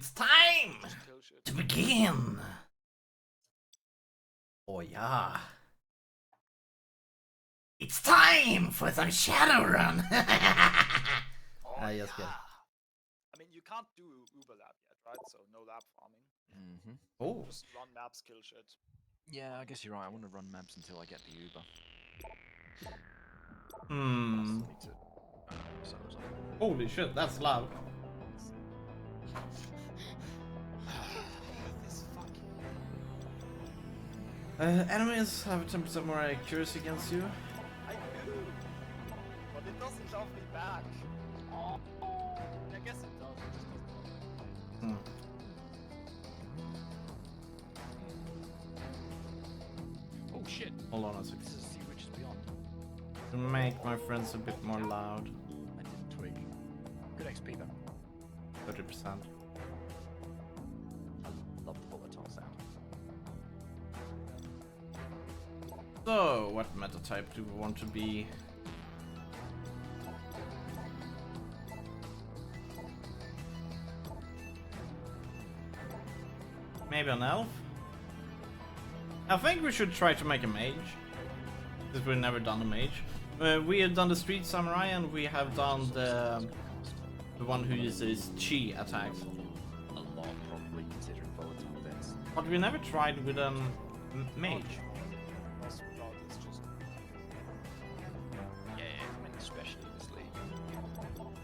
It's time Kill shit. to begin. Oh yeah. It's time for some Shadowrun. Oh, Yes, good. I mean, you can't do Uber lab yet, right? So no lab farming. Mm-hmm. Oh, Just run maps, kill shit. Yeah, I guess you're right. I want to run maps until I get the Uber. I hmm. still need to. So was I. Holy shit, that's loud. This fucking. Enemies have a 10% more accuracy against you. I do, but it doesn't love me back. Oh, I guess it does. It just doesn't love me. Oh shit! Hold on a second. This is Sea Witches Beyond. To make my friends a bit more loud. I didn't twig. Good XP though. 30%. Love the volatile sound. So, what meta type do we want to be? Maybe an elf? I think we should try to make a mage. Because we've never done a mage. We have done the street samurai and we have done the one who uses chi attacks. A lot, probably considering volatile deaths. But we never tried with a mage. Most blood is just. Yeah, I mean, especially in this league.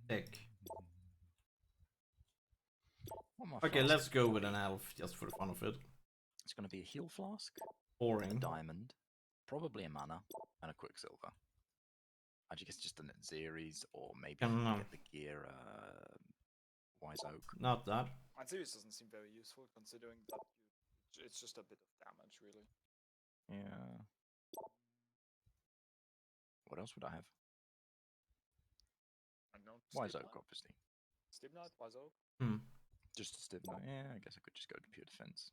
Dick. What am I Okay, flasks let's go gonna with be? an elf just for the fun of it. It's going to be a heal flask, a Boring. diamond, probably a mana, and a quicksilver. I guess just an Xeres, or maybe I if don't you know. get the gear, Wise Oak. Not that. My series doesn't seem very useful considering that it's just a bit of damage, really. Yeah. What else would I have? I don't know. Wise Stib Oak, Knight? obviously. Stib Knight, Wise Oak. Hmm. Just a stiff note. Yeah, I guess I could just go to pure defense.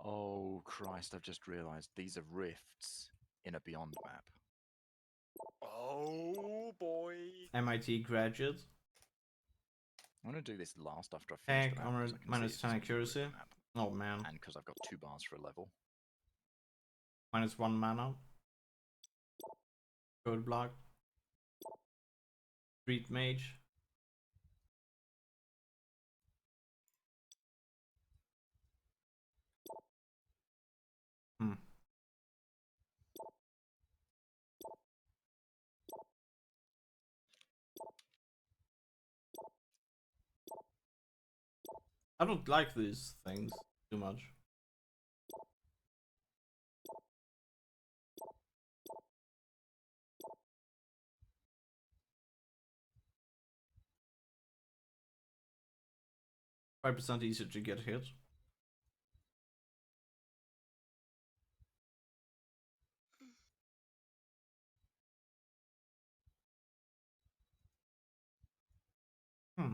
Oh Christ! I've just realised these are rifts in a Beyond map. Oh boy. MIT graduate. I'm gonna do this last after I finish Egg, the map. armor, 'Cause I can minus see 10 it's a rift accuracy. map, Oh man. and because I've got 2 bars for a level. Minus 1 mana. Code block. Street mage. Hmm. I don't like these things too much. %5 easier to get hit. Hmm.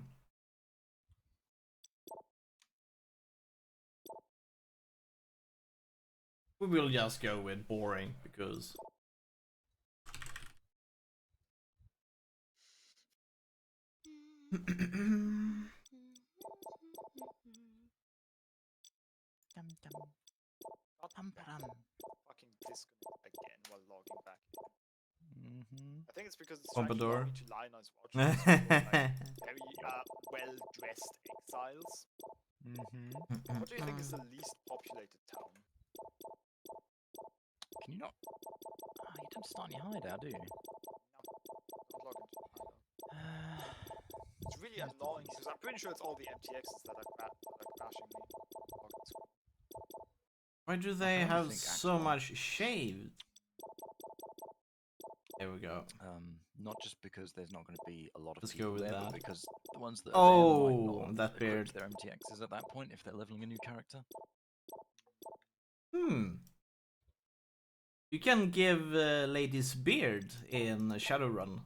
We will just go with boring because Fucking disconnect again while logging back in. Mm-hmm. I think it's because it's trying to Pompadour. allow me to line us watch like, very well-dressed exiles. Mm-hmm. What do you think is the least populated town? Can you not? Oh, you don't start in your hideout, do you? Not log into either. It's really annoying because I'm pretty sure it's all the MTXs that are crashing me. Login screen. why do they can only have think so actual. much shaved? There we go. Not just because there's not going to be a lot of Let's people go with there, that. but because the ones that are there might Oh, not that equip beard. their MTXs at that point if they're leveling a new character. Hmm. You can give ladies beard in Shadowrun.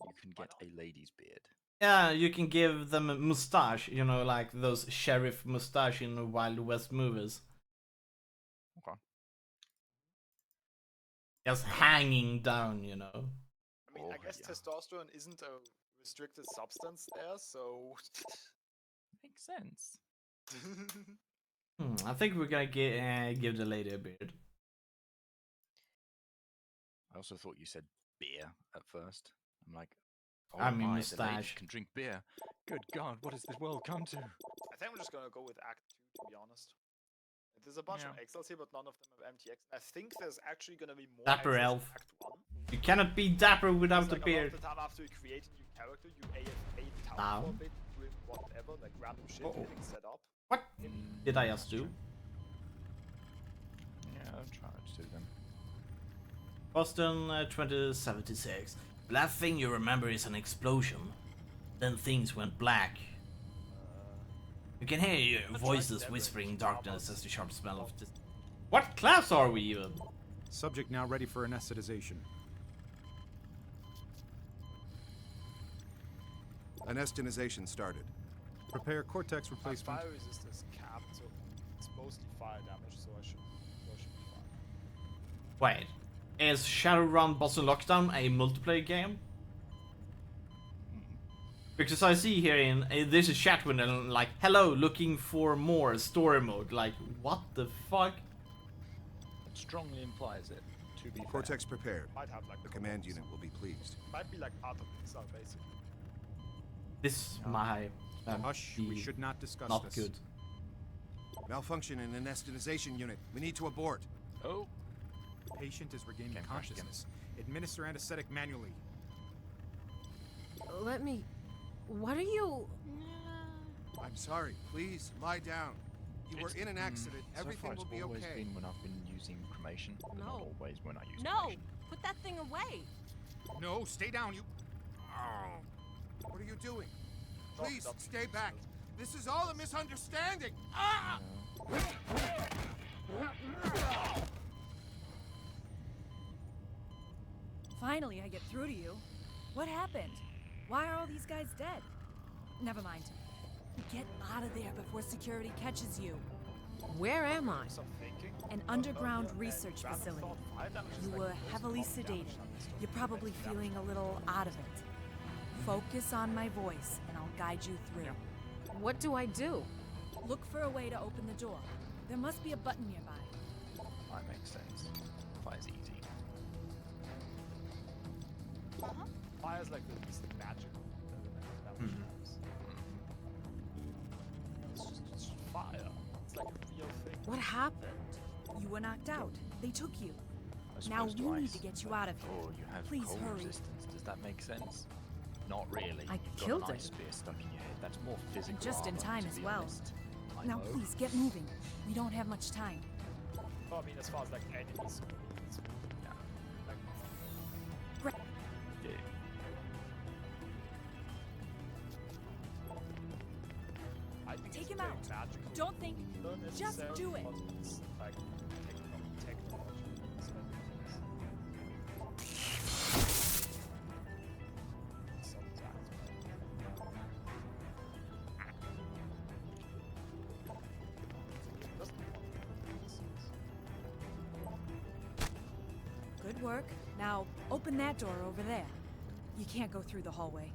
You can get a lady's beard. Yeah, you can give them a mustache, you know, like those sheriff mustache in the Wild West movies. Okay. Just hanging down, you know. I mean, Oh, I guess yeah. testosterone isn't a restricted substance there, so. Makes sense. I think we're gonna give the lady a beard. I also thought you said beer at first. I'm like, oh I mean my, the ladies mustache. can drink beer. Good God, what has this world come to? I think I'm just gonna go with Act 2, to be honest. There's a bunch of Yeah. exiles here, but none of them have MTX. I think there's actually gonna be more Dapper exiles elf. in Act 1. You cannot be dapper without It's the like beard. a lot of the time after you create a new character, you AFK the town Down. for a bit, doing whatever, like random shit, Uh-oh. getting set up. What did I just do? Yeah, I'll try to do them. Boston 2076. The last thing you remember is an explosion. Then things went black. You can hear your voices whispering in darkness as the sharp smell of this. What class are we even? Subject now ready for anesthetization. Anesthetization started. Prepare cortex My replacement. fire resistance capped, so it's mostly fire damage, so I should be fine. Wait, is Shadowrun Boston Lockdown a multiplayer game? Because I see here in there's a chat window like, hello, looking for more story mode. Like, what the fuck? It strongly implies it, to be fair. Cortex prepared. Might have like The command unit will be pleased. Might be like part of Pixar, basically. This might Hush, we be should not discuss not this. good. Malfunction in anesthetization unit. We need to abort. Oh, Patient is regaining Can't crash again. consciousness. Administer anesthetic manually. Let me. What are you? I'm sorry. Please lie down. You were it's, in an accident. So Everything far will it's be always okay. been when I've been using cremation. but Not No. always when I use No! cremation. Put that thing away! No, stay down, you. What are you doing? Drop Please it up. stay back. This is all a misunderstanding. Ah! Finally, I get through to you. What happened? Why are all these guys dead? Never mind. Get out of there before security catches you. Where am I? Some thinking. An underground And research random facility. thought, fire damage is You like were the most heavily common damage sedated. on this stuff. You're probably feeling a little out of it. Focus on my voice, and I'll guide you through. What do I do? Look for a way to open the door. There must be a button nearby. That makes sense. Fire's easy. Fire's like the least magical damage types. It's just fire. It's like a real thing. What happened? You were knocked out. They took you. As Now opposed to we need ice. to get you out of here. Oh, you have Please cold hurry. resistance. Does that make sense? Not really. I You've killed got an it. ice spear stuck in your head. That's more physical. just in armor, time to as be well. honest. I Now know. please, get moving. We don't have much time. Well, I mean, as far as like enemies, it's Yeah. like Yeah. I think Take it's him very out. magical. Don't think. Not Just necessarily, do it. but it's like technology. Good work. Now open that door over there. You can't go through the hallway.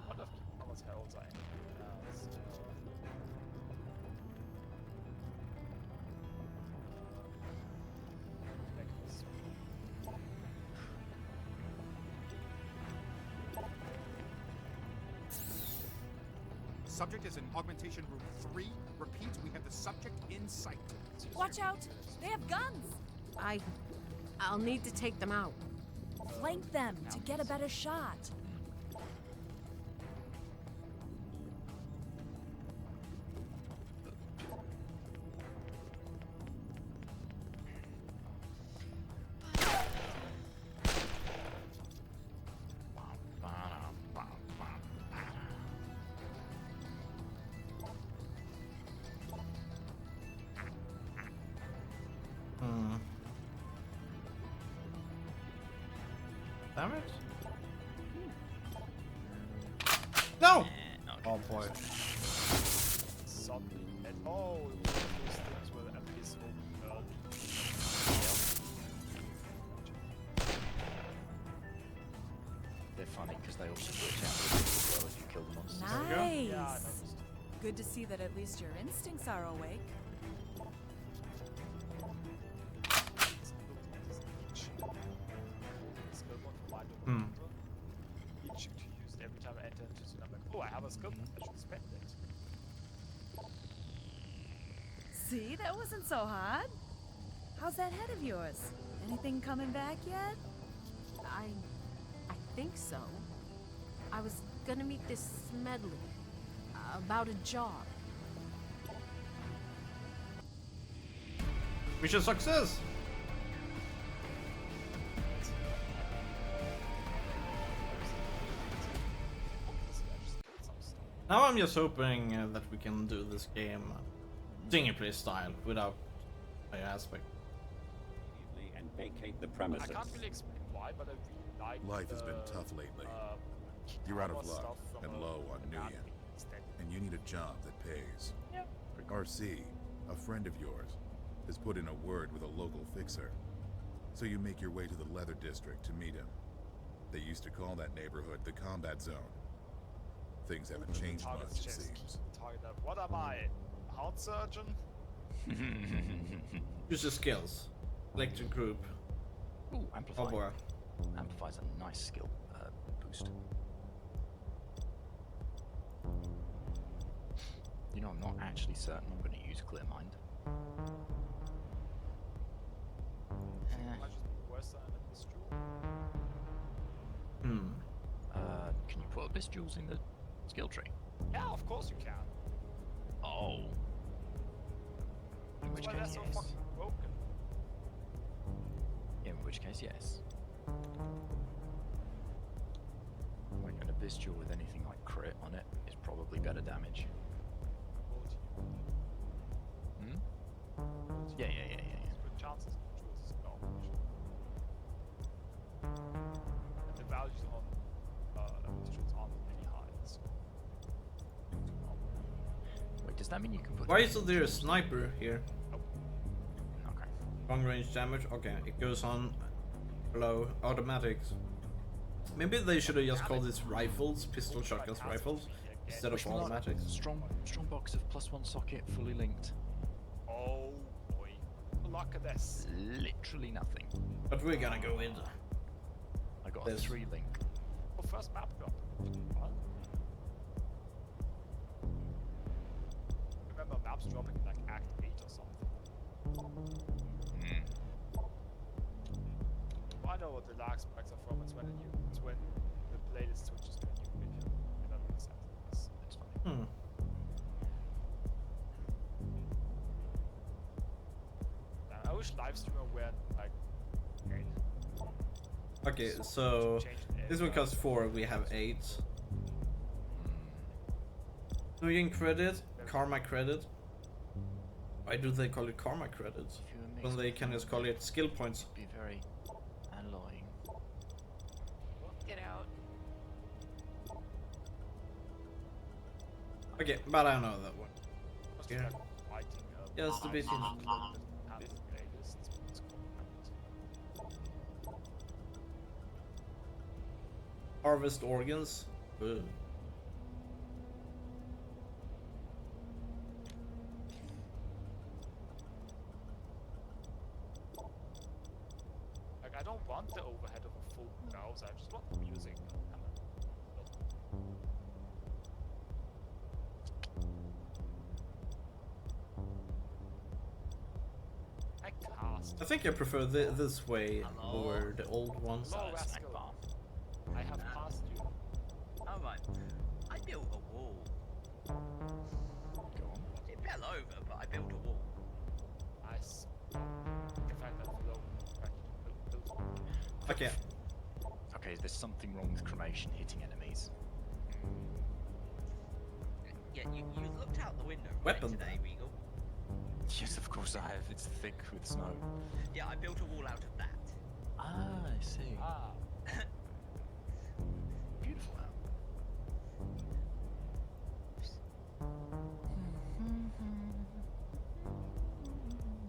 What if how much hell I Subject is in augmentation room 3. Repeat, we have the subject in sight. Watch out! They have guns! I'll need to take them out. Flank them to get a better shot. Hmm. Damn it. No! Okay. Oh boy. Suddenly, and oh, one of those things where the abyss will They're funny because they also glitch out as well if you kill the monsters. we go. Nice. Yeah, I noticed. Good to see that at least your instincts are awake. Skill point for mind Hmm. each to use it every time I enter into the number. Oh, I have a skill point. I should spend it. See, that wasn't so hard. How's that head of yours? Anything coming back yet? I think so. I was gonna meet this Smedley about a job. Mission success! Now I'm just hoping that we can do this game single play style without player aspect. And vacate the I premises. can't really explain why, but I really like Life has been the, tough lately. You're out of luck and low on New Year. And you need a job that pays. Yep. RC, a friend of yours, has put in a word with a local fixer. So you make your way to the Leather District to meet him. They used to call that neighborhood the Combat Zone. Things haven't changed much, it seems. What am I? A heart surgeon? Use your skills. Electric group. Ooh, amplify. Oh boy. Amplify's a nice skill boost. You know, I'm not actually certain I'm going to use Clear Mind. Might just be worse than a Mistral. Hmm. Can you put Abyss Jewels in the skill tree? Yeah, of course you can. Oh. In which That's why they're case, so yes. fucking broken. In which case, yes. Like an Abyss Jewel with anything like crit on it is probably better damage. Hmm? Yeah. Good chances of jewels is garbage. And the values on jewels aren't any high, so. Wait, does that mean you can put? Why is there a sniper here? Okay. Long range damage? Okay, it goes on below automatics. Maybe they should have just called this rifles, pistol shotguns rifles, instead of automatics. Strong box of +1 socket, fully linked. Oh boy. Look at this. Literally nothing. But we're gonna go in. I got a This. 3 link. Oh, first map drop. What? Remember maps dropping in like Act 8 or something. Well, I know what the lag spikes are from. It's when the playlist switches to a new video. If that makes sense. That's funny. Hmm. I wish live streamer were like. Okay, so this one costs 4, we have 8. So you can credit, karma credit. Why do they call it karma credits? If you were When mixed they with can just call it skill points. be very annoying. Get out. Okay, but I know that one. Must Yeah. be like writing Just a bit in. playlists. It's called. Harvest organs. Ugh. Like I don't want the overhead of a full browser. I just want the music. I cast. I think I prefer this way over the old one. Hello, Size snack Rascal. bar. I have passed you. Alright, I built a wall. Go on. It fell over, but I built a wall. Nice. The fact that flow built one. Okay, Okay, there's something wrong with cremation hitting enemies. Yeah, you looked out the window right Weapon. today, Regal. Yes, of course I have. It's thick with snow. Yeah, I built a wall out of that. Ah, I see. Ah. Beautiful out.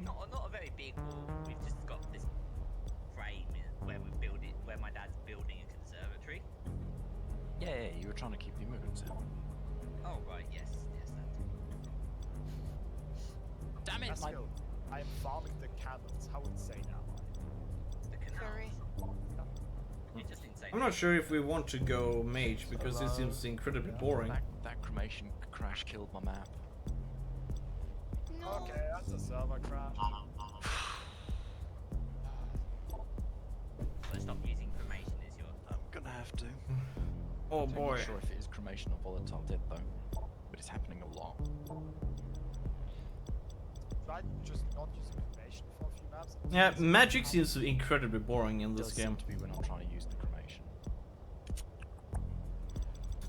Not a very big wall. We've just got this frame where we build it, where my dad's building a conservatory. Yeah, you were trying to keep the immigrants out. Oh right, yes, that. Damn it, my... Pascal, I am farming the cannons. How insane am I? The canal. Very. You're just insane. I'm not sure if we want to go mage because it seems incredibly boring. That cremation crash killed my map. No. Okay, that's a server crash. Let's stop using cremation as your. I'm gonna have to. Oh I'm boy. not sure if it is cremation or volatile dead though, but it's happening a lot. Try just not using cremation for a few maps. Yeah, magic seems incredibly boring in It this does game. seem to be when I'm trying to use the cremation.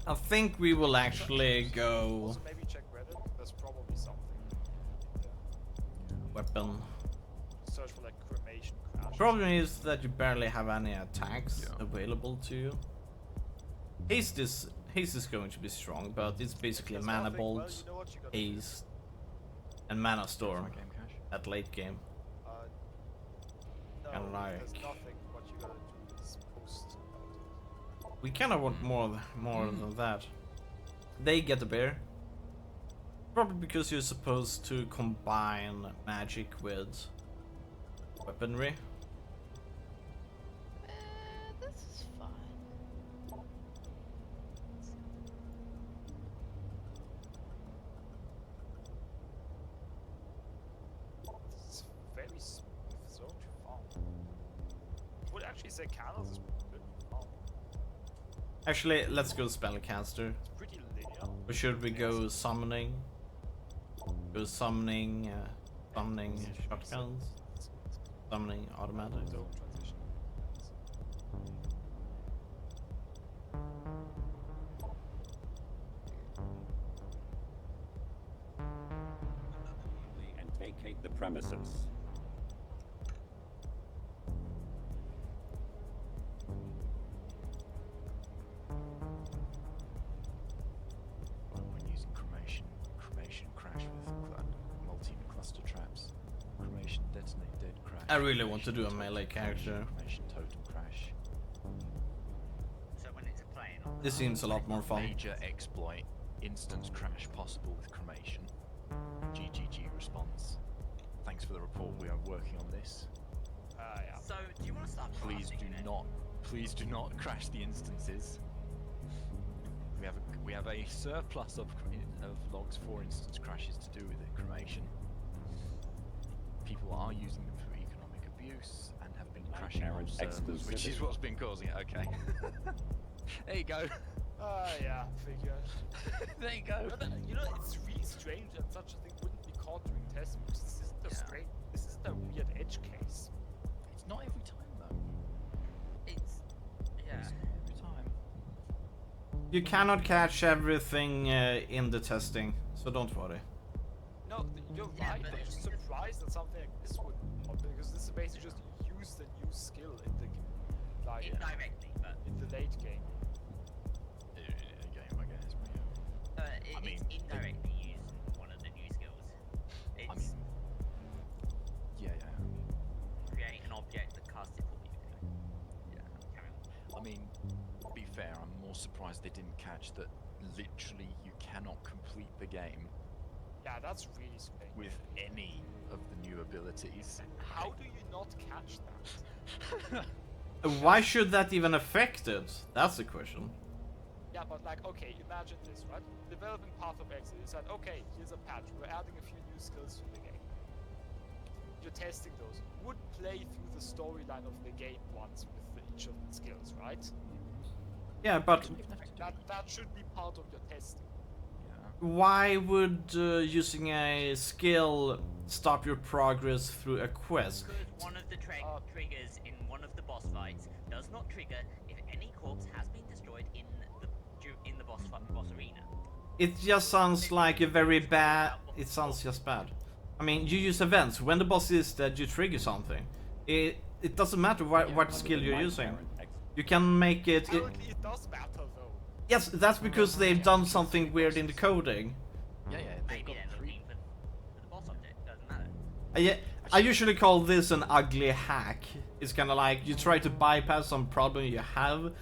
I think we will actually go Also, maybe check Reddit. There's probably something. weapon. Search for like cremation crash. Problem is that you barely have any attacks Yeah. available to you. Haste is going to be strong, but it's basically There's mana nothing- well, bolt, you know what you gotta do. haste, and mana My storm game cache. at late game. No, Kinda like- there's nothing. What you gotta do is post. We kind of want more than that. They get the bear. Probably because you're supposed to combine magic with weaponry. This is fun. It's very smooth zone to farm. I would actually say cannons is good to farm. Actually, let's go spellcaster. It's pretty linear. Or should we go summoning? Go summoning shotguns? Summoning automatics? Zone transition. And vacate the premises. When using cremation crash with multi-cluster traps. Cremation detonate dead crash. I really want to do a Cremation melee totem character. Cremation totem crash. So when it's playing on. This seems a lot more fun. Major exploit. Instance crash possible with cremation. GGG response. Thanks for the report. We are working on this. Yeah. So do you want to start? Please crafting do then? please do not crash the instances. We have a surplus of logs for instance crashes to do with it, cremation. People are using them for economic abuse and have been crashing on Marriage servers, which is exclusivity. what's been causing it. Okay. There you go. Yeah, figured. There you go. But, you know, it's really strange that such a thing wouldn't be caught during testing because this isn't a Yeah. strange. This isn't a weird edge case. It's not every time though. It's yeah. It's not every time. You cannot catch everything in the testing, so don't worry. No, you're Yeah, right. but I'm the just thing is- surprised that something like this would happen because this is basically just use the new skill in the like Indirectly, but in the late game. Game, I guess. But yeah. I mean, it's indirectly used one of the new skills. It's I mean, yeah. create an object that casts it for you. Yeah. Carry on. I mean, to be fair, I'm more surprised they didn't catch that literally you cannot complete the game Yeah, that's really strange. with any of the new abilities. How do you not catch that? Why should that even affect it? That's the question. Yeah, but like, okay, imagine this, right? Developing Path of Exit, you said, okay, here's a patch, we're adding a few new skills to the game. You're testing those. You would play through the storyline of the game once with each of the skills, right? Yeah, but That should be part of your testing. why would using a skill stop your progress through a quest? Because one of the triggers in one of the boss fights does not trigger if any corpse has been destroyed in the boss arena. It just sounds like a very bad. It sounds just bad. I mean, you use events. When the boss is dead, you trigger something. It doesn't matter what skill you're using. You can make it. Apparently it does matter though. Yes, that's because they've done something weird in the coding. Yeah, they've Maybe got they're three. looking for the boss object. Doesn't matter. I usually call this an ugly hack. It's kind of like you try to bypass some problem you have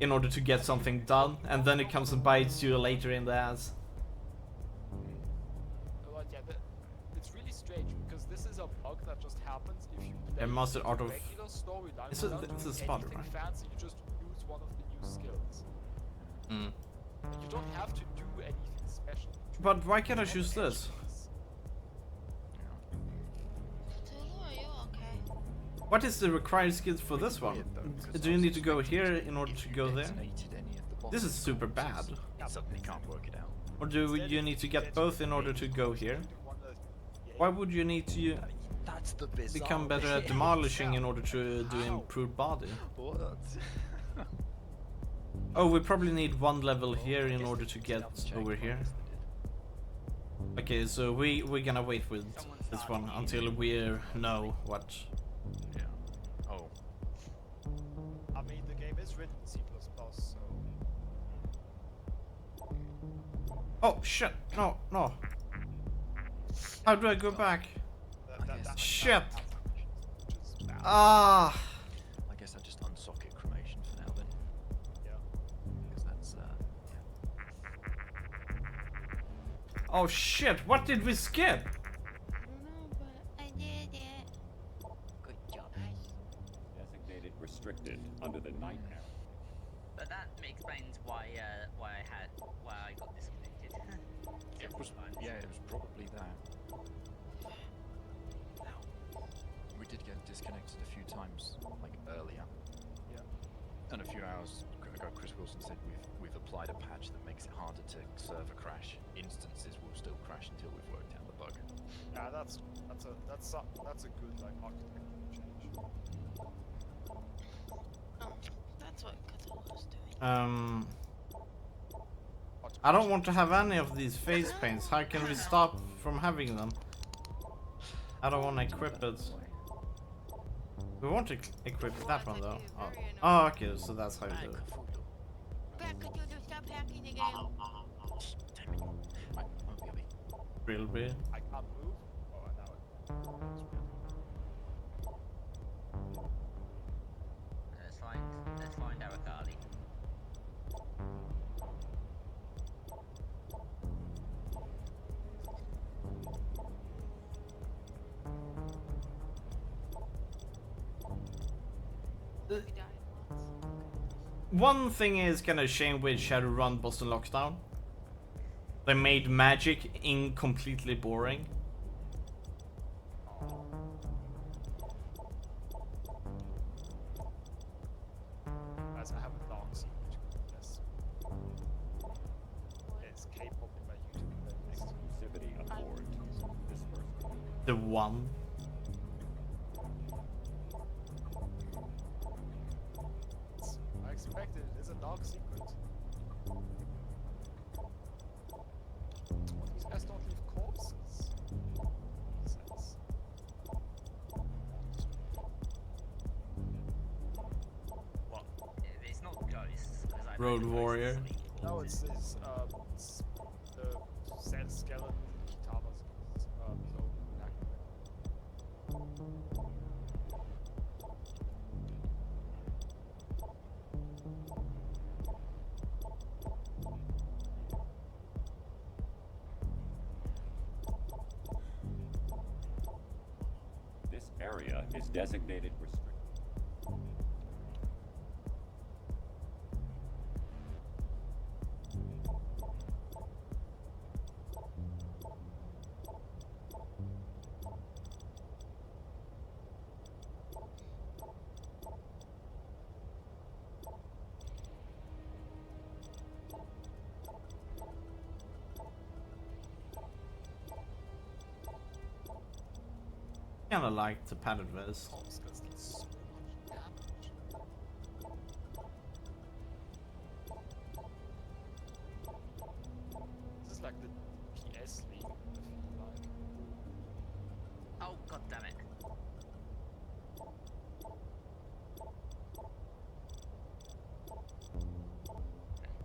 in order to get something done, and then it comes and bites you later in the ass. Well, yeah, it's really strange because this is a bug that just happens if you play Yeah, Master Art the of- regular storyline It's a- without it's a doing spot, anything right? fancy. You just use one of the new skills. Mm. You don't have to do anything special. But why can't I choose this? Tulu, are you okay? What is the required skills for this one? Do you need to go here in order to go there? This is super bad. It suddenly can't work it out. Or do you need to get both in order to go here? Why would you need to That's the bizarre become better at bit. demolishing in order to do improved body? What? Oh, we probably need one level here in order to get over here. Okay, so we're gonna wait with this one until we know what. Yeah. Oh. I mean, the game is written in C++, so Oh shit! No, no. How do I go back? Shit! Ah! I guess I just unsocket cremation for now then. yeah. Because that's Oh shit! What did we skip? I don't know, but I did it. good job. Designated restricted under the night arrow. But that explains why I got disconnected. It was, yeah, it was probably that. We did get disconnected a few times, like earlier. Yeah. And a few hours ago, Chris Wilson said we've applied a patch that makes it harder to server crash. Instances will still crash until we've worked out the bug. Yeah, that's a good like architectural change. Oh, that's what Cthulhu's doing. I don't want to have any of these face paints. How can we stop from having them? I don't want to equip it. We want to equip that one though. Oh. Oh, okay, so that's how you do it. Back, Cthulhu, stop hacking the game. Damn it. Right, won't be. Real bit. I can't move. Oh, now it. Let's find Arakali. We died once. One thing is kind of shame with Shadowrun Boston Lockdown. They made magic incompletely boring. As I have a long secret to confess. Escape open my YouTube playlist. Exclusivity aboard this first. The one. I expected it is a dark secret. These guys don't leave corpses. Sense. What? It's not ghosts. 'Cause I Road played Warrior. Ghosts League. No, it's the Sand Skeleton Kitaba's zone back. This area is designated restricted. Kinda like the padded vest. Corpses did so much damage. This is like the PS League, I feel like.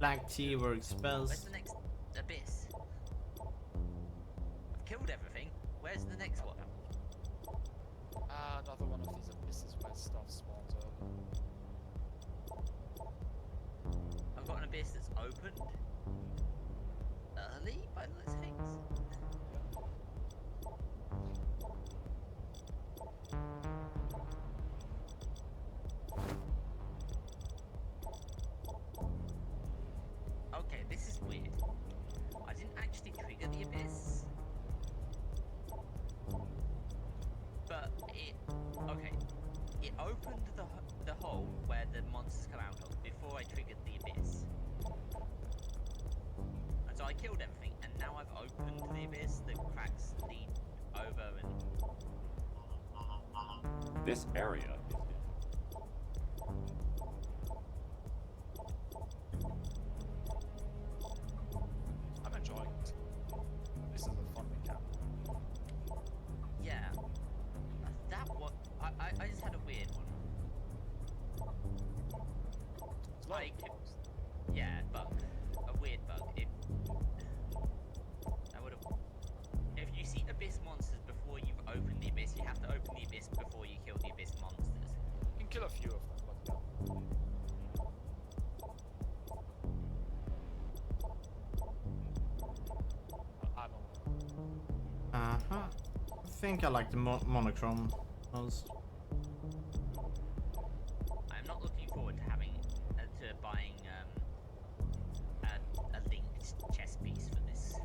Black tea works Where's best. the next abyss? I've killed everything. Where's the next one? Another one of these abysses where stuff spawns early. I've got an abyss that's opened early by the looks of things. Okay, this is weird. I didn't actually trigger the abyss. But it opened the hole where the monsters come out of before I triggered the abyss. And so I killed everything, and now I've opened the abyss, the cracks lead over and... This area is dead. I'm enjoying it. This is a fun mechanic. Yeah. That one... I just had a weird one. It's like, Yeah, bug. A weird bug. I would have... If you see abyss monsters before you've opened the abyss, you have to open the abyss before you kill the abyss monsters. you can kill a few of them, but yeah. I don't know. Uh-huh. I think I like the monochrome most. I'm not looking forward to having to buying a linked chess piece for this.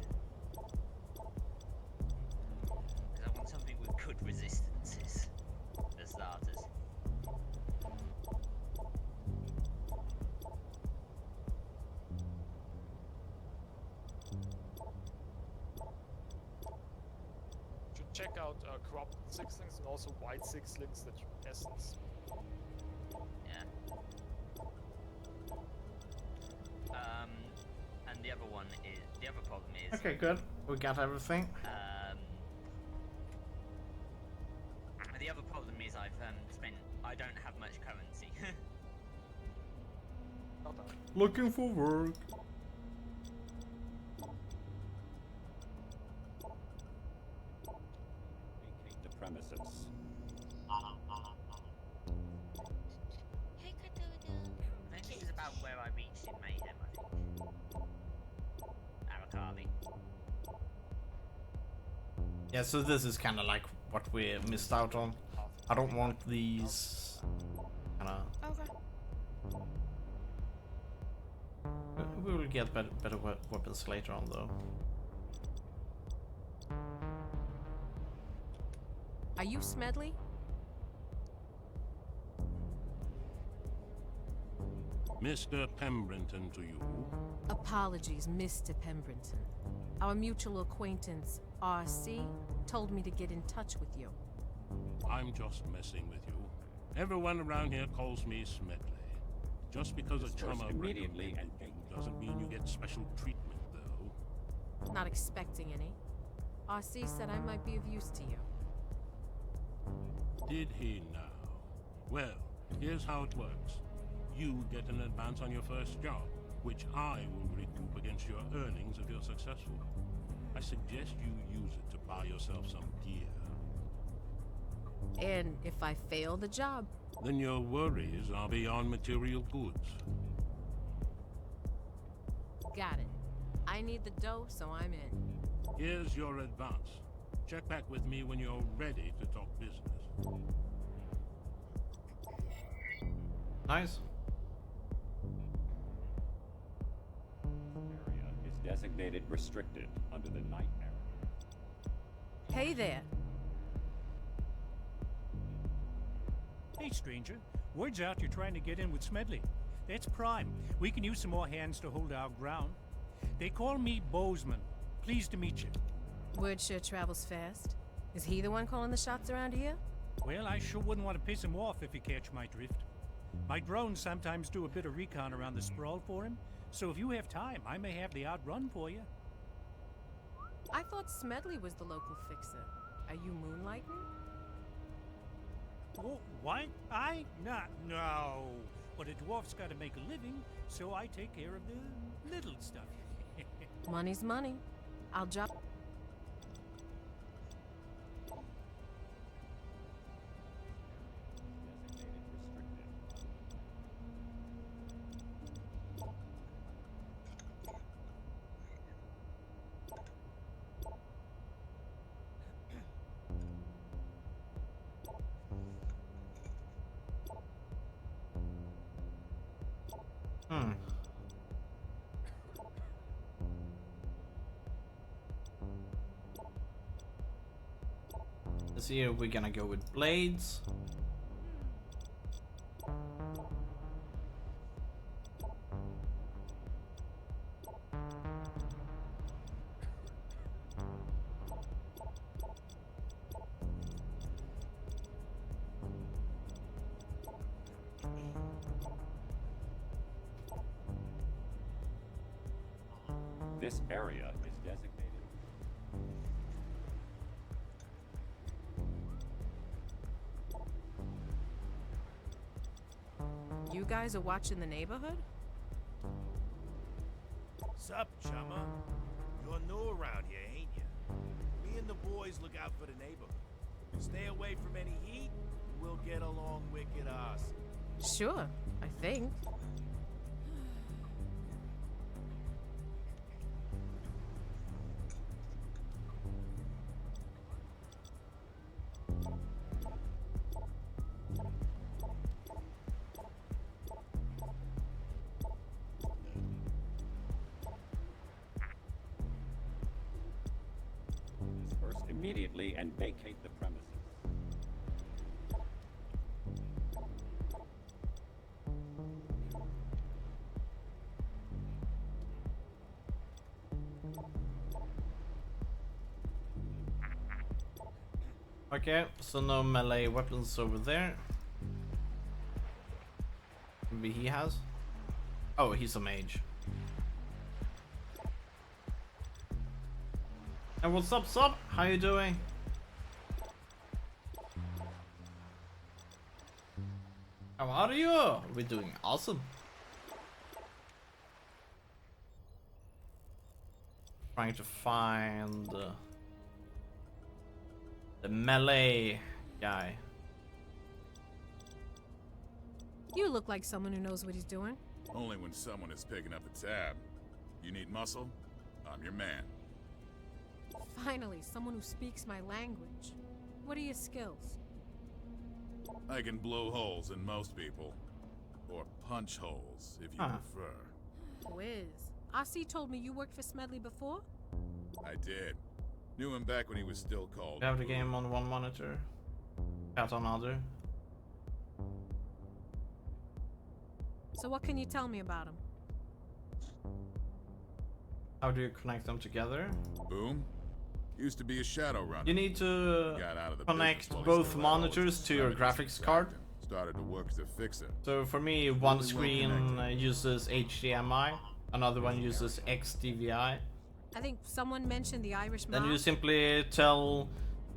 Because I want something with good resistances for starters. Should check out crop sixlings and also white sixlings that you essence. Yeah. And the other one is the other problem is Okay, good. We got everything. the other problem is I don't have much currency. Not bad. Looking for work. Vacate the premises. Hey, Cthulhu. Maybe this is about where I reached in Mayhem, I think. Arakali. Yeah, so this is kind of like what we missed out on. I don't want these kind of... Okay. We will get better weapons later on, though. Are you Smedley? Mr. Pembrenton to you. Apologies, Mr. Pembrenton. Our mutual acquaintance, RC, told me to get in touch with you. I'm just messing with you. Everyone around here calls me Smedley. Just because a Disperse chummer immediately recommended and you doesn't mean you get special treatment, though. Not expecting any. RC said I might be of use to you. Did he now? Well, here's how it works. You get an advance on your first job, which I will recoup against your earnings if you're successful. I suggest you use it to buy yourself some gear. And if I fail the job, Then your worries are beyond material goods. got it. I need the dough, so I'm in. Here's your advance. Check back with me when you're ready to talk business. Nice. Area is designated restricted under the night area. Hey there. Hey, stranger. Word's out you're trying to get in with Smedley. That's prime. We can use some more hands to hold our ground. They call me Bozeman. Pleased to meet you. Word sure travels fast. Is he the one calling the shots around here? Well, I sure wouldn't want to piss him off if you catch my drift. My drones sometimes do a bit of recon around the sprawl for him, so if you have time, I may have the odd run for you. I thought Smedley was the local fixer. Are you moonlighting? Oh, what? No. But a dwarf's gotta make a living, so I take care of the little stuff. Money's money. I'll drop. Let's see if we're gonna go with blades. This area is designated. You guys are watching the neighborhood? Sup, chumma? You're new around here, ain't you? Me and the boys look out for the neighborhood. Stay away from any heat, and we'll get along wicked awesome. Sure, I think. Disperse immediately and vacate the premises. Okay, so no melee weapons over there. Maybe he has. Oh, he's a mage. And what's up, Sub? How you doing? How are you? We're doing awesome. Trying to find the melee guy. You look like someone who knows what he's doing. Only when someone is picking up the tab. You need muscle? I'm your man. Finally, someone who speaks my language. What are your skills? I can blow holes in most people. Or punch holes, if you prefer. Whiz. RC told me you worked for Smedley before? I did. Knew him back when he was still called. You have the game on one monitor, chat on other. So what can you tell me about him? How do you connect them together? Boom. Used to be a Shadowrun. You need to connect both monitors to your graphics card. Started to work as a fixer. So for me, one screen uses HDMI, another one uses XDVI. I think someone mentioned the Irish Then mob. you simply tell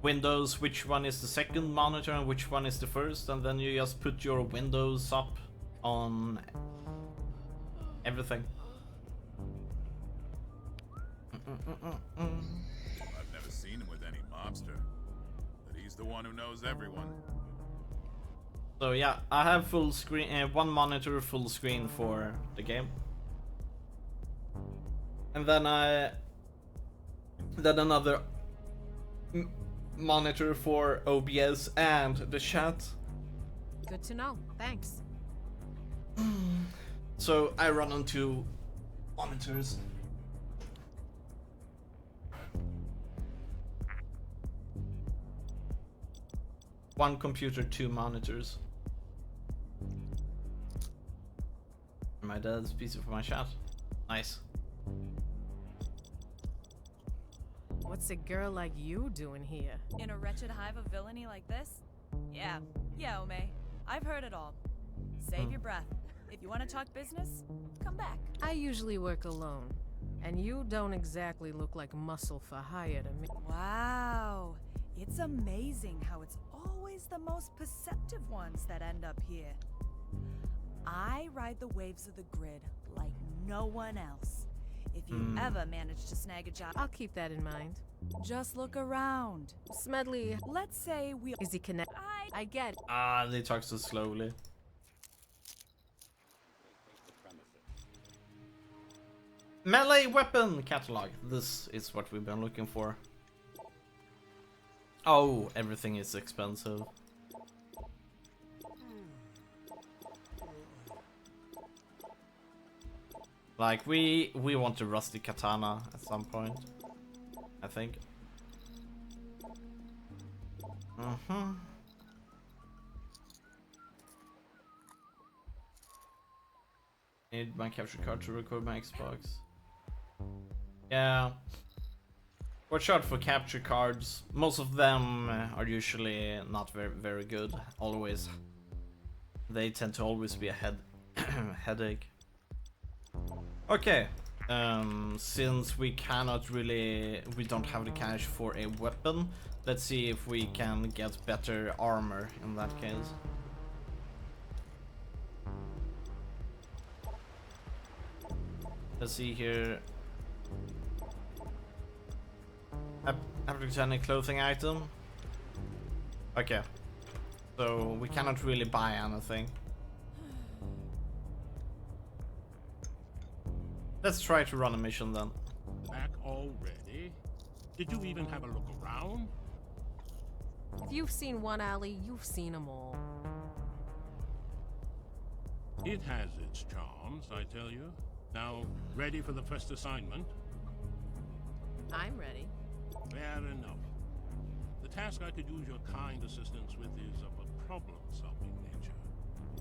Windows which one is the second monitor and which one is the first, and then you just put your Windows up on everything. I've never seen him with any mobster, but he's the one who knows everyone. So yeah, I have full screen, one monitor full screen for the game, and then another monitor for OBS and the chat. Good to know. Thanks. So I run on 2 monitors. One computer, 2 monitors. My dad's piece for my chat. Nice. What's a girl like you doing here? In a wretched hive of villainy like this? Yeah, Ome. I've heard it all. Save your breath. If you want to talk business, come back. I usually work alone, and you don't exactly look like muscle for hire to me. Wow. It's amazing how it's always the most perceptive ones that end up here. I ride the waves of the grid like no one else. If you ever manage to snag a job, I'll keep that in mind. just look around. Smedley, Let's say we. is he connected? I get it. Ah, they talk so slowly. Melee weapon catalog. This is what we've been looking for. Oh, everything is expensive. Like we want a rusty katana at some point, I think. Need my capture card to record my Xbox. Yeah. Watch out for capture cards. Most of them are usually not very good. Always. They tend to always be a headache. Okay. Since we don't have the cash for a weapon, let's see if we can get better armor in that case. Let's see here. Any clothing item. Okay. So we cannot really buy anything. Let's try to run a mission then. Back already? Did you even have a look around? If you've seen one alley, you've seen them all. It has its charms, I tell you. Now, ready for the first assignment? I'm ready. Fair enough. The task I could use your kind assistance with is of a problem-solving nature.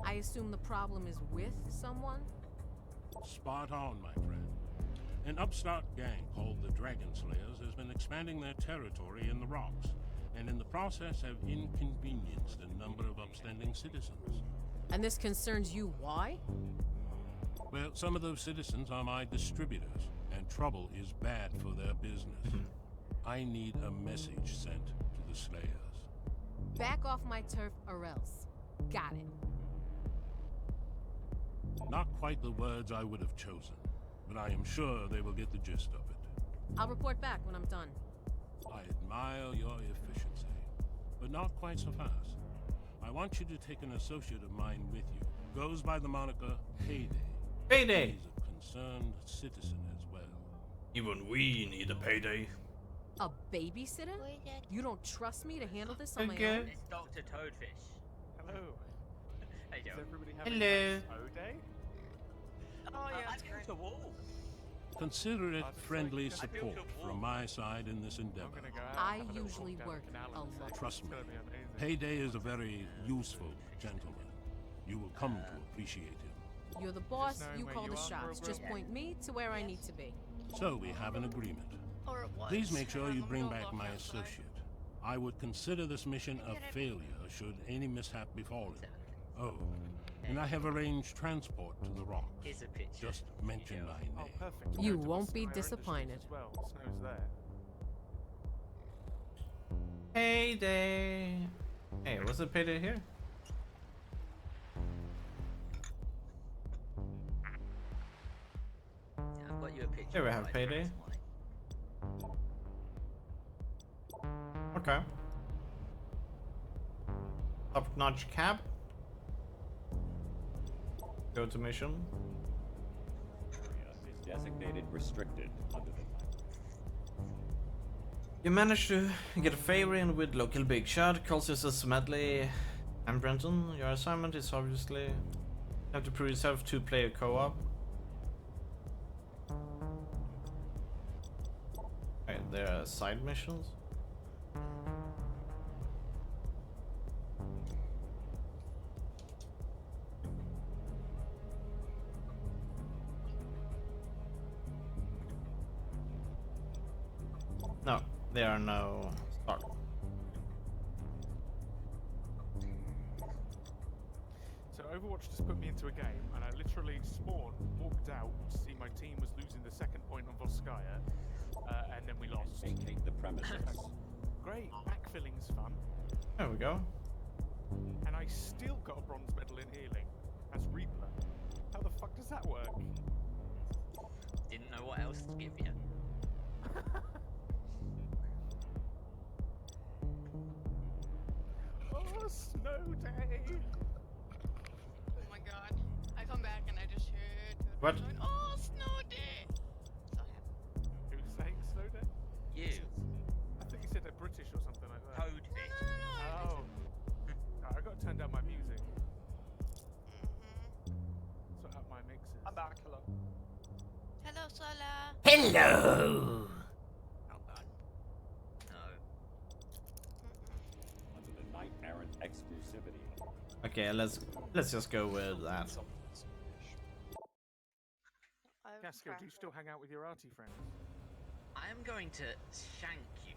I assume the problem is with someone? Spot on, my friend. An upstart gang called the Dragon Slayers has been expanding their territory in the rocks, and in the process have inconvenienced a number of upstanding citizens. And this concerns you, why? Well, some of those citizens are my distributors, and trouble is bad for their business. I need a message sent to the Slayers. Back off my turf or else. Got it. Not quite the words I would have chosen, but I am sure they will get the gist of it. I'll report back when I'm done. I admire your efficiency, but not quite so fast. I want you to take an associate of mine with you. Goes by the moniker Payday. Payday! He's a concerned citizen as well. Even we need a payday. A babysitter? You don't trust me to handle this on my Okay. own? It's Dr. Toadfish. Hello. Hey, Joe. Is everybody having Hello. a nice snow day? Oh, yeah, I built a wall. Consider it friendly I support from my side in this endeavor. I'm gonna go out I and have a little usually walk down work the canal a in a lot. sec. Trust It's me, gonna be amazing. Payday is a very useful gentleman. You will come to appreciate him. You're the boss, knowing you where call you the are, shots. bro, Just bro. point me to where I need to be. So we have an agreement. Or it was. Please make sure and you I'm bring gonna back look my outside. associate. I would consider this mission a failure should any mishap befall it. Oh, and I have arranged transport to the rocks. Here's a picture. Just mention Yeah. my Oh, name. perfect. You We'll go to won't be Moscow Industries disappointed. As well. Snow's there. Payday. Hey, was it payday here? Yeah, I've got you a picture. Here we of have my Payday. friend's wife. Okay. Top-notch cab. Go to mission. Is designated restricted under the You managed to get a favor in with local big shot. Calls us Medley and Brenton. Your assignment is obviously you have to prove yourself 2-player co-op. Okay, there are side missions. No, there are no start. So Overwatch just put me into a game, and I literally spawned, walked out to see my team was losing the second point on Volskaya, and then we lost. vacate the premises. Great, backfilling's fun, There we go. and I still got a bronze medal in healing as Reaper. fuck does that work? Didn't know what else to give you. Oh, snow day! Oh my god. I come back and I just hear What? going, oh, snow day! So happy. Who's saying snow day? You. I think you said they're British or something like that. Toadfish. Oh. I got to turn down my music. Sort out my mixes. I'm back, hello. Hello, Sola. Hello. Not bad. No. Under the Knight Errant exclusivity. Okay, let's just go with that. Gaskell, do you still hang out with your arty friends? I am going to shank you.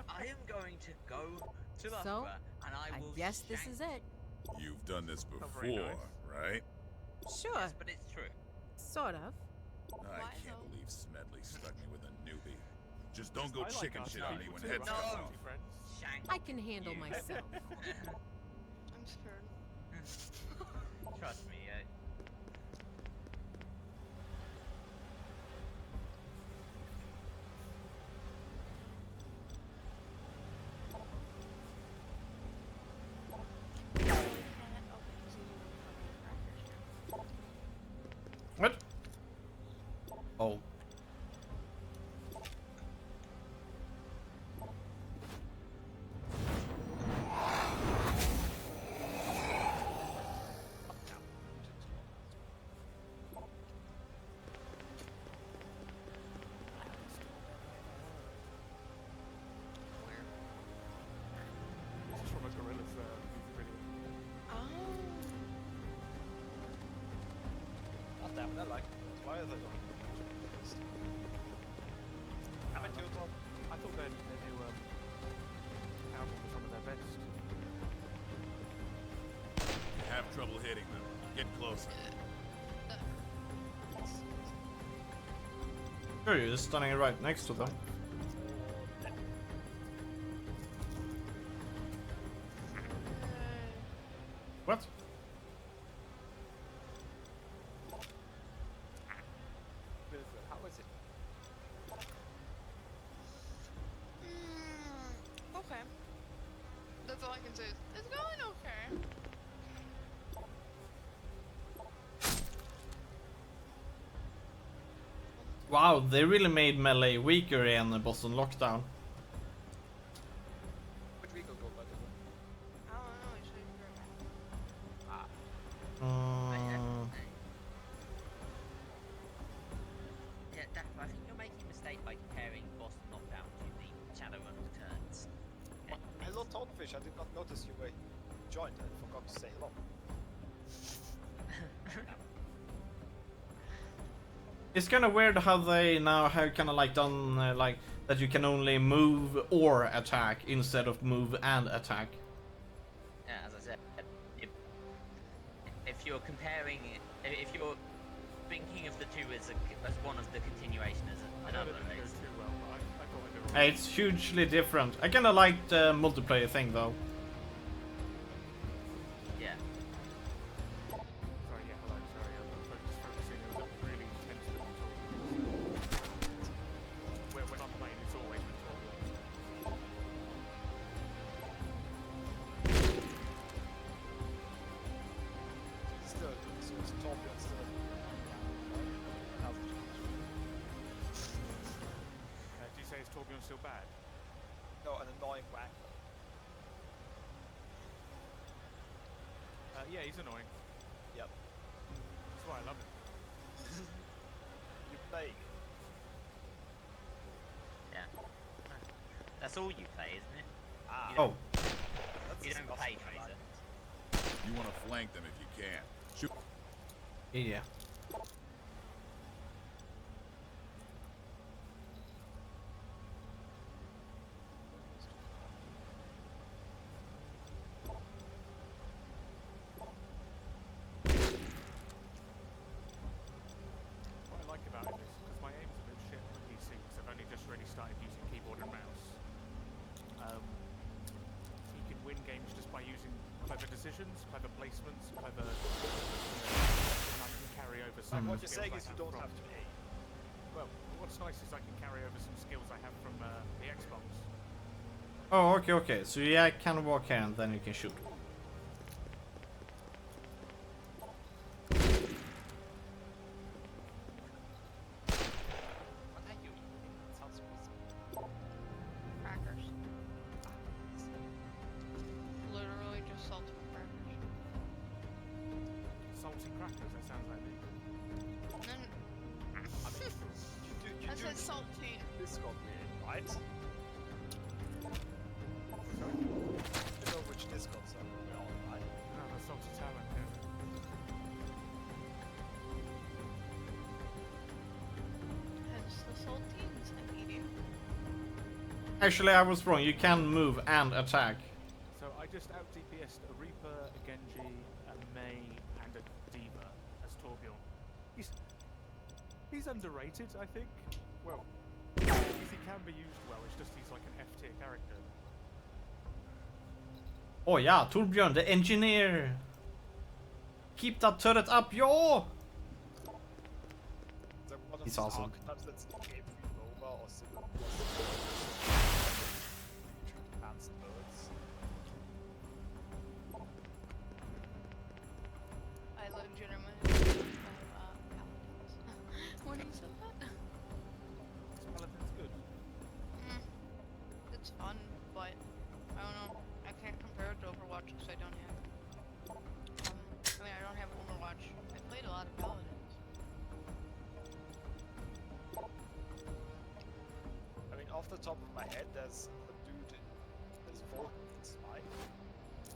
I am going to go to the So, and I will guess this shank is it. You've done this very before, nice. right? Sure, Yes, but it's true. sort of. I can't believe Smedley stuck me with a newbie. Just don't go I like chicken arty shit on me people when too, heads I come like off. arty friends. Shank. I can handle you. myself. I'm scared. Trust me. What? Oh. This is from a Gorillaz music video. Oh. God damn it, I like it. Why are they going to I'm into it. I thought their new album was one of their best. You have trouble hitting them. Get closer. Sure, you're just standing right next to them. What? How is it? Okay. That's all I can say. It's going okay. Wow, they really made melee weaker in Boston Lockdown. Which vehicle go by the way? I don't know. You should Ah. Yeah, Daff, I think you're making a mistake by comparing Boston Lockdown to the Shadowrun Returns. Hello, Toadfish. I did not notice you joined. I forgot to say hello. It's kind of weird how they now have kind of like done like that you can only move or attack instead of move and attack. Yeah, as I said, if you're comparing it, if you're thinking of the two as one of the continuation as another, it's, Too well, but I thought I did all right. It's hugely different. I kind of like the multiplayer thing though. yeah. Sorry, yeah, hello, sorry. I'm just focusing. It was a really intense little talk. When I'm playing, it's always been talking. Still, so it's Torbjörn still. Do you say is Torbjörn still bad? No, an annoying whack. Yeah, he's annoying. Yep. That's why I love him. You play. Yeah. That's all you play, isn't it? Ah. You don't, Oh, you don't play Tracer. You want to flank them if you can. Shoot. yeah. What I like about it is because my aim's a bit shit on the PC because I've only just really started using keyboard and mouse. You can win games just by using clever decisions, clever placements, clever. I can carry over some. What you're skills saying I is you have don't from- have to aim. Well, what's nice is I can carry over some skills I have from the Xbox. Oh, okay, okay. So yeah, I can walk here and then you can shoot. What are you eating? It sounds awesome. Crackers. Literally just salted crackers. Salty crackers. That sounds like me. Then You I do said saltine. Discord weird, right? You know which Discord server we're on, right? No, that's salty talent. Yeah. Hence the saltines I'm eating. Actually, I was wrong. You can move and attack. So I just out DPS'd a Reaper, a Genji, a Mei, and a Diva as Torbjorn. He's underrated, I think. Well, he can be used well. It's just he's like an F tier character. Oh yeah, Torbjörn, the engineer. Keep that turret up, yo! Is that one of He's these awesome. archetypes that's in-game free MOBA or similar? Advanced birds. I legitimately paladins. When he said that. Paladin's good. It's fun, but I don't know. I can't compare it to Overwatch because I don't have. I mean, I don't have Overwatch. I played a lot of Paladins. I mean, off the top of my head, there's a dude in there's Vulcan in Spy.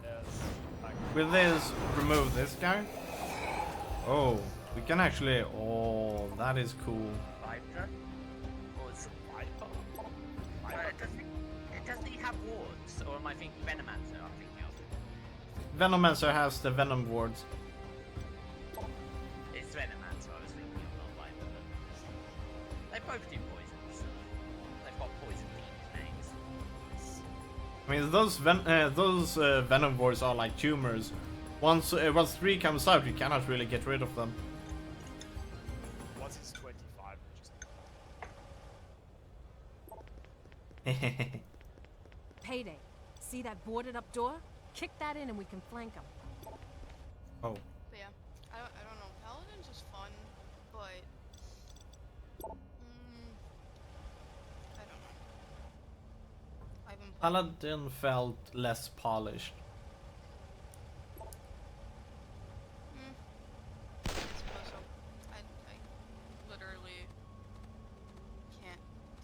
There's like Will this remove this guy? Oh, we can actually. Oh, that is cool. Viper? Or is it Viper. doesn't he have wards? Or am I thinking Venomancer? I'm thinking of. Venomancer has the venom wards. It's Venomancer I was thinking of, not Viper. They both do poison, so they've got poison themed names. I mean, those venom wards are like tumors. Once 3 comes out, you cannot really get rid of them. once he's 25, which is Payday. See that boarded up door? Kick that in and we can flank them. Oh. But yeah, I don't know. Paladins is fun, but I don't know. I haven't played. Paladin felt less polished. I suppose so. I literally can't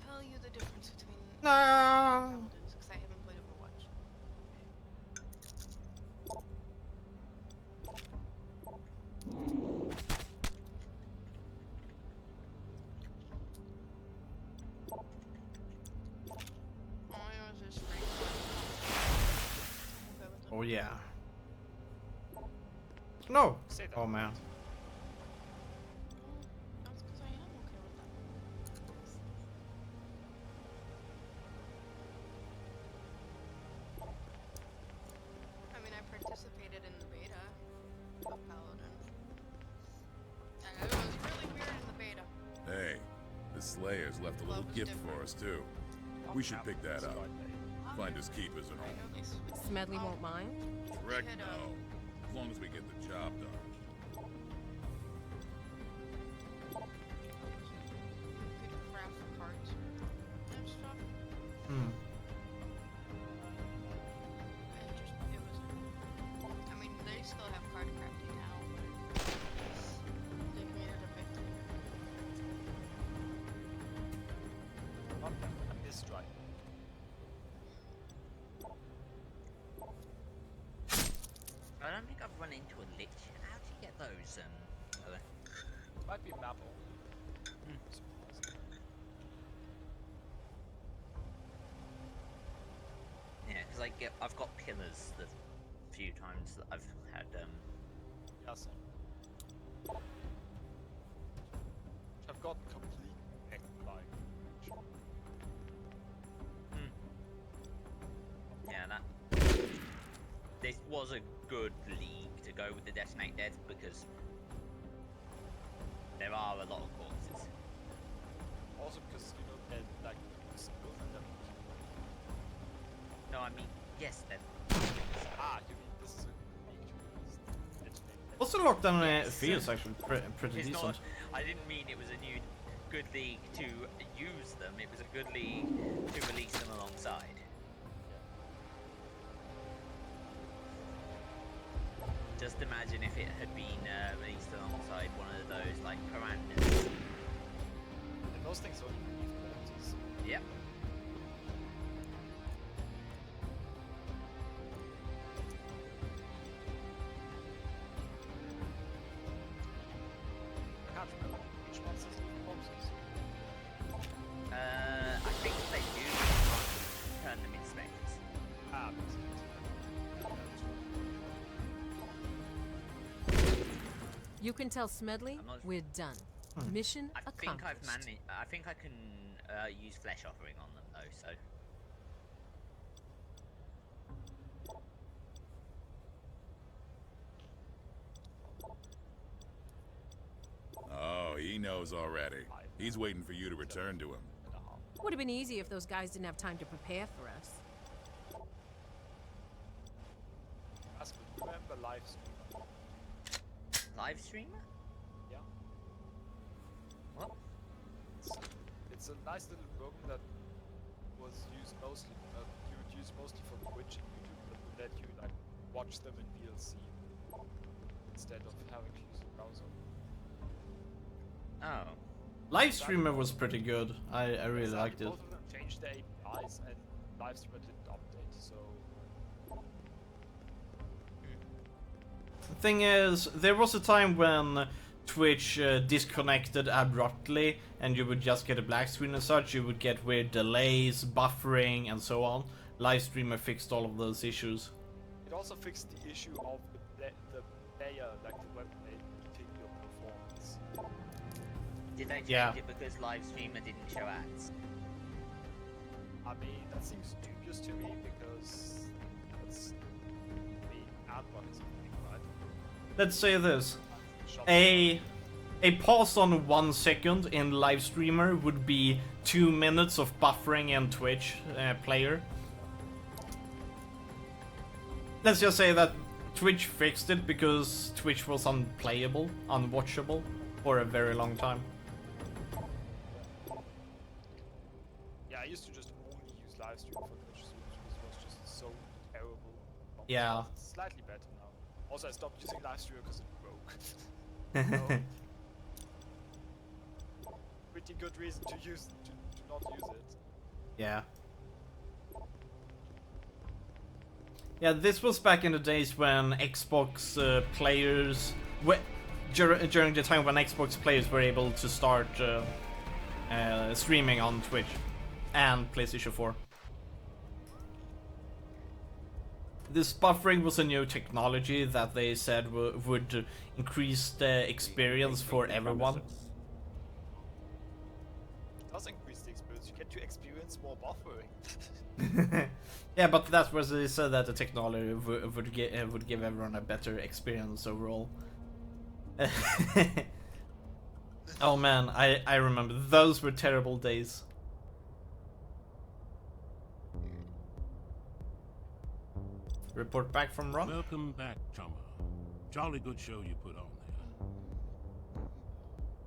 tell you the difference between Paladins because I haven't played Overwatch. Oh yeah. No. Say that. Oh man. That's because I am okay with that. I mean, I participated in the beta of Paladin. And it was really weird in the beta. Hey, the Slayers left a little was gift different. for us too. We should pick that up. Find us keepers and all. Smedley won't mind. Correct? No. As long as we get the job done. You could craft cards and stuff. Hmm. And just, it was, I mean, they still have card crafting now, but they made it a big thing. I missed right. I don't think I've run into a lich. How do you get those? Might be a map only. Yeah, because I've got pillars the few times that I've had. Yeah, same. I've got complete neck line. Yeah, that. This was a good league to go with the Detonate Dead because there are a lot of corpses. Also because, you know, they're like skills and they're... No, I mean, yes, then. You mean this is a league to Also, lockdown feels actually pretty It's decent. not, I didn't mean it was a new good league to use them, it was a good league to release them alongside. Just imagine if it had been released alongside one of those, like, Piranhas. And those things only need abilities. Yep. I can't remember which monsters leave corpses. I think they do turn them into spectres. Makes sense. You can tell Smedley we're done. Mission accomplished. I think I can use flesh offering on them though, so. Oh, he knows already. He's waiting for you to return to him. Would have been easy if those guys didn't have time to prepare for us. As we remember live streamer. Live streamer? Yeah. What? It's a nice little program that was used mostly, you would use mostly for Twitch and YouTube, but would let you like watch them in VLC instead of having to use the browser. Oh. Livestreamer was pretty good. I really liked it. Both of them changed their APIs and Livestreamer didn't update, so... The thing is, there was a time when Twitch disconnected abruptly and you would just get a black screen and such. You would get weird delays, buffering and so on. Livestreamer fixed all of those issues. It also fixed the issue of the player, like the web player, eating your performance. Did they change it because live streamer didn't show ads? I mean, that seems dubious to me because that's the ad block is a thing, right? Let's say this. A pause on 1 second in live streamer would be 2 minutes of buffering in Twitch player. Let's just say that Twitch fixed it because Twitch was unplayable, unwatchable for a very long time. Yeah, I used to just only use livestream for Twitch streams because it was just so terrible. Yeah. It's slightly better now. Also, I stopped using livestream because it broke. Pretty good reason to not use it. Yeah. Yeah, this was back in the days when Xbox players... during the time when Xbox players were able to start streaming on Twitch and PlayStation 4. This buffering was a new technology that they said would increase the experience for everyone. It does increase the experience. You get to experience more buffering. Yeah, but that's where they said that the technology would give everyone a better experience overall. Oh man, I remember those were terrible days. Report back from Ron. Welcome back, chummer. Jolly good show you put on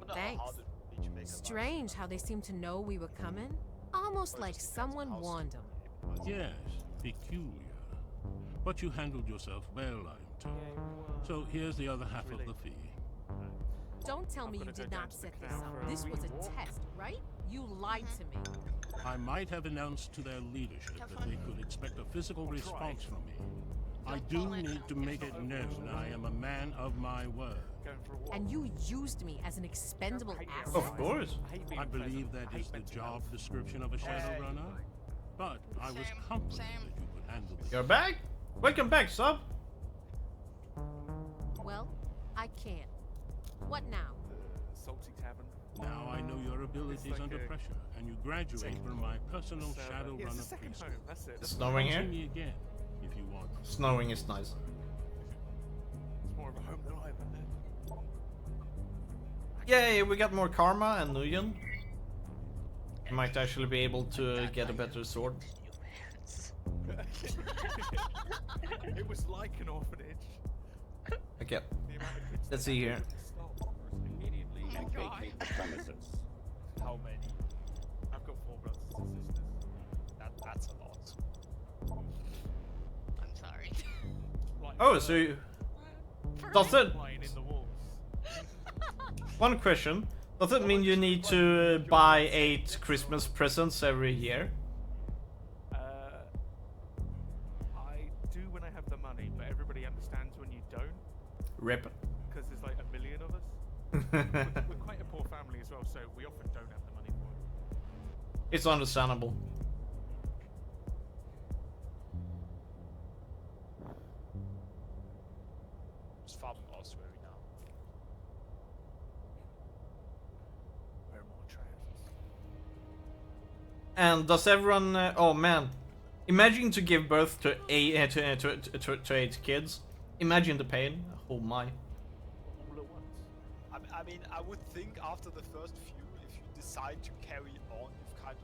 there. Thanks. Strange how they seem to know we were coming. Almost like someone warned them. Yes, peculiar. But you handled yourself well, I'm told. So here's the other half of the fee. Don't tell me you did not set this up. This was a test, right? You lied to me. I might have announced to their leadership that they could expect a physical response from me. I do need to make it known I am a man of my word. And you used me as an expendable asset. Of course. I believe that is the job description of a Shadowrunner. But I was confident that you could handle it. You're back? Welcome back, sub. Well, I can't. What now? Salty Tavern. Now I know your abilities under pressure, and you graduate from my personal Shadowrunner preschool. That's it. It's snowing here? See me again if you want Snowing is nice. It's more of a home than I ever knew. Yay, we got more karma and Nuyen. Might actually be able to get a better sword. It was like an orphanage. Okay. The amount of kids Let's that see here. stop immediately. Oh my god. Vacate the premises. How many? I've got 4 brothers and sisters. That's a lot. I'm sorry. Like, Oh, so you... Does it... lying in the walls. One question. Does it mean you need to buy 8 Christmas presents every year? I do when I have the money, but everybody understands when you don't. Rip. Because there's like a million of us. We're quite a poor family as well, so we often don't have the money for it. It's understandable. Just farming ossuary now. Wear more trousers. And does everyone... oh man. Imagine to give birth to 8 kids. Imagine the pain. Oh my. All at once. I mean, I would think after the first few, if you decide to carry on, you've kind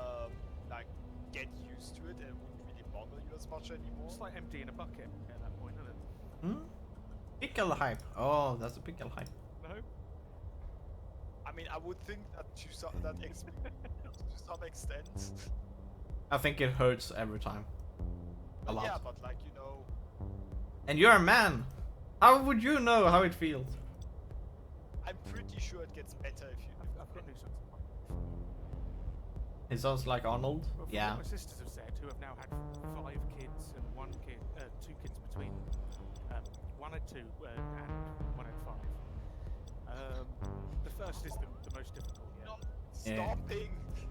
of like get used to it and it wouldn't really bother you as much anymore. It's like emptying a bucket at that point, isn't it? Hmm? Pickle hype. Oh, that's a pickle hype. No? I mean, I would think that to some extent. I think it hurts every time. A lot. Yeah, but like, you know. And you're a man. How would you know how it feels? I'm pretty sure it gets better if you. I've got new sons. It sounds like Arnold. Well, from Yeah. what my sisters have said, who have now had 5 kids and 2 kids between. 1 had 2 and 1 had 5. The first is the most difficult. Yeah. Stopping.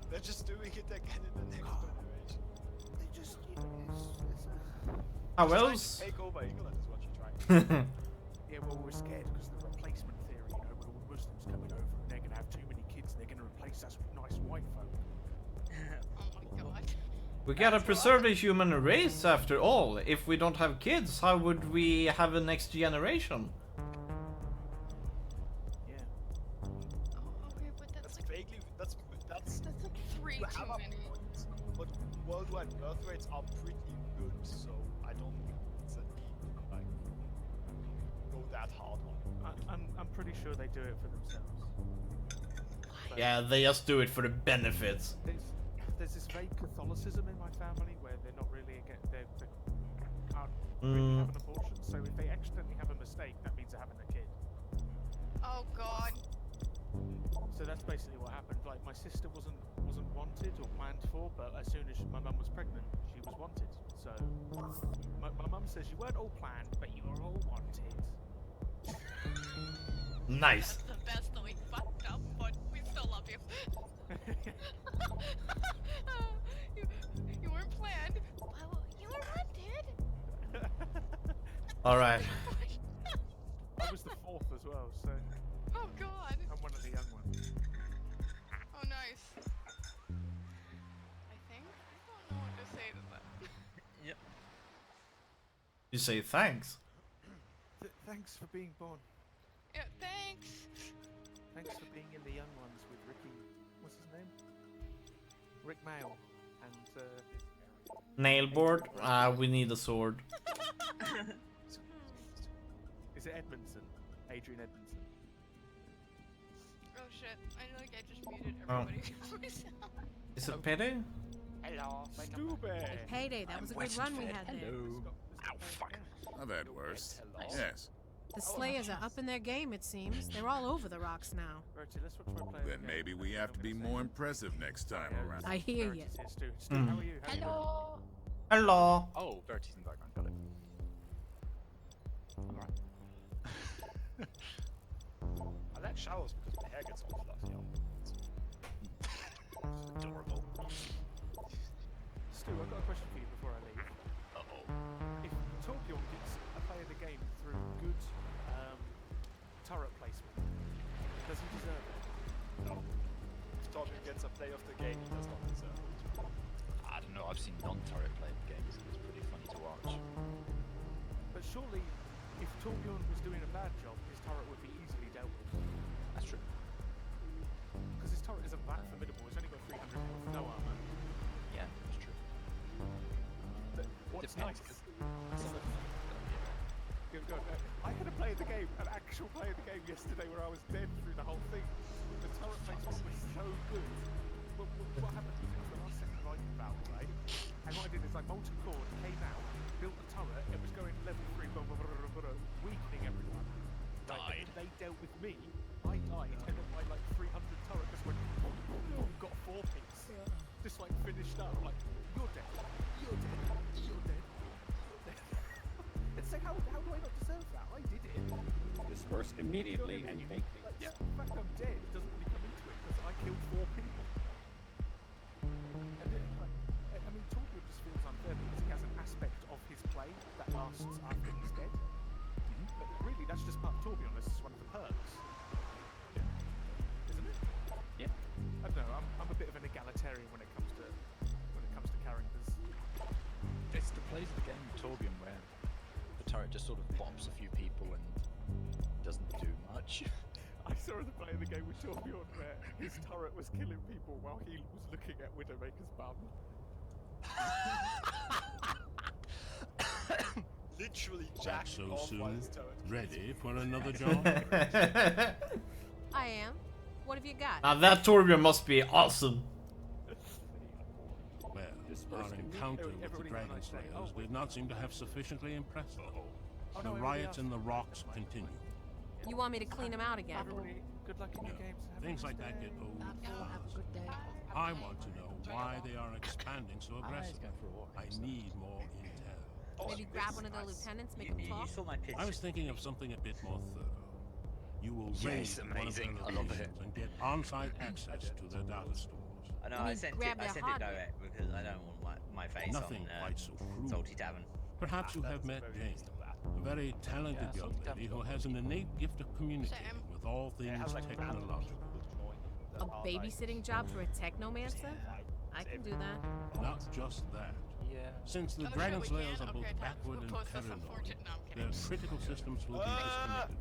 They're just doing it again in the next generation. They just, How She's trying else? to take over England is what she's trying. Yeah, well, we're scared because the replacement theory, you know, with all the Muslims coming over and they're going to have too many kids and they're going to replace us with nice white folk. Oh my god. We gotta preserve the human race after all. If we don't have kids, how would we have a next generation? Yeah. Oh, okay, but that's like Vaguely, that's like 3 you have too a many. point, but worldwide birth rates are pretty good, so I don't think it's a need to like go that hard on it. I'm pretty sure they do it for themselves. But Yeah, they just do it for the benefits. there's this vague Catholicism in my family where they're not really they can't really have an abortion. So if they accidentally have a mistake, that means they're having a kid. Oh god. So that's basically what happened. Like my sister wasn't wanted or planned for, but as soon as my mum was pregnant, she was wanted. So my mum says you weren't all planned, but you were all wanted. Nice. That's the best though. We fucked up, but we still love you. You weren't planned, but you were wanted. All right. I was the 4th as well, so Oh god. I'm one of the young ones. Oh nice. I think I don't know what to say to that. Yep. You say thanks. Thanks for being born. Yeah, thanks. Thanks for being in the young ones with Ricky. What's his name? Rick Mail and Nailboard. We need a sword. is it Edmondson? Adrian Edmondson. Oh shit! I like I just muted Oh. everybody. Is it Payday? Hello. Stupid. Payday, that was a good run we had there. Ow, fuck. I've had worse. Yes. The Slayers are up in their game, it seems. They're all over the rocks now. Bertie, let's try and play Then maybe we have to be more impressive next time around. I hear you. Stu, how are you? How you doing? Hello. Hello. Oh, Verti's in the background, got it. Alright. I like showers because my hair gets all fluffy. Adorable. Stu, I've got a question for you before I leave. Uh-oh. If Torbjorn gets a play of the game through good turret placement, does he deserve it? No. If Torbjorn gets a play of the game, he does not deserve it. I don't know. I've seen non-turret playing games, and it's pretty funny to watch. But surely, if Torbjorn was doing a bad job, his turret would be easily dealt with. That's true. Because his turret isn't that formidable. It's only got 300 health, no armor. Yeah, that's true. But what's Depends, nice? I had a play of the game, an actual play of the game yesterday where I was dead through the whole thing. The turret placement was so good. But what happened was it was the last second Viking battle, right? And what I did is I molten core, came out, built the turret, it was going level 3, weakening everyone. Like, and they dealt with me. I died, and then my like 300 turret just went, got 4 pings. Just like finished up, like, you're dead, you're dead, you're dead. It's like, how do I not deserve that? I did it. Disperse immediately and make things. Yeah, the fact I'm dead doesn't really come into it because I killed 4 people. And I mean, Torbjorn just feels unfair because he has an aspect of his play that lasts after he's dead. But really, that's just part of Torbjorn. That's just one of the perks. Isn't it? Yeah. I don't know. I'm a bit of an egalitarian when it comes to characters. It's the plays of the game with Torbjorn where the turret just sort of bops a few people and doesn't do much. I saw the play of the game with Torbjorn where his turret was killing people while he was looking at Widowmaker's bum. Literally Back jacking so off while soon? his turret. Ready for another job? I am. What have you got? Now that Torbjorn must be awesome. Well, our encounter with the Dragon Slayers did not seem to have sufficiently impressed them. The riots in the rocks continue. You want me to clean them out again? Good luck in your games. Things like that get old fast. I want to know why they are expanding so aggressively. I need more intel. Maybe grab one of the lieutenants, make them talk? You saw my picture. I was thinking of something a bit more thorough. You will raid one of their locations and get on-site access to their data stores. I know, I sent it direct because I don't want my face Nothing on quite so cruel. Salty Tavern. Perhaps you have met Jane, a very talented young lady who has an innate gift of communicating with all things technological. A babysitting job for a technomancer? I can do that. Not just that. Since the Dragon Slayers are both backward and paranoid, their critical systems will be disconnected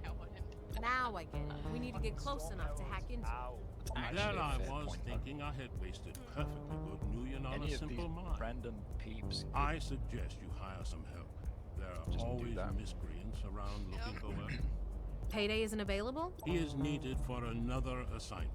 from the net. Now I get it. We need to get close enough to hack into it. There I was thinking I had wasted perfectly good Nuyen on a simple mind. Random peeps. I suggest you hire some help. There are always miscreants around looking for work. Payday isn't available? He is needed for another assignment.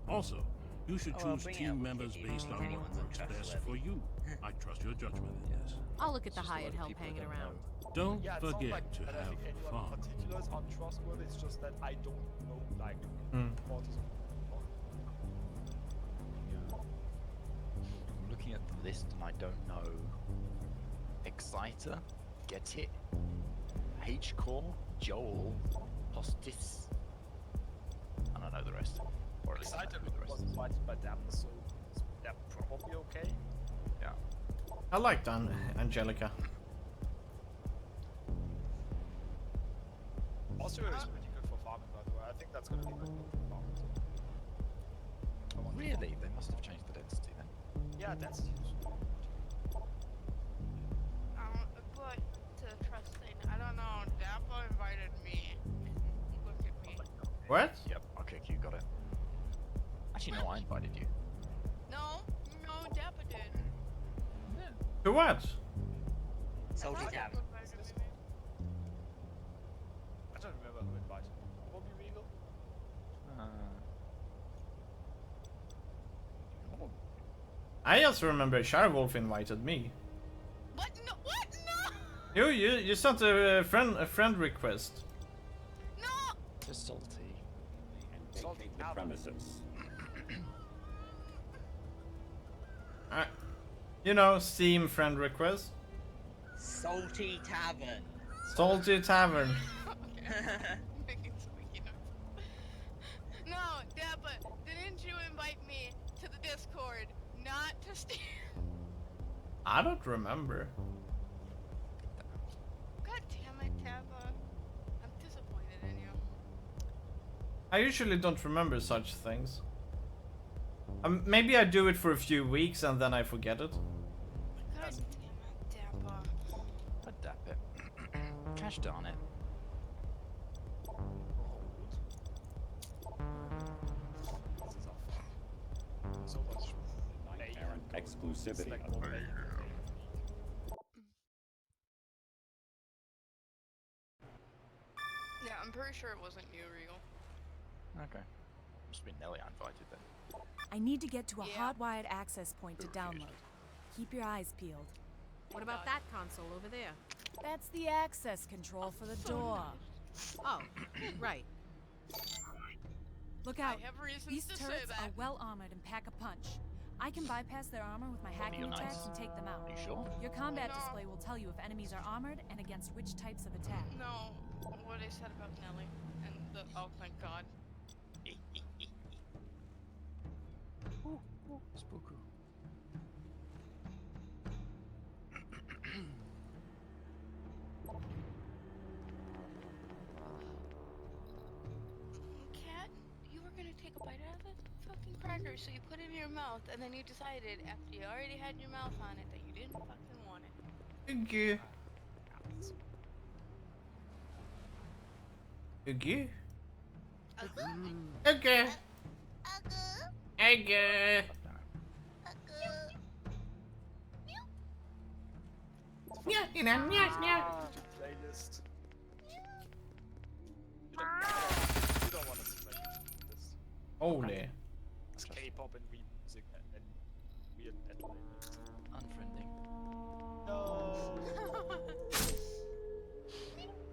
Also, you should choose team members based on what works best for you. I trust your judgment in this. I'll look at the hired help hanging around. Don't Yeah, it's not forget like to that I have think anyone fun. in particular is untrustworthy. It's just that I don't know like what is. I'm looking at the list and I don't know. Exciter, Get It, H-Core, Joel, Hostis. I don't know the rest. Or at least I Exciter don't know the rest. was invited by them, so they're probably okay. Yeah. I like Angelica. Austria is pretty good for farming, by the way. I think that's gonna be pretty good for farming. Really? They must have changed the density then. Yeah, that's But to trusting, I don't know. Dappa invited me. Look at me. What? Yep, okay, you got it. Actually, no, I invited you. No, Dappa did. To what? Salty Tavern. I don't remember who invited me. Bobby Regal? I just remember Shadowwolf invited me. What? No, what? No! You sent a friend request. No! Just salty. And vacate the premises. You know, Steam friend request. Salty Tavern. Salty Tavern. No, Dappa, didn't you invite me to the Discord, not to Steam? I don't remember. God damn it, Dappa. I'm disappointed in you. I usually don't remember such things. Maybe I do it for a few weeks and then I forget it. God damn it, Dapper. Adapt it. Gosh darn it. So much Night errant exclusivity. Yeah, I'm pretty sure it wasn't you, Regal. Okay. Must be Nelly I invited then. I need to get to a Yeah. hot-wired access point to download. Keep your eyes peeled. What about that console over there? That's the access control for the door. Oh, right. Look out. I have reasons These to say turrets that. are well armored and pack a punch. I can bypass their armor with my hacking you're attacks nice. and take them out. You sure? Your combat No. display will tell you if enemies are armored and against which types of attack. No, what I said about Nelly and the oh thank God. Spooky. Cat, you were gonna take a bite out of the fucking cracker, so you put it in your mouth, and then you decided after you already had your mouth on it that you didn't fucking want it. Thank you. Okay. Okay. Okay. Yeah, you know, yeah. Playlist. You don't want to play this. Holy. It's K-pop and weeb music and weird metal. Unfriending. No.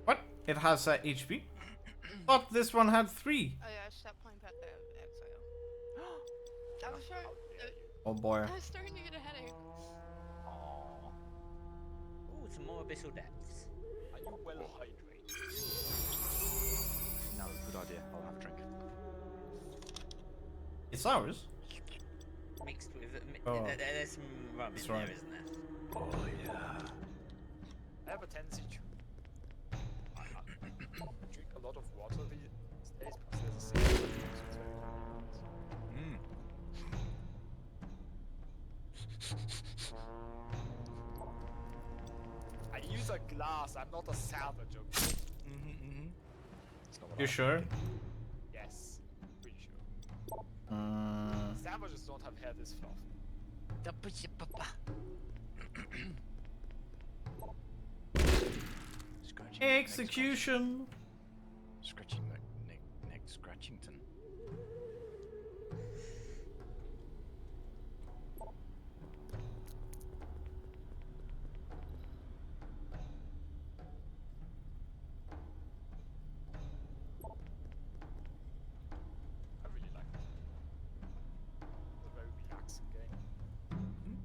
What? It has HP? Thought this one had 3. Oh yeah, stop playing Path of Exile. I was starting. Oh boy. I was starting to get a headache. Ooh, some more abyssal depths. Are you well hydrated? No, good idea. I'll have a drink. It's ours. Mixed with. Oh. There's some rum That's in right. there, isn't there? Oh yeah. I have a tendency to drink a lot of water these days because there's a saving. I use a glass, I'm not a savage, okay? You sure? Yes, pretty sure. Uh, Savages don't have hair this fluffy. Scratching execution. Scratching neck Scratchington. I really like it. It's a very relaxing game.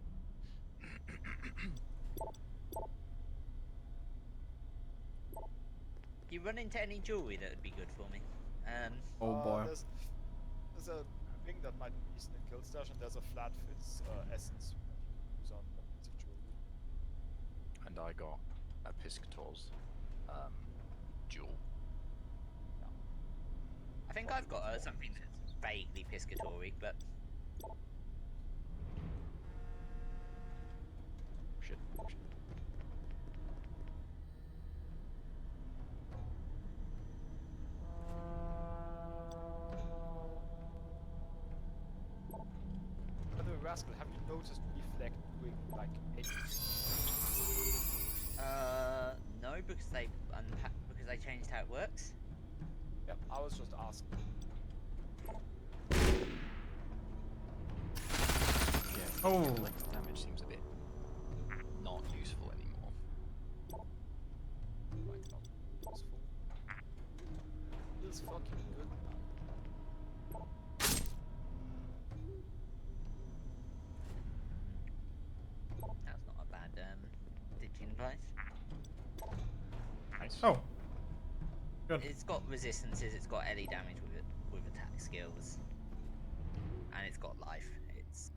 You run into any jewelry that would be good for me? Oh boy. There's a ring that might be decent in Kill Stash, and there's a flat fizz essence that you use on bits of jewelry. And I got a Piscator's jewel. I think I've got something that's vaguely piscatory, but Shit. By the way, Rascal, have you noticed Reflect doing like anything? no, because they changed how it works. Yep, I was just asking. Yeah. Oh. Collective damage seems a bit not useful anymore. Like, not useful. Feels fucking good now. That's not a bad ditching device. Nice. Oh. Good. It's got resistances, it's got any damage with attack skills, and it's got life. It's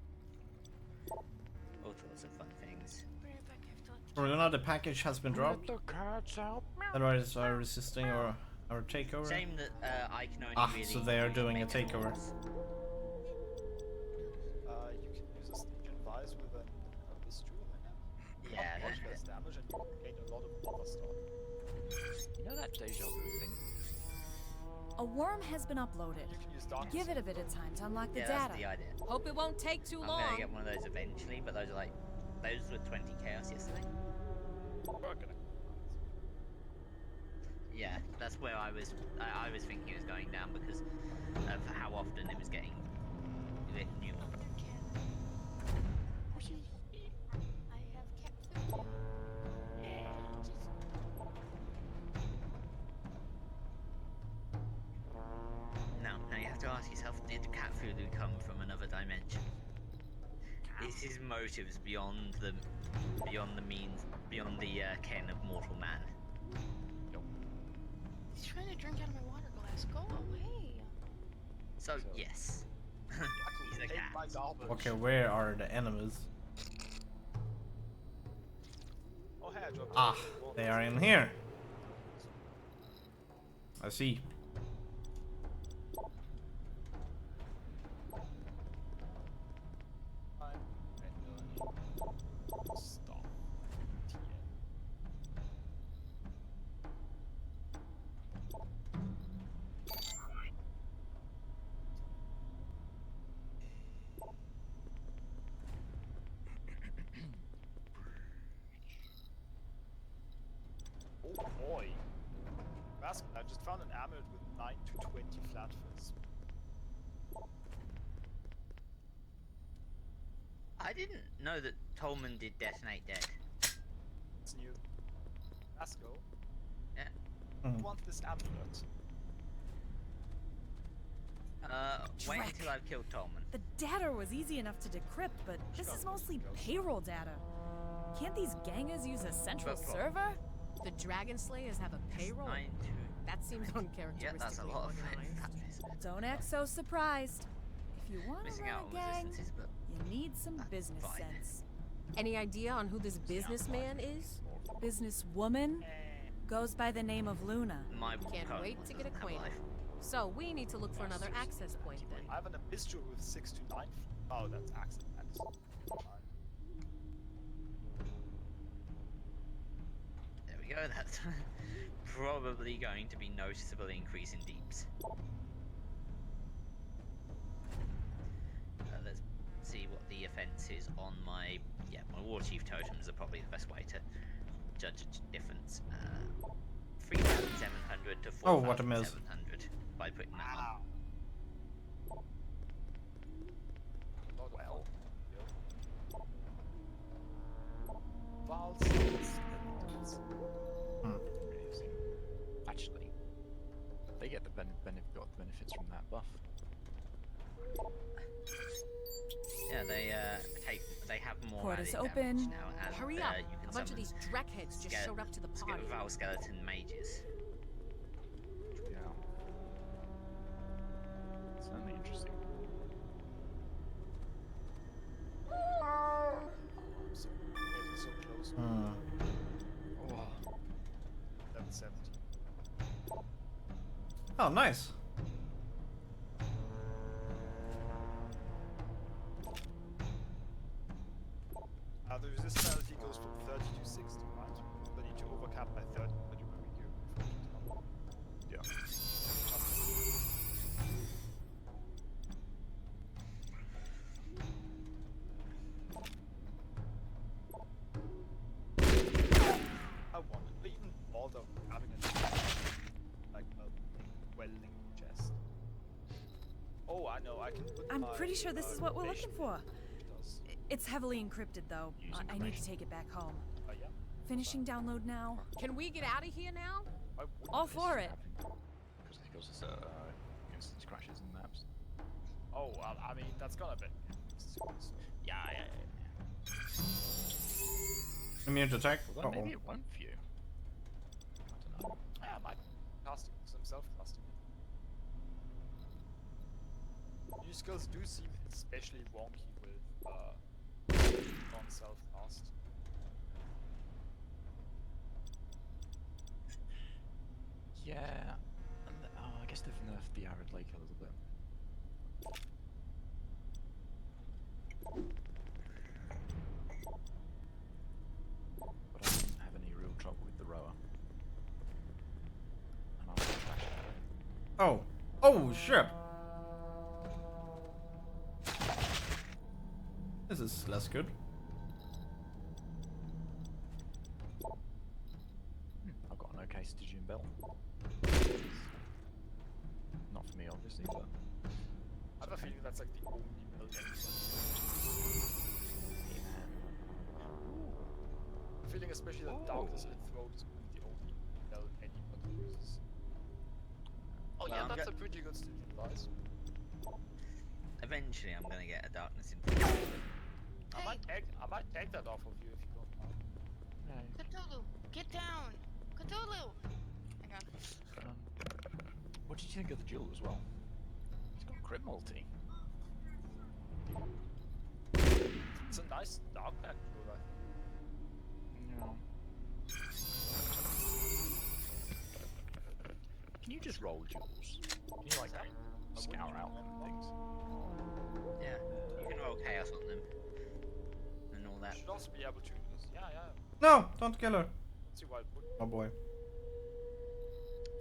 all sorts of fun things. Another package has been dropped. The cats out. Otherwise are resisting our takeover. Shame that I can only Ah, really so they are doing a make takeover. calls. You know that deja vu thing? A worm has been uploaded. You can use dark. Give it a bit of time to unlock the Yeah, data. that's the idea. Hope it won't take too I'm long. gonna get one of those eventually, but those are like, those were 20 chaos yesterday. Yeah, that's where I was thinking it was going down because of how often it was getting a bit new. I have kept food. Now you have to ask yourself, did Cthulhu come from another dimension? Is his motives beyond the means, beyond the ken of mortal man? He's trying to drink out of my water glass. Go away. So yes, he's a cat. Okay, where are the enemies? Oh, hey, I dropped Ah, they are in here. I see. Stop. Oh boy. Rascal, I just found an amulet with 9 to 20 flat fizz. I didn't know that Tolman did detonate dead. It's new. Rascal, Yeah. you want this amulet? Wait Dreck. until I've killed Tolman. The data was easy enough to decrypt, but this is mostly payroll data. Can't these gangers use a central server? The Dragon Slayers have a payroll? That seems Yeah, uncharacteristically that's a lot of organized. Don't act so surprised. If you want to Missing run out a on gang, resistances, but you need some business fine. sense. Any idea on who this businessman is? Businesswoman goes by the name of Luna. my Can't current wait one to get doesn't have acquainted. life. So we need to look for another access point then. I have an abyssal with 6 to 9. Oh, that's access. There we go. That's probably going to be noticeable increase in deeps. Let's see what the offense is on my my war chief totems are probably the best way to judge a difference. 3,700 to 4,700 Oh, what a mess. by putting that on. Well. Valses evidence. Amazing. Actually, they get the got the benefits from that buff. Yeah, they have more Port added is damage open. now, and Hurry up! you can A bunch of summon these Dreckheads just showed up to the party. Val skeleton mages. Yeah. Certainly interesting. I'm so getting so close. Oh. 1170. Oh, nice. The resist penalty goes from 30 to 60, right? But need to overcap by 30 when you Yeah. I wanted, but even more though, having a welding chest. Oh, I know, I can put I'm my, pretty sure this is what we're looking information for. in. It does. It's heavily encrypted, though. I need to take it back home. Oh, yeah? Finishing download now. Can we get out of here now? Why wouldn't All this for it. happen? Because it's instance crashes and maps. Oh, well, I mean, that's gonna be soon. Yeah. Immune to attack. Although maybe Uh-oh. it won't for you. I don't know. Yeah, my casting, some self-casting. New skills do seem especially wonky with non-self-cast. Yeah. And I guess they've nerfed the Arid Lake a little bit. But I didn't have any real trouble with the rower. Oh. Oh, shit. This is less good. I've got an okay Stygian belt. Not for me, obviously, but I have a feeling that's like the only belt anybody's I'm feeling especially that Darkness and Throat is going to be the only belt anybody uses. Oh yeah, Well, that's a pretty good Stygian device. Eventually, I'm gonna get a darkness in. I might take that off of you if you don't mind. Cthulhu, get down! Cthulhu! Hang on. What did you think of the duel as well? He's got crit multi. It's a nice dark pack duel, I think. Can you just roll duels? Can you like scour out things? Yeah, you can roll chaos on them and all that. You should also be able to use. Yeah. No, don't kill her. Let's see why it would. Oh boy.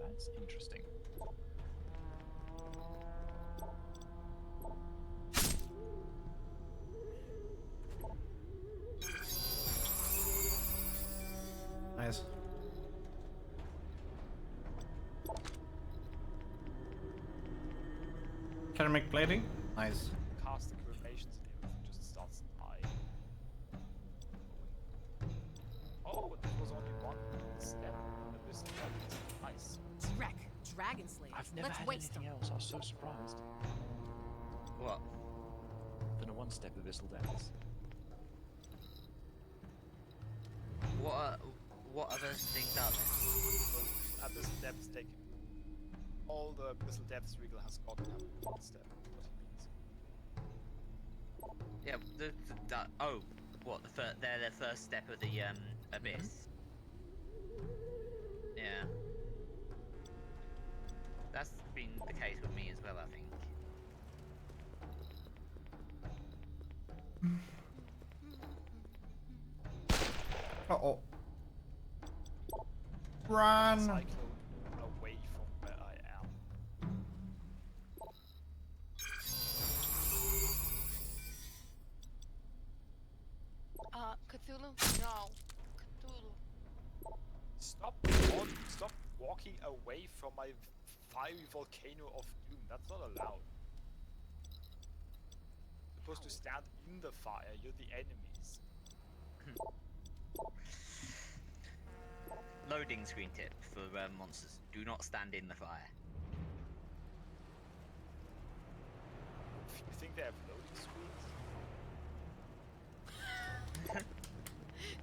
That's interesting. Nice. Ceramic plating? Nice. Cast the cremations and everything just starts dying. Oh, but there was only one step. And this step is nice. Drek, Dragon Slayer. I've never Let's had waste anything them. else. I was so surprised. What? Than a one-step Abyssal Depths. What other things are there? So, Abyssal Depths take all the Abyssal Depths Regal has got to have one step. What he means. Yeah, oh, what, they're the first step of the, Abyss? Yeah. That's been the case with me as well, I think. Uh-oh. Run! Cyclone away from where I am. Cthulhu? No. Cthulhu. Stop walking away from my fiery volcano of doom. That's not allowed. You're supposed to stand in the fire. You're the enemies. Loading screen tip for monsters. Do not stand in the fire. You think they have loading screens?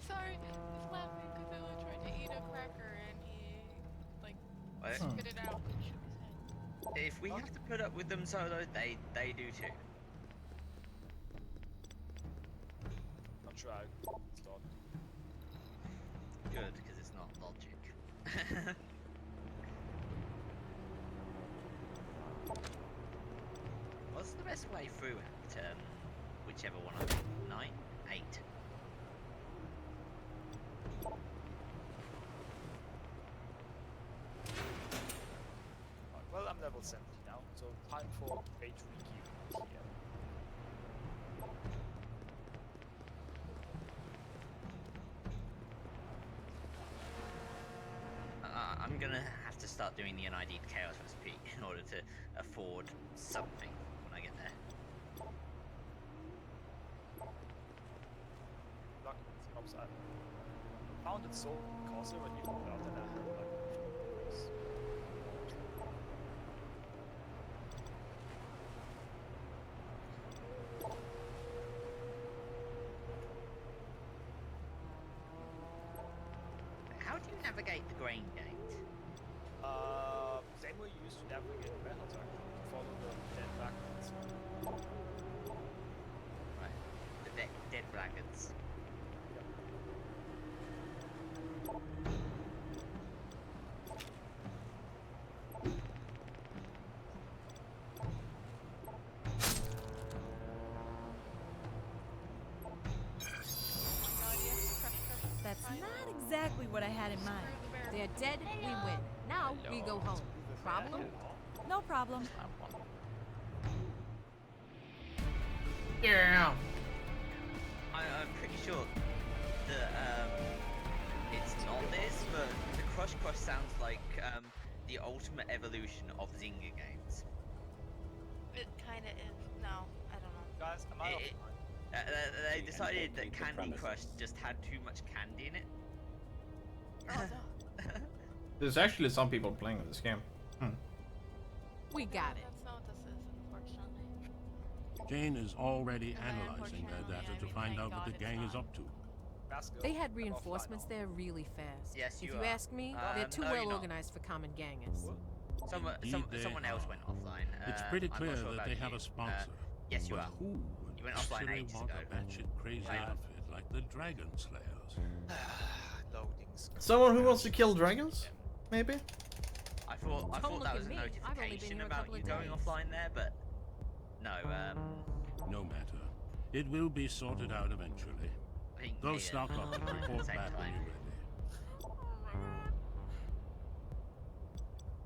Sorry, I was laughing. Cthulhu tried to eat a cracker and he, like, What? spit it out and shook his head. If we have to put up with them solo, they do too. Not sure I start. Good, because it's not logic. What's the best way through it? Whichever one I pick. 9? 8? Right, well, I'm level 70 now, so time for page regear here. I'm gonna have to start doing the unID'd chaos recipe in order to afford something when I get there. Luck with the upside. I found it so costly when you got out and I had like this. How do you navigate the grain gate? Same way you used to navigate warehouse actually. Follow the dead backwards. Right. The dead blackguards. That's not exactly what I had in mind. They're dead, we win. Now we go home. Problem? No problem. Yeah. I'm pretty sure that it's not this, but the Crush Crush sounds like the ultimate evolution of Zynga games. It kind of is. No, I don't know. Guys, am I It- offline? they decided that vacate the Candy Crush premises. just had too much candy in it. Oh, no. There's actually some people playing this game. We got it. That's not what this is, unfortunately. Jane is already And by analyzing their unfortunately, data I to mean, find thank out what God the it's gang is not. up to. Basco, They had I'm reinforcements offline. there really fast. Yes, If you you are. ask me, they're too No, you're well not. organized for common gangers. Indeed they Someone else are. went offline. It's I'm pretty not clear sure that about they have you. a sponsor. Yes, you but are. who would You went offline actually ages want ago. a batshit crazy Right. outfit like the Dragon Slayers? Loading screen. Someone who wants to kill dragons? Maybe? I thought Don't look that at was a me. I've only been notification here a about couple you of going days. offline there, but no. No matter. It will be sorted out eventually. I think Go me stock and- up and at the report same back when time. you're ready. Oh my god.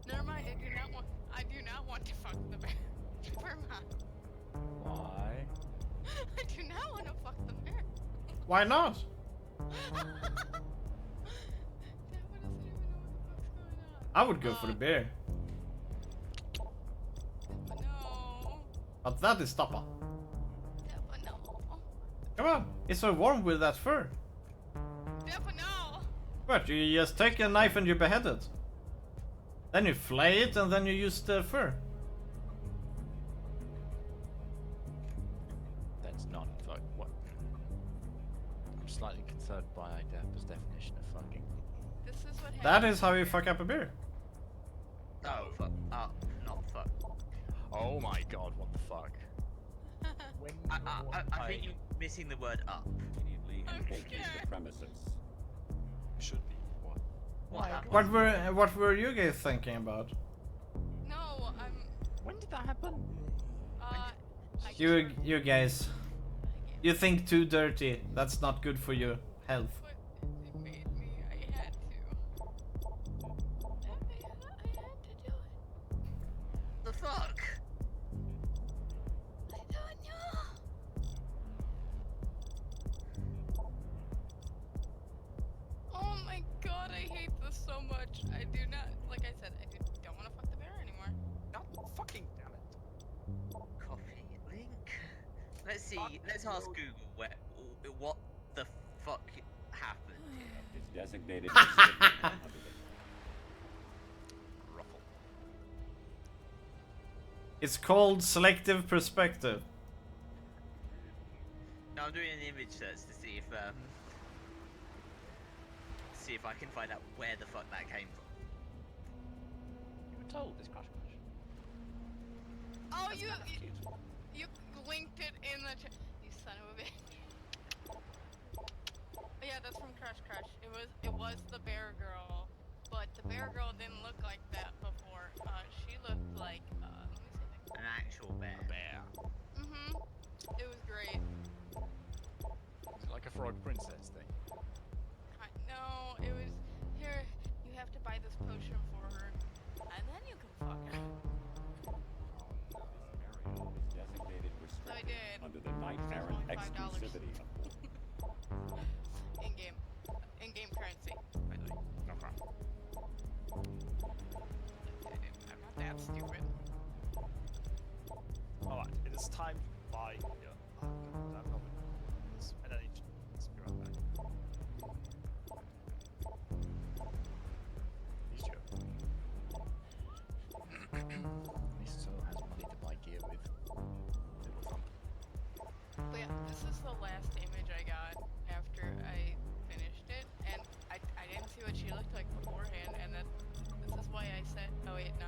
Never mind. I do not want to fuck the bear. Never mind. Why? I do not want to fuck the bear. Why not? That one doesn't even know what the fuck's going on. I would go for the bear. No. But that is Tappa. Deppa, no. Come on, it's so warm with that fur. Deppa, no. What, you just take a knife and you behead it? Then you flay it and then you use the fur. That's not fuck. What? I'm slightly concerned by Dapper's definition of fucking. This is what That is how you fuck up a bear. Oh, fuck. Oh, not fuck. Oh my god! What the fuck? When I think you're missing the word up. Immediately and vacate the premises. Should be. What? What happened? What were you guys thinking about? No, I'm. When did that happen? I You guys. You think too dirty. That's not good for your health. But it made me. I had to. I had to do it. The fuck? I don't know. Oh my god, I hate this so much. I do not, like I said, don't want to fuck the bear anymore. No, fucking damn it. Copy link. Let's see. Let's ask Google what the fuck happened here. It's designated restricted under the Ruffle. It's called selective perspective. Now I'm doing an image search to see if I can find out where the fuck that came from. You were told this Crush Crush. Oh, you linked it in the chat. You son of a bitch. Yeah, that's from Crush Crush. It was the bear girl, but the bear girl didn't look like that before. She looked like let me see if I can. An actual bear. Bear. Mhm. It was great. Is it like a frog princess thing? No, it was here. You have to buy this potion for her, and then you can fuck her. area is designated restricted did. under the Night It's Errant only $5. exclusivity. In-game currency, by the way. Okay. I'm not that stupid. Alright, it is time to buy. Yeah. I'm probably this. And I need to be right back. He's joking. At least still has money to buy gear with. Little thump. But yeah, this is the last image I got after I finished it, and I didn't see what she looked like beforehand, and then this is why I said, oh wait, no.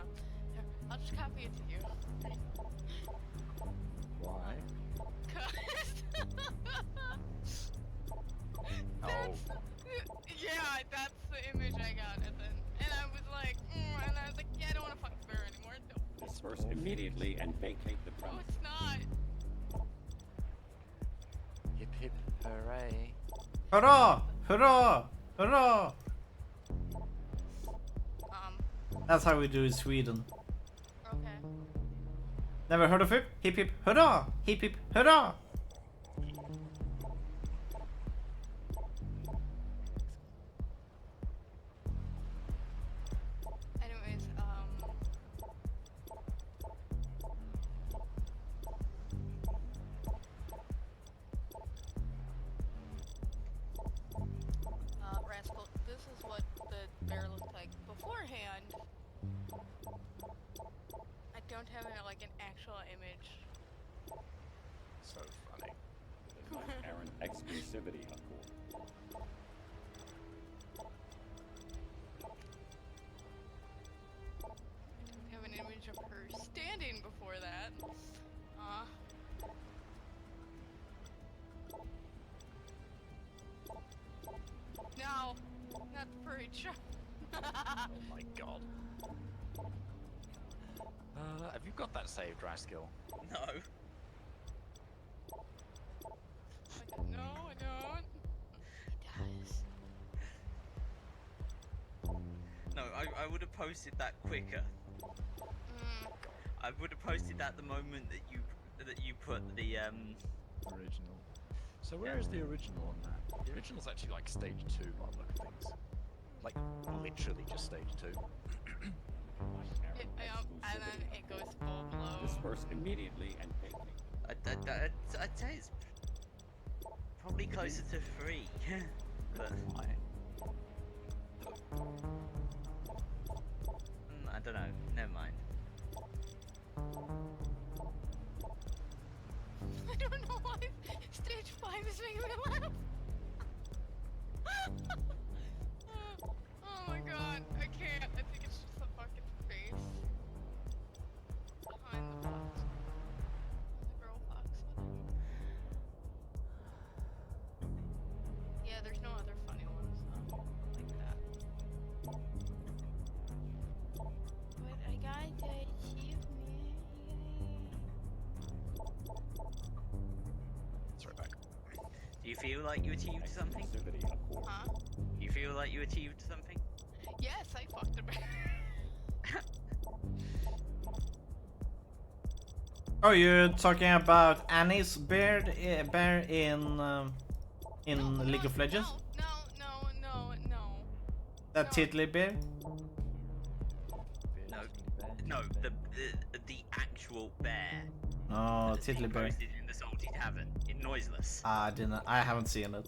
Here, I'll just copy it to you. Why? Yeah, that's the image I got, and I was like, and I was like, yeah, I don't want to fuck the bear anymore. No, Disperse immediately and vacate the no, premises. it's not. Hip hip hooray. Hurrah! Hurrah! Hurrah! That's how we do in Sweden. Okay. Never heard of it? Hip hip hurrah! Hip hip hurrah! Anyways, Rascal, this is what the bear looked like beforehand. I don't have like an actual image. So funny. The Knight Errant Exclusivity Accord. I don't have an image of her standing before that. No, not the furry chop. Oh my god. Have you got that saved, Rascal? No. No, I don't. He does. No, I would have posted that quicker. I would have posted that the moment that you put the Original. So where is the original on that? The original's actually like stage 2 by the look of things. Like, literally just stage 2. And then it goes full blow. Disperse immediately and quickly. I'd say it's probably closer to 3. But I don't know. Never mind. I don't know why stage 5 is making me laugh. Oh my god, I can't. I think it's just a fucking face behind the box. The girl box. Yeah, there's no other funny ones like that. But I got the achievement. It's right back. Do you feel like you achieved something? Huh? You feel like you achieved something? Yes, I fucked a bear. Oh, you're talking about Annie's bear in League of Legends? No. That tiddly bear? No, the actual bear. Oh, That's being tiddly bear. posted in the Salty Tavern in Noiseless. I haven't seen it.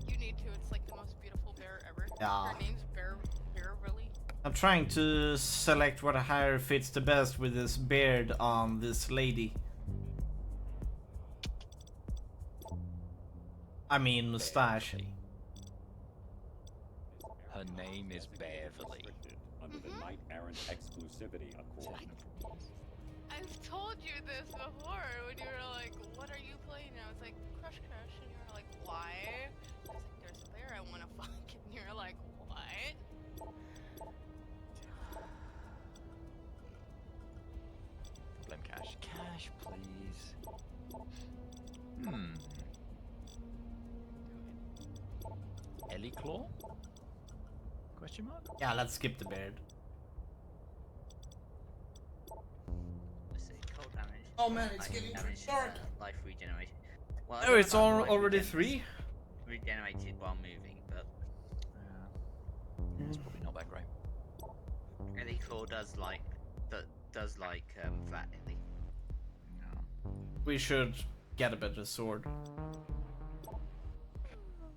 You need to. It's like the most beautiful bear ever. Yeah. Her name's Bearly. I'm trying to select what hair fits the best with this beard on this lady. I mean mustache. Her name is Beverly. Under the Knight Errant Exclusivity Accord. I've told you this before when you were like, what are you playing now? It's like Crush, and you were like, why? I was like, there's a bear I want to fuck, and you're like, what? Blame cash. Cash, please. Ellie Claw? Question mark? Yeah, let's skip the beard. Let's see, cold damage. Oh man, it's lightning getting damage, dark. Life regeneration. Well, I Oh, don't know it's about life already regeneration. 3? Regenerated while moving, but It's probably not that great. Ellie Claw does like flat Ellie. We should get a better sword.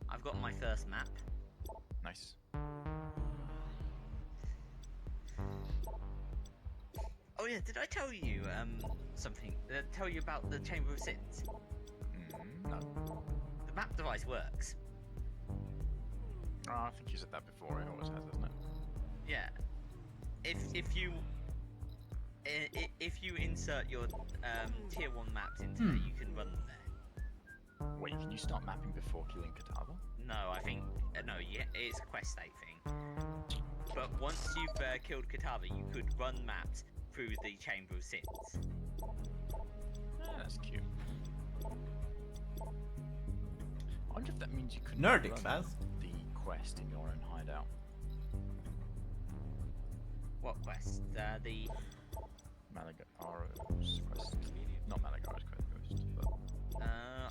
I've got my first map. Nice. Oh yeah, did I tell you something? Tell you about the Chamber of Sins? No. The map device works. Oh, I think you said that before. It always has, doesn't it? Yeah. If you insert your tier 1 maps into there, you can run them there. Wait, can you start mapping before killing Catava? No, I think no. Yeah, it's a quest state thing. But once you've killed Catava, you could run maps through the Chamber of Sins. That's cute. I wonder if that means you could Nerdy run class. the quest in your own hideout. What quest? Malagaro's quest. Not Malagaro's quest, but...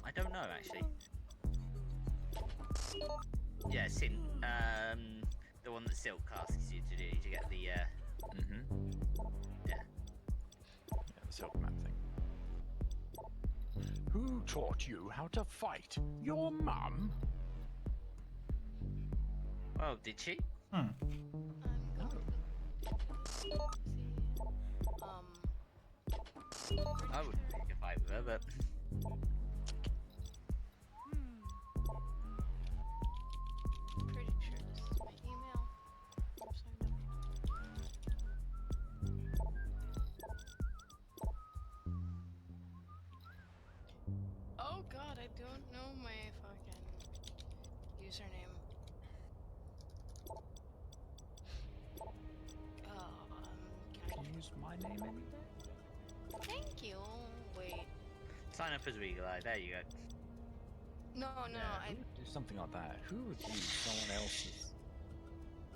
I don't know actually. Yeah, Sin. The one that Silk asks you to do to get the. Yeah. Yeah, the silk map thing. Who taught you how to fight? Your mum? Oh, did she? Hmm. I would pick a fight with her, but. Pretty sure this is my email. I'm signed up. Oh god, I don't know my fucking username. Can you use my name anywhere? Thank you. Wait. Sign up as Regal Eye. There you go. No, Yeah, I. who would do something like that? Who would use someone else's?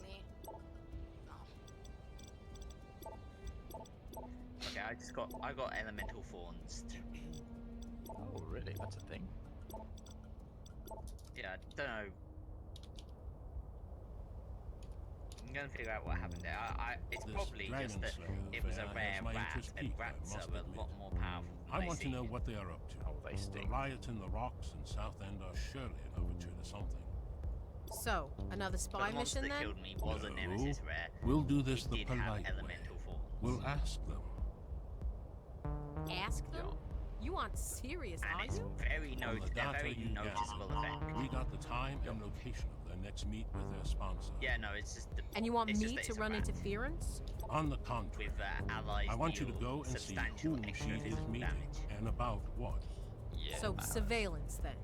Me. No. Okay, I got elemental fawns. Oh, really? That's a thing? Yeah, I don't know. I'm gonna figure out what happened there. It's This probably Dragon just that Slayer it was a affair rare has my rat, interest and piqued, I rats must are a admit. lot more powerful than I they want to seem. know what they are up to. Oh, they The stink. riots in the rocks and South End are surely an overture to something. So, another But spy the monster mission that then? killed me was a No, nemesis rare. we'll do this It the did have polite way. elemental fawns. We'll ask them. Ask them? You aren't serious, And are it's you? very From the they're data very you noticeable gather, effect. we got the time and location of their next meet with their sponsor. Yeah, no, it's just the, And you want it's just me that to it's a run rat interference? On the contrary, with allies. I want you to deal go and see substantial whom she extra is physical meeting damage. and about what. Yeah. So, surveillance then.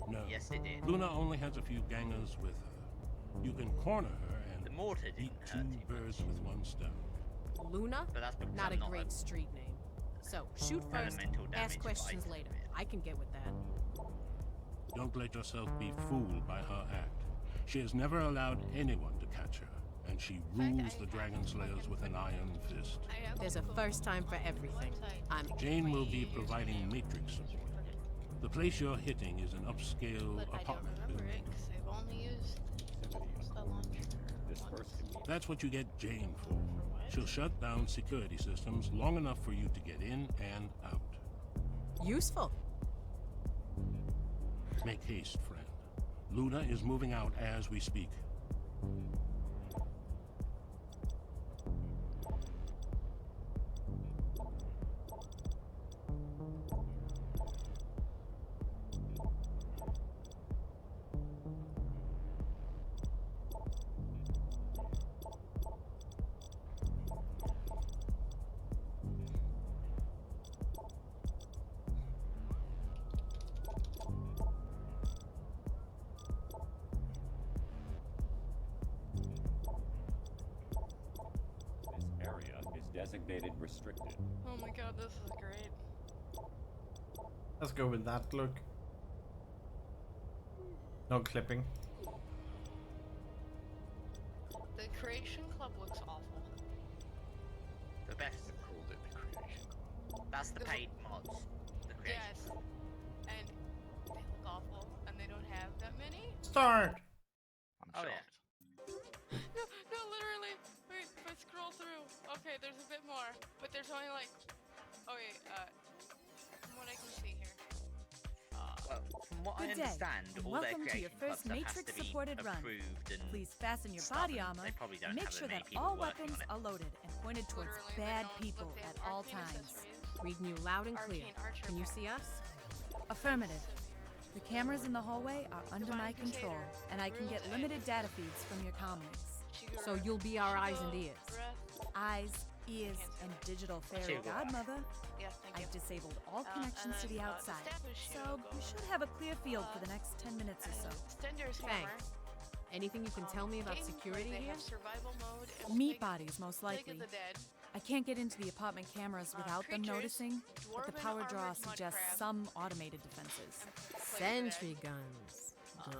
No, Yes, it did. Luna only has a few gangers with her. You can corner her The and mortar eat didn't two hurt too birds much. with one stone. Luna? But that's because Not I'm a great street name. So, shoot first, Elemental ask damage questions fighter. later. I can get with that. Don't let yourself be fooled by her act. She has never allowed anyone to catch her, and she rules the Dragon Slayers with an iron fist. There's a first time for everything. I'm Jane will be providing matrix support. The place you're hitting is an upscale But I don't apartment remember building. it because I've only used the launcher. This first That's what you get Jane for. She'll shut down security systems long enough for you to get in and out. useful. Make haste, friend. Luna is moving out as we speak. This area is designated restricted. Oh my god, this is great. Let's go with that look. No clipping. The Creation Club looks awful. The best. Called it the Creation Club. That's the paid mods. The creation. Yes. And they look awful, and they don't have that many. Start! I'm Oh, shocked. Yeah. No, literally. Wait, if I scroll through. Okay, there's a bit more, but there's only like. Okay, from what I can see here. Well, from what I Good day, understand, and all welcome their to your creation first club stuff has Matrix to be supported run. approved and Please fasten your stuff, body and armor they probably don't and make have sure that that many people all working weapons on it. are loaded and pointed towards Literally, bad they don't people look at at all arcane times. accessories. Reading you loud and clear. Arcane archer Can you pack. see us? Affirmative. The cameras in the hallway are under my Divine control, Crusader, and I can get Ruled limited Edge. data feeds from your comlinks. So you'll be our eyes and ears. Eyes, ears, and digital fairy Chigga. godmother. Yes, thank you. I've disabled all and connections to then, the outside, establish so logo. we should have a clear field for the next 10 minutes or so. Stendar's hammer. Thanks. Anything you can tell me about Gameplay, security they here? have survival mode and Meat Plague- bodies, most Plague likely. of the Dead. I can't get into the apartment cameras without them creatures, noticing, but the dwarven power draw armored mud suggests crab, some automated defenses. Plague of the Dead. Sentry guns.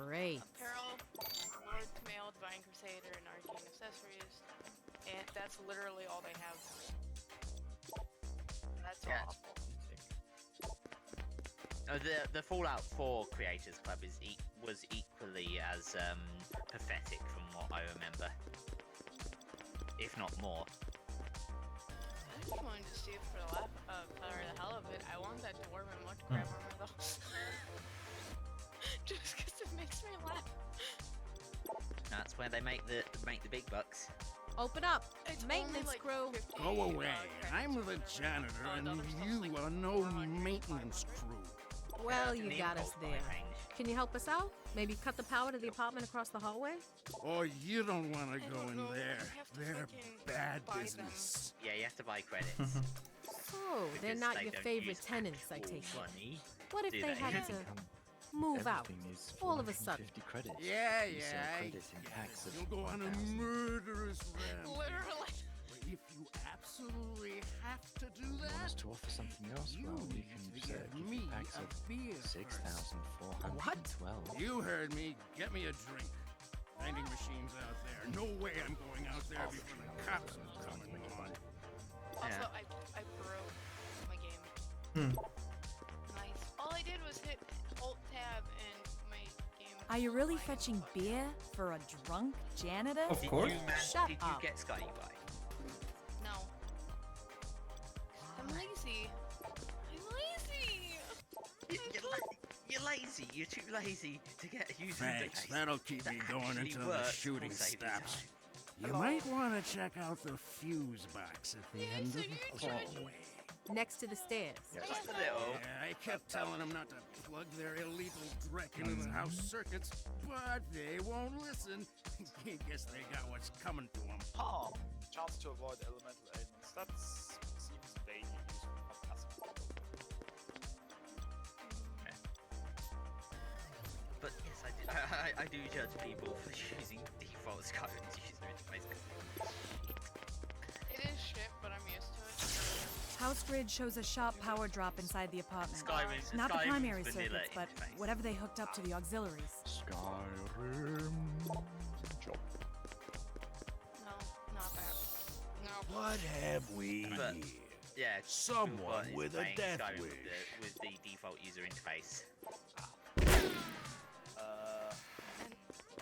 Great. Apparel, Lord Mail, Divine Crusader, and Arcane Accessories. And that's literally all they have. That's Yeah. awful. The Fallout 4 Creators Club was equally as pathetic from what I remember, if not more. I just wanted to see it for the hell of it. I want that dwarven much crab armor though. Just because it makes me laugh. That's where they make the big bucks. Open up. It's Maintenance only, like, crew. 50, Go away. credits I'm or the whatever. janitor, The and other stuff's you like are no 400, maintenance 500. crew. Well, Yeah, you the got us impulse buy there. range. Can you help us out? Maybe cut the power to the apartment across the hallway? Oh, you don't want to I go don't in know. there. I have to They're fucking bad buy them. business. Yeah, you have to buy credits. So, they're Because not they your don't favorite use tenants, I actual take it. money. What if Do they they? had to move out all of a sudden? Credits. Yeah, You sell yeah. credits in packs of You'll go on a 1,000. murderous rampage. Literally. If you absolutely have to do You want us that, to offer something else? you Well, we need can to give get you me packs a of beer first. 6,412. You heard me. Get me a drink. Vending machines out there. No way I'm going out there before the cops are coming on. Also, Yeah. I broke my game. Nice. All I did was hit Alt Tab and my game. Are you really was fetching fucking- beer for a drunk janitor? Of Did course. you Shut did you up. get Sky UI? No. I'm lazy. I'm lazy. You're lazy. You're too lazy to get a user Thanks. interface. That'll keep that me going actually until the works shooting will save you stops. time. You might want to check out the fuse box at the end of the hallway. Next to the stairs. Just a little. Yeah, I kept telling them not to plug their illegal dreck into the house circuits, but they won't listen. Guess they got what's coming to them. Harm. Chance to avoid elemental ailments. That seems vaguely useful. Not passive. But yes, I do judge people for using default Skyrim's user interface. It is shit, but I'm used to it. House grid shows a sharp power drop inside the apartment. Skyrim's Not the Skyrim's primary vanilla circuits, but interface. whatever they hooked up to the auxiliaries. Skyrim. Job. No, not that. No. What have we But- here? Yeah, Someone Toolbot is with a playing death Skyrim wish. with the default user interface.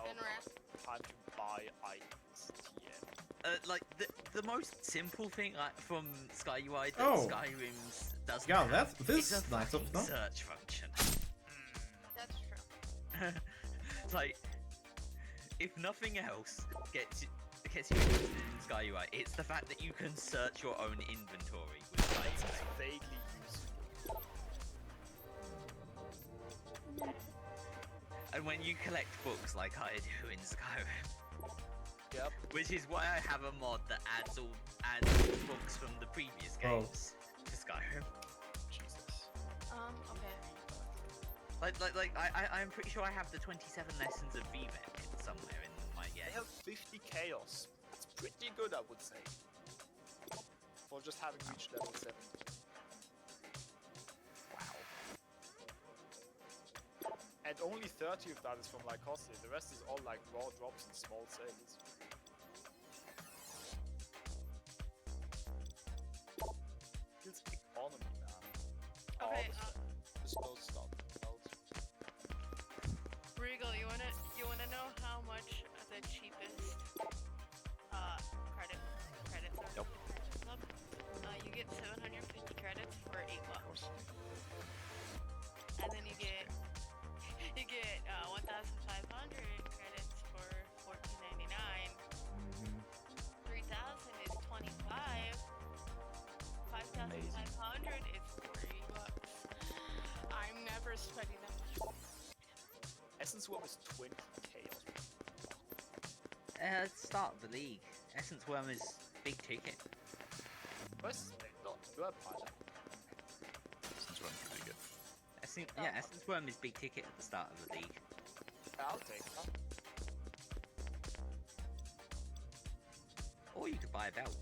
And Wrath. Time to buy items. TM. Like the most simple thing like from Sky UI that Oh. Skyrim's doesn't Yeah, have that's this is a nice of fucking them. search function. That's true. It's like if nothing else gets you interested in Sky UI, it's the fact that you can search your own inventory with Sky That seems UI. vaguely useful. And when you collect books like I do in Skyrim, Yep. which is why I have a mod that adds books from the previous Oh. games to Skyrim. Jesus. Okay. I'm pretty sure I have the 27 lessons of VMech somewhere in my They game. have 50 chaos. That's pretty good, I would say. For just having reached level 7. Wow. And only 30 of that is from Lycosia. The rest is all like raw drops and small sales. It's economy, man. Okay, There's no stop. Regal, you wanna know how much the cheapest credits are? Yep. Club? You get 750 credits for $8. And then you get 1,500 credits for $14.99. 3,000 is 25. 5,500 is $40. I'm never spending that much. Essence Worm is 20 chaos. Start of the league. Essence Worm is big ticket. Where's not? Do I buy that? Since we're pretty good. Essence Worm is big ticket at the start of the league. I'll take that. Or you could buy a belt.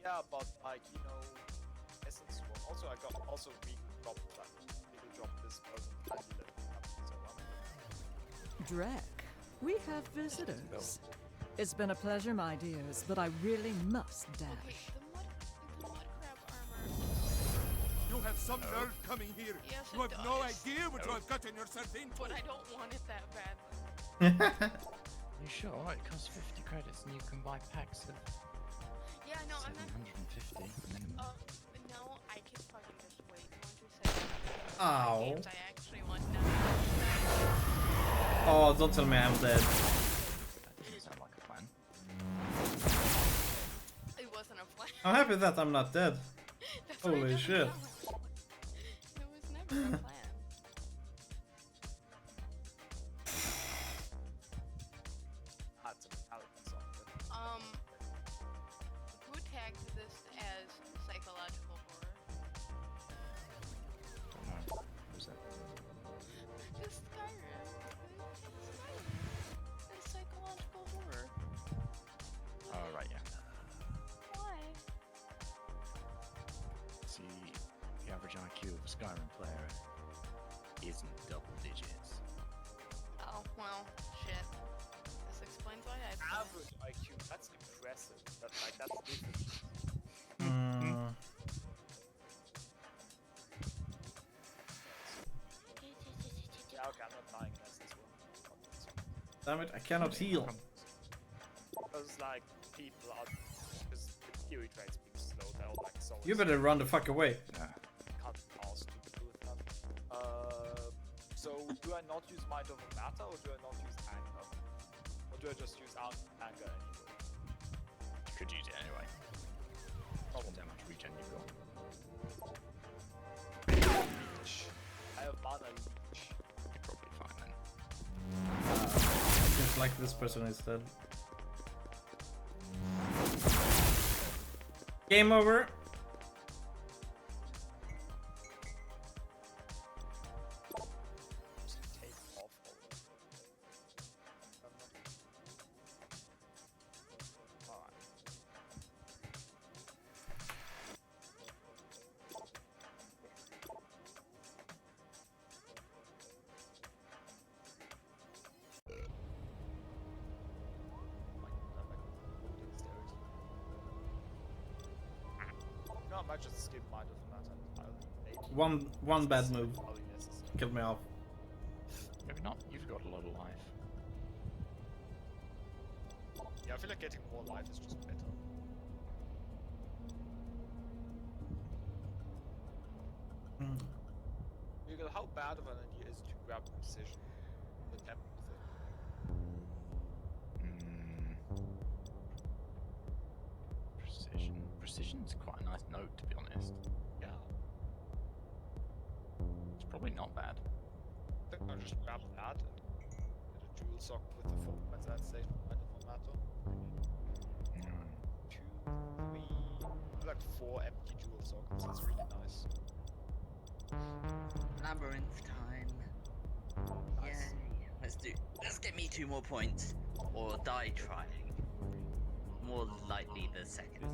Yeah, but like, you know, Essence Worm. Also, I got Regal dropped that. Regal dropped this person kindly level up, so Drek, we have visitors. It's been a pleasure, my dears, but I really must dash. Okay, the You have some nerve coming here. Yes, You it have no does. idea what you have gotten yourself into. But I don't want it that bad. You sure? It costs 50 credits and you can buy packs of Yeah, no, I'm not. 750 minimum. No, I can fucking just wait. Once we say Ow. games I actually want now. Oh, don't tell me I'm dead. That doesn't sound like a plan. It wasn't a plan. I'm happy that I'm not dead. That's why it Holy doesn't shit. sound like it was never a plan. That's a Metallica song. Who tagged this as psychological horror? Don't know. What was that? This Skyrim. It's psychological horror. Oh, right, yeah. Why? See, the average IQ of a Skyrim player isn't double digits. Oh, well, shit. This explains why I play. Average IQ, that's impressive. That's different. Mm. Yeah, okay, I'm not lying, that's this one. Damn it, I cannot heal. Because, like, people are... Because the theory traits being slow, they're all, like, so... You better run the fuck away. Can't ask you to do with that. So, do I not use Mind Over Matter, or do I not use Anger? Or do I just use Anger anyway? You could use it anyway. Depends how much regen you've got. Leech. I have mana leech. You're probably fine then. Seems like this person is dead. Game over. Just take off all of it. Alright. No, I might just skip Mind of the Matter entirely. One bad move Probably necessary. killed me off. Maybe not. You've got a lot of life. Yeah, I feel like getting more life is just better. Because how bad of an idea is to grab precision? The tempo thing. Precision. Precision's quite a nice note, to be honest. Yeah. It's probably not bad. I think I'll just grab that and get a jewel sock with the 4 points that stage Mind of the Matter. 2, 3, like 4 empty jewel sockets. That's really nice. Labyrinth time. Nice. Yay. Let's get me 2 more points. Or die trying. More likely the second.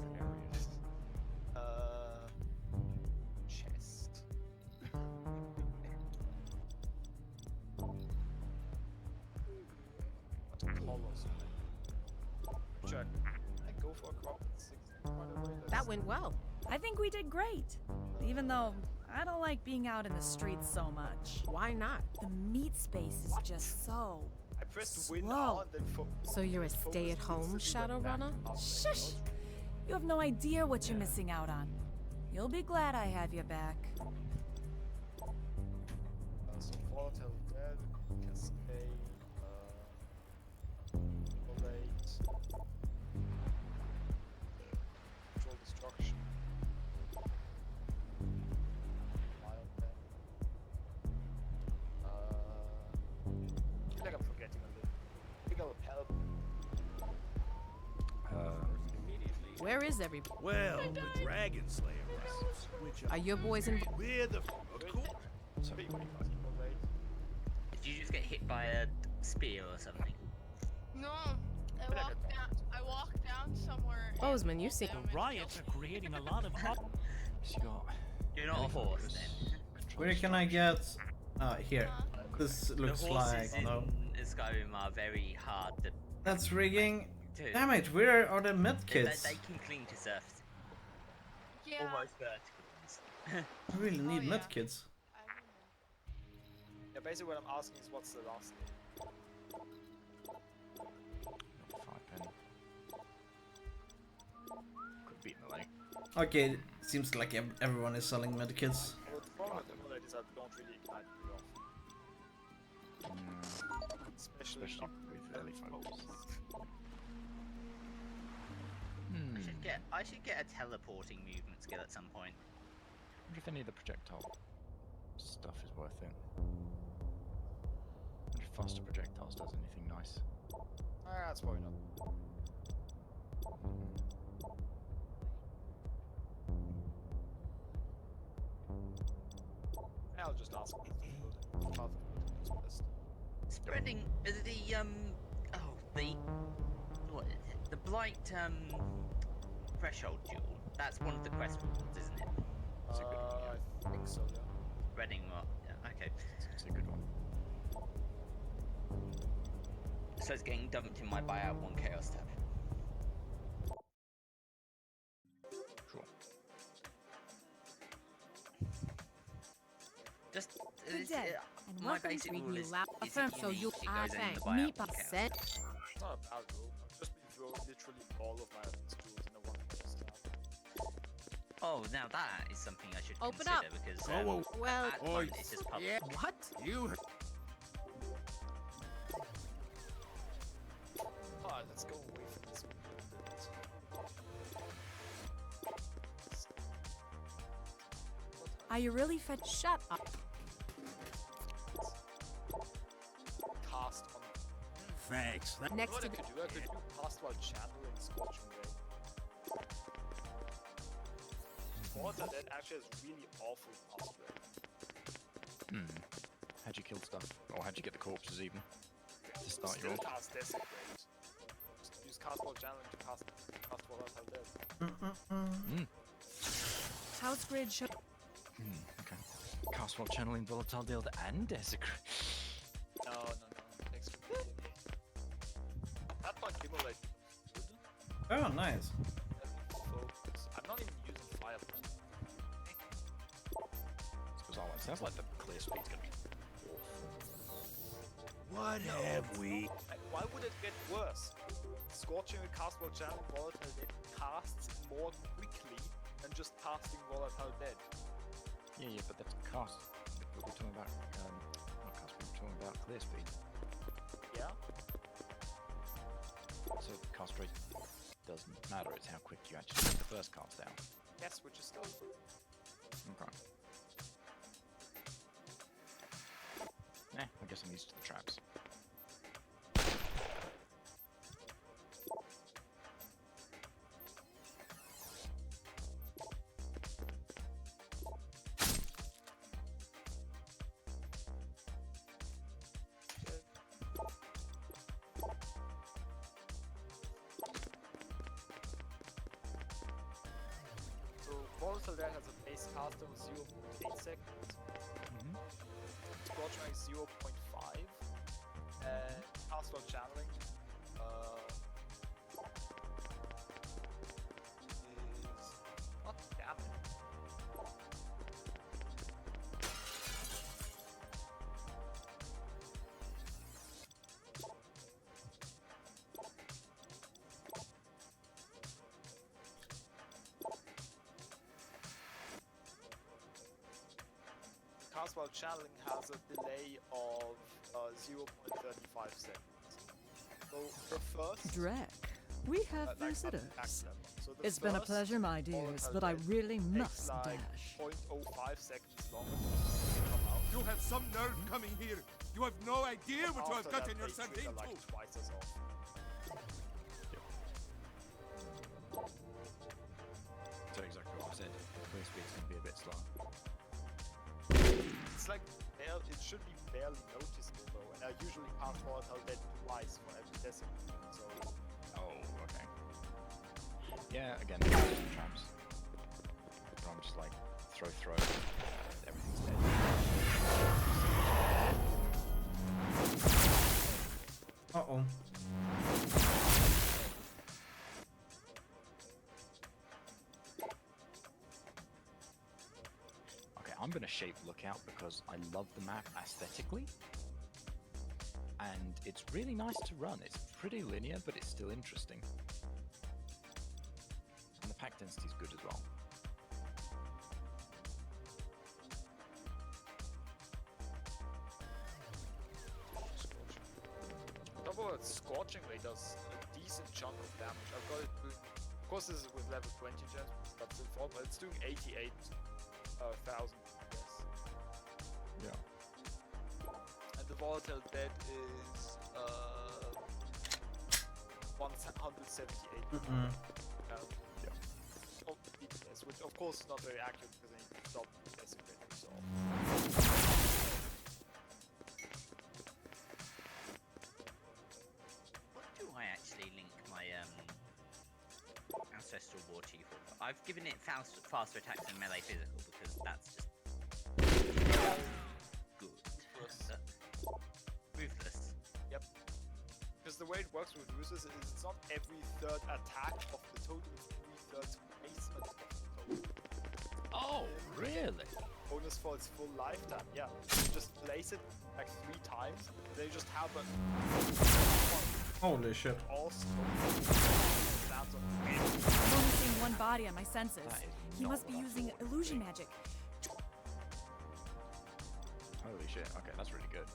Chest. What colors? Check. I go for a crop at 6. By the way, That went well. I think we did great. Even though I don't like being out in the streets so much. Why not? The meat space is just so I pressed win slow. and then So you're a stay-at-home Shadowrunner? Shush! You have no idea what you're missing out on. You'll be glad I have you back. So Volatile Dead, Cascade, Ovate, Control Destruction, Wild Pen. I feel like I'm forgetting a little. I think I'll help. Where is everybody? Well, the Dragon Slayer routes, which Are your boys in? we're the cool. Big Ovate. Did you just get hit by a spear or something? No, I walked down somewhere. and Bozeman, you pulled see. them The and riots killed are creating a lot of She got. You're not a horse then. Where can I get? Here. This looks The like horses in no. Skyrim are very hard to. That's rigging. to Damn it! Where are the med they, kits? they can cling to surface. Yeah. Almost vertical. I really need yeah. medkits. I remember. Yeah, basically what I'm asking is what's the last name? 5 penny. Could beat melee. Okay, seems like everyone is selling medkits. Well, the problem with the bullet is that they don't really ignite very often. Especially not with early focus. I should get a teleporting movement skill at some point. I wonder if any of the projectile stuff is worth it. I wonder if faster projectiles does anything nice. That's probably not. I'll just ask him. Spreading the what is it? The blight threshold jewel. That's one of the quest rewards, isn't it? It's a good one, yeah. I think so, yeah. Spreading what? Yeah, okay. It's a good one. So it's getting dumped in my buyout 1 chaos tab. Sure. Just Good day, and my welcome basic to rule Renew is Lab if Affirm, it's so you unique, it are goes in the thank buyout me 1 chaos percent. It's not a bad rule. I've just been throwing literally all of my tools in a one quest tab. Oh, now that is something I should Open consider up. because Well, at the moment it's just public. Yeah. What? You. Alright, let's go away from this one a little bit. Are you really fed? Shut up. Cast on. Thanks. You know Next what to I the. could do? I could do cast while channeling Scorching Ray. Water that actually has really awful cast rate. How'd you kill stuff? Or how'd you get the corpses even? To start you Still off? cast Desecrate. Just use cast while channeling to cast Volatile Dead. House grid show. Okay. Cast while channeling volatile deal and desecrate. No. Thanks for the At that point, people like good. Oh, nice. Let me focus. I'm not even using fire plan. It's bizarre. It sounds like the clear speed's gonna be What have we? Why would it get worse? Scorching a cast while channeling Volatile Dead casts more quickly than just casting Volatile Dead. Yeah, but that's cast. We're talking about not cast. We're talking about clear speed. Yeah? So cast rate doesn't matter. It's how quick you actually get the first cast out. Yes, which is still good. Okay. I guess I'm used to the traps. So Volatile Dead has a base cast of 0.8 seconds. Scorching is 0.5. And cast while channeling is... not damn it. Cast while channeling has a delay of 0.35 seconds. So the first Drek, we have like, visitors. max level. So the It's been a first pleasure, my dears, Volatile but I Dead really takes must like dash. 0.05 seconds longer to come out. You have some nerve coming here. You have no idea what you have After gotten that, yourself they trigger, into. like twice as often. So exactly what I said. Clear speed's gonna be a bit slow. It's like it should be barely noticeable though, and I usually cast Volatile Dead twice for every decibel. So Oh, okay. Yeah, again, traps. But I'm just like throw. Everything's dead. Uh-oh. I'm going to shape Lookout because I love the map aesthetically. And it's really nice to run. It's pretty linear, but it's still interesting. And the pack density is good as well. Double Scorching Ray does a decent chunk of damage. I've got it doing, of course this is with level 20 gems, that's still far, but it's doing 88,000 yes. Yeah. And the Volatile Dead is 178. Yeah. Oh, DPS, which of course is not very accurate because I need to stop desecrating, so. What do I actually link my Ancestral War Chief with? I've given it faster attacks and melee physical because that's just good. Ruthless. Yep. Because the way it works with Ruthless is it's not every third attack of the totem, it's every third placement of the totem. Oh, really? Bonus for its full lifetime, yeah. You just place it like 3 times, and then you just have a Holy shit. awesome sounds of I'm only seeing one body on my senses. He not must be what I using thought it would illusion be. magic. Holy shit. Okay, that's really good.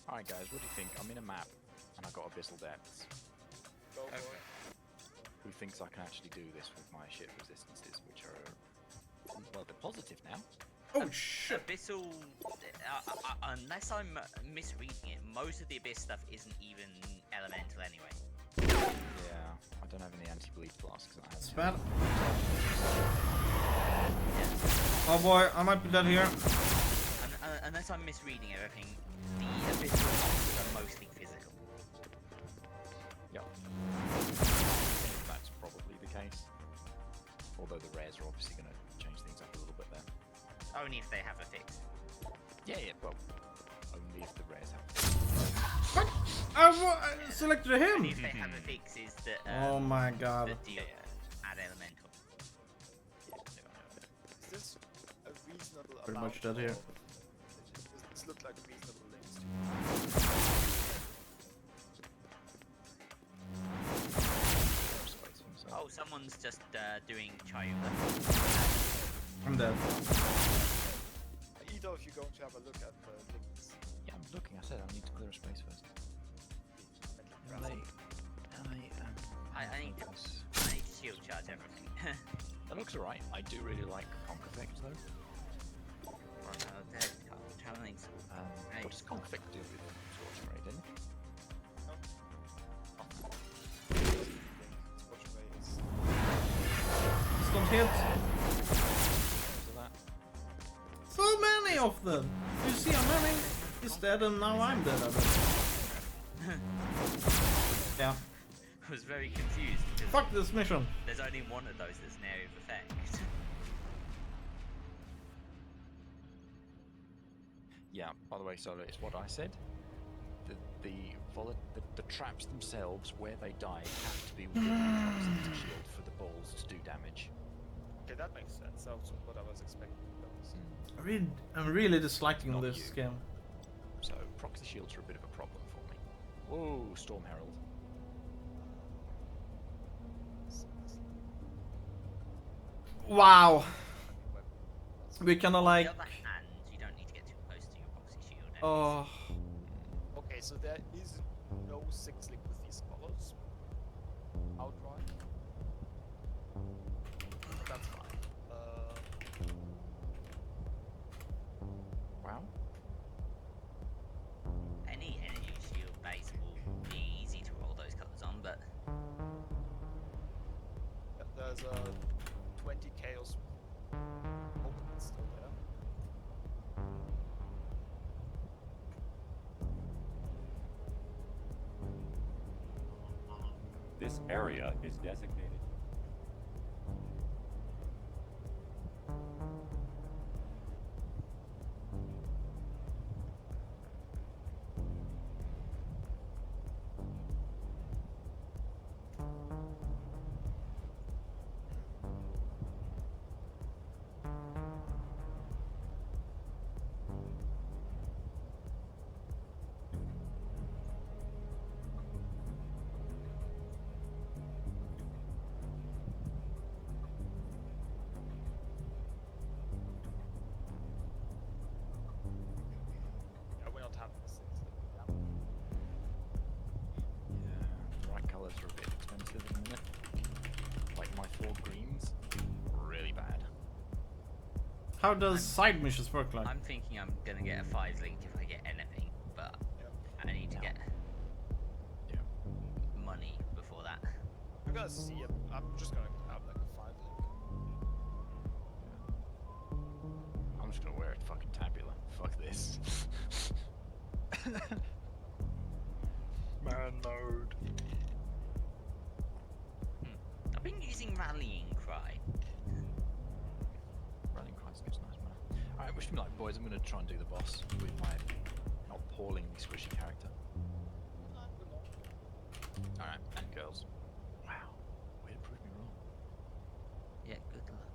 Alright guys, what do you think? I'm in a map and I got Abyssal Depths. go for it. Who thinks I can actually do this with my ship resistances, which are, well, they're positive now. Oh shit! Abyssal, unless I'm misreading it, most of the Abyss stuff isn't even elemental anyway. Yeah, I don't have any anti-bleed flasks. Spell. Oh boy, I might be dead here. Unless I'm misreading everything, the Abyssal monsters are mostly physical. Yep. I think that's probably the case. Although the rares are obviously going to change things up a little bit there. Only if they have a fix. Yeah, well, only if the rares have a fix. What? I selected him! Only if they have a fix is that, Oh my god. that deal add elemental. Is this a reasonable Pretty amount? much dead here. Does this look like a reasonable length? Oh, someone's just doing Chayula. I'm dead. Either of you going to have a look at the links? Yeah, I'm looking. I said I need to clear a space first. I need to shield charge everything. That looks alright. I do really like Conk Effect though. Channeling What does Conk Effect do with Scorching Ray, didn't it? Don't hit. So many of them! You see how many is dead and now I'm dead of it. Yeah. I was very confused. because Fuck this mission. There's only one of those that's an area of effect. Yeah, by the way, so it's what I said. The traps themselves, where they die, have to be within the proximity shield for the balls to do damage. Okay, that makes sense. That's what I was expecting. I'm really disliking Not this you. game. So proxy shields are a bit of a problem for me. Whoa, Storm Herald. Wow. We kinda like. On the other hand, you don't need to get too close to your proxy shield. Oh. Okay, so there is no 6-link with these colors. Outright. But that's fine. Wow. Any energy shield base will be easy to roll those colors on, but There's a 20 chaos open still there. This area is designated. How does side missions work like? I'm thinking I'm gonna get a 5 link if I get anything, but I need to get money before that. I'm gonna see it. I'm just gonna have like a 5 link. I'm just gonna wear a fucking tabula. Fuck this. Man mode. I've been using Rallying Cry. Rallying Cry's good, nice man. Alright, wish me luck, boys. I'm gonna try and do the boss with my not appallingly squishy character. Alright, and girls. Wow, way to prove me wrong. Yeah, good luck.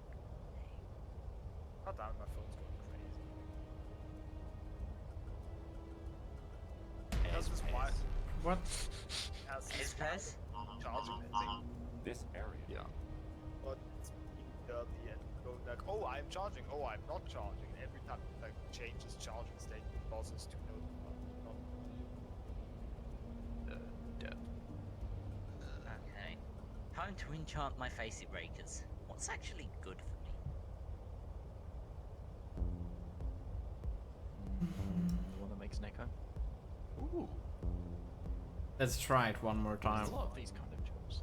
God damn, my phone's going crazy. That's just why. What? His pairs? Charging thing. This area. Yeah. But it's being the end going like, oh, I'm charging, oh, I'm not charging. Every time it like changes charging state, it causes to notify. Okay. Time to enchant my facey breakers. What's actually good for me? The one that makes an echo? Ooh. Let's try it one more time. There's a lot of these kind of jewels.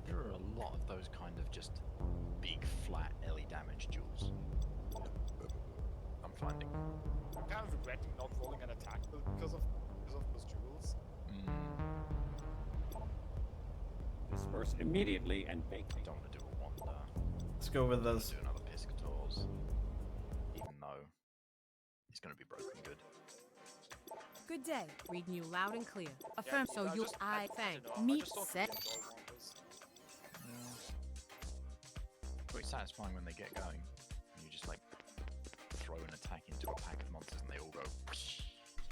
There are a lot of those kind of just big, flat, LE damage jewels. I'm finding. I'm kind of regretting not rolling an attack because of those jewels. Disperse immediately and vacate. Don't want to do a wonder. Let's go with this. Do another Piscators. Even though it's going to be broken good. Good day. Reading you loud and clear. Yeah, Affirm. So I you, just- I don't thank. know, I Meet just don't set. really enjoy wonders. Pretty satisfying when they get going. And you just like throw an attack into a pack of monsters and they all go.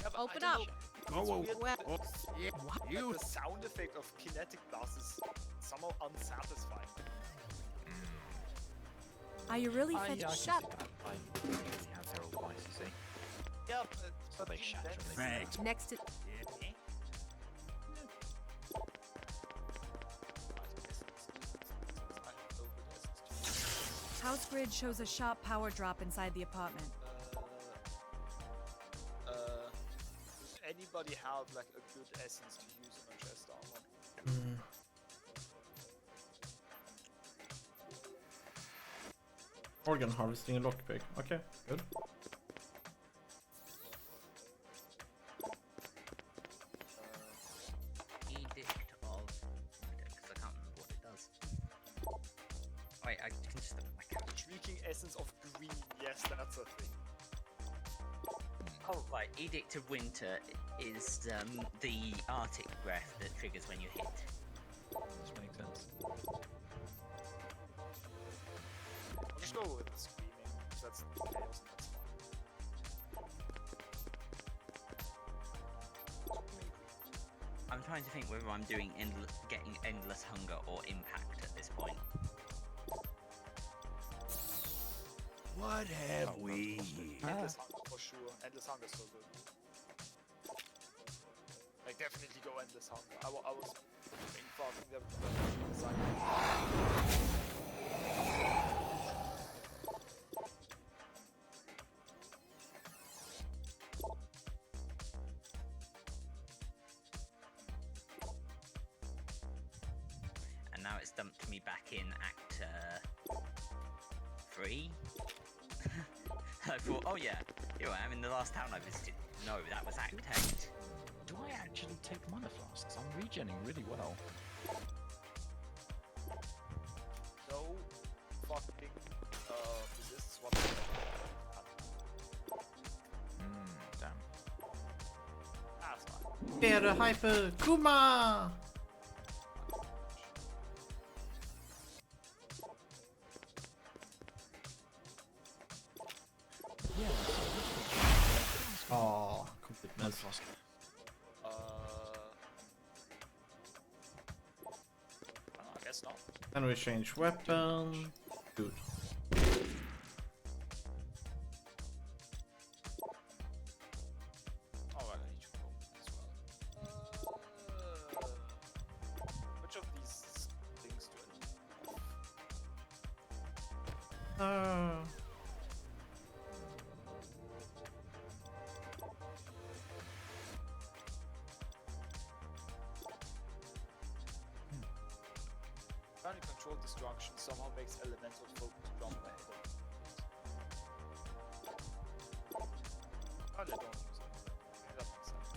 Yeah, but Open I don't up. know. It's weird Well, because, yeah, what? like, the sound effect of kinetic blasts is somehow unsatisfying. Are you really I fed? can Shut. see that. I usually have Herald Vice, you see. Yeah, So they even shatter then, and they it's- Next to. House grid shows a sharp power drop inside the apartment. Does anybody have like a good essence to use on a chest armor? Organ harvesting and lockpick. Okay, good. Edict of... Because I can't remember what it does. Wait, I can just look at my calendar. Shrieking essence of green, yes, that's a thing. Oh, right. Edict of Winter is the Arctic breath that triggers when you hit. Which makes sense. I'll just go with the screaming, because that's the chaos and that's fine. I'm trying to think whether I'm doing getting Endless Hunger or Impact at this point. What have we here? Endless Hunger for sure. Endless Hunger is so good. Like, definitely go Endless Hunger. I was being fasting there because And now it's dumped me back in Act 3. I thought, oh yeah, here I am in the last town I visited. No, that was Act 8. Do I actually take mana flasks? I'm regenning really well. no fucking resists what Damn. that's fine. Better hyper Kuma. Oh, complete Mana mess. flask. I guess not. Then we change weapon. Good. Alright, I need to go as well. Which of these things do I need? Trying to control destruction somehow makes elemental folk jump ahead of it. Oh, they don't use it. Okay, that makes sense.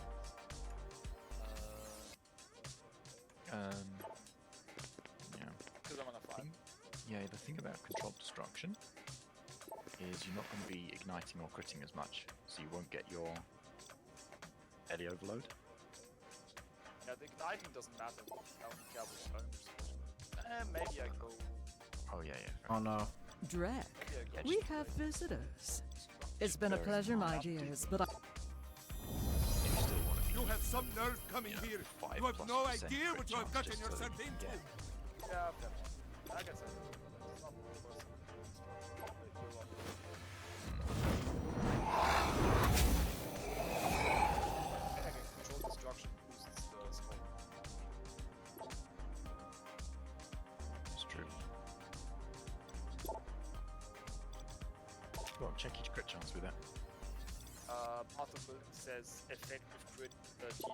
Yeah. Because I'm on a 5. Yeah, the thing about controlled destruction is you're not going to be igniting or critting as much, so you won't get your Ellie overload. Yeah, the igniting doesn't matter. I only care about burning destruction. Maybe I go. Oh yeah, yeah. Oh no. Drek, Maybe I go. we have visitors. It's been a Very pleasure, my nice. dears, but I... You still want to be, You have some nerve coming here. 5 You have plus no percent idea crit what you have chance gotten just so that yourself you can into. get- Yeah, fair enough. Like I said, it's not the worst thing. You're on. Control destruction boosts the scope. It's true. Go on, check each crit chance with that. Part of building says effective crit 13.04%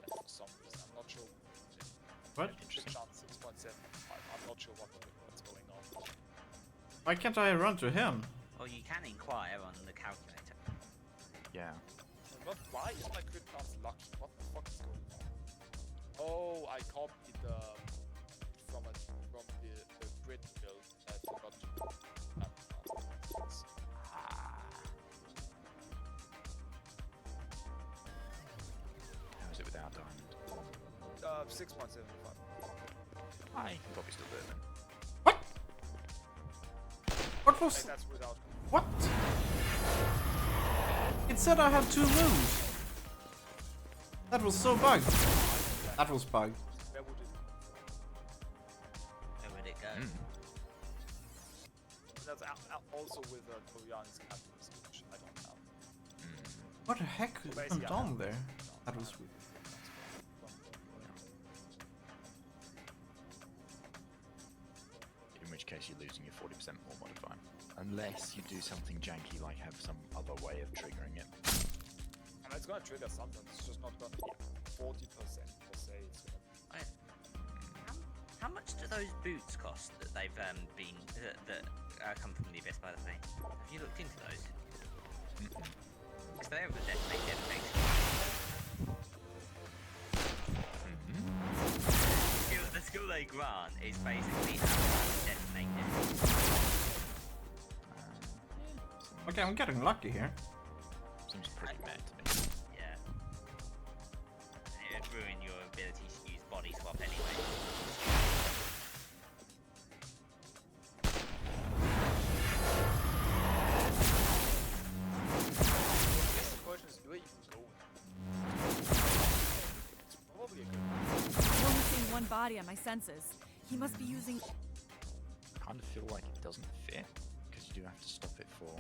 for some reason. I'm not sure. What? Crit chance 6.75. I'm not sure what's going on. Why can't I run to him? Or you can inquire on the calculator. Yeah. Why is my crit chance lucky? What the fuck is going on? Oh, I copied from the grid build. I forgot to. How is it without diamond? 6.75. I can probably still do it then. What was? That's without. What? It said I had 2 moves. That was so bugged. That was bugged. Where would it? Where would it go? That's also with Torian's catalyst, which I don't have. What the heck went on there? That was weird. In which case you're losing your 40% more modifier. Unless you do something janky like have some other way of triggering it. And it's gonna trigger sometimes, it's just not gonna be 40% per se. It's gonna How much do those boots cost that they've been that come from the Abyss by the way? Have you looked into those? Because they're able to detonate detonations. The skill they grant is basically how to detonate it. Okay, I'm getting lucky here. Seems pretty mad to me. Yeah. It would ruin your ability to use body swap anyway. I guess the question is, do I even go with it? It's probably a good one. I'm only seeing one body on my senses. He must be using. I kind of feel like it doesn't fit, because you do have to stop it for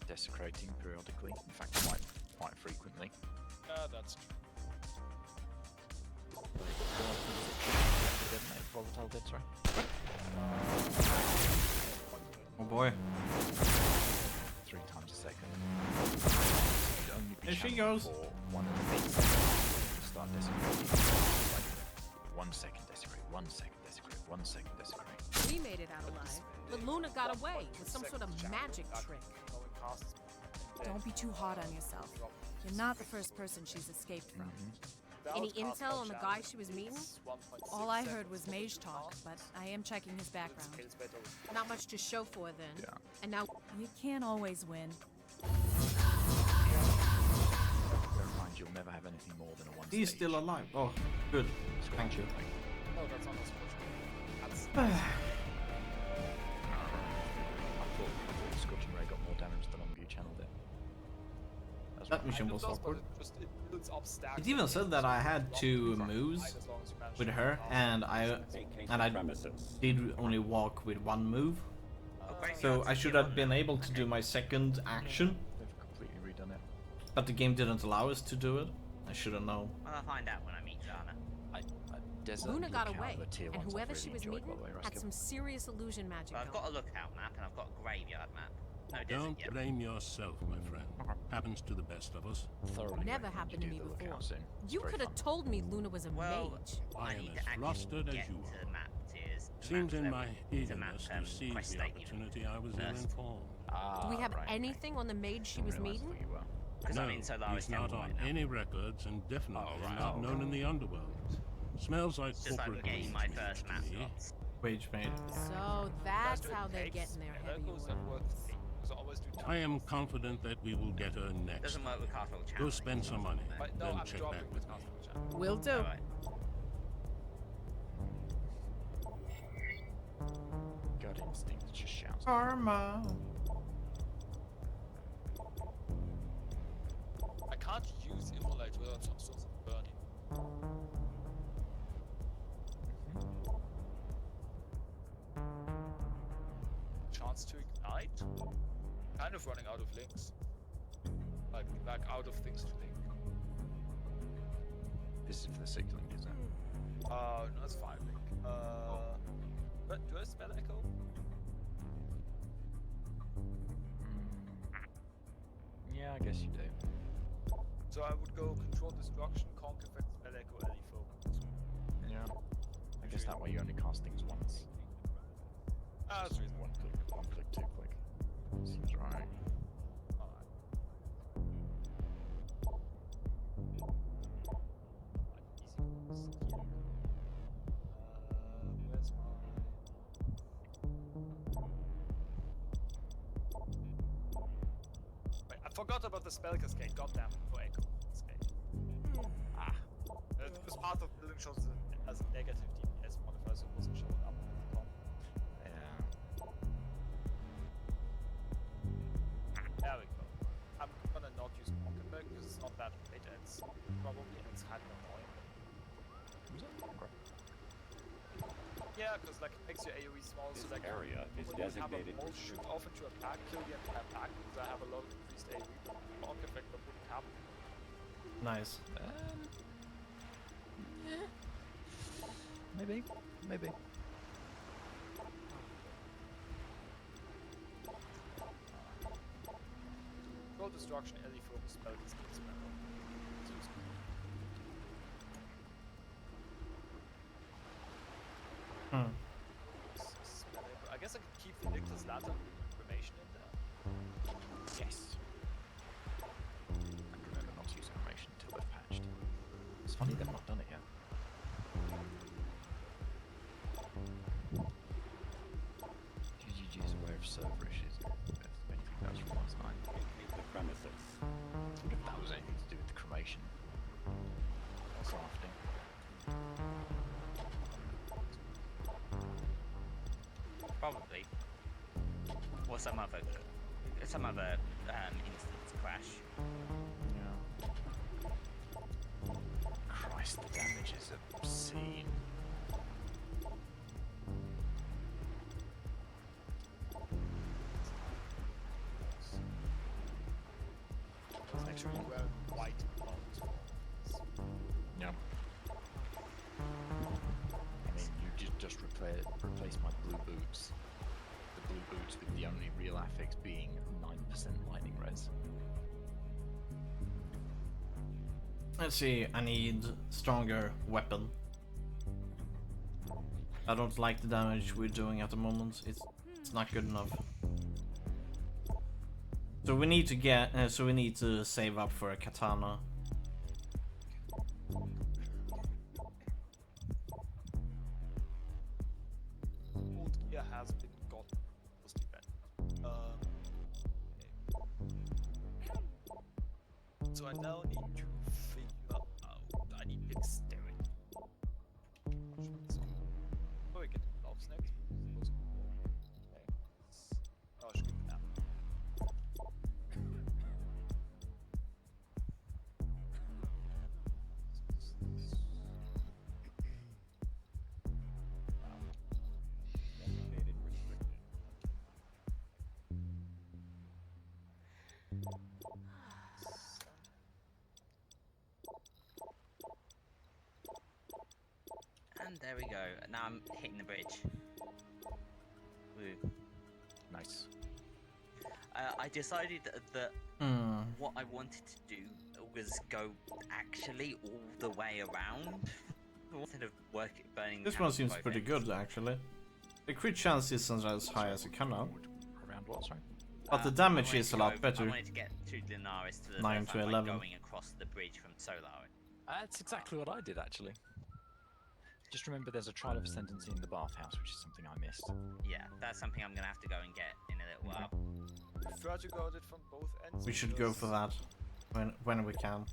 desecrating periodically. In fact, quite frequently. That's true. Detonate volatile bits, right? Oh boy. 3 times a second. Should only be Here she channeled goes. for 1 and a bit seconds to start desecrating. Like 1 second desecrate, 1 second desecrate, 1 second desecrate. We made it out alive, but Luna got away with some sort of magic trick. Don't be too hard on yourself. You're not the first person she's escaped from. Any intel on the guy she was meeting? All I heard was mage talk, but I am checking his background. Not much to show for then. Yeah. And now You can't always win. Bear in mind, you'll never have anything more than a 1 He's stage. still alive. Oh, good. Thank you. No, that's not as much. That's I thought the Scorching Ray got more damage the longer you channeled it. That's That right. mission was awkward. it builds up stacks. It even said that I had 2 moves with her, and I did only walk with 1 move. So I should have been able to do my second action, They've completely redone it. but the game didn't allow us to do it. I should have known. I'll find out when I meet Zana. I desert. Luna got lookout away, of the tier and ones I've whoever really she was enjoyed, meeting by the way, had Raskil. some serious illusion magic Well, I've going. got a lookout map and I've got a graveyard map. No desert Don't yet. blame yourself, my friend. Happens to the best of us. Thoroughly Never recommend happened to you me do the before. lookout soon. It's You very could have fun. told me Luna was a Well, mage. I I am need as to actually flustered as get you to are. the map tiers. the Seems map in level, my to eagerness map, to seize quest the state even opportunity, I was first. ill-informed. Do we have right, okay. anything on the mage she was Realised meeting? that you were. Because No, I'm in Solaris he's not Temple on right now. any records and definitely right. not Oh, known okay. in the underworld. Smells like It's just like corporate getting wage my mage first to map me. slots. Wage mage. So that's how they're getting their heavy Echoes that work oils. for me, because I always do two. I am confident that we will get her next. Doesn't work with Castle Channel. Go spend some money, But no, then I'm check dropping back the with me. Castle Channel. Will do. Alright. Gut instinct just shouts. Karma. I can't use Immolate without some sort of burning. Chance to ignite? Kind of running out of links. Like out of things to link. This is for the 6 link, isn't it? No, that's 5 link. But do I spell echo? Yeah, I guess you do. So I would go control destruction, conk effect, spell echo, LE focus. Yeah. I guess that way you only cast things once. Ah, that's reasonable. One click, 2 click. Seems right. Alright. Easy ones. Where's my... Wait, I forgot about the spell cascade. Goddamn, for echo cascade. Ah, it was part of building shows as a negative DPS modifier, so it wasn't showing up at the top. Yeah. There we go. I'm gonna not use Pocket Back because it's not that great and it's probably it's kind of annoying. Was that longer? Yeah, because like it makes your AoE small, so This like area is when you have a designated bolt shoot off into a pack, kill the entire pack because I have a lot of increased AoE. Pocket Effect that wouldn't happen. Nice. Yeah. Maybe. Maybe. Control destruction, LE focus, spell cascade, spell. It's useful. Hmm. I guess I could keep Victor's Lantern Cremation in there. Yes. And remember not to use animation until they've patched. It's funny they've not done it yet. GGG is aware of server issues. If anything, that was from last night. The premises. If that was anything to do with the cremation. Or crafting. Probably. Or some other instance crash. Yeah. Christ, the damage is obscene. Make sure you wear white clothes. Yeah. I mean, you just replace my blue boots. The blue boots with the only real affix being 9% lightning res. Let's see, I need stronger weapon. I don't like the damage we're doing at the moment. It's not good enough. So we need to get we need to save up for a katana. Old gear has been gotten. Must be bad. Okay. So I now need to figure out. I need dexterity. Oh, we get gloves next. Okay. Oh, I should get that. Designated restricted. And there we go. Now I'm hitting the bridge. Woo. Nice. I decided that what I wanted to do was go actually all the way around instead of burning. This one seems pretty good actually. The crit chance isn't as high as it can now. Around what, sorry? But the damage is a lot better. I wanted to get to Lunaris to the 9 first to time 11. by going across the bridge from Solar. That's exactly what I did, actually. Just remember there's a trial of ascendancy in the bathhouse, which is something I missed. Yeah, that's something I'm gonna have to go and get in a little while. Prefer to go at it from both ends. We should go for that when we can.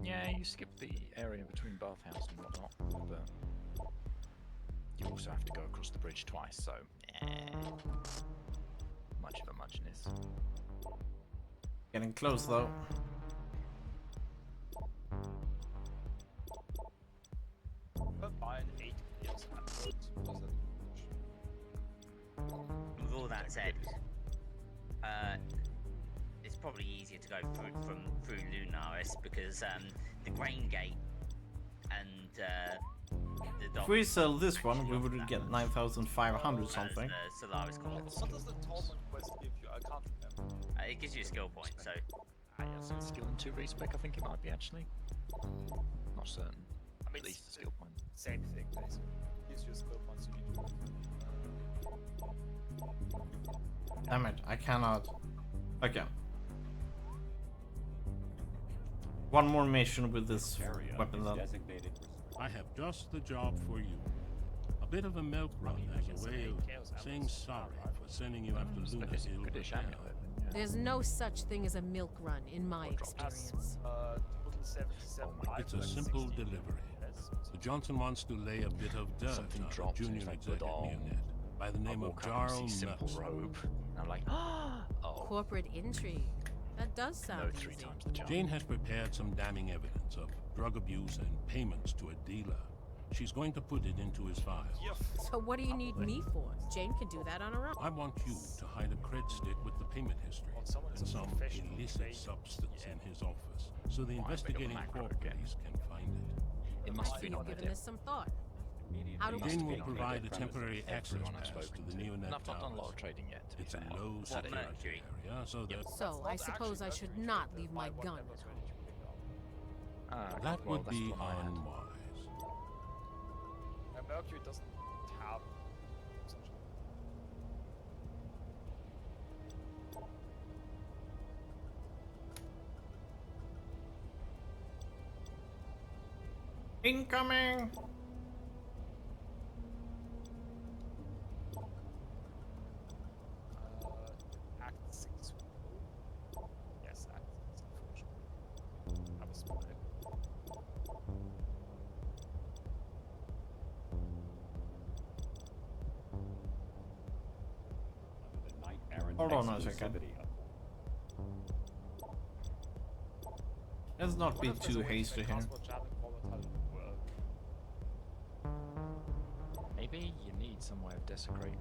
Yeah, you skip the area between bathhouse and whatnot, but you also have to go across the bridge twice, so much of a muchness. Getting close though. Buy an 8 years afterwards. With all that said, it's probably easier to go through Lunaris because the Grain Gate and the dock. If we sell this one, we would get 9,500 something. Solaris Commons. What does the Torment quest give you? I can't remember. It gives you a skill point, so. Yes, skill and 2 respec, I think it might be actually. Not certain. I mean, at least a skill point. Same thing, basically. Gives you a skill points you need to. Damn it, I cannot. Okay. One more mission with this weapon then. I have just the job for you. A bit of a milk run as a way of saying sorry for sending you after Luna Hill. There's no such thing as a milk run in my experience. It's a simple delivery. The Johnson wants to lay a bit of dirt on a junior exec at Neonet by the name of Jarl simple robe. And I'm like, Corporate intrigue. That does sound easy. Jane has prepared some damning evidence of drug abuse and payments to a dealer. She's going to put it into his file. So what do you need me for? Jane can do that on her own. I want you to hide a cred stick with the payment history and some illicit substance in his office, so the investigating court police can find it. It must be You've given this some thought. How do Jane we will provide a temporary access pass to the Neonet and I've not done a lot towers. of trading yet. It's a low security area, so that So I suppose I should not leave my gun at home. that would be unwise. And Mercury doesn't have such Incoming! Act 6. Yes, Act 6, unfortunately. I was spotted. Hold on a second. Let's not be too hasty here. Maybe you need some way of desecrate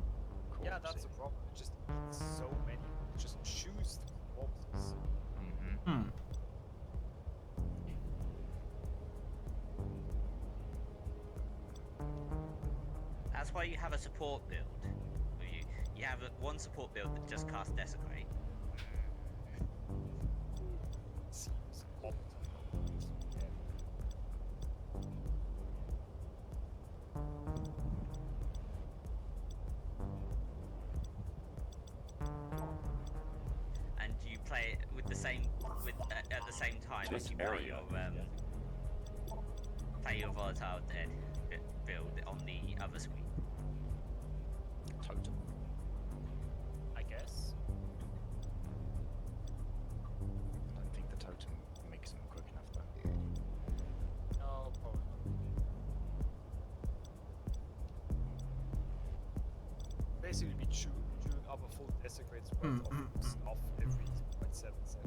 corpses. Yeah, that's the problem. It just needs so many. Just choose the corpses. That's why you have a support build. You have one support build that just casts Desecrate. Seems optimal. And you play it with the same at the same time as you play your volatile dead build on the other screen. Totem. I guess. I don't think the totem makes them quick enough though. No, probably not. Basically, be chewing up a full desecrate's worth of stuff every 2.7 seconds. So,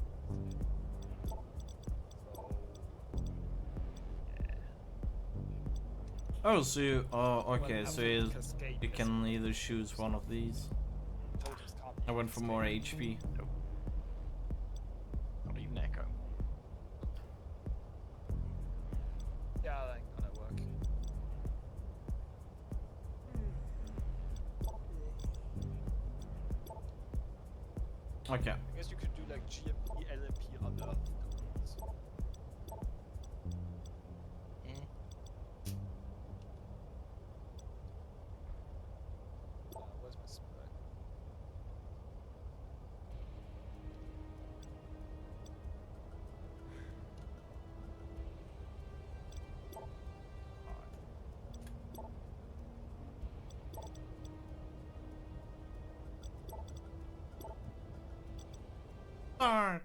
yeah. Oh, so you, okay, so you can either choose one of these. I went for more HP. Nope. Not even echo. Yeah, that ain't gonna Okay. I guess you could do like GMP, LMP, unearthed components. Where's my spec? Start.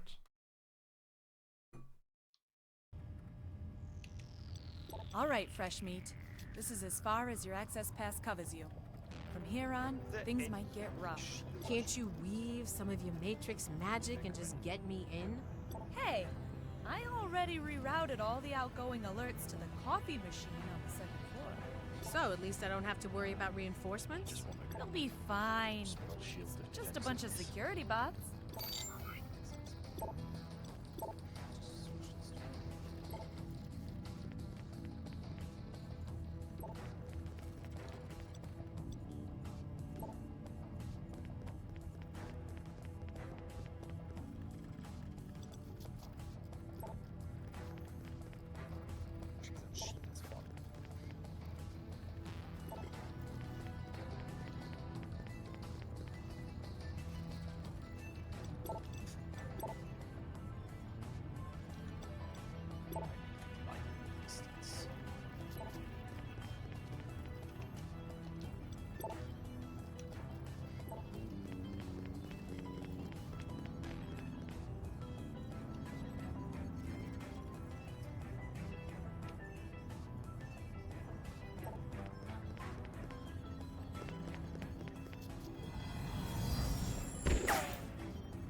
All right, fresh meat. This is as far as your access pass covers you. From here on, things might get rough. Can't you weave some of your Matrix magic and just get me in? Hey, I already rerouted all the outgoing alerts to the coffee machine on the second floor. So at least I don't have to worry about reinforcements? You'll be fine. Spell shield of Just a bunch of defensiveness. security bots. She's a sheep as fuck. Like distance.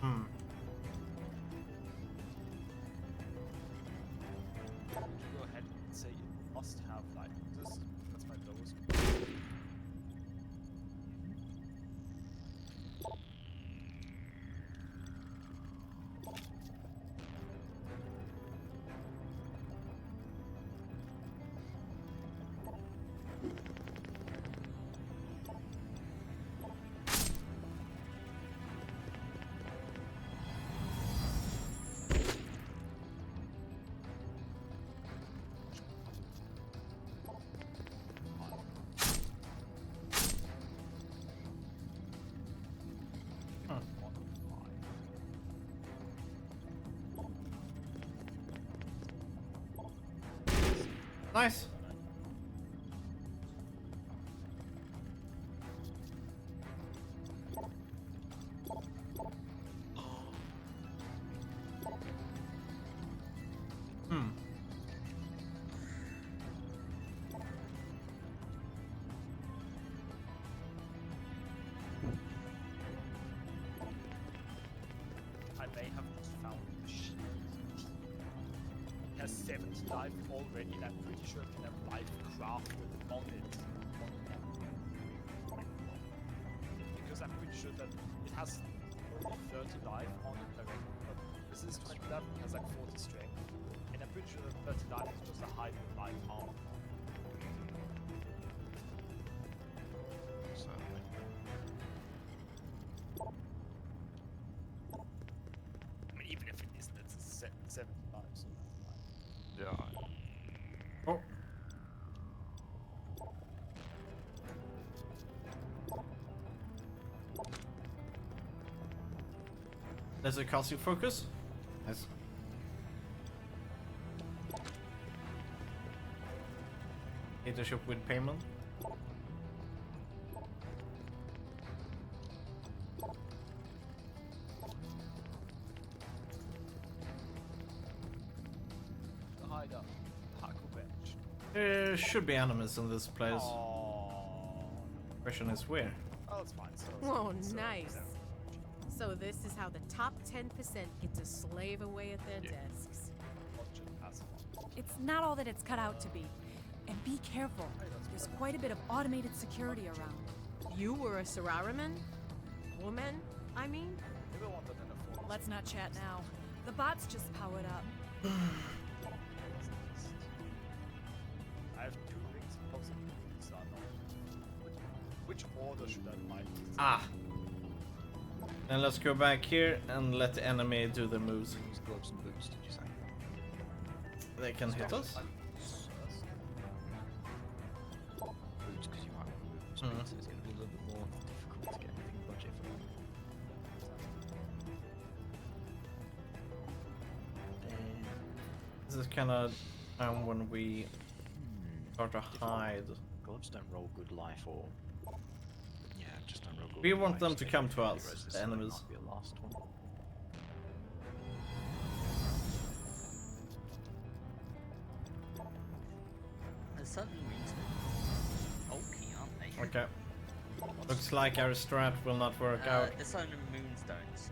Hmm. Would you go ahead and say it must have like this? That's my lowest. Nice. Hmm. I may have just found the shield. It has 70 life already, and I'm pretty sure it can have life crafted on it. Because I'm pretty sure that it has only 30 life on it directly, but this is 20 level, it has like 40 strength. And I'm pretty sure that 30 life is just a high life armor. I mean, even if it isn't, it's a 70 life, so Yeah. Oh. There's a casting focus. Nice. Hit the shop with payment. the hideout, Haku bench. There should be enemies in this place. Oh, Question is where? oh, it's fine. So, Oh, so- nice. So this is how the top 10% get to slave away at their desks. Logic has fun. It's not all that it's cut out to be. And be careful. There's quite a bit of automated security around. You were a Shadowrun? Woman, I mean? Maybe I want that in a form. Let's not chat now. The bots just powered up. I have 2 rings of possibilities. Which order should I buy these? Ah. And let's go back here and let the enemy do the moves. Use gloves and boots, did you say? They can hit us. Boots, because you might want movement speed, so it's going to be a little bit more difficult to get anything budget for them. This is kind of when we start to hide. Gloves don't roll good life, or yeah, just don't roll good. We want life, them so to they come can to really us, res this, the so that enemies. might be a last one. The Sun Moons are bulky, aren't they? Okay. Looks like our strat will not work out. The Sun and Moonstones.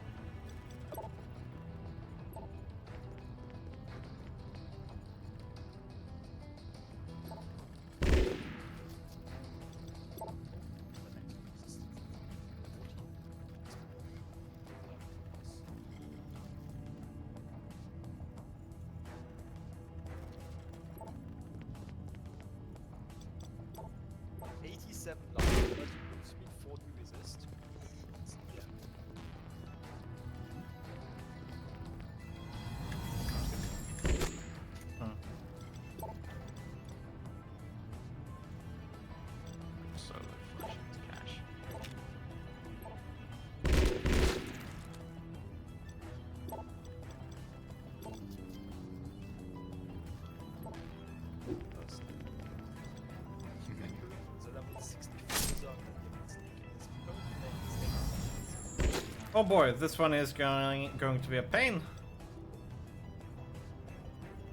Oh boy, this one is going to be a pain.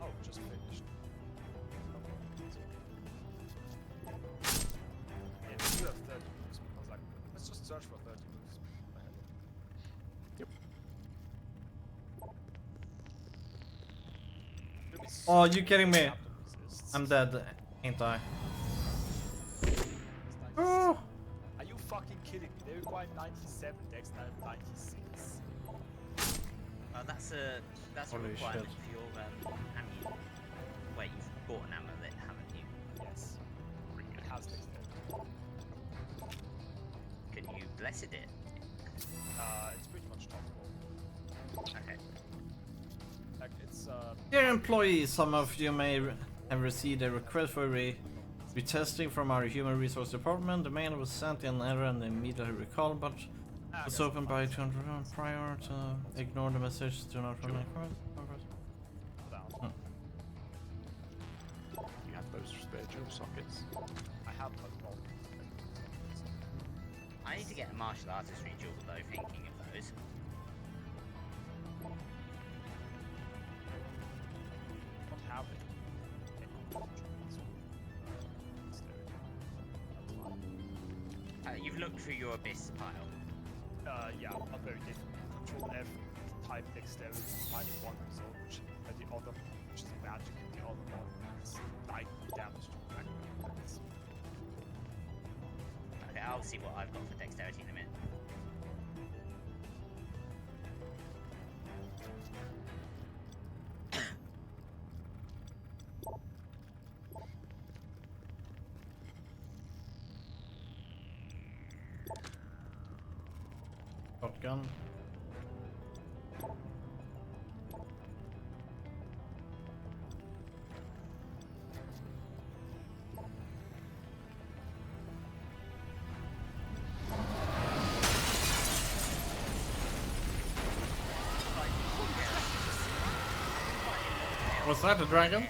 Oh, just finished. Yeah, you have 30 moves. I was like, let's just search for 30 moves. Yep. Oh, you kidding me? I'm dead, ain't I? Oh! Are you fucking kidding me? They require 97 dex, now 96. That's a Holy requirement shit. for your ammo. Wait, you've bought an amulet, haven't you? Yes. It has dexterity. Can you blessed it? It's pretty much top roll. Okay. Like, it's, Dear employees, some of you may have received a request for retesting from our human resource department. The mail was sent in error and immediately recalled, but was opened by 200 prior to ignore the message. Do not run any comments. You have those spare jewel sockets. I have a lot. I need to get a martial artistry jewel though, thinking of those. Not have it. You've looked through your abyss pile. Yeah, not very difficult. Control F, type dexterity, find one result, which the other, which is magic, and the other one is lightning damage to magnet. Okay, I'll see what I've got for dexterity in a minute. Shotgun. Was that a dragon?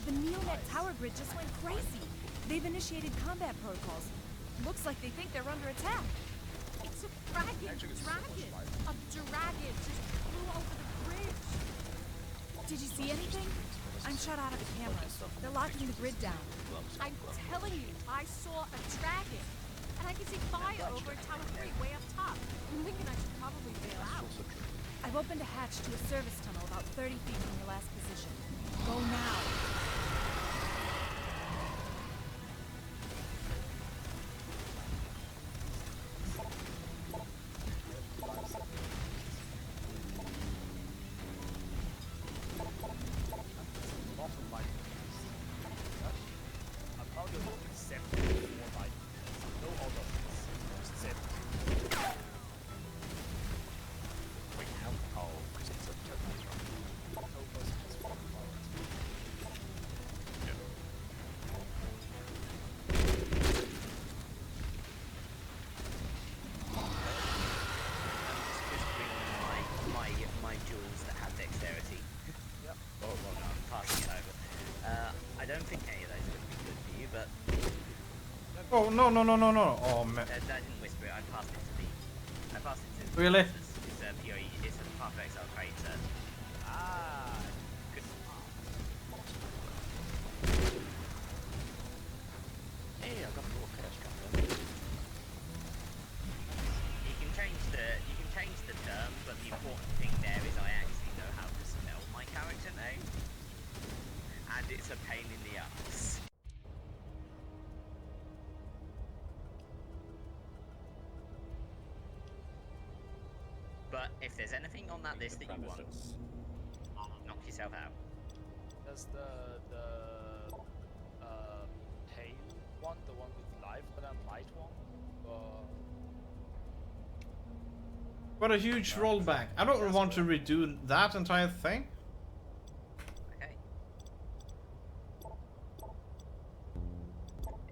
The Neonet tower grid just went crazy. They've initiated combat protocols. Looks like they think they're under attack. It's a dragon! A dragon just flew over the bridge! Did you see anything? I'm shut out of the cameras. They're locking the grid down. I'm telling you, I saw a dragon! And I can see fire over at Tower 3, way up top. I'm thinking I should probably bail out. I've opened a hatch to a service tunnel about 30 feet from your last position. Go now. dexterity. Yep. Well, no, I'm passing it over. I don't think any of those are going to be good for you, but Oh, no. Oh, man. that didn't whisper it. I passed it to the. I passed it to. Really? It's a PoE. It's a Path of Exile trait. Good. Hey, I got a little cash coming. You can change the term, but the important thing there is I actually know how to spell my character name, and it's a pain in the ass. But if there's anything on that list that you want, knock yourself out. There's the hail one, the one with life, but a light one. What a huge rollback. I don't want to redo that entire thing. Okay.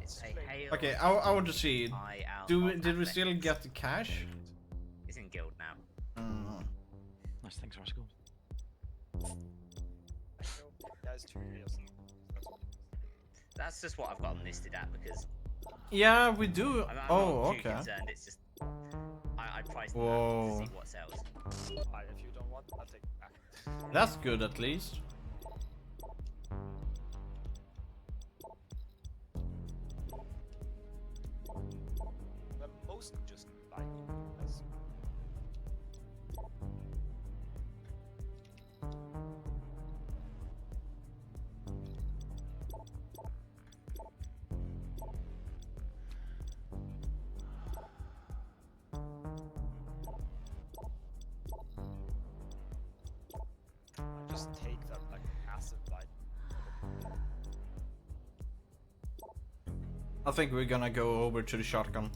It's a hail. Okay, I want to see. Did we still get the cash? It's in guild now. Nice, thanks, Rascal. Guys, 2 years. That's just what I've got them listed at because. Yeah, we do. I'm Oh, not too okay. concerned. It's just I priced them Whoa. out to see what sells. If you don't want, I'll take it back. That's good at least. They're mostly just like this. Just take that like passive light. I think we're gonna go over to the shotgun.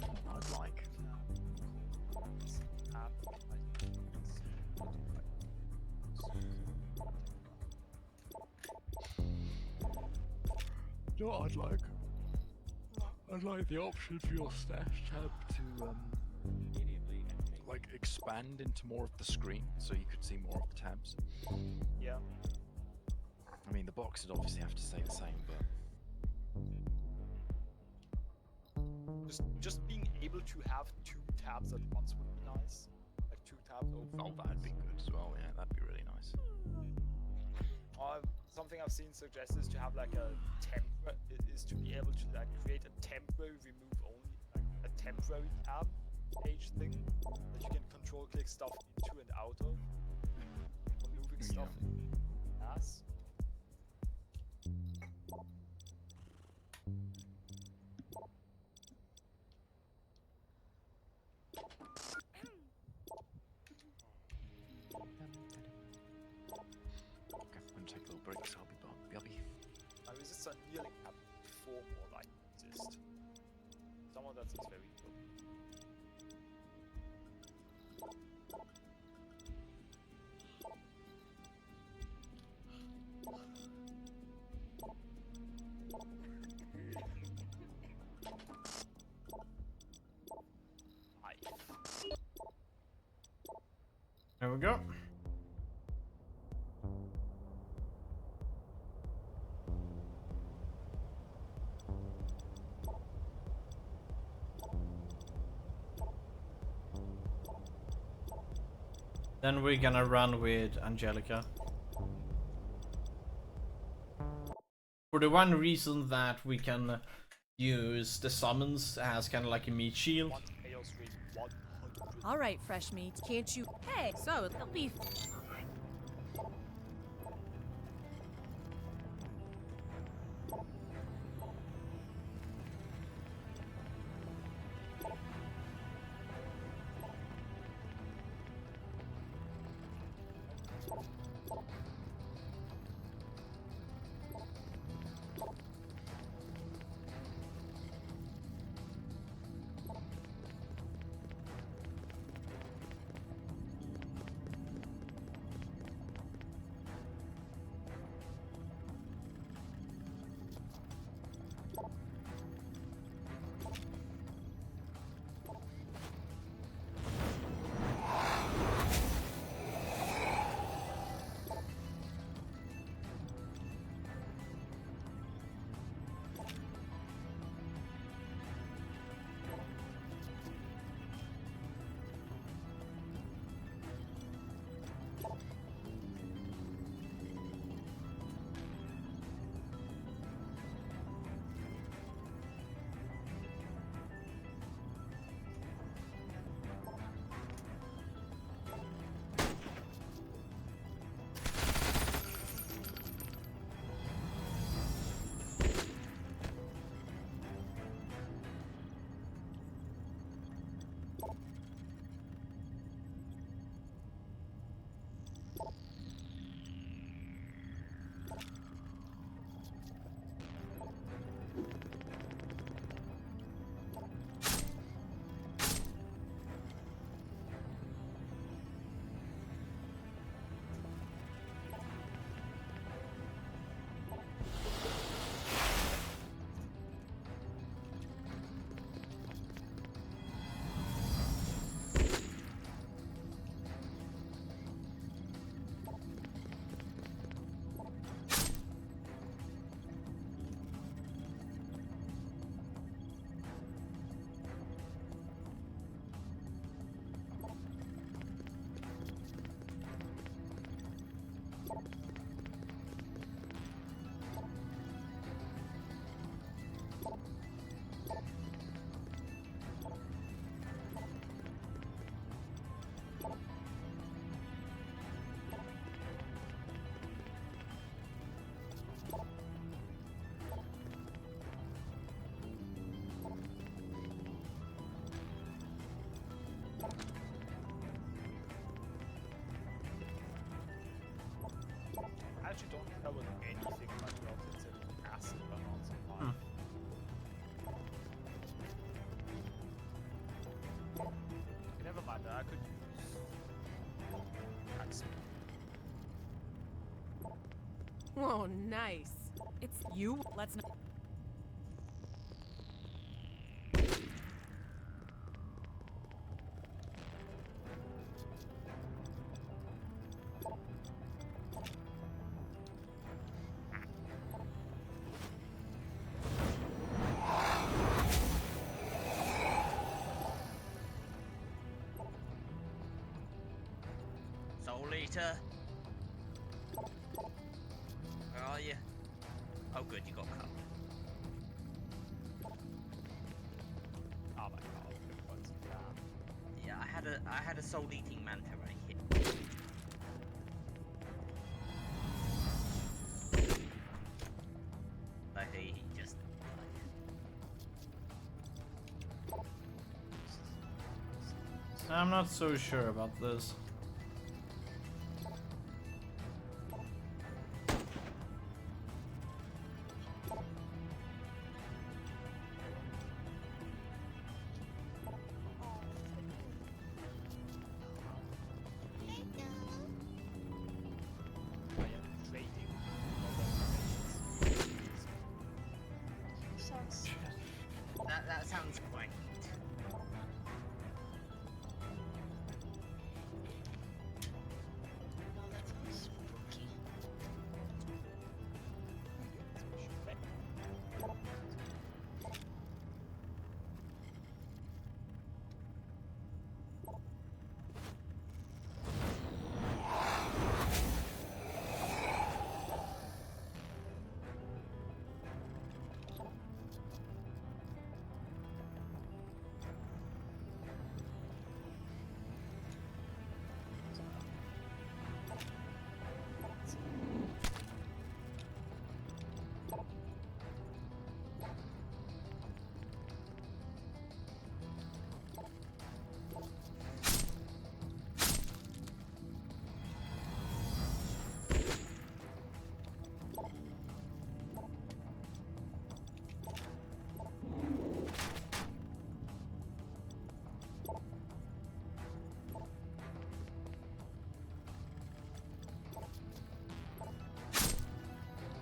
I'd like. You know what I'd like? I'd like the option for your stash tab to like expand into more of the screen, so you could see more of the tabs. Yeah. I mean, the box would obviously have to stay the same, but just being able to have 2 tabs at once would be nice. Like 2 tabs open. oh, that'd be good as well. Yeah, that'd be really nice. Something I've seen suggested is to have like a is to be able to like create a temporary remove only, like a temporary tab page thing that you can control click stuff into and out of, or moving stuff as. Okay, I'm gonna take a little break, so I'll be My resists are nearly up before more light resist. Some of that is very good. There we go. Then we're gonna run with Angelica. For the one reason that we can use the summons as kind of like a meat shield. All right, fresh meat. Can't you? Hey, so it'll be. Whoa, nice. It's you. Let's not. Soul Eater? Where are you? Oh good, you got covered. Oh my god, everyone's down. Yeah, I had a soul eating manta ray hit. Like he just I'm not so sure about this. I am trading. that sounds quite neat. That sounds spooky.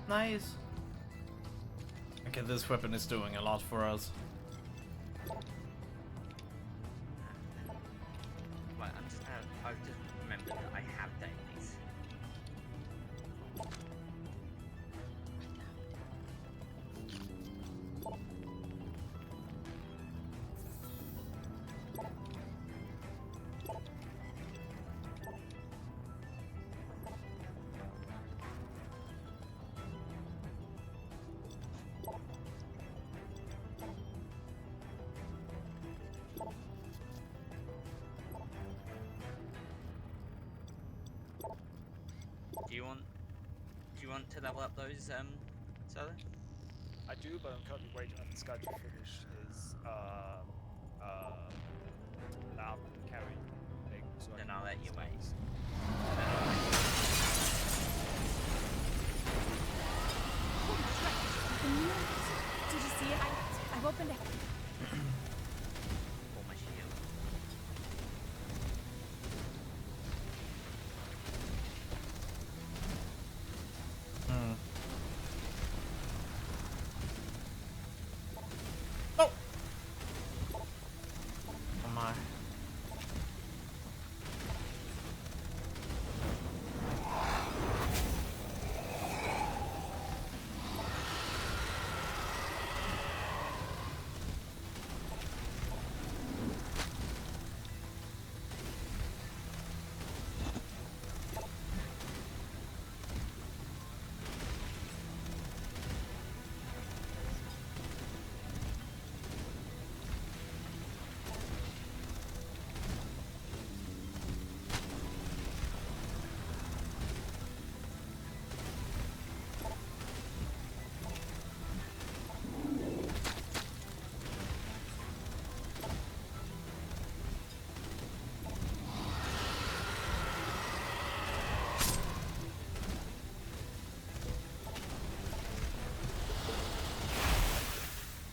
Nice. Okay, this weapon is doing a lot for us. Right, I've just remembered that I have dailies. Do you want to level up those Solo? I do, but I'm currently waiting on this guy to finish his lab carry thing. So Then I'll let you wait. Did you see it? I've opened it. Pull my shield. Oh! Oh my.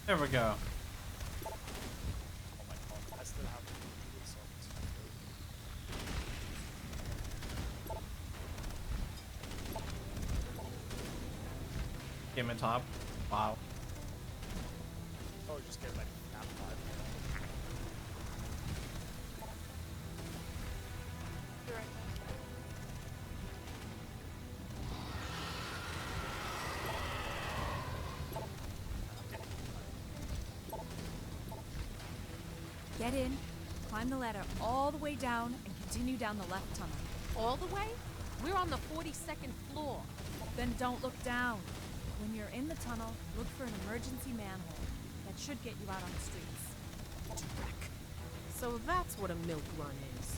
There we go. Oh my god, I still have to do this on Give me top. Wow. Oh, you just get like nap time. You're right there. Get in, climb the ladder all the way down, and continue down the left tunnel. All the way? We're on the 42nd floor. Then don't look down. When you're in the tunnel, look for an emergency manhole. That should get you out on the streets. Dreck. So that's what a milk run is.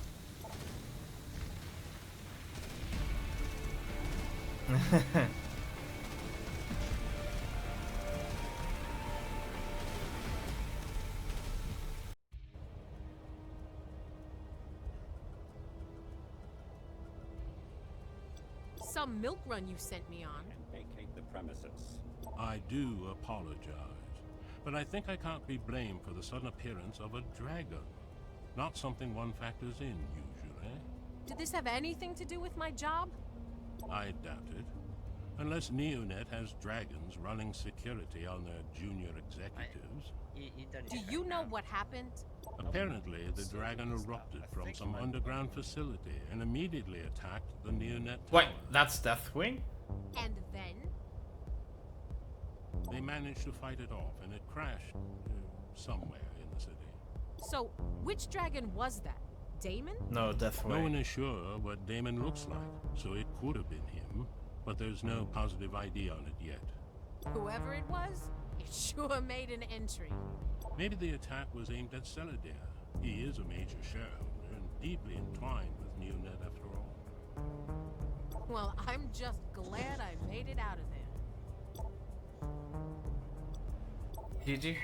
Some milk run you sent me on. And vacate the premises. I do apologize, but I think I can't be blamed for the sudden appearance of a dragon. Not something one factors in usually. Did this have anything to do with my job? I doubt it. Unless Neonet has dragons running security on their junior executives. Do you know what happened? Apparently, the dragon erupted from some underground facility and immediately attacked the Neonet Wait, tower. that's Deathwing? And then? They managed to fight it off, and it crashed somewhere in the city. So, which dragon was that? Damon? No, Deathwing. No one is sure what Damon looks like, so it could have been him, but there's no positive ID on it yet. Whoever it was, it sure made an entry. Maybe the attack was aimed at Celadir. He is a major shareholder and deeply entwined with Neonet after all. Well, I'm just glad I made it out of there. GG.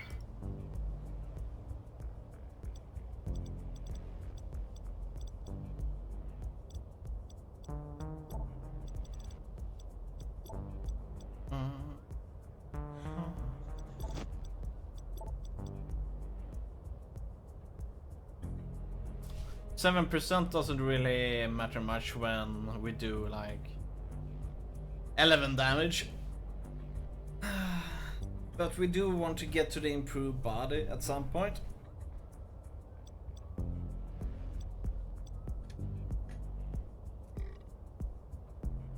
%7 doesn't really matter much when we do like 11 damage. But we do want to get to the improved body at some point.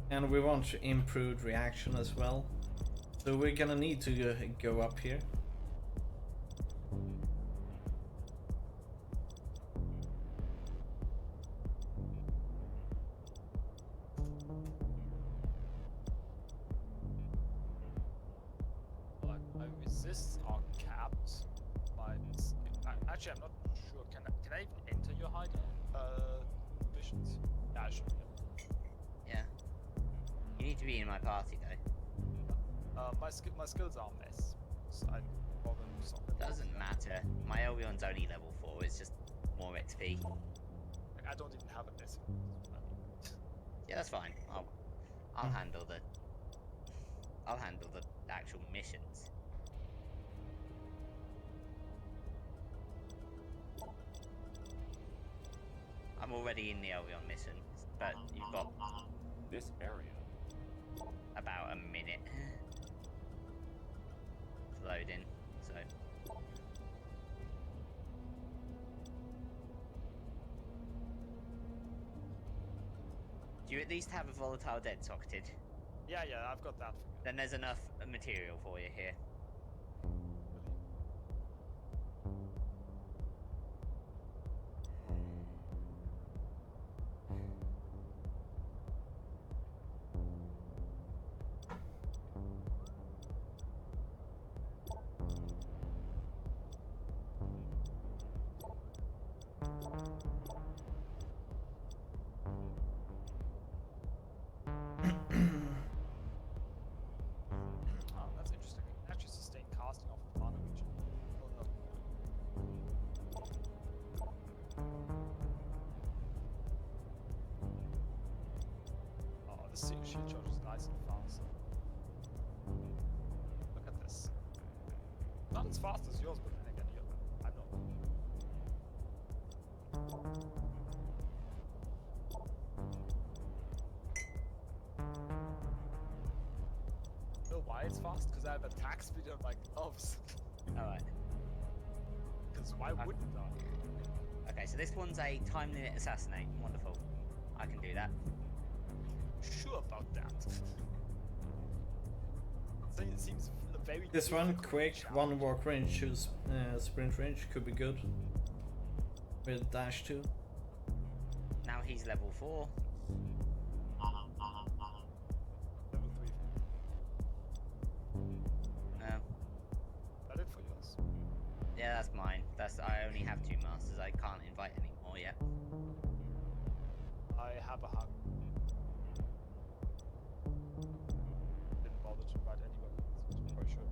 And we want improved reaction as well. So we're gonna need to go up here. My resists are capped. Actually, I'm not sure. Can I even enter your hide missions? Yeah, I should. Yeah. You need to be in my party though. My skills are a mess. So I bother something. Doesn't matter. My Elrion's only level 4. It's just more XP. I don't even have a mess. Yeah, that's fine. I'll handle the actual missions. I'm already in the Elrion mission, but you've got This area. about a minute to load in, so. Do you at least have a volatile dead socketed? Yeah, I've got that. Then there's enough material for you here. That's interesting. Actually, sustain casting off of mana region. Oh no. Oh, this shield charge is nice and fast. Look at this. Not as fast as yours, but then again, I'm not. You know why it's fast? damn attack speed on my gloves. Alright. Because why wouldn't I? Okay, so this one's a time limit assassinate. Wonderful. I can do that. Sure about that. So it seems very. This one, quick, challenge. one walk range, choose sprint range, could be good. With dash 2. Now he's level 4. Level 3. No. That it for yours? Yeah, that's mine. I only have 2 masters. I can't invite any more yet. I have a hug. Didn't bother to invite anyone. So quite sure.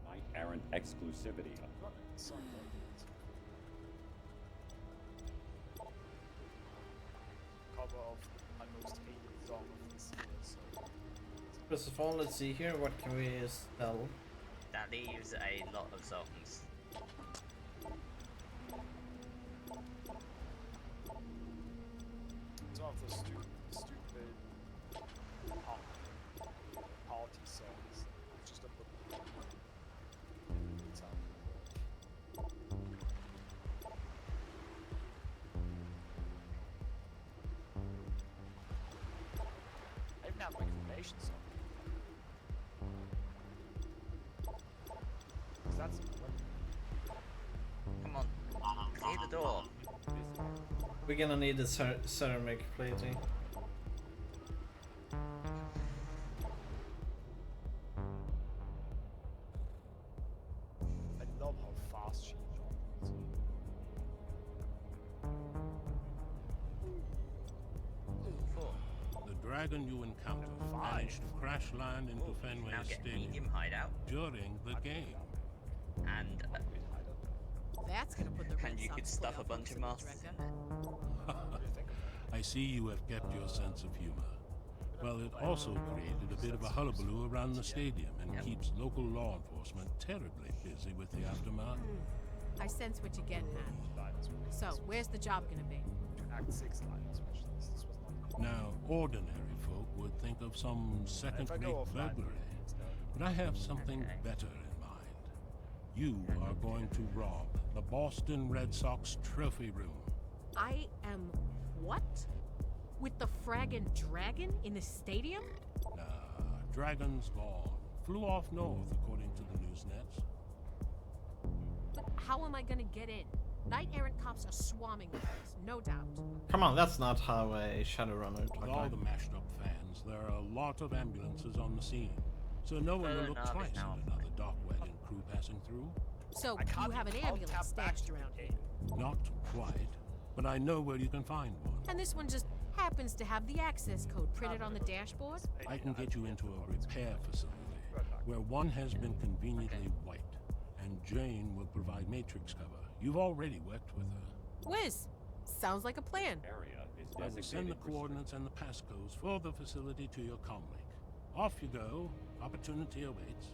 Knight errant exclusivity. Cover of my most hated song of this year, so. First of all, let's see here, what can we sell? That leaves a lot of songs. Some of those stupid party songs. Just a book. I even have my information song. That's Come on, clear the door. We're gonna need the ceramic plating. I love how fast she joins. The dragon you encountered managed to crash land into Fenway Now get Stadium medium hideout. during the game. And That's gonna put the Red and you Sox could stuff a playoff bunch hopes of in the masters drinker. in there. I see you have kept your sense of humor. Well, it also created a bit of a hullabaloo around the stadium and keeps local law enforcement terribly busy with the aftermath. I sense what you get, man. So, where's the job gonna be? Act 6 line specialist. This was not. Now, ordinary folk would think of some second-rate burglary, but I have something better in mind. You are going to rob the Boston Red Sox trophy room. I am what? With the fraggin' dragon in the stadium? Nah, Dragon's gone. Flew off north, according to the news nets. But how am I gonna get in? Knight errant cops are swarming the place, no doubt. Come on, that's not how a Shadowrunner With talks all like. the mashed up fans, there are a lot of ambulances on the scene. So no one will look twice at another dock wagon crew passing through. So, you have an ambulance stashed around here. Not quite, but I know where you can find one. And this one just happens to have the access code printed on the dashboard? I can get you into a repair facility where one has been conveniently wiped, and Jane will provide matrix cover. You've already worked with her. Whiz! Sounds like a plan. Area is I will send the designated coordinates and the passcodes for the facility to your comlink. Off you go. Opportunity awaits.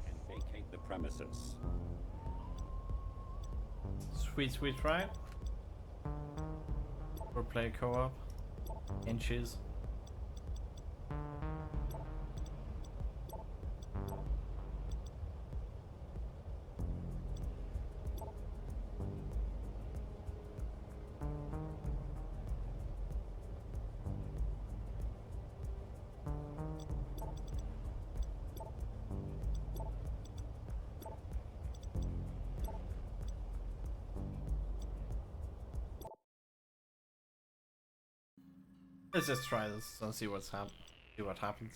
and vacate the premises. Sweet, sweet, right? Or play co-op. Inches. Let's just try this and see what happens.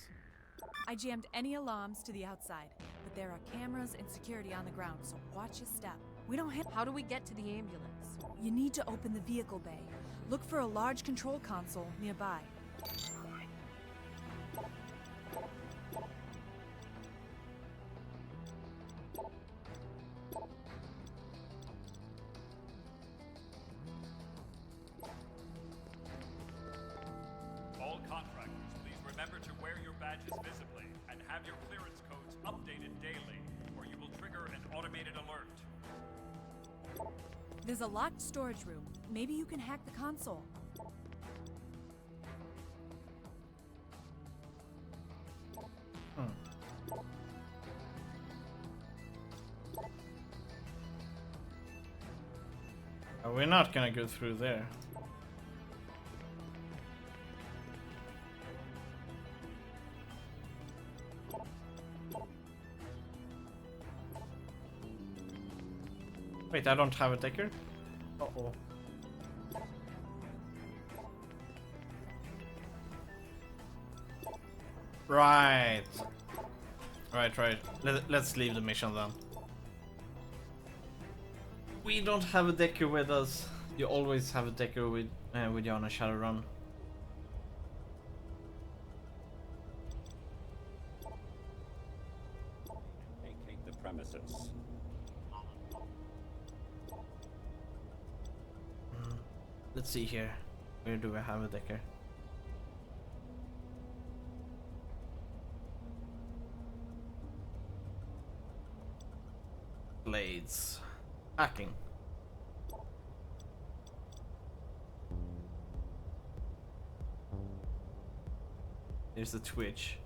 I jammed any alarms to the outside, but there are cameras and security on the ground, so watch your step. We don't have. How do we get to the ambulance? You need to open the vehicle bay. Look for a large control console nearby. All contractors, please remember to wear your badges visibly and have your clearance codes updated daily, or you will trigger an automated alert. There's a locked storage room. Maybe you can hack the console. We're not gonna go through there. Wait, I don't have a decker? Uh-oh. Right. Right. Let's leave the mission then. We don't have a decker with us. You always have a decker with you on a Shadowrun. Vacate the premises. Let's see here. Where do I have a decker? Blades. Hacking. There's the Twitch.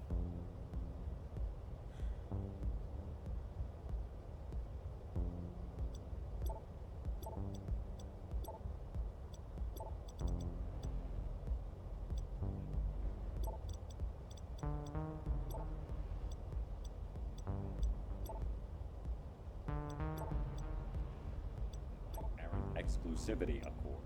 Exclusivity Accord.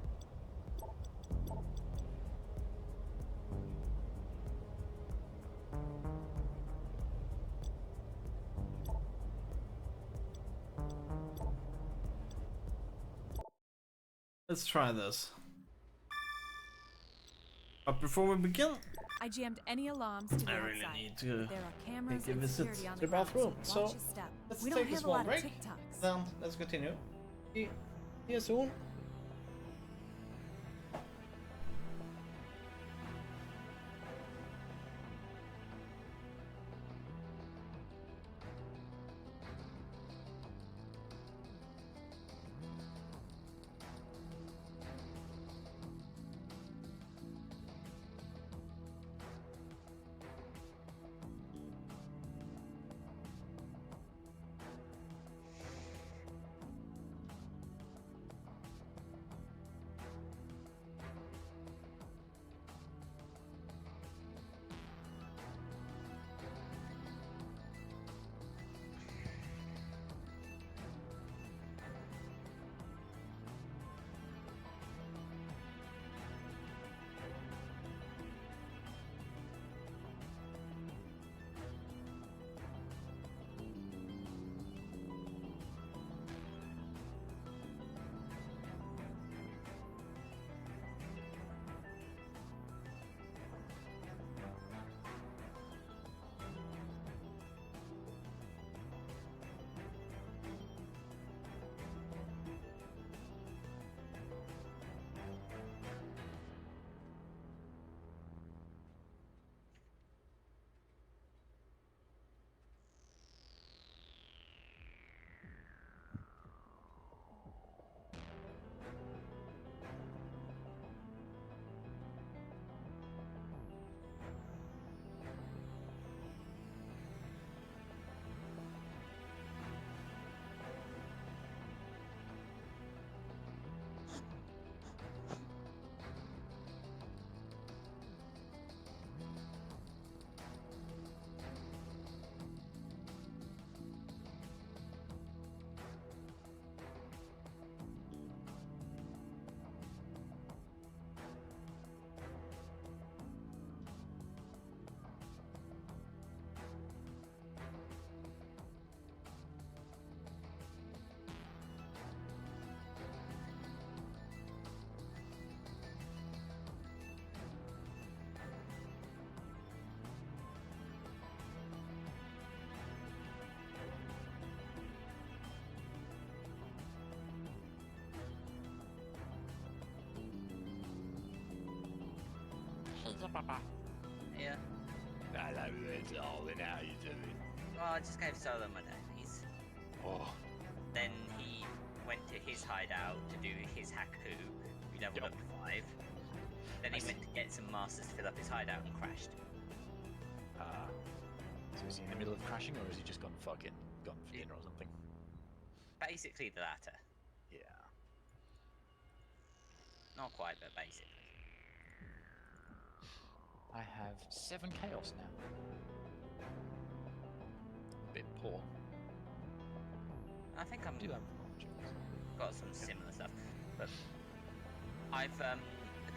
Let's try this. But before we begin, I jammed any alarms to the I outside. really need to There are cameras make a and visit security on to the the ground, bathroom. so So watch your step. let's We don't take a have a small lot break. of TikToks. Then let's continue. See you soon. Yeah. Hello there, darling. How you doing? Well, I just gave Solo my dailies. Oh. Then he went to his hideout to do his Haku. We leveled up to 5. Then he went to get some masters to fill up his hideout and crashed. So is he in the middle of crashing, or has he just gone for dinner or something? Basically the latter. Yeah. Not quite, but basically. I have 7 chaos now. A bit poor. I think I'm do have got some similar stuff, but I've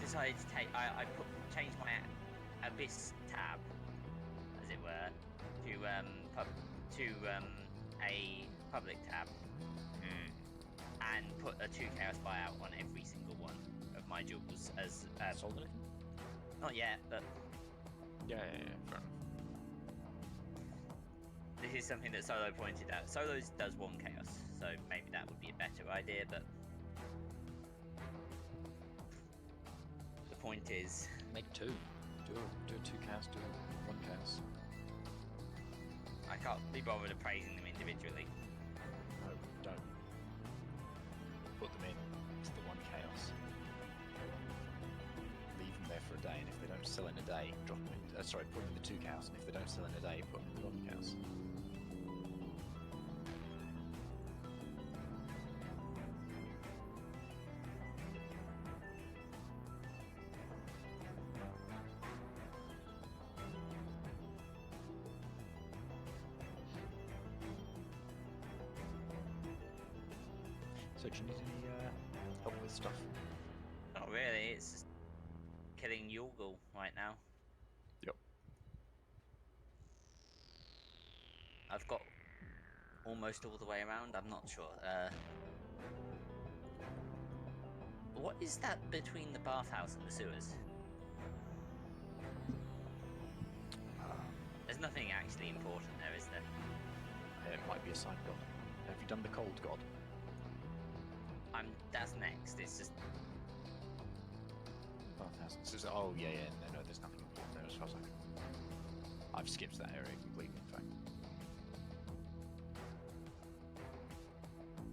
decided to take. I changed my Abyss tab, as it were, to a public tab, and put a 2 chaos buyout on every single one of my jewels as sold it. Not yet, but yeah, fair enough. This is something that Solo pointed out. Solo's does 1 chaos, so maybe that would be a better idea, but the point is... Make 2. Do a 2 chaos, do 1 chaos. I can't be bothered appraising them individually. No, don't. Put them in to the 1 chaos. Leave them there for a day, and if they don't sell in a day, drop them in. Put them in the 2 chaos, and if they don't sell in a day, put them in the 1 chaos. So do you need any help with stuff? Not really, it's just killing Yulgul right now. Yep. I've got almost all the way around, I'm not sure. What is that between the bathhouse and the sewers? There's nothing actually important there, is there? It might be a side god. Have you done the cold god? That's next, it's just... Bathhouse. Oh, yeah, no, there's nothing important there as far as I can... I've skipped that area completely, in fact.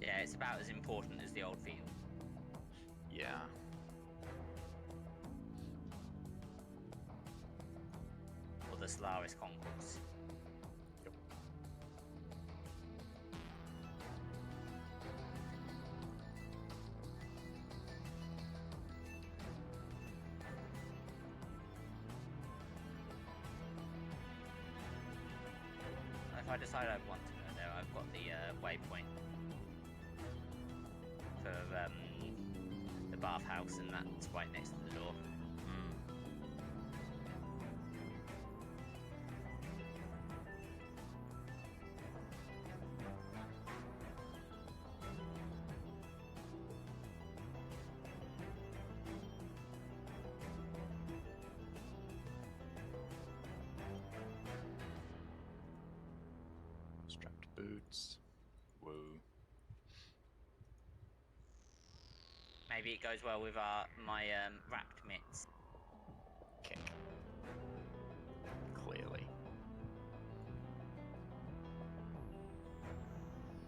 Yeah, it's about as important as the old field. Yeah. Or the Solaris Concourse. Yep. If I decide I want to go there, I've got the waypoint for the bathhouse, and that's right next to the door. Strapped boots. Woo. Maybe it goes well with my wrapped mitts. Okay. Clearly.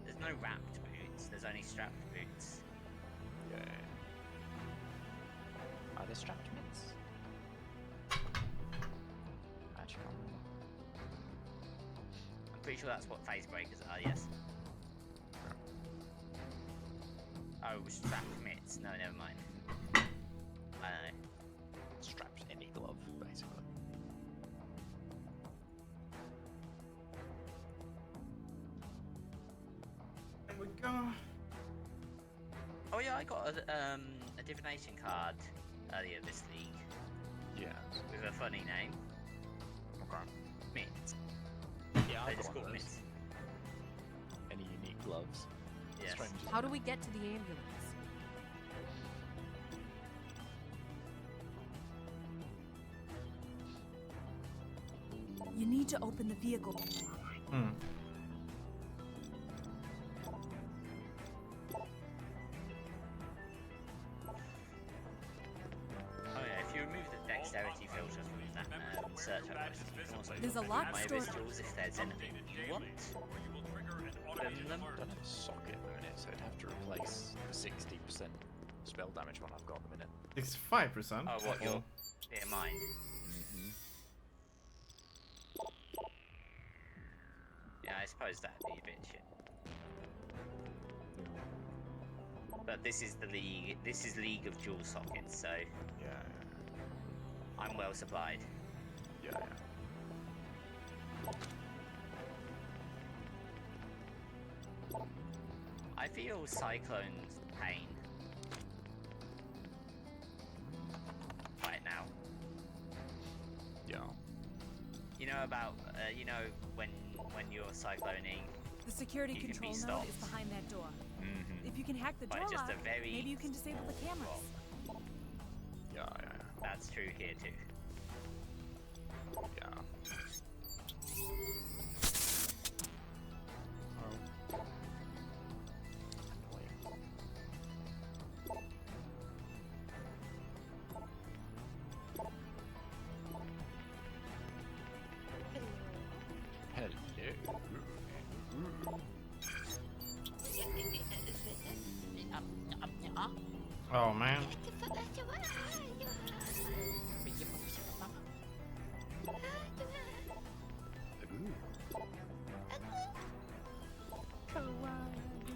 There's no wrapped boots, there's only strapped boots. Yeah. Are there strapped mitts? Actually, can't remember. I'm pretty sure that's what phase breakers are, yes. Oh, strapped mitts. No, never mind. I don't know. Strapped any glove, basically. There we go. Oh yeah, I got a divination card earlier this league. Yeah. With a funny name. Okay. Mitts. Yeah, They I've just got call one of those. mitts. Any unique gloves? Yes. Strange. How do we get to the ambulance? You need to open the vehicle. Oh yeah, if you remove the dexterity filters from and search over it. You can also There's a look lot at my stored- rituals if there's anything you want. From them. I don't have a socket at the minute, so I'd have to replace the 60% spell damage one I've got at the minute. 65%? Oh, what, your Fear Mind? Yeah, I suppose that'd be a bit shit. But this is the League, this is League of Dual Sockets, so... Yeah. I'm well supplied. Yeah. I feel Cyclone's pain. Right now. Yeah. You know about, you know, when you're cycloning... The security you can control be node stopped. is behind that door. Mm-hmm. If you can hack the By door just lock, a very maybe you can disable the small cameras. rock. Yeah. That's true here too. Yeah. Oh man.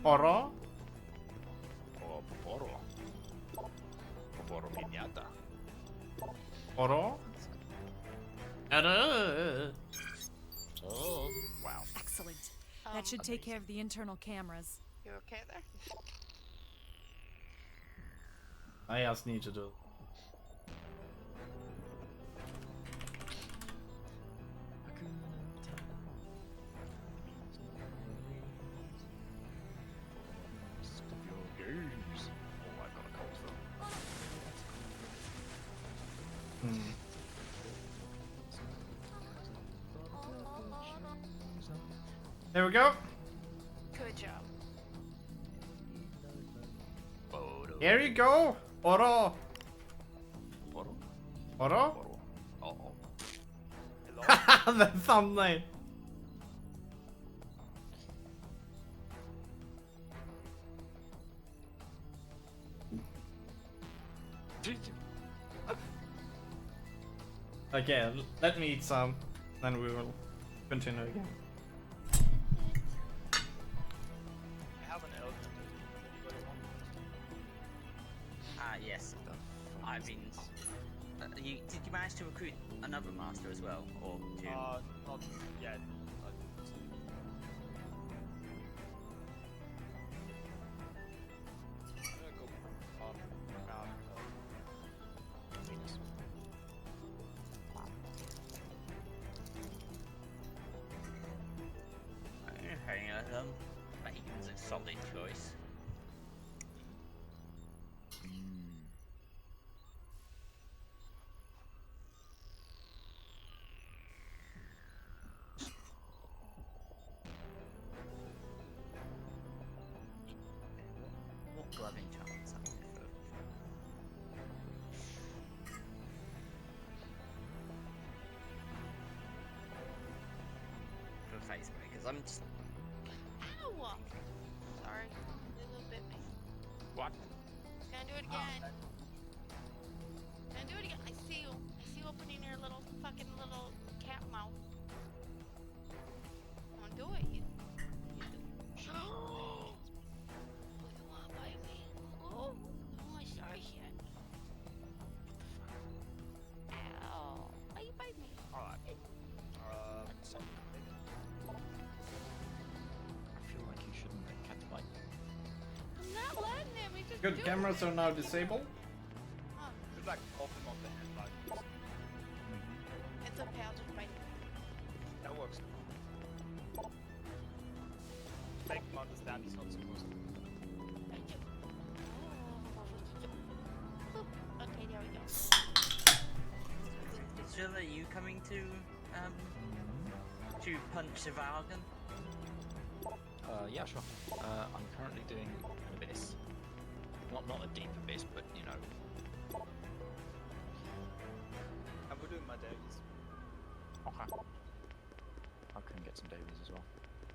Oro? Oh, Poporo. Poporo piñata. Oro? Oh. Wow. Excellent. That should take care of the internal cameras. You okay there? I just need to do. There we go. Good job. Here you go. Oro. Oro? The thumbnail. Okay, let me eat some, then we will continue again. I have an elk. Yes. I've been... did you manage to recruit another master as well? Or two? Not yet. Bacon's a solid choice. What glove enchantments are there for face breakers? I'm just... Ow! Sorry, Lulu bit me. What? Gonna do it again. Gonna do it again. I see you. I see you opening your little fucking little cat mouth. Don't do it. You wanna bite me? Oh, my sorry shit. Ow. Why you bite me? Alright. I feel like you shouldn't let cats bite. I'm not letting him. He's just Good, doing cameras it. are now disabled. Huh. Just like off him on the hand like It's okay. I'll just bite him. that works. Make him understand he's not supposed to. Okay, there we go. Jill, are you coming to punch the Valgan? Yeah, sure. I'm currently doing an abyss. Not a deep abyss, but you know. And we're doing my dailies.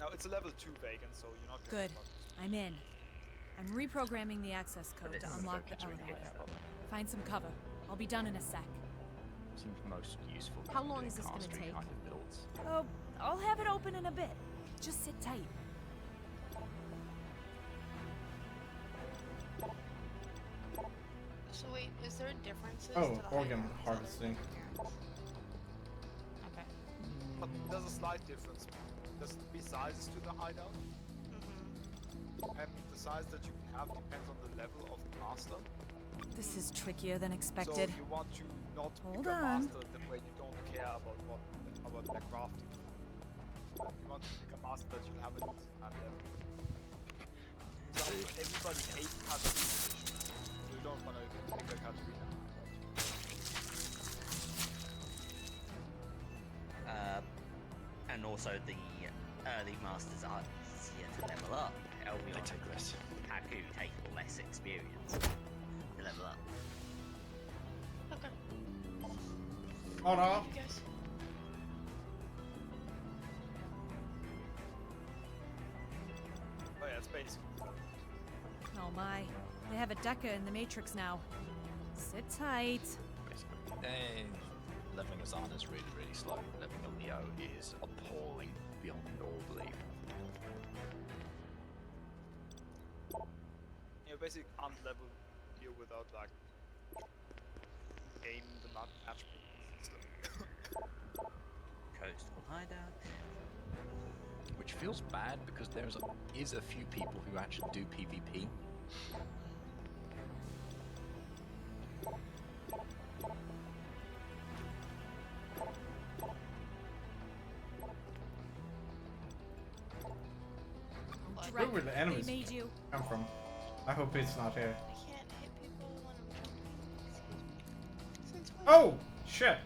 Now it's a level 2 vacant, so you're not Good. gonna I'm in. I'm reprogramming the access code to unlock the elevator. Find some cover. I'll be done in a sec. Seems most useful. How long is this gonna Castry take? Kind of builds. Oh, I'll have it open in a bit. Just sit tight. So wait, is there differences Oh, to the organ hideouts harvesting. Okay. But there's a slight difference. There's three sizes to the hideout. And the size that you can have depends on the level of the master. This is trickier than So expected. you want to not Hold pick a on. master the way you don't care about their crafting. You want to pick a master that you'll have a decent hand level. So everybody hates Katarina, so you don't want to pick a Katarina. And also the early masters are easier to level up. Elvion They take less. Haku take less experience to level up. Okay. Oh no! You guys. Oh yeah, it's basically. Oh my. They have a Deca in the Matrix now. Sit tight. Basically. And leveling Azana is really, really slow. Leveling a Leo is appalling beyond all belief. You basically can't level here without like game the matchmaking system. Coastal hideout. Which feels bad because there is a few people who actually do PvP. Where would the enemies They made you. come from? I hope it's not here. I can't hit people when I'm jumping. Excuse me. Since when? Oh! Shit!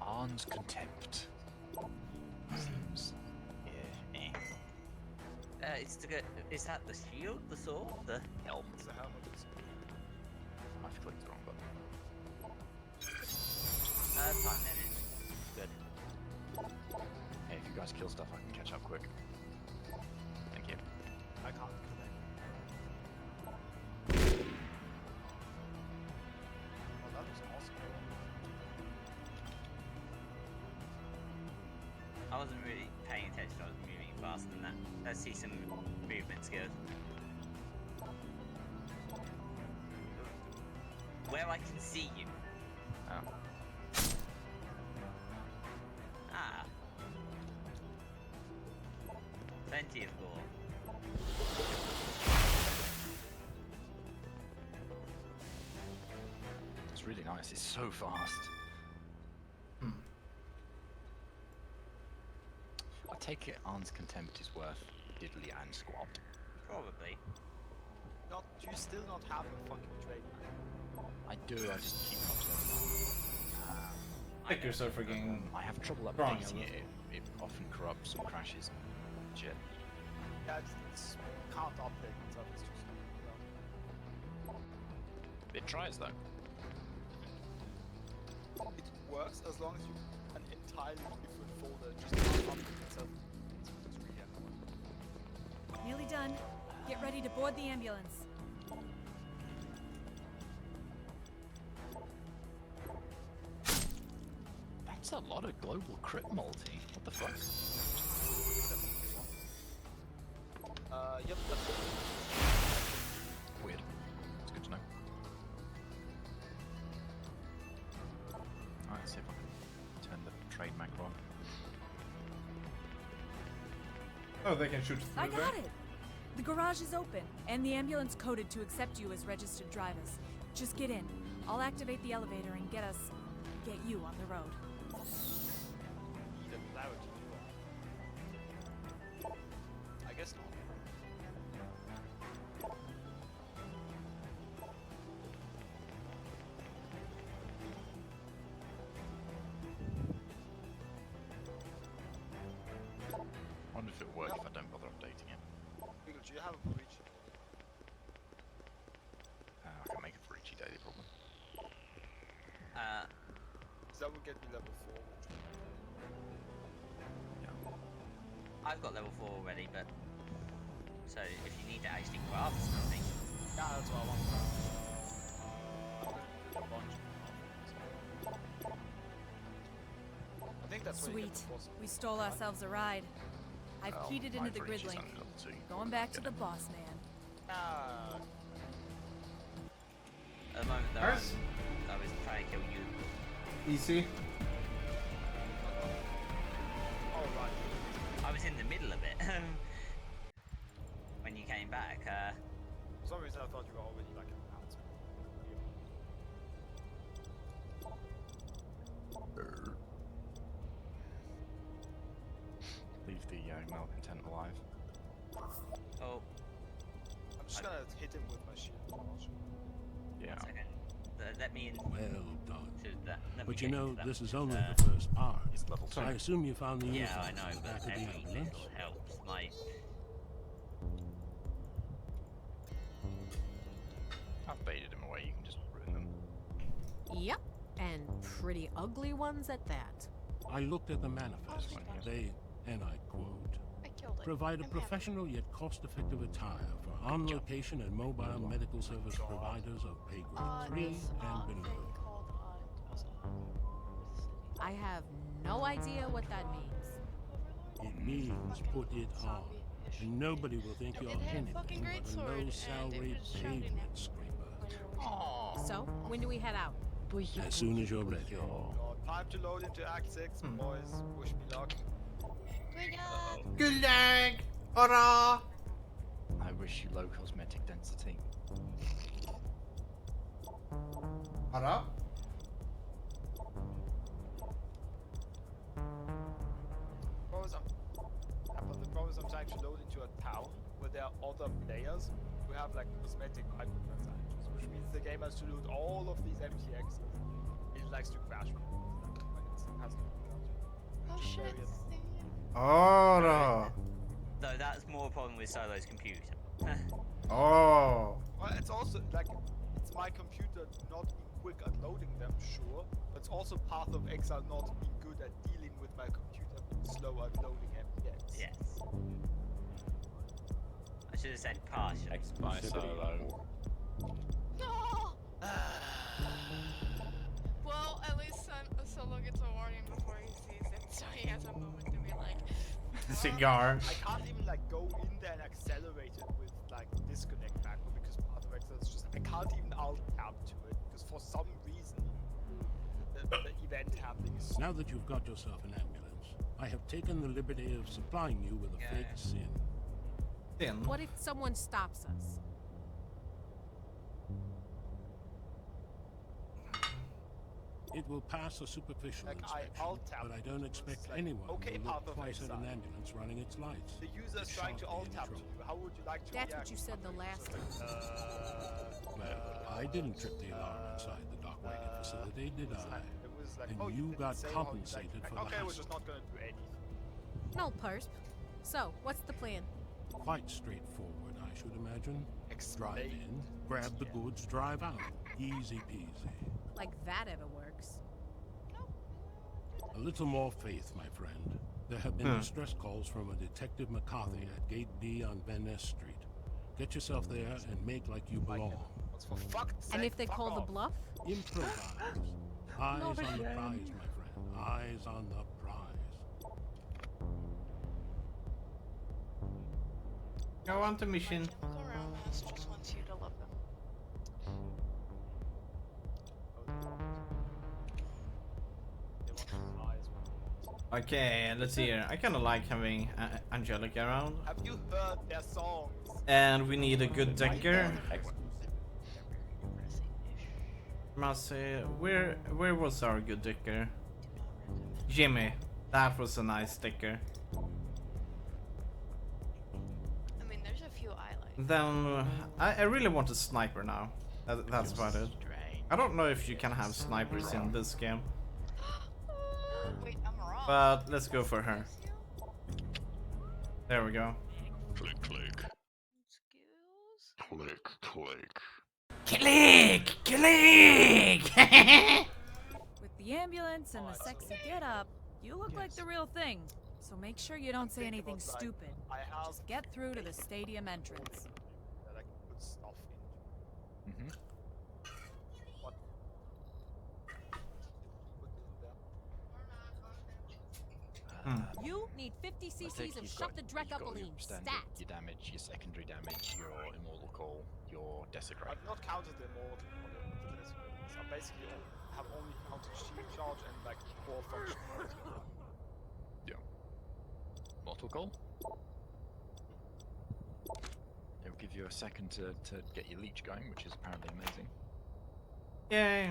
Arn's Contempt. Seems. Is that the shield, the sword, the helm? It's the helmet. I've clicked the wrong button. Time managed. Good. Hey, if you guys kill stuff, I can catch up quick. Thank you. I can't kill them. Well, that was awesome. I wasn't really paying attention, I was moving faster than that. Let's see some movement skills. Where I can see you. Oh. Ah. Plenty of gore. It's really nice. It's so fast. I take it Arn's Contempt is worth diddly and squat. Probably. Do you still not have a fucking trademark? I do, I just keep upsetting. Pick yourself for getting. I have trouble Wrong, updating it. It often corrupts and crashes and shit. Yeah, it's can't update itself, it's just... It tries though. It works as long as you an entirely different folder just can't update itself. It's really annoying. Nearly done. Get ready to board the ambulance. That's a lot of global crit multi. What the fuck? Yep, that's it. Weird. It's good to know. Alright, let's see if I can turn the trade macro on. Oh, they can shoot through I there? got it. The garage is open, and the ambulance coded to accept you as registered drivers. Just get in. I'll activate the elevator and get you on the road. Need a clarity to I guess not. I wonder if it'll work if I don't bother updating it. Eagle, do you have a breach? I can make a for each daily problem. That would get me level 4. Yeah. I've got level 4 already, but so if you need to actually craft something, Yeah, that's what I want. A bunch. I think that's where you get Sweet. the boss. We stole ourselves a ride. I've Well, keyed it my into the for grid each is link. only level 2. Going back to the boss man. Ah, at the moment though, Ours? I was trying to kill you. Easy. all right. I was in the middle of it when you came back. For some reason, I thought you were already like out. Leave the malcontent alive. Oh, I'm just gonna hit him with my shield. Yeah. second. Let me in. Well done. Let But me you get know, into that this is one, only 'cause, the first part. He's level 2. I assume you found the yeah, info I know, at the but back of the every ambulance. little helps. I've baited him away, you can just ruin them. Yep, and pretty ugly ones at that. I looked at the manifest. They, and I quote, I killed it. provide a I'm professional yet cost-effective attire for on-location and mobile medical service providers of pay grade 3 This and thing below. called I have no idea what that means. It means put it on. And nobody will think It you're had a anything fucking but great a sword, and it low-salary was shouting pavement at scraper. So, when do we head out? As soon as you're ready. Time to load into Act 6, boys. Wish me luck. Good luck! Hurrah! I wish you low cosmetic density. Hurrah? The problem is I'm trying to load into a town where there are other players who have like cosmetic microtransactions, which means the game has to loot all of these MTXs. It likes to crash me when it has to Oh shit. Hurrah! Though that's more a problem with Solo's computer. Oh. Well, it's also like it's my computer not being quick at loading them, sure, but it's also part of Exile not being good at dealing with my computer being slow at loading MTX. Yes. I should have said partially. Bye, Solo. No! Well, at least Solo gets a warning before he sees it, so he has a moment to be like... Cigar. I can't even like go in there and accelerate it with like disconnect macro because part of Exile is just I can't even alt tab to it because for some reason the event happening is Now that you've got yourself an ambulance, I have taken the liberty of supplying you with a fake SIN. Then. What if someone stops us? It will pass a superficial like inspection, but I don't expect like, anyone okay, will part look of twice at an Exile. ambulance running its lights. the user's It trying to shan't alt be any tab to trouble. you. How would you like to That's react? what you said the last time. Well, I didn't trip the alarm inside the dock wagon facility, did I? It was like, And oh, you didn't got say how you compensated like, for the okay, we're hassle. just not gonna do anything. No, Persp. So, what's the plan? Quite straightforward, I should imagine. Drive Explain. in, grab the goods, drive out. Easy peasy. Like that ever works. A little more faith, my friend. There have been distress calls from a Detective McCarthy at Gate D on Van Ness Street. Get yourself there and make like you belong. What's for fuck's sake? And if they fuck call the off. bluff? Improvise. Eyes on the prize, my friend. Eyes on the prize. Go on to mission. Chemical roundness just wants you to love them. Okay, let's see here. I kind of like having Angelica around. Have you heard their songs? And we need a good decker. Must say, where was our good decker? Jimmy. That was a nice decker. I mean, there's a few I like. Then I really want a sniper now. That's about it. I don't know if you can have snipers in this game, Wait, I'm wrong. but let's go for her. There we go. Click, click. Skills? Click, click. Click! Click! With the ambulance and the sexy get-up, you look like the real thing. So make sure you don't say Think anything about, like, stupid. I have Just get through to the stadium entrance. that I can put stuff into. Mm-hmm. What? Put in there. You need 50 I think cc's of you've shut got- the dreck you've up got your lean. standard, Stat. your damage, your secondary damage, your immortal call, your desecrate. I've not counted the immortal or the desecrates. I basically have only counted shield charge and like core function. Yeah. Mortal call. It'll give you a second to get your leech going, which is apparently amazing. Yay.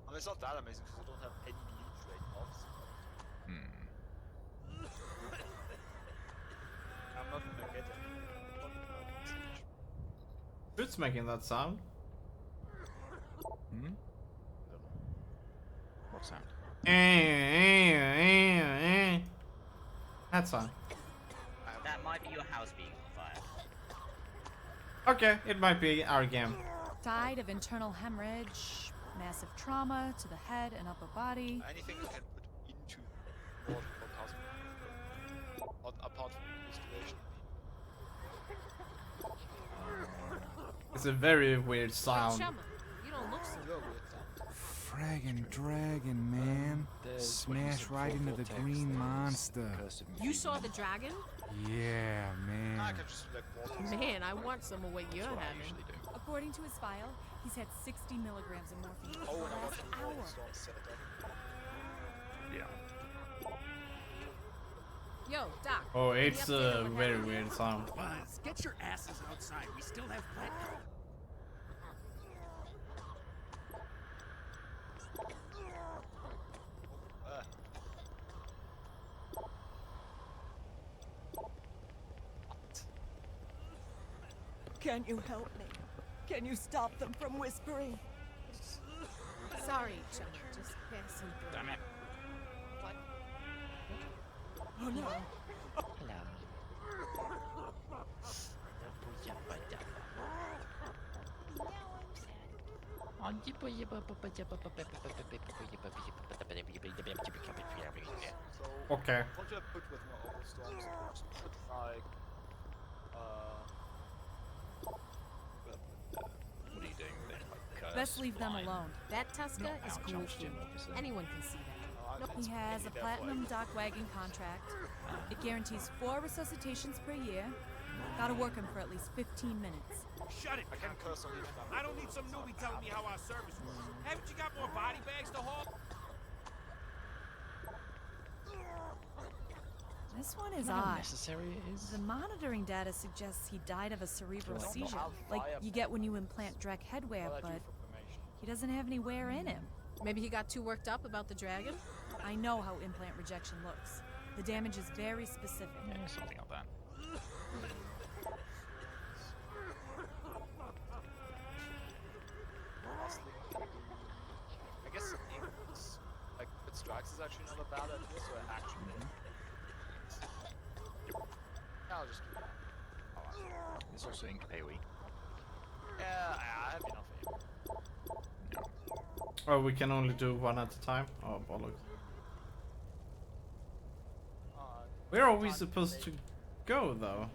And it's not that amazing because I don't have any leech rate buffs. I'm not gonna get any. Who's making that sound? Hmm? What sound? That sound. That might be your house being on fire. Okay, it might be our game. Died of internal hemorrhage, massive trauma to the head and upper body. Anything you can put into water or cosmic, apart from restoration. It's a very weird Hey, sound. Chumma, you don't look so good. Fraggin' dragon, man. Smash right into the green monster. You saw the dragon? Yeah, man. I can just like water. Man, I want some of what you're That's what I having. usually do. According to his file, he's had 60 milligrams of morphine Oh, for and the I last want hour. to storm set up. Yeah. Yo, Doc. Oh, any it's update a on what very happened? weird sound. Buzz, get your asses outside. We still have plant. Can you help me? Can you stop them from whispering? Sorry, Chumma. Just passing through. Damn it. Oh no. Okay. What should I put with my auto storms? Just put like What are you doing with it? Like, Best leave them blind? alone. That Tuska Not is out cool jumps Jim, food. obviously. Anyone can see that. He has a platinum dock wagon contract. It guarantees 4 resuscitations per year. Gotta work him for at least 15 minutes. Shut it! I can curse on you. I don't need some newbie telling me how our service works. Haven't you got more body bags to haul? This one is How odd. unnecessary it is. The monitoring data suggests he died of a cerebral Don't seizure, have like fire you get when you implant Drek headwear, What I do but for cremation. he doesn't have any wear in him. Maybe he got too worked up about the dragon? I know how implant rejection looks. The damage is very specific. Yeah, something like that. Lastly, I guess Inks, like with strikes is actually not a bad idea, so I actually yeah, I'll just keep it. There's also ink AoE. Yeah, I have enough aim. Oh, we can only do one at a time? Oh, bollocks. Where are we supposed to go, though?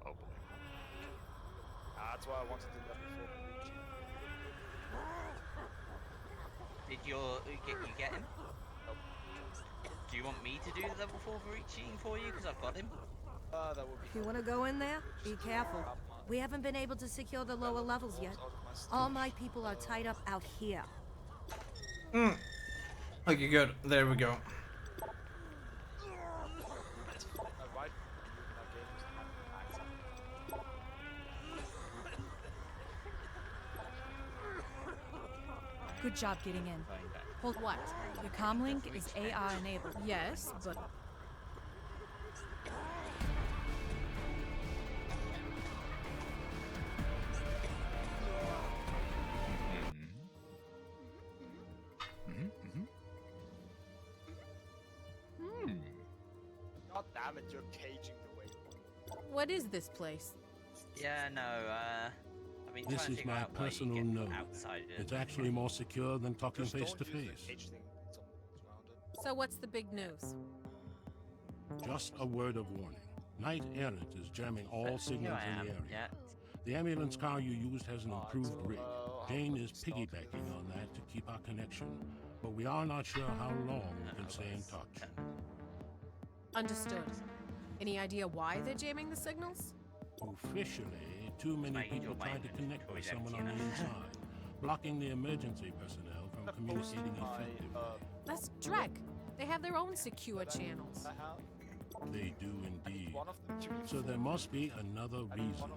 Oh boy. That's why I wanted to level 4 Did you get him? Do you want me to do the level 4 for reaching for you? Because I've got him. That would be If you want to go in there, be careful. We haven't been able to secure the lower levels yet. All my people are tied up out here. Okay, good. There we go. right. Good job getting in. Hold what? Your comlink is AR enabled. Yes, but God damn it, you're caging the waypoint. what is this place? Yeah, no, I been This trying to is figure my out why you personal get node. outsiders. It's actually more secure than talking Just face to don't use face. the HC some around it. So what's the big news? Just a word of warning. Knight Errant is jamming all Here signals I in am. the area. Yeah. The ambulance car you used has an improved rig. how Jane can is we start piggybacking on that to keep our connection, but we are not sure how long we can stay in touch. Understood. Any idea why they're jamming the signals? Officially, too many Mate, people your tried to mind connect with is someone empty on the now. inside, blocking the emergency personnel from communicating effectively. That's Drek. They have their own secure channels. I have They do indeed. one of them to be So there must be another reason.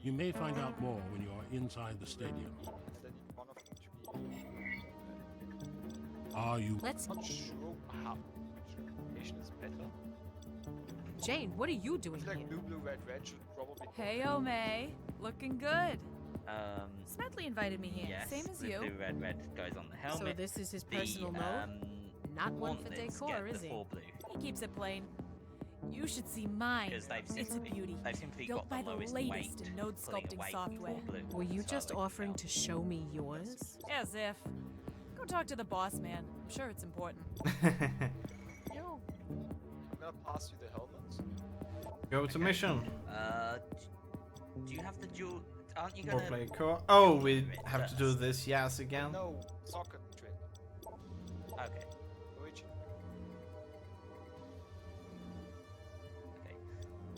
You may find out more when you are inside the stadium. and I need one of them to be. Are you? Let's. Not sure how which location is better. Jane, what are you doing I feel here? like blue, red should probably. Hey, May. Looking good. Um. Smedley invited me here. Yes. Same as the you. blue red goes on the helmet. So this is his The, personal mode? Not one for gauntlets decor, get is the he? 4 blue. He keeps it plain. You should see mine. Because they've It's a simply, beauty. they've simply Built got by the the lowest latest weight, in node pulling sculpting away software. 4 blue. Were you So just they can offering tell. to show me yours? As if. Go talk to the boss, man. I'm sure it's important. Yo. I'm gonna pass you the helmet. Go to mission. Do you have the dual? Aren't you Or gonna? play core. Oh, we it have to do first? this yes again. No, socket trick. Okay. Luigi.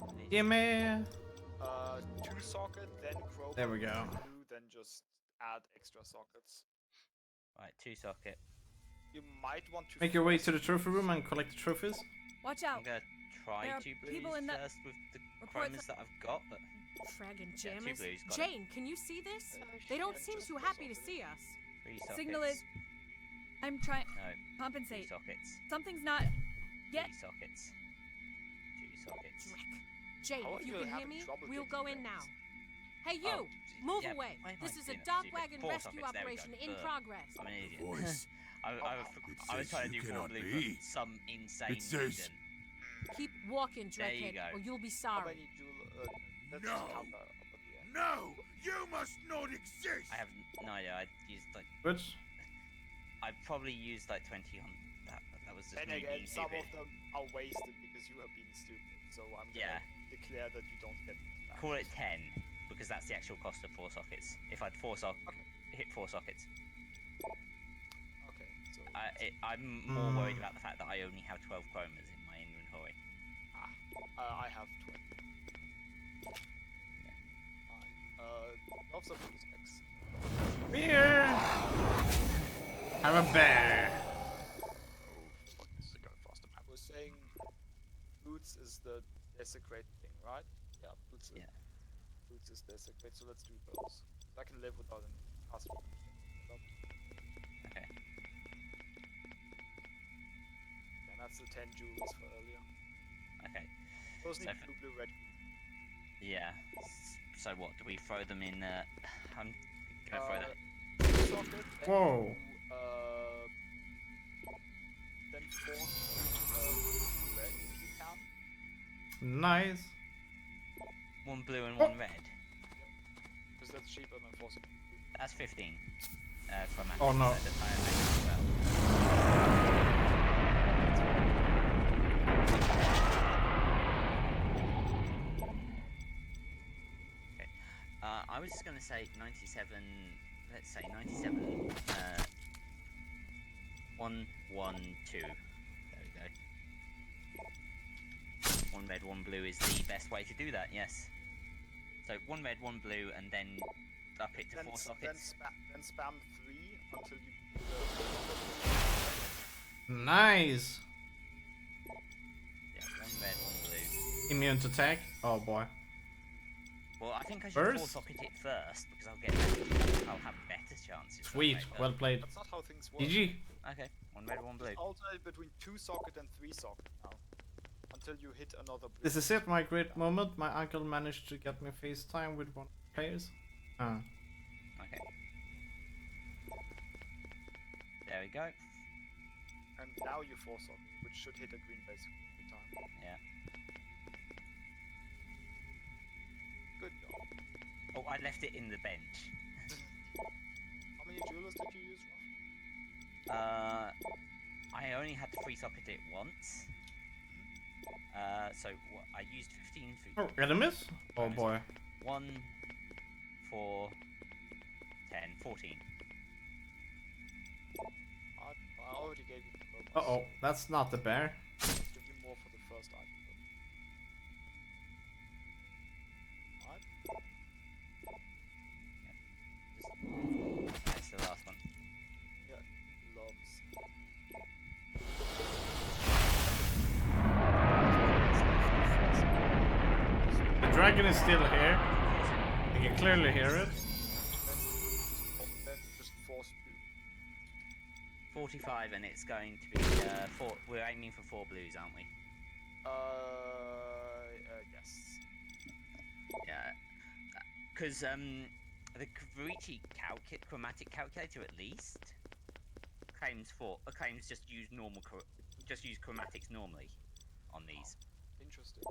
Okay. Gimme. 2 socket, then crowbar. There we go. Blue, then just add extra sockets. Right, 2 socket. You might want to Make your way to the trophy room and collect the trophies. Watch I'm out. gonna try There are 2 people blues in the first with the reports chromas that I've got, but Fragging Yeah, two jammers. blues, got it. Jane, can you see this? They don't seem too happy to see us. 3 sockets. Signal is. I'm trying. No, 2 Compensate. sockets. Something's not. 3 Yet. sockets. 2 sockets. Jane, How are if you you can hear having me, trouble we'll getting go in things? now. Hey, you! Oh, Move yeah, away. why am This I is a being dog stupid? wagon 4 rescue sockets, there we operation go. in progress. I'm an idiot. Voice. I was trying to says do you 4 cannot blue be. for some insane It says- reason. Keep walking, There you Dreadhead, go. or you'll be How sorry. many jewel? Let's No. just count up at the end. No! You must not exist! I have no idea. I used like Which? I probably used like 20 on that. But that was just And me again, being some stupid. of them are wasted because you have been stupid. So I'm gonna Yeah. declare that you don't get them back. Call it 10 because that's the actual cost of 4 sockets. If I'd hit 4 sockets, Okay, so I'm more worried about the fact that I only have 12 chromas in my inventory. I have 20. Lots of these X. Beer. Have a bear. Fuck, this is going faster, man. We're saying boots is the desecrate thing, right? Yeah, boots. Yeah. Boots is desecrate, so let's do those. I can live without an password. Okay. And that's the 10 jewels for earlier. Okay. Those need So blue, red. Yeah. So what? Do we throw them in? I'm gonna throw them. Socket, then Whoa. do, then 4 red if you can. Nice. 1 blue and 1 red. Because that's cheaper than 4 socket. That's 15. From Oh, no. at the time as well. Okay. I was just gonna say 97. Let's say 97. 1, 1, 2. There we go. 1 red, 1 blue is the best way to do that. Yes. So 1 red, 1 blue, and then up it to 4 Then sockets. spam 3 until you do Nice. Yeah, 1 red, 1 blue. Immune to tech. Oh boy. Well, I think I should First? 4 socket it first because I'll have better chances. that Sweet. way, but- Well played. That's not how things work. GG. Okay, 1 red, 1 blue. Just alternate between 2 socket and 3 socket now. Until you hit another blue. This is it, my great moment. My uncle managed to get me FaceTime with one of the players. Okay. There we go. And now you 4 socket, which should hit a green basically every time. Yeah. Good job. Oh, I left it in the bench. How many jewelers did you use, I only had to free socket it once. So I used 15 food. Oh, enemies? Oh boy. 1, 4, 10, 14. I already gave you the bonus. Uh-oh, that's not the bear. Give you more for the first item. That's the last one. Yeah, loves. The dragon is still here. I can clearly hear it. Then just force you. 45, and it's going to be 4. We're aiming for 4 blues, aren't we? Yes. Yeah. Because the chromatic calculator at least claims just use chromatics normally on these. Interesting.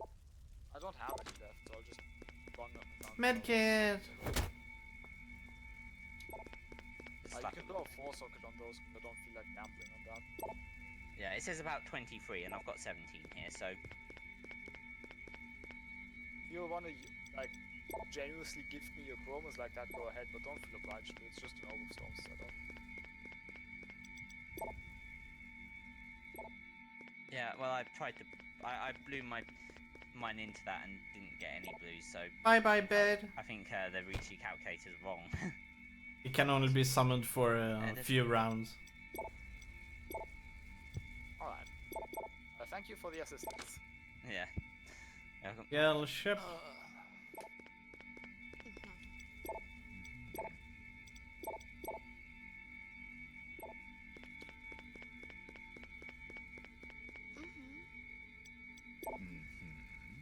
I don't have any left, so I'll just run up and down. Medkit! You can throw a 4-socket on those, but I don't feel like gambling on that. Yeah, it says about 23, and I've got 17 here, so... If you want to, like, generously give me your chromas like that, go ahead, but don't feel obliged to. It's just an overstorm setup. Yeah, well, I tried to... I blew mine into that and didn't get any blues, so... Bye-bye, bed. I think the Ricci calculator's wrong. It can only be summoned for a few rounds. Alright. Thank you for the assistance. Yeah. Yell ship.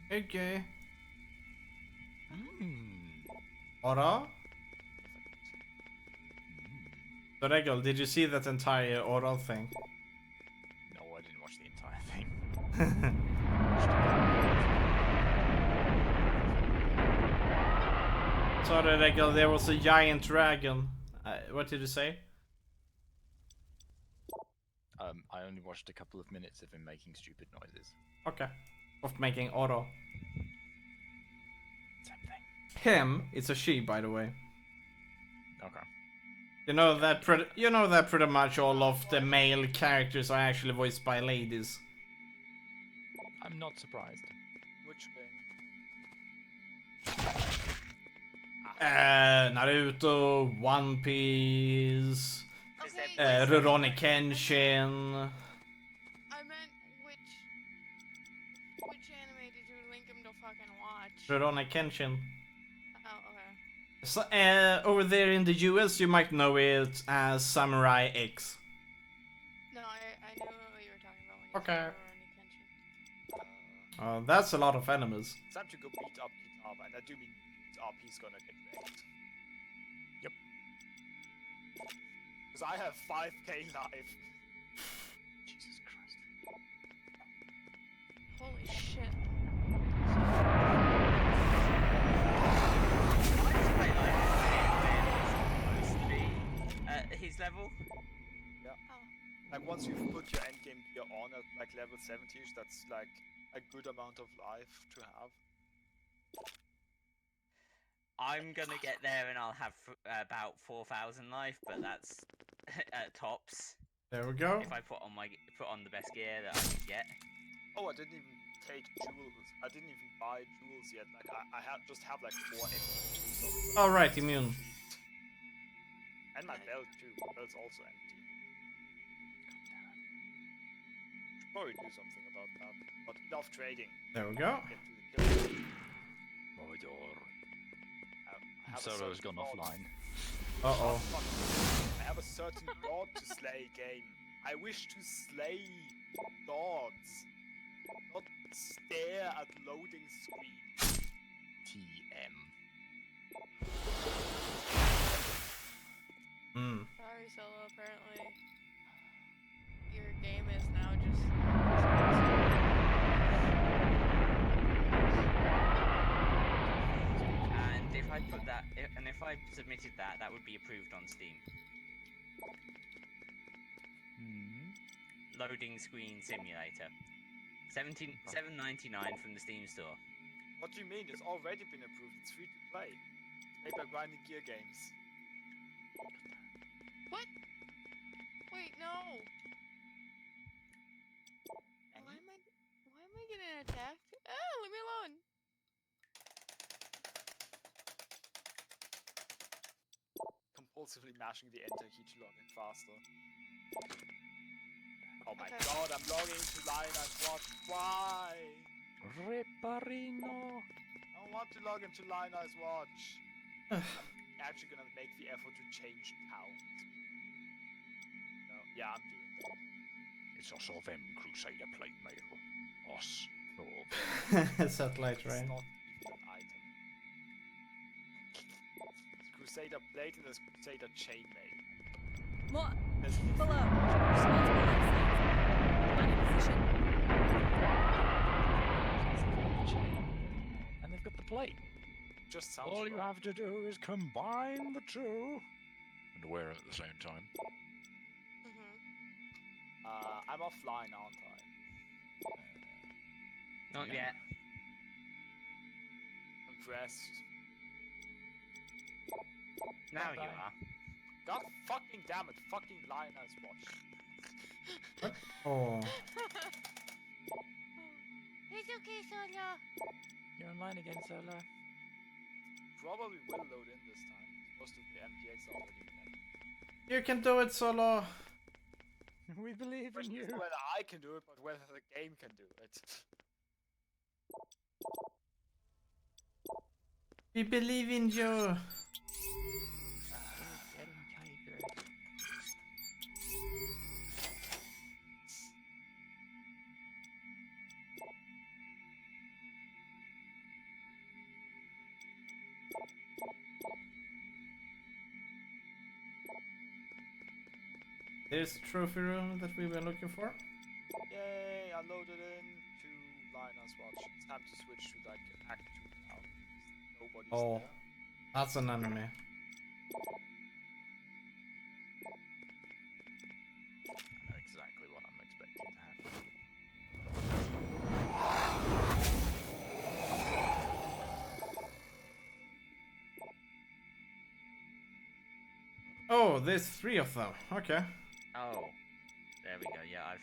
Okay. Aura? So Regal, did you see that entire oral thing? No, I didn't watch the entire thing. Sorry Regal, there was a giant dragon. What did you say? I only watched a couple of minutes of him making stupid noises. Okay. Of making oro. Same thing. Him, it's a she by the way. Okay. You know that pretty much all of the male characters are actually voiced by ladies. I'm not surprised. Which game? Naruto, One Piece, Rurouni Kenshin. I meant which anime did you link him to fucking watch? Rurouni Kenshin. Oh, okay. So, over there in the US, you might know it as Samurai X. No, I knew what you were talking about when you Okay. said Rurouni Kenshin. That's a lot of enemies. It's time to go beat up Kitaba, and I do mean beat up, he's gonna get wrecked. Yep. Because I have 5k life. Jesus Christ. Holy shit. His level? Yeah. Like once you've put your endgame gear on at like level 70ish, that's like a good amount of life to have. I'm gonna get there and I'll have about 4,000 life, but that's at tops. There we go. If I put on the best gear that I can get. Oh, I didn't even take jewels. I didn't even buy jewels yet. Like I just have like 4 empty jewels. Alright, immune. And my belt too. My belt's also empty. Should probably do something about that. But enough trading. There we go. Get to the kill. Solo's gone offline. Uh-oh. I have a certain god to slay, game. I wish to slay gods, not stare at loading screens. TM. Sorry, Solo, apparently your game is now just... And if I I put that, and if I submitted that, that would be approved on Steam. Loading screen simulator. $7.99 from the Steam store. What do you mean? It's already been approved. It's free to play. Paper grinding gear games. What? Wait, no. Why am I getting attacked? Ah, leave me alone. Compulsively mashing the enter key to log in faster. Oh my god, I'm logging to Lionel's Watch. Why? Reparino. I don't want to log into Lionel's Watch. I'm actually gonna make the effort to change towns. No, yeah, I'm doing that. It's us or them, Crusader plate mail. Us or Satellite It's rain. not even an item. It's Crusader plate and there's Crusader chainmail. More. There's Below. Multiple life signs. On your position. And they've got the plate. Just sounds All you wrong. have to do is combine the two and wear them at the same time. I'm offline, aren't I? Not yet. I'm dressed. Now you are. God fucking damn it, fucking Lionel's Watch. Oh. It's okay, Sola. You're online again, Sola. Probably will load in this time. Most of the MPX are already met. You can do it, Solo. We believe in you. Whether I can do it, but whether the game can do it. We believe in you. There's the trophy room that we were looking for. Yay, I loaded in to Lionel's Watch. It's time to switch to like Act 2 now. Nobody's Oh, there. that's an enemy. I know exactly what I'm expecting to happen. Oh, there's 3 of them. Okay. Oh, there we go. Yeah, I've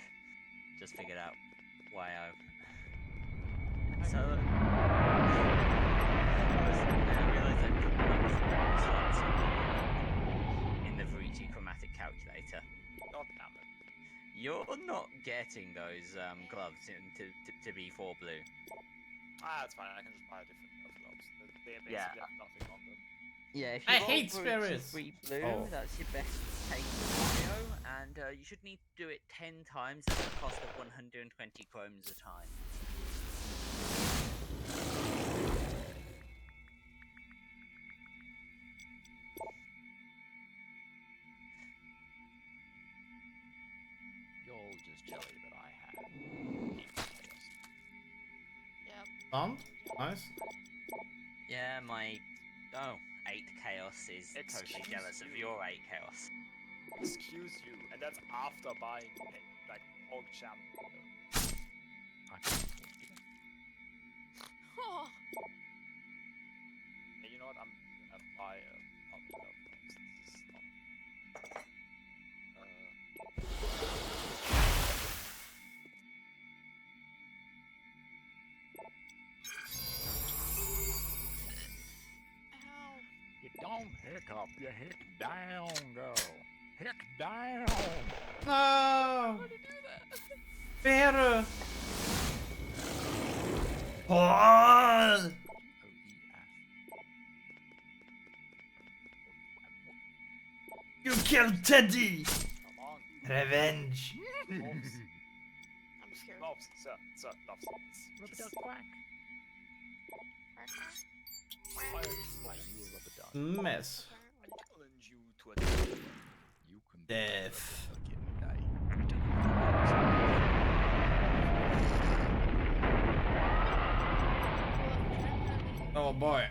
just figured out why I've. So I realised I put the slots in the Verici chromatic calculator. God damn it. You're not getting those gloves to be 4 blue. Ah, that's fine. I can just buy a different pair of gloves. They basically Yeah. have nothing on them. Yeah, if I you roll hate for spirits! 3 blue, Oh. that's your best take scenario, and you should need to do it 10 times at the cost of 120 chromes a time. You're all just jelly that I had. Yep. Done? Nice. Yeah, my 8 chaos is totally Excuse jealous of you. your 8 chaos. Excuse you, and that's after buying like PogChamp. Oh. Hey, you know what? I'm gonna buy a this is not. Ow. You don't hiccup, you hick down, girl. Hick down. No! How to do that? Better! Oh! You killed Teddy! Come on. Revenge! I'm scared. Gloves, sir, gloves. Rubber duck quack. Quack, Why are you a rubber duck? Mess. I challenge you to a duel. You can Death. Oh boy.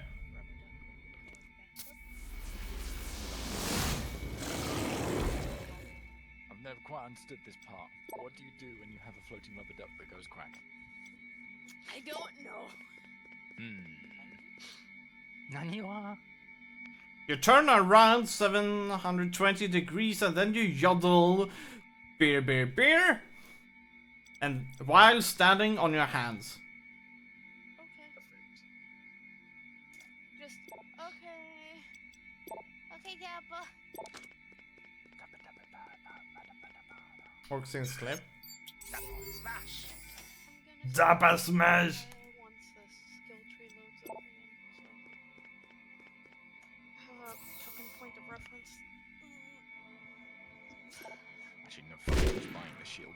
quite understood this part. What do you do when you have a floating rubber duck that goes crack? I don't know. Naniwa? You turn around 720 degrees and then you yodel beer, beer, beer. And while standing on your hands. Okay. Just okay. Okay, Kappa. Focusing slip. Smash! Dappa smash! Once the skill tree loads up again, so. Have a fucking point of reference. Actually, no, fuck it, who's buying the shield?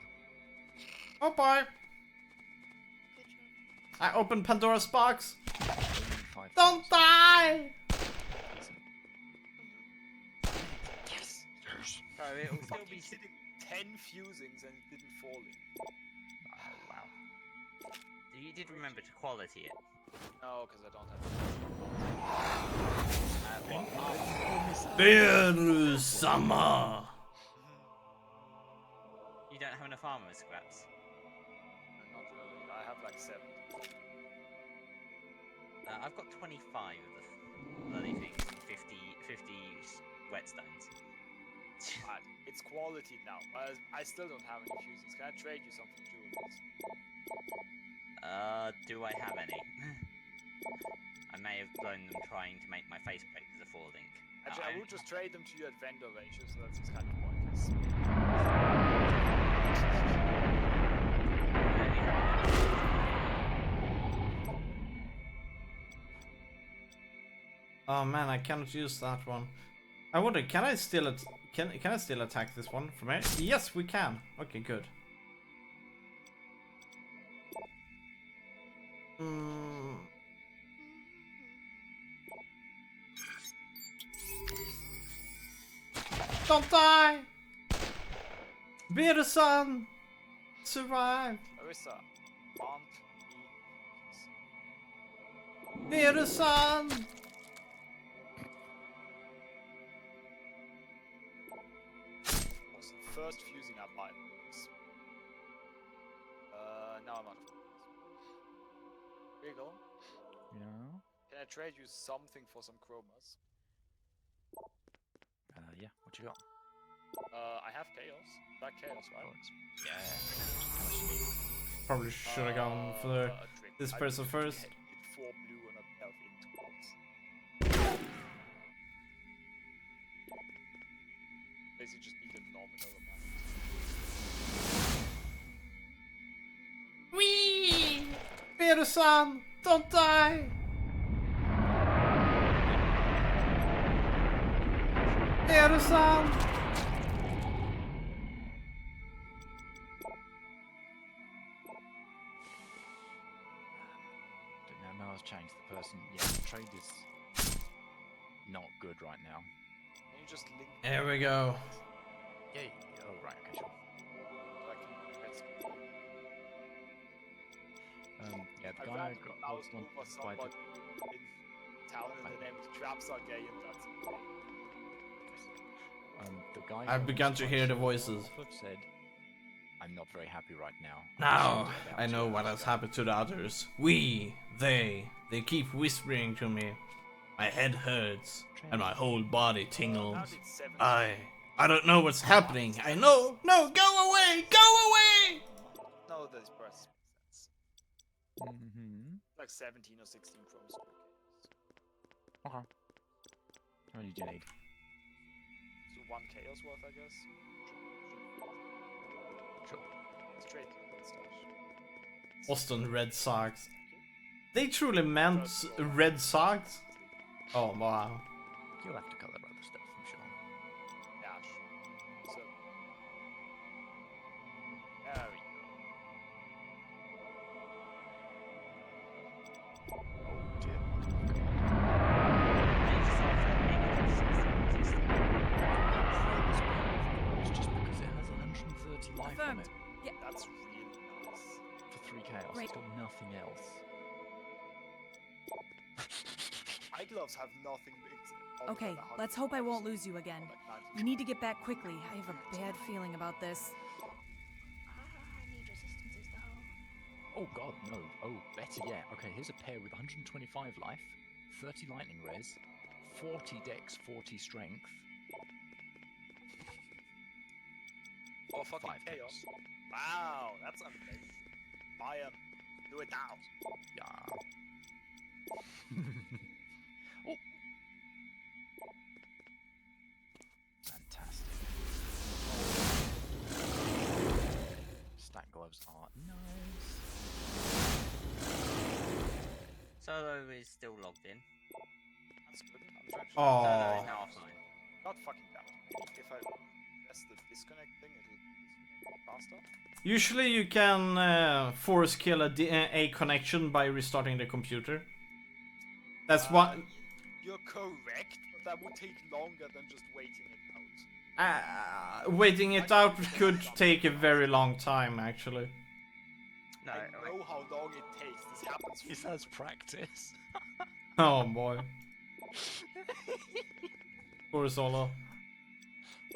Oh boy! I opened Pandora's box. Don't die! Yes! Yes! So it'll still be. Hitting 10 fusings and it didn't fall in. Oh wow. You did remember to quality it. No, because I don't have Beer summer! You don't have enough armor scraps. Not really. I have like 7. I've got 25 of the bloody things, 50 whetstones. It's quality now. I still don't have any fusings. Can I trade you some from jewels? Do I have any? I may have blown them trying to make my face break as a falling. Actually, I would just trade them to you at vendor ratio, so that's just kind of pointless. Oh man, I cannot use that one. I wonder, can I still can I still attack this one from here? Yes, we can. Okay, good. Don't die! Be the sun! Survive! Larissa, want me? Be the sun! Was the first fusing I bought. Now I'm out of Here you go. Yeah? Can I trade you something for some chromas? Yeah, what you got? I have chaos. Black chaos, right? Yeah. Probably should have gone for this person first. Hit 4 blue and a pair of int balls. Basically just need a nominal amount. Wee! Be the sun! Don't die! Be the sun! Now I've changed the person. Yeah, trade is not good right now. Can you just link? There we go. Yeah. Oh right. Okay. Sure. Yeah, the guy I got was one for someone in town and the name of Traps are gay and that's the guy I've begun to hear the voices. Said, I'm not very happy right now. Now I know what has happened to the others. They keep whispering to me. My head hurts and my whole body tingles. I don't know what's happening. I know. No, go away! Go away! No, this press makes sense. Like 17 or 16 chromes. Okay. How many do you need? So 1 chaos worth, I guess. Sure. Straight stash. Boston Red Sox. They truly meant Red Sox? Oh wow. You'll have to color other stuff, I'm sure. Dash. So. There we go. Oh dear. Just because it has 130 life on it. Yeah. That's really nice. For 3 chaos, it's got nothing else. Eye gloves have nothing built in. Okay, let's hope I won't lose you again. You need to get back quickly. I have a bad feeling about this. Oh god, no. Oh, better yet. Okay, here's a pair with 125 life, 30 lightning res, 40 dex, 40 strength. Oh, fucking 5 chaos. Wow, that's amazing. Buy 'em. Do it now. Yeah. Oh. Fantastic. Stack gloves are nice. Solo is still logged in. That's good. I'm trying to... Oh. Solo is now offline. God fucking damn it. Maybe if I press the disconnect thing, it'll disconnect faster. Usually you can force kill a connection by restarting the computer. That's what. You're correct, but that would take longer than just waiting it out. Waiting it out could take a very long time, actually. No, I know how long it takes. This happens. He says practice. Oh boy. Poor Solo.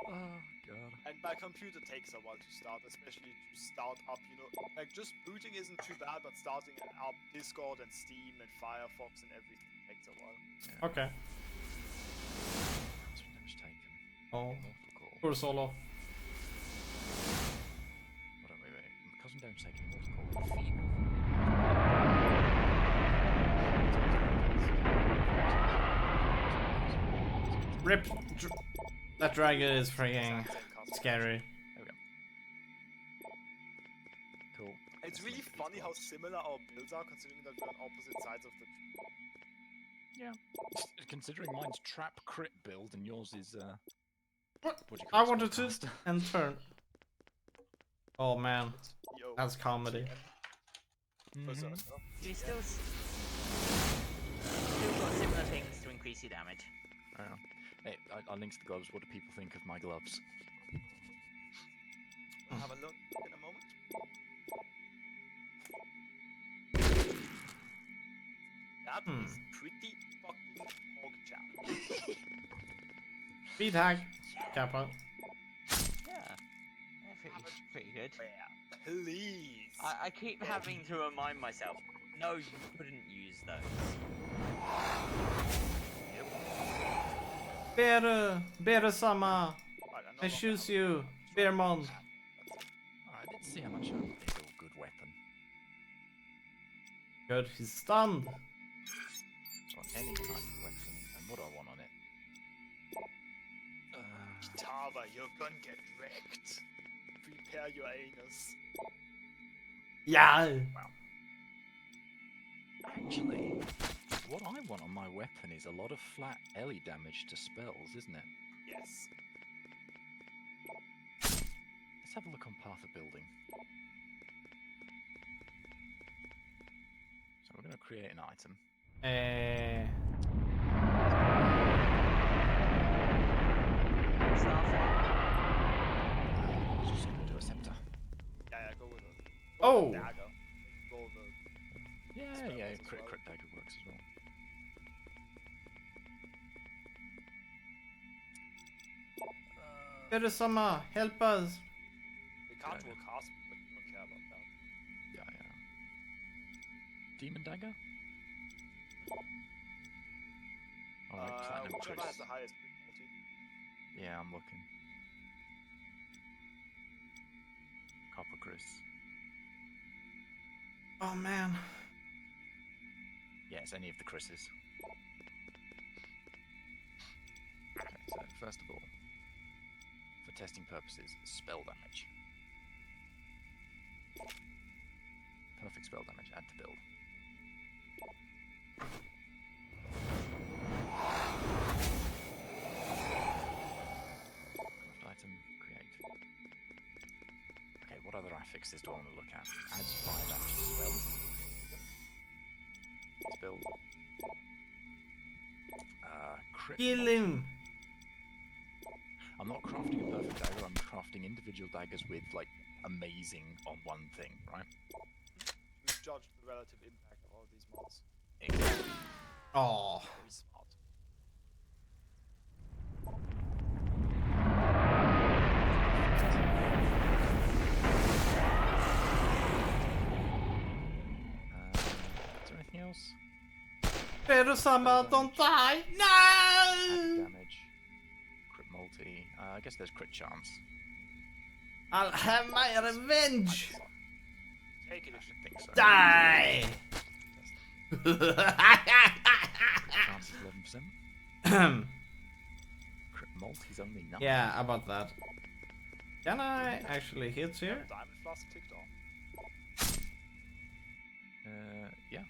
Oh god. And my computer takes a while to start, especially to start up, you know, like just booting isn't too bad, but starting up Discord and Steam and Firefox and everything takes a while. Yeah. Okay. That's damage taken. Oh. Poor Solo. Hold on, wait. Cousin don't take any mortal call. Feed. Rip. That dragon is freaking scary. There we go. Cool. It's really funny how similar our builds are, considering that we're on opposite sides of the tree. Yeah. Considering mine's trap crit build and yours is What? do you call I it, wanted to spellcaster? and turn. Oh man, that's comedy. Oh, sorry. You still got similar things to increase your damage. Hey, I linked the gloves. What do people think of my gloves? We'll have a look in a moment. That is pretty fucking hog chow. Speed hack. Kappa. Yeah. Pretty good. Please. I keep having to remind myself, no, you couldn't use those. Bear sama. I choose you, Bearmon. Alright, let's see how much is a good weapon. Good, he's stunned. On any kind of weapon, and what do I want on it? Tava, you're gonna get wrecked. Prepare your anus. Yeah. Wow. Actually, what I want on my weapon is a lot of flat Ellie damage to spells, isn't it? Yes. Let's have a look on Path of Building. So we're going to create an item. Just going to do a scepter. Yeah, go with it. Oh. Dagger. Roll the Yeah, as crit well. dagger works as well. Bear sama, help us. We can't roll cast, but we don't care about that. Yeah. Demon dagger? Oh, platinum Whichever Chris. has the highest crit multi. Yeah, I'm looking. Copper Chris. Oh man. Yes, any of the Chris's. Okay, so first of all, for testing purposes, spell damage. Perfect spell damage, add to build. Craft item, create. Okay, what other affixes do I want to look at? Adds fire damage to spell. Spell. Crit. Kill him. I'm not crafting a perfect dagger, I'm crafting individual daggers with, like, amazing on one thing, right? We've judged the relative impact of all these mods. Exactly. Oh. Very smart. Better summer, don't die! No! Damage. Crit multi. I guess there's crit chance. I'll have my revenge! Take it. I should think so. Die! Chance is 11%. Crit multi's only 9. Yeah, how about that? Can I actually hit here? Diamond flask ticked on. Yeah.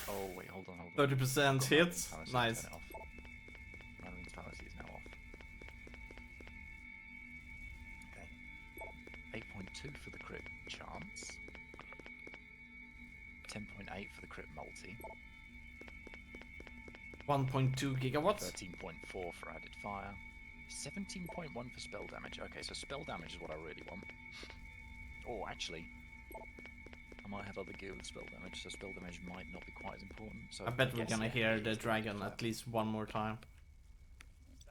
Oh wait, hold on. 30% hits. Nice. Madeline's fallacy is now off. Okay. 8.2 for the crit chance. 10.8 for the crit multi. 1.2 gigawatts. 13.4 for added fire. 17.1 for spell damage. Okay, so spell damage is what I really want. Oh, actually, I might have other gear with spell damage, so spell damage might not be quite as important. So I bet we're gonna hear the just dragon at least one more time.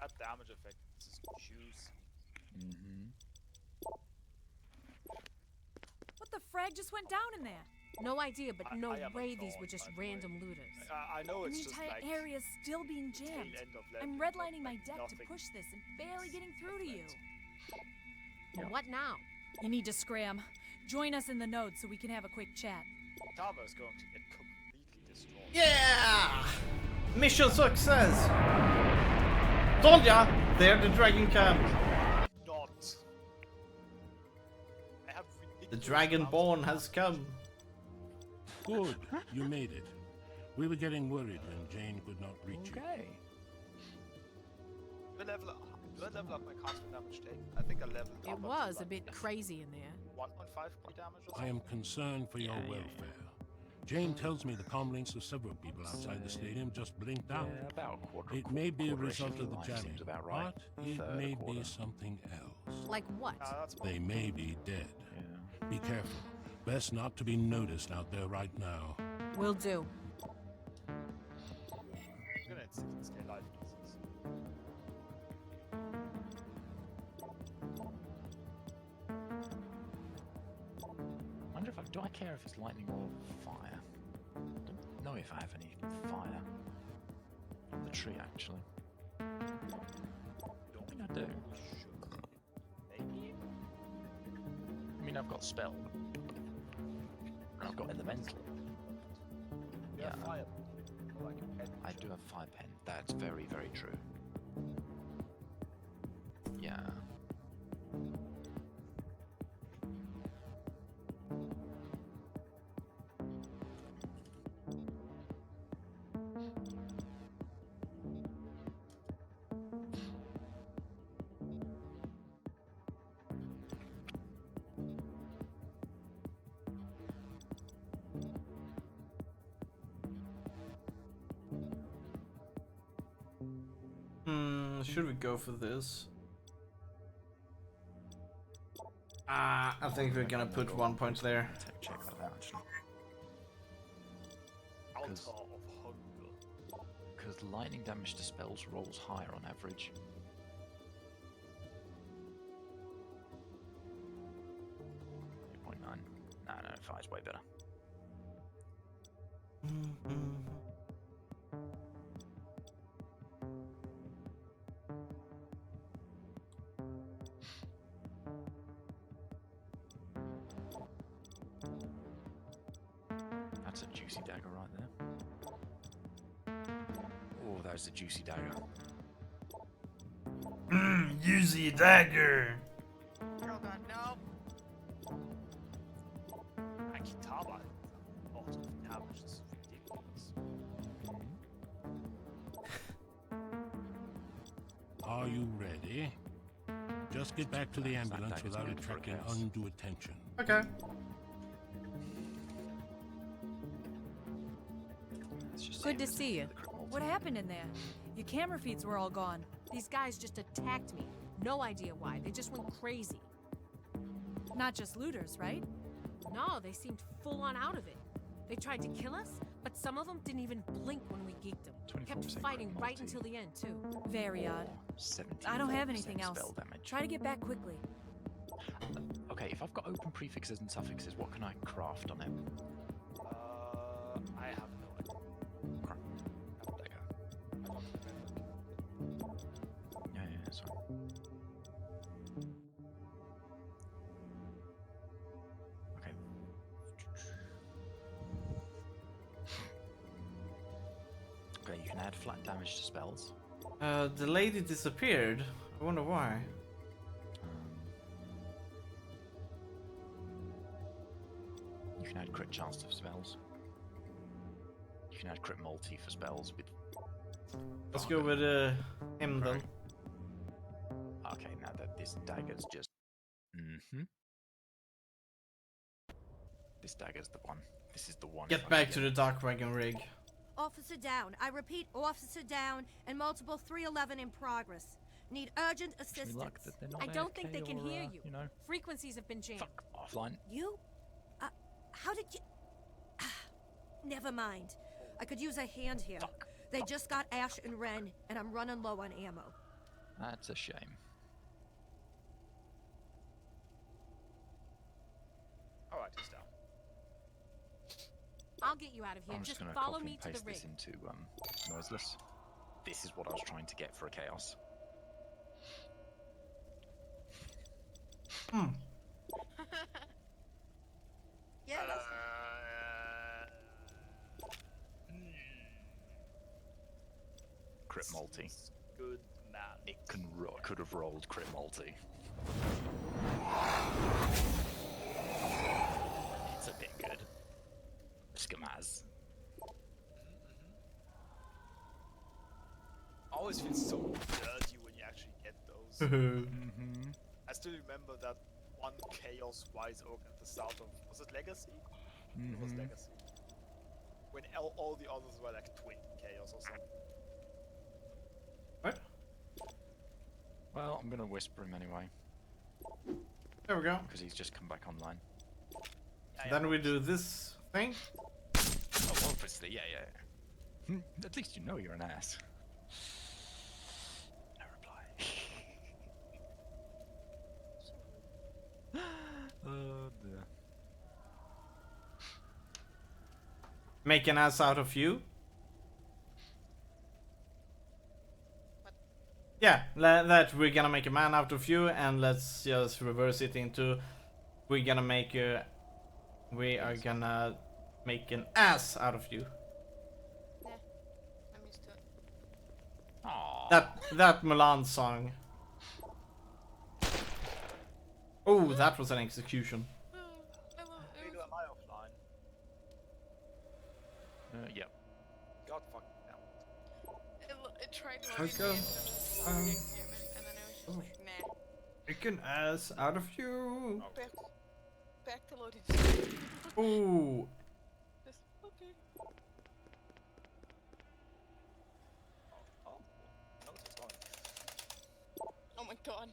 That damage effect is juicy. What the frag just went down in there? No idea, but no I am way a these god, were just by the way. random looters. I know And it's the just entire like area's still being tail jammed. end of I'm level, redlining my like deck to nothing. push this and barely getting through to you. Well, what now? You need to scram. Join us in the node so we can have a quick chat. Tava is going to get completely destroyed. Yeah! Mission success! Told ya! There the dragon comes. Not. I have The Dragonborn has come. Good, you made it. We were getting worried when Jane could not reach you. Do I level up my constant damage take? I think I leveled up. It was a bit crazy in there. 1.5 crit damage or I am something? concerned for your welfare. Jane tells me the comlinks of several people outside the stadium just blinked out. About a quarter. It may be a quarter-ish result of the life jamming, seems about right. but it Third, may quarter. be something else. Like what? They may be dead. Be careful. Best not to be noticed out there right now. Will do. I'm gonna sit and stay alive. I wonder if do I care if it's lightning or fire? I don't know if I have any fire on the tree actually. Don't think I do. Maybe. I mean, I've got spell. And I've got elemental. Yeah. Fire. Like a pen. I do have fire pen. That's very, very true. Yeah. Should we go for this? I think we're gonna put 1 point there. Check that out actually. Altar of Hunger. Because lightning damage to spells rolls higher on average. No, 5's way better. That's a juicy dagger right there. Oh, there's a juicy dagger. Juicy dagger! Oh god, no. Akitaba. Oh, damage is ridiculous. Are you ready? Just get back to the ambulance without attracting undue attention. Okay. Good to see you. What happened in there? Your camera feeds were all gone. These guys just attacked me. No idea why. They just went crazy. Not just looters, right? No, they seemed full on out of it. They tried to kill us, but some of them didn't even blink when we geeked them. Kept fighting right until the end, too. Very odd. I don't have anything else. Try to get back quickly. Okay, if I've got open prefixes and suffixes, what can I craft on it? I have no idea. Crap. Yeah, that's fine. Okay. Okay, you can add flat damage to spells. The lady disappeared. I wonder why. You can add crit chance to spells. You can add crit multi for spells with. Let's go with him then. Okay, now that this dagger's just. This dagger's the one. This is the one. Get back to the Dark Dragon rig. Officer down. I repeat, officer down and multiple 311 in progress. Need urgent assistance. I don't think they can hear you. You know. Frequencies have been changed. Fuck offline. You? How did you... Never mind. I could use a hand here. Fuck. They just got Ash and Ren, and I'm running low on ammo. That's a shame. Alright, he's down. I'll get you out of here. I'm just gonna follow copy me and to the paste rig. this into noiseless. This is what I was trying to get for a chaos. Yeah, Crit multi. Good man. It could have rolled crit multi. It's a bit good. Skamaz. Always feels so dirty when you actually get those. I still remember that one Chaos Wise Oak at the start of, was it Legacy? It was Legacy. When all the others were like twin Chaos or something. What? Well, I'm gonna whisper him anyway. There we go. Because he's just come back online. Then we do this thing. Oh, obviously, yeah. At least you know you're an ass. No reply. Oh dear. Make an ass out of you. Yeah, that we're gonna make a man out of you, and let's just reverse it into we are gonna make an ass out of you. Yeah, I'm used to it. Aww. That Mulan song. Oh, that was an execution. Am I offline? Yep. God fucking damn. It tried Let's loading go. me into the game, and then I was just like, nah. Make an ass out of you. Back to loading. Ooh. Just, okay. Oh my god.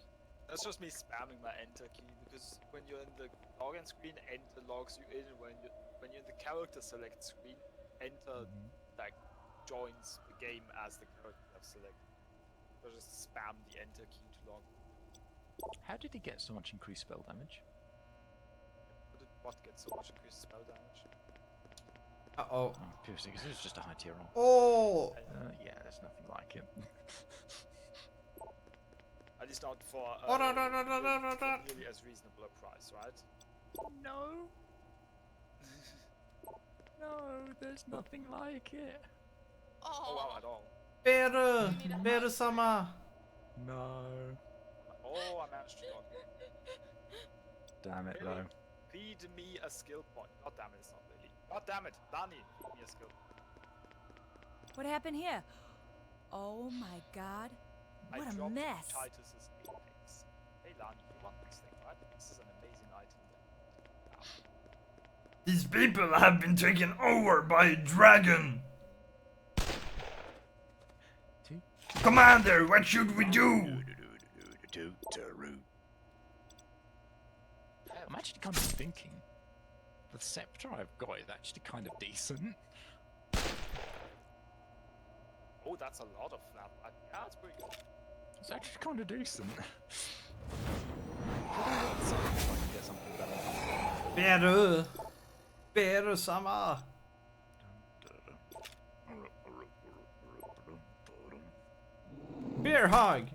That's just me spamming my enter key, because when you're in the login screen, enter logs you in. When you're in the character select screen, enter like joins the game as the character you have selected. So just spam the enter key to log. How did he get so much increased spell damage? What gets so much increased spell damage? Uh-oh. Piercing, because it was just a high tier roll. Oh! Yeah, there's nothing like it. At least not for nearly as reasonable a price, right? No. No, there's nothing like it. Oh wow, at all. Better sama. No. Oh, I managed to log in. Damn it, Really? though. Feed me a skill point. God damn it, it's not really. God damn it, Dani, feed me a skill point. What happened here? Oh my god. What I a dropped mess. Titus's apex. Hey Lani, you want this thing, right? This is an amazing item. These people have been taken over by a dragon. Commander, what should we do? I'm actually kind of thinking the scepter I've got is actually kind of decent. Oh, that's a lot of flat. Yeah, that's pretty good. It's actually kind of decent. Let's see if I can get something better. Better summer. Beer hog.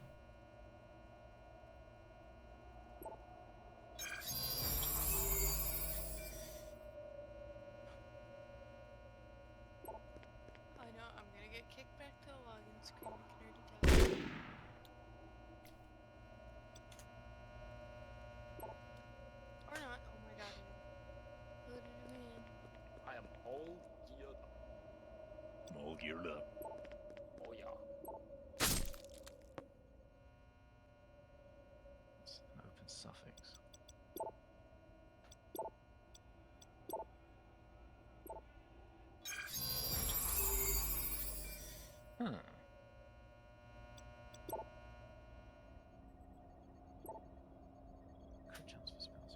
I know, I'm gonna get kicked back to the login screen, I can already tell. Or not, oh my god, I loaded him in. I am all geared up. All geared up. Oh yeah. It's an open suffix. Huh. Crit chance for spells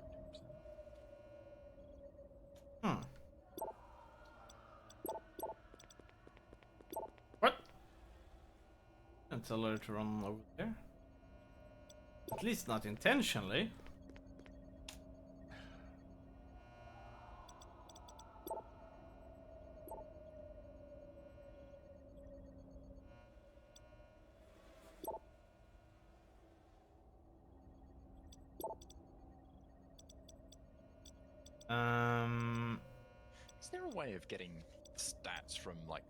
15%. What? And tell her to run over there. At least not intentionally. Is there a way of getting stats from like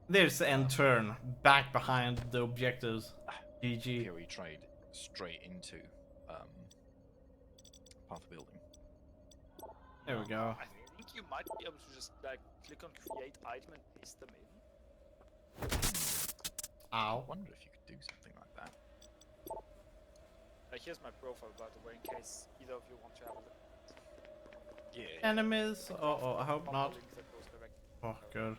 There's end turn back behind the objectives. GG. PoE trade straight into path of building? There we go. I think you might be able to just like click on create item and paste them in. I Ow. wonder if you could do something like that. Here's my profile, by the way, in case either of you want to have a look. Yeah. Enemies? Oh, I hope not. Oh, good.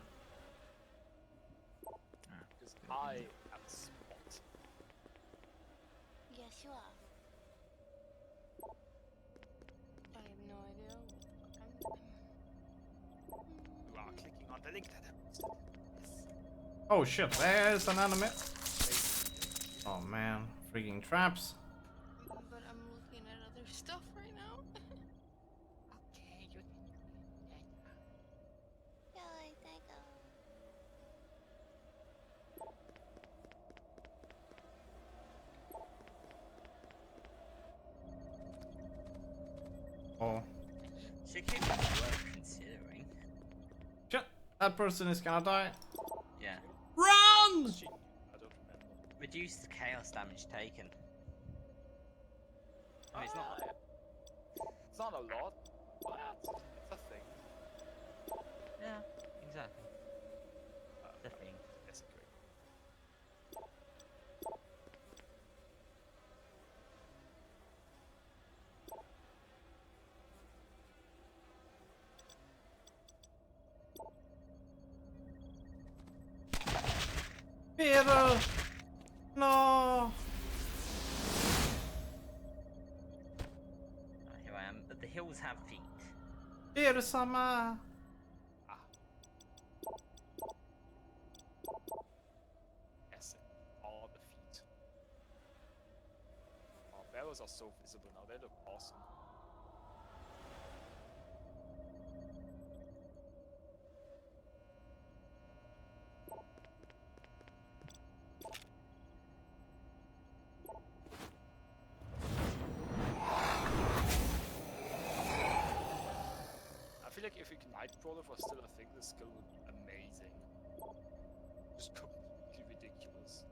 Because I am spot. Yes, you are. I have no idea what You are clicking on the link that I posted. Yes. Oh shit, there's an enemy. Oh man, freaking traps. But I'm looking at other stuff right now. Okay, you Oh. Security is worth considering. Shit, that person is gonna die. Yeah. Run! I don't remember. Reduce the chaos damage taken. I mean, it's not. It's not a lot, but it's a thing. Yeah, exactly. It's a thing. That's great. Peter! No! Here I am. But the hills have feet. Peter sama! Yes, all the feet. Oh, barrels are so visible now. They look awesome. I feel like if Ignite Crawler was still a thing, this skill would be amazing. Just completely ridiculous.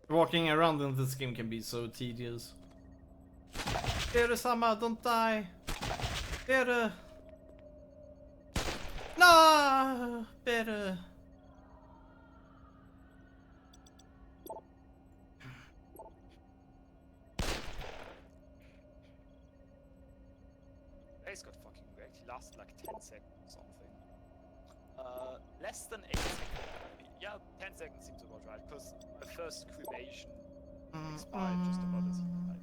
Walking around in this game can be so tedious. Peter sama, don't die! Peter! No! Peter! lasted like 10 seconds or something. Less than 8 seconds. Yeah, 10 seconds seems about right, because my first cremation expired just about the same time.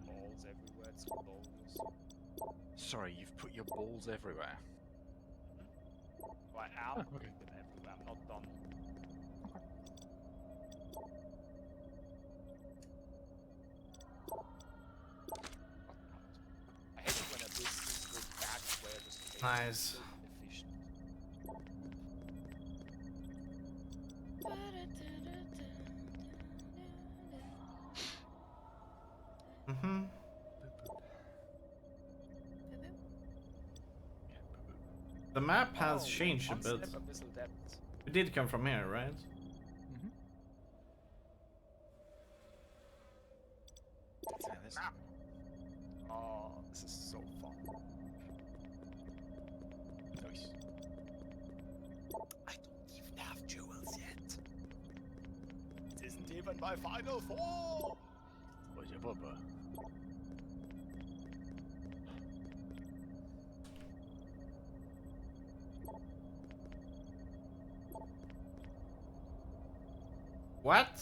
Balls everywhere, it's glorious. Sorry, you've put your balls everywhere. Well, I am putting them everywhere, I'm not done. I hate it when a business goes back where I just Nice. so efficient. Mm-hmm. The map has changed a One bit. step abyssal depth. We did come from here, right? Oh, this is so fun. Nice. I don't even have jewels yet. It isn't even my final form. What's your bubba? What?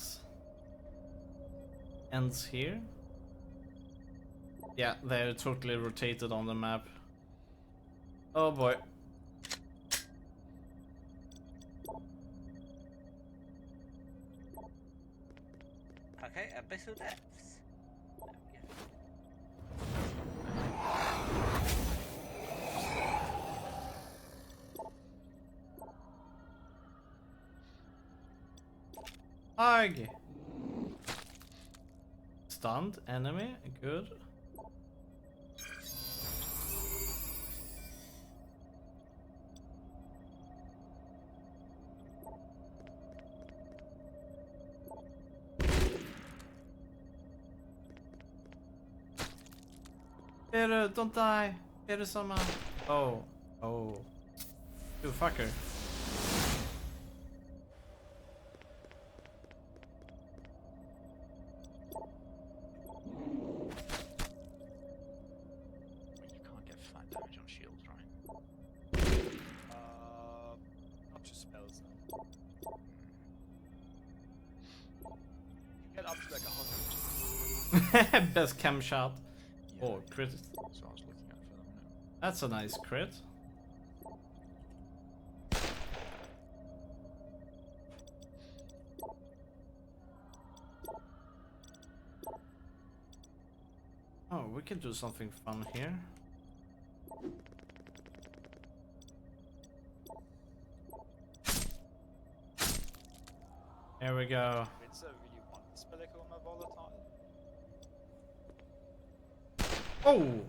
Ends here? Yeah, they're totally rotated on the map. Oh boy. Okay, abyssal depths. Arg! Stunned enemy, good. Peter, don't die! Peter, somehow. Oh, oh. You fucker. You can't get flat damage on shields, right? Up to spells. You get up to like 100. Best chem shot. Yeah, Oh, crit. So I was looking at for the minute. That's a nice crit. Oh, we can do something fun here. Here we go. It's a really one spell echo on my volatile. Oh!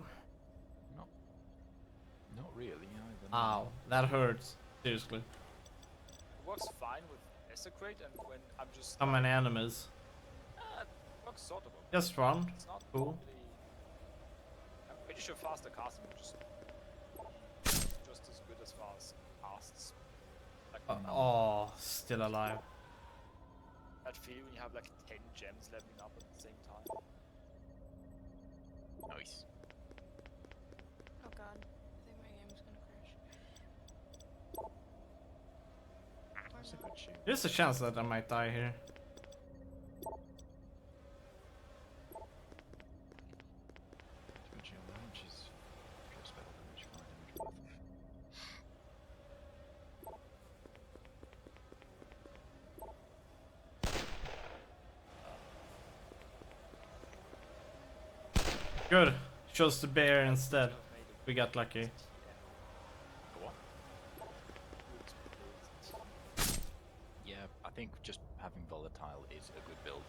Not really either. Ow, that hurts. Seriously. It works fine with Desecrate and when I'm just. How many enemies? It works sort of. Just one. It's not Cool. really. I'm pretty sure faster casting will just as good as far as casts. Like Oh, still alive. that feeling when you have like 10 gems leveling up at the same time. Nice. Oh god, I think my game's gonna crash. That's a good shoot. There's a chance that I might die here. Good shield damage is pure spell damage, fire damage worth of. Good. Chose the bear instead. We got lucky. What? Yeah, I think just having volatile is a good build.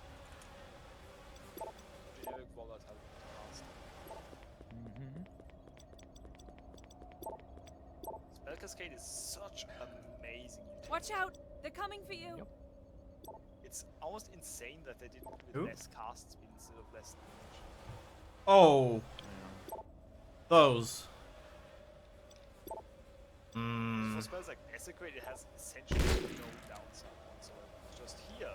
Generic volatile cast. Spell Cascade is such amazing utility. Watch out! They're coming for you! It's almost insane that they didn't do Who? it less cast speed instead of less damage. Oh. Those. For spells like Desecrate, it has essentially no downside whatsoever. It's just here.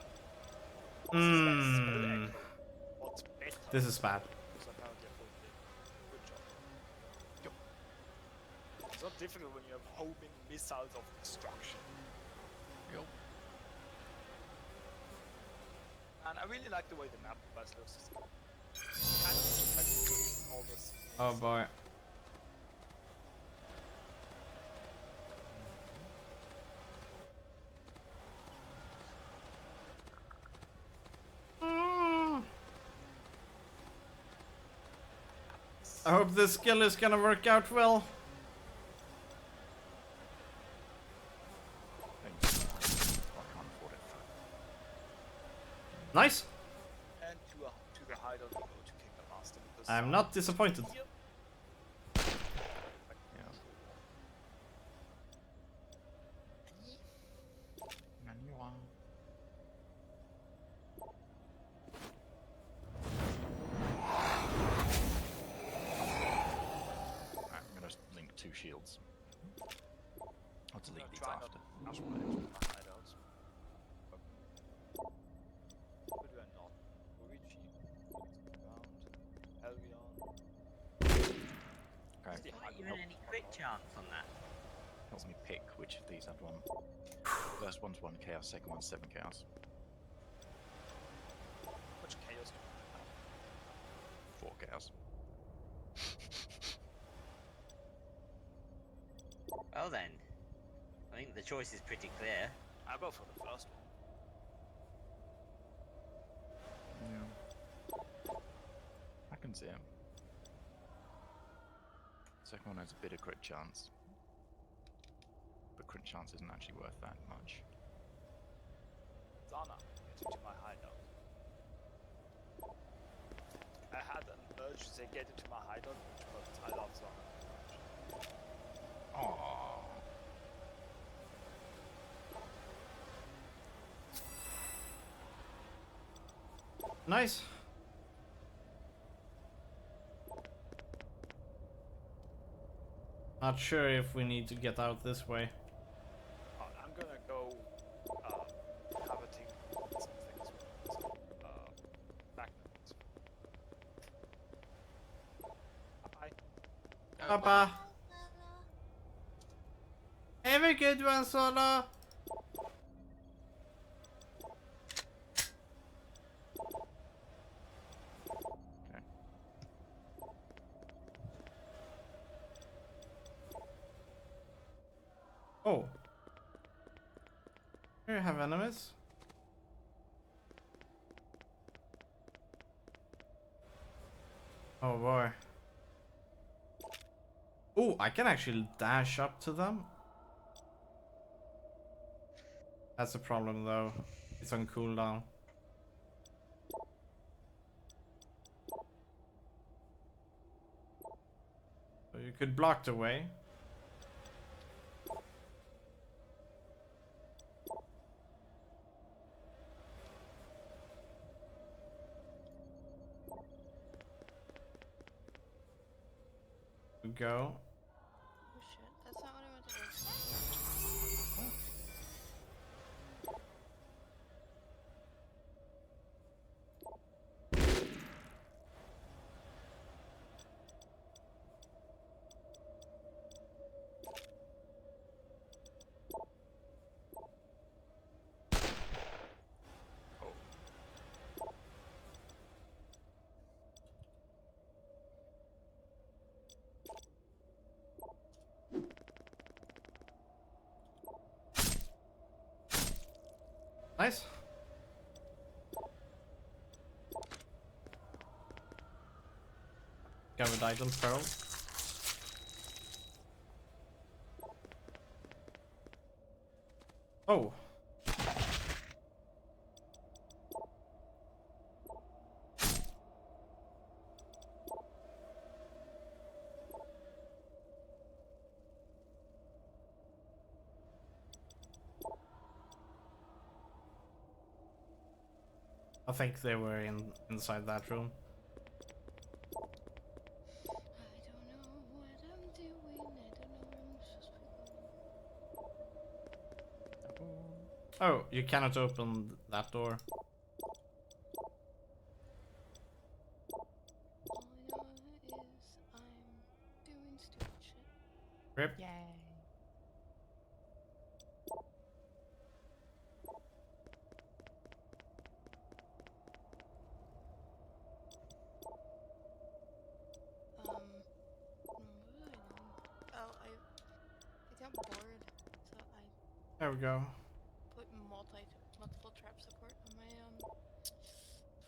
This is like spell echo, but better. This is bad. Because apparently I put it. Good job. It's not difficult when you have homing missiles of destruction. And I really like the way the map device looks. It's kind of like all this. Oh boy. I hope this skill is gonna work out well. Nice. And to the hideout we go to kick the master because I'm not disappointed. I'm gonna link 2 shields. I'll delete these try after. not to my hideouts. But we are not. Luigi, around, Helvion. Okay. Not even any crit chance on that. Helps me pick which of these I'd want. First one's 1 chaos, second one's 7 chaos. How much chaos do you have? 4 chaos. Well then, I think the choice is pretty clear. I'll go for the first one. Yeah. I can see him. Second one has a bit of crit chance. But crit chance isn't actually worth that much. Zana, get into my hideout. I had an urge to say get into my hideout, but I love Zana. Aww. Nice. Not sure if we need to get out this way. I'm gonna go have a think about some things back notes. Bye. Papa. Have a good one, Solo. Oh. Here you have enemies. Oh boy. Oh, I can actually dash up to them. That's a problem though. It's on cooldown. So you could block the way. Go. Oh shit, that's not what I meant to do. Nice. Covered item pearl. Oh. I think they were inside that room. Oh, you cannot open that door. Rip. Yay. Oh, I got bored, so I There we go. put multiple trap support on my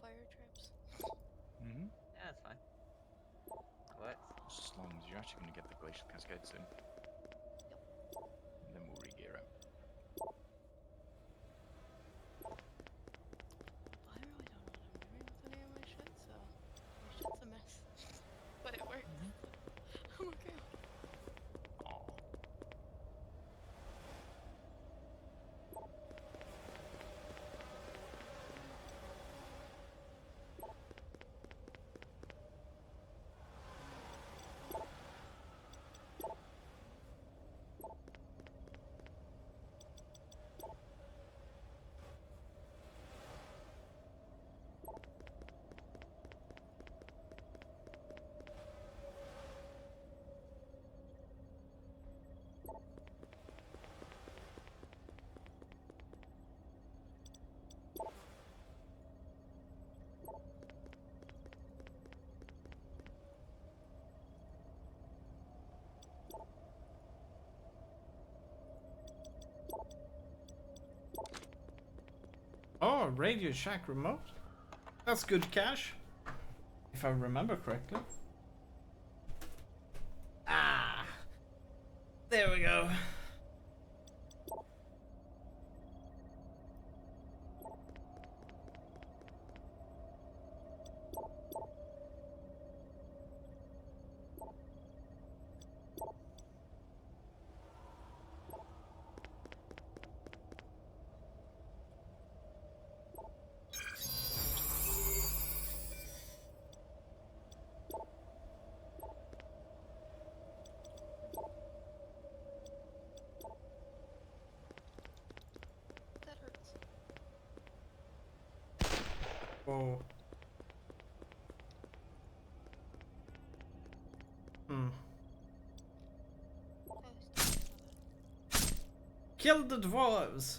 fire traps. Yeah, that's fine. What? As long as you're actually going to get the glacial cascade soon. And then we'll re-gear it. I really don't know what I'm doing with any of my shit, so my shit's a mess. But it works. I'm okay. Oh, Radio Shack remote. That's good cash. If I remember correctly. Ah. There we go. That hurts. Oh. Kill the dwarves.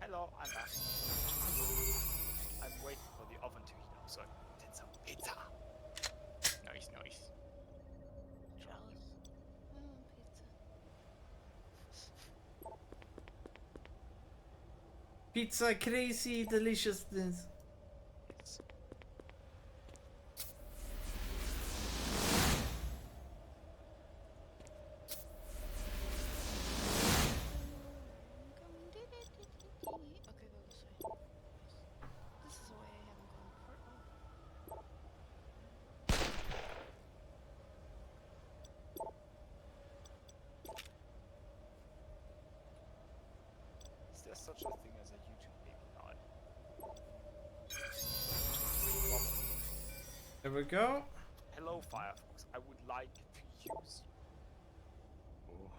Hello, I'm back. I'm waiting for the oven to heat up, so I did some pizza. Nice, nice. Jealous. I want pizza. Pizza crazy deliciousness. Okay, go this way. This is a way I haven't gone before. Is there such a thing as a YouTube baby nod? There we go. Hello, Firefox. I would like to use you.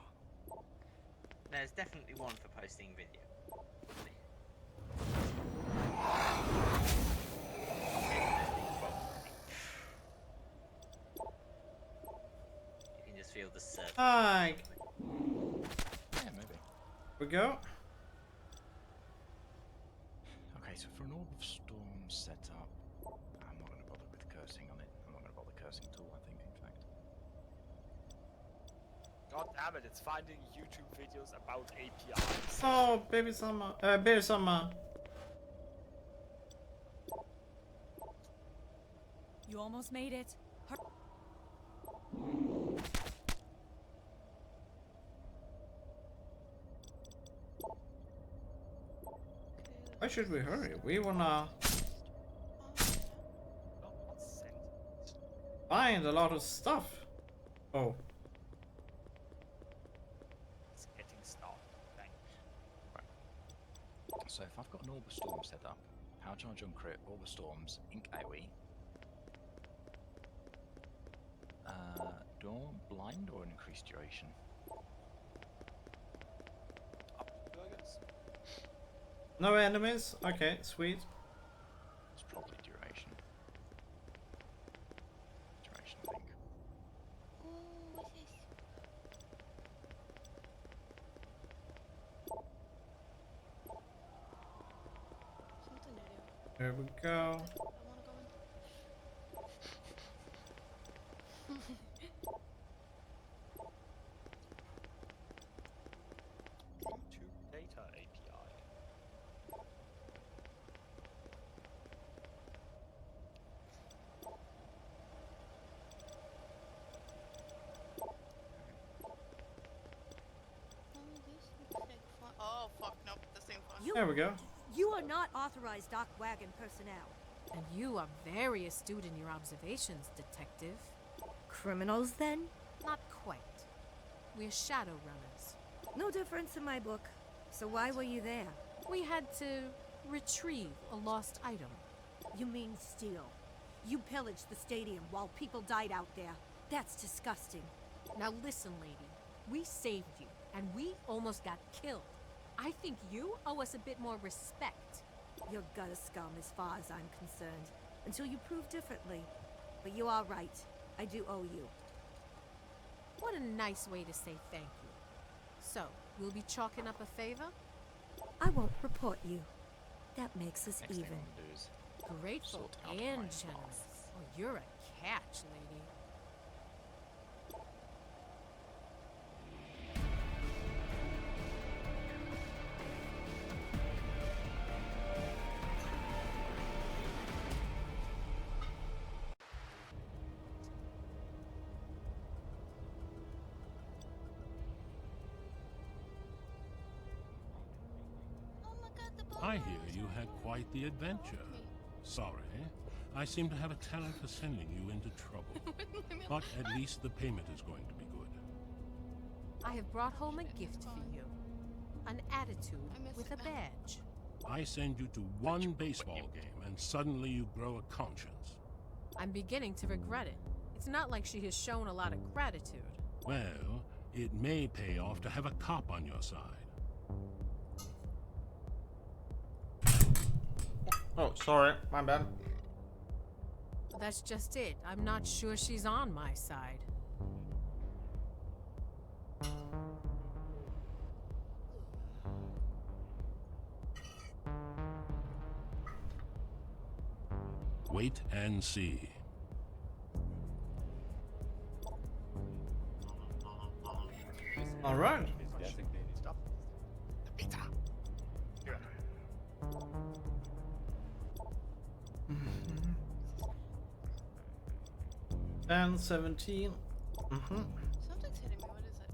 There's definitely one for posting video. You can just feel the surf. Hi. Yeah, maybe. We go. Okay, so for an Orb of Storm setup, I'm not going to bother with cursing on it. I'm not going to bother cursing at all, I think, in fact. God damn it, it's finding YouTube videos about APIs. Oh, baby summer. Baby summer. You almost made it. Why should we hurry? We wanna find a lot of stuff. Oh. It's getting stuff. Thank you. Right. So if I've got an Orb of Storm set up, Power Charge on crit, Orb of Storms, Ink AoE. Do I want blind or an increased duration? Up to you, I guess. No enemies? Okay, sweet. It's probably duration. Duration, I think. Ooh, what's this? Something to do. There we go. I wanna go in. To data API. Oh fuck, nope, this ain't fun. There we go. You are not authorized dock wagon personnel. And you are very astute in your observations, detective. Criminals, then? Not quite. We're Shadowrunners. No difference in my book. So why were you there? We had to retrieve a lost item. You mean steal? You pillaged the stadium while people died out there. That's disgusting. Now listen, lady. We saved you, and we almost got killed. I think you owe us a bit more respect. You're gutter scum as far as I'm concerned. Until you prove differently. But you are right. I do owe you. What a nice way to say thank you. So, we'll be chalking up a favor? I won't report you. That makes us Next thing even. I'm gonna do is Grateful sort out and my generous. stuff. Oh, you're a catch, lady. I hear you had quite the adventure. Sorry, I seem to have a talent for sending you into trouble. But at least the payment is going to be good. I have brought home a gift for you. An attitude with a badge. I send you to one baseball game and suddenly you grow a conscience. I'm beginning to regret it. It's not like she has shown a lot of gratitude. Well, it may pay off to have a cop on your side. Oh, sorry, my bad. But that's just it. I'm not sure she's on my side. Wait and see. All right. Stop. The pizza. Here. And 17. Something's hitting me. What is it?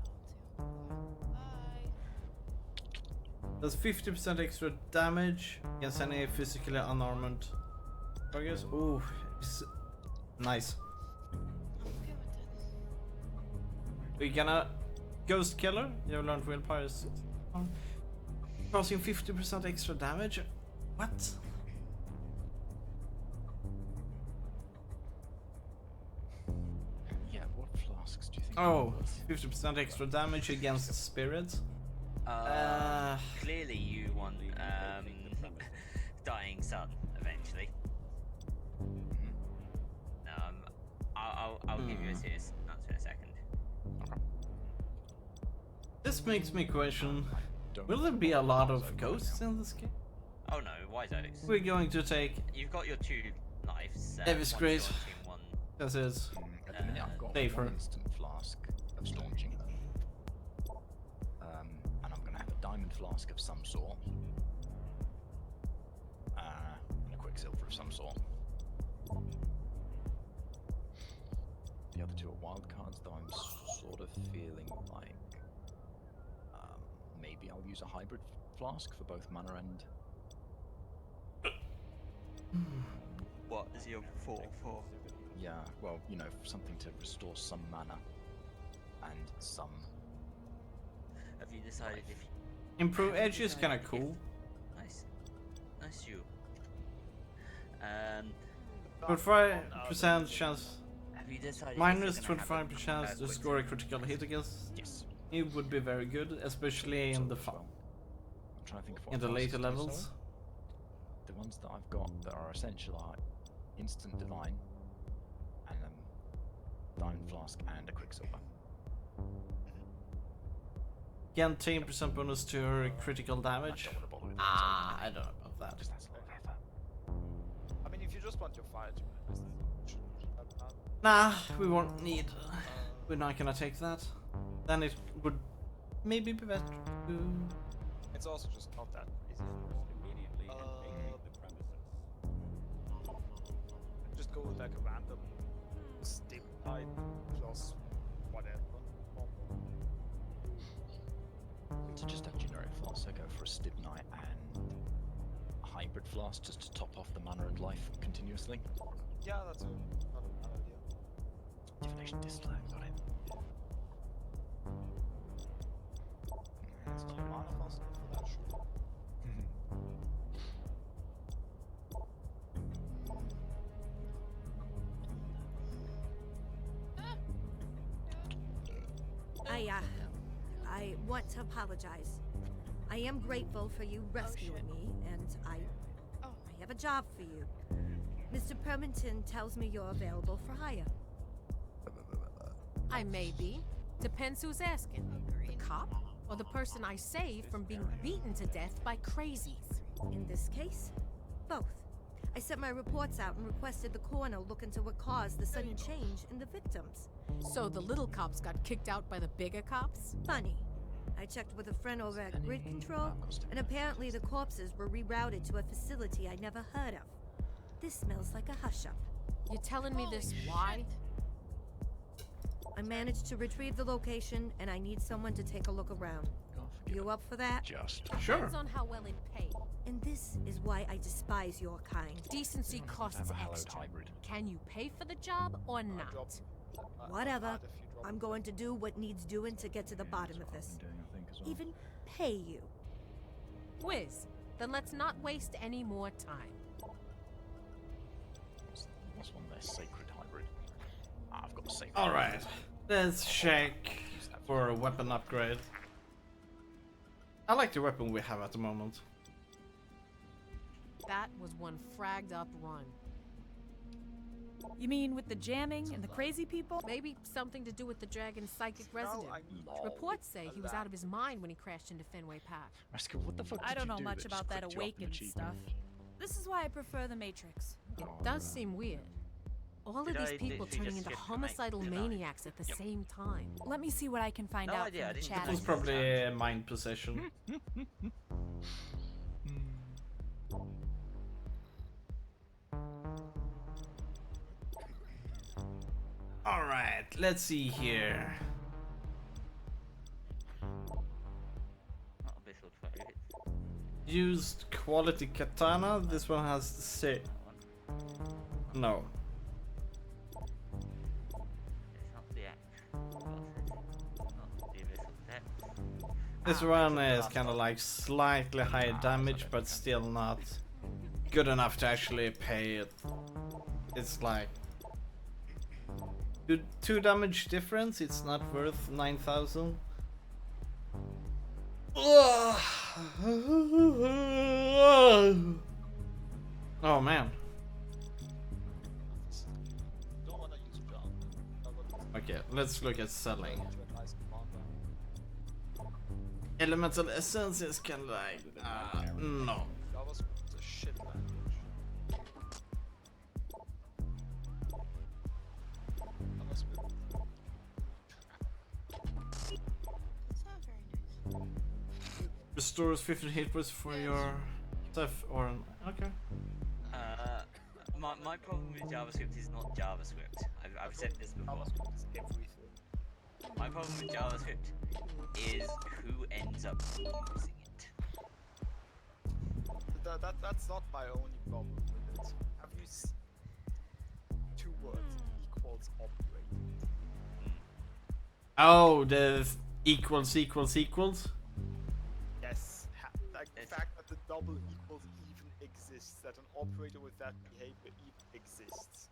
Oh, 2. Bye. Does 50% extra damage against any physically unarmed targets. Ooh, it's nice. I'm okay with it. We're gonna Ghost Killer. You have learned willpower is causing 50% extra damage. What? Yeah, what flasks do you think? Oh, 50% extra damage against spirits. Clearly you want Dying Sun eventually. I'll give you a serious answer in a second. This makes me question, will there be a lot of ghosts in this game? Oh no, Wise Oaks. We're going to take You've got your 2 knives. Evis one Grace. staunching, one This is At the minute, I've got safer. one instant flask of staunching. And I'm going to have a diamond flask of some sort. And a quicksilver of some sort. The other 2 are wild cards, though I'm sort of feeling like maybe I'll use a hybrid flask for both mana and What is your 4 for? Yeah, well, you know, something to restore some mana and some. Have you decided if? Improve edge is kind of cool. Nice, nice you. 25% chance. Have you decided? Minus 25% to score a critical hit against. Yes. It would be very good, especially in the I'm trying to think of what in the later levels. The ones that I've got that are essential are instant divine, and diamond flask, and a quicksilver. Again, 10% bonus to her critical damage. I don't know about that. That's a lot of effort. I mean, if you just want your fire to Nah, we won't need. We're not gonna take that. Then it would maybe be better to. It's also just not that easy. Immediately invading the premises. Just go with like a random stim type plus whatever. So just a generic flask, I go for a Stib Knight and a hybrid flask just to top off the mana and life continuously. Yeah, that's not a bad idea. Divination Distiller, got it. It's not a mana fast enough for that, sure. I want to apologize. I am grateful for you rescuing me, and I have a job for you. Mr. Permanton tells me you're available for hire. I may be. Depends who's asking. The cop or the person I saved from being beaten to death by crazies. In this case, both. I sent my reports out and requested the coroner look into what caused the sudden change in the victims. So the little cops got kicked out by the bigger cops? Funny. I checked with a friend over at Grid Control, and apparently the corpses were rerouted to a facility I never heard of. This smells like a hush-up. You're telling me this why? I managed to retrieve the location, and I need someone to take a look around. You up for that? Just. Sure. Depends on how well it paid. And this is why I despise your kind. Decency costs extra. Can you pay for the job or not? Whatever. I'm going to do what needs doing to get to the bottom of this. Even pay you. Whiz. Then let's not waste any more time. What's one there? Sacred hybrid. I've got a sacred. Alright. Let's check for a weapon upgrade. I like the weapon we have at the moment. That was one fragged up run. You mean with the jamming and the crazy people? Maybe something to do with the dragon's psychic resident. Reports say he was out of his mind when he crashed into Fenway Park. What the fuck I did don't you know do much that about just that clicked you up in awakened achievement? stuff. This is why I prefer the Matrix. It does seem weird. All of these people turning into homicidal maniacs at the same time. Let me see what I can find out from the chat. It was probably a mind possession. Alright, let's see here. Used quality katana. This one has the same. No. This one is kind of like slightly higher damage, but still not good enough to actually pay it. It's like 2 damage difference. It's not worth 9,000. Oh man. Okay, let's look at selling. Elemental essence is kind of like no. That was a shit language. Restores 15 hit points for your stuff or okay. My problem with JavaScript is not JavaScript. I've said this before. JavaScript is everything. My problem with JavaScript is who ends up using it. That's not my only problem with it. you see two words equals operator? Oh, the equals. Yes, like the fact that the double equals even exists, that an operator with that behavior even exists.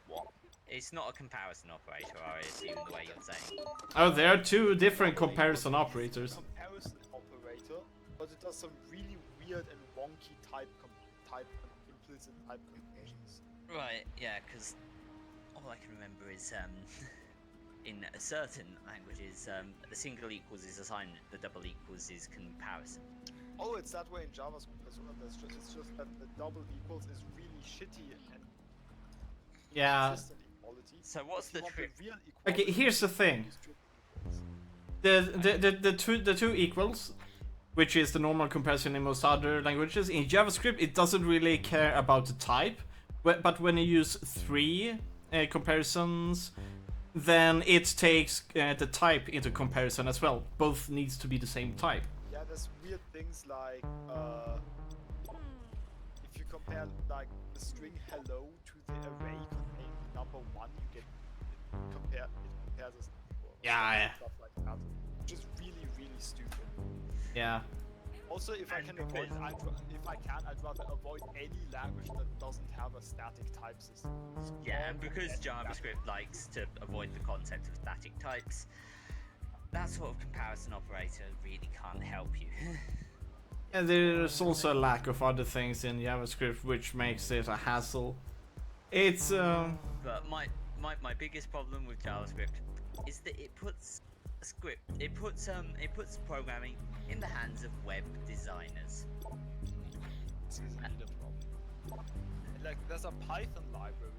What? It's not a comparison operator, I assume, the way you're saying. Oh, there are two different comparison operators. Comparison operator, but it does some really weird and wonky implicit type conversions. Right, yeah, because all I can remember is in certain languages, the single equals is assignment, the double equals is comparison. Oh, it's that way in JavaScript as well. It's just that the double equals is really shitty and inconsistent equality. So what's the trick? Okay, here's the thing. The two equals, which is the normal comparison in most other languages, in JavaScript it doesn't really care about the type, but when you use three comparisons, then it takes the type into comparison as well. Both needs to be the same type. Yeah, there's weird things like if you compare like the string hello to the array containing number 1, you get it compares as Yeah. stuff like that, which is really stupid. Yeah. Also, if I can avoid, I'd rather avoid any language that doesn't have a static type system. Yeah, and because JavaScript likes to avoid the concept of static types, that sort of comparison operator really can't help you. And there's also a lack of other things in JavaScript which makes it a hassle. It's But my biggest problem with JavaScript is that it puts programming in the hands of web designers. This is indeed a problem. Like, there's a Python library,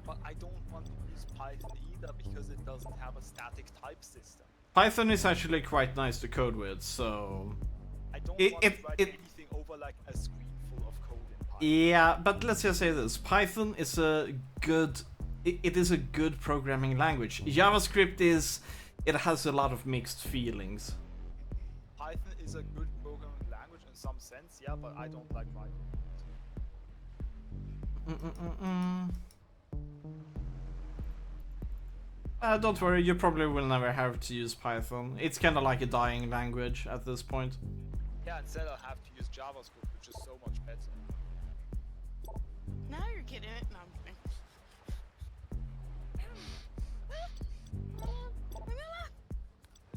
but I don't want to use Python either because it doesn't have a static type system. Python is actually quite nice to code with, so I don't want to write anything over like a screen full of code in Python. Yeah, but let's just say this: Python is a good. It is a good programming language. JavaScript it has a lot of mixed feelings. Python is a good programming language in some sense, yeah, but I don't like writing it. Don't worry, you probably will never have to use Python. It's kind of like a dying language at this point. Yeah, instead I'll have to use JavaScript, which is so much better. Now you're kidding it. No, I'm kidding.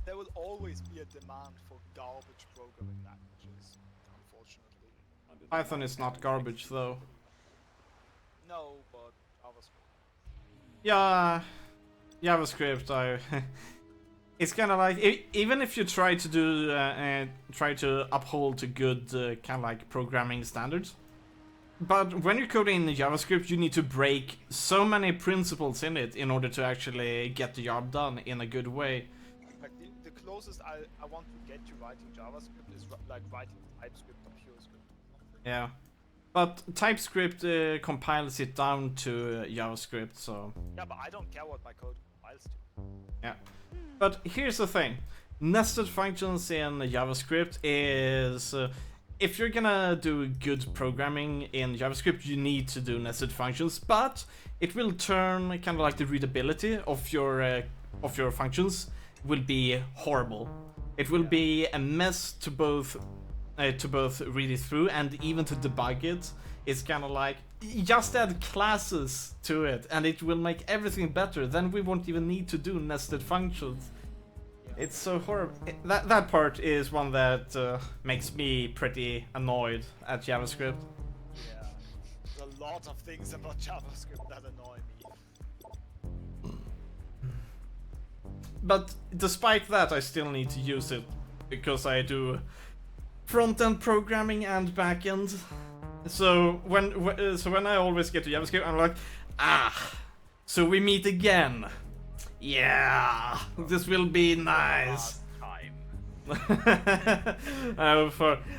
There will always be a demand for garbage programming languages, unfortunately. Python is not garbage, though. No, but JavaScript. Yeah, JavaScript. It's kind of like even if you try to do try to uphold to good kind of like programming standards, but when you're coding in JavaScript, you need to break so many principles in it in order to actually get the job done in a good way. Like the closest I want to get to writing JavaScript is like writing TypeScript or PureScript. Yeah, but TypeScript compiles it down to JavaScript, so. Yeah, but I don't care what my code compiles to. Yeah. But here's the thing, nested functions in JavaScript is, if you're gonna do good programming in JavaScript, you need to do nested functions, but it will turn kind of like the readability of your functions will be horrible. It will be a mess to both read it through and even to debug it. It's kind of like, just add classes to it and it will make everything better. Then we won't even need to do nested functions. It's so horrible. That part is one that makes me pretty annoyed at JavaScript. Yeah, there's a lot of things about JavaScript that annoy me. But despite that, I still need to use it because I do front-end programming and back-end. So when I always get to JavaScript, I'm like, so we meet again. Yeah, this will be nice.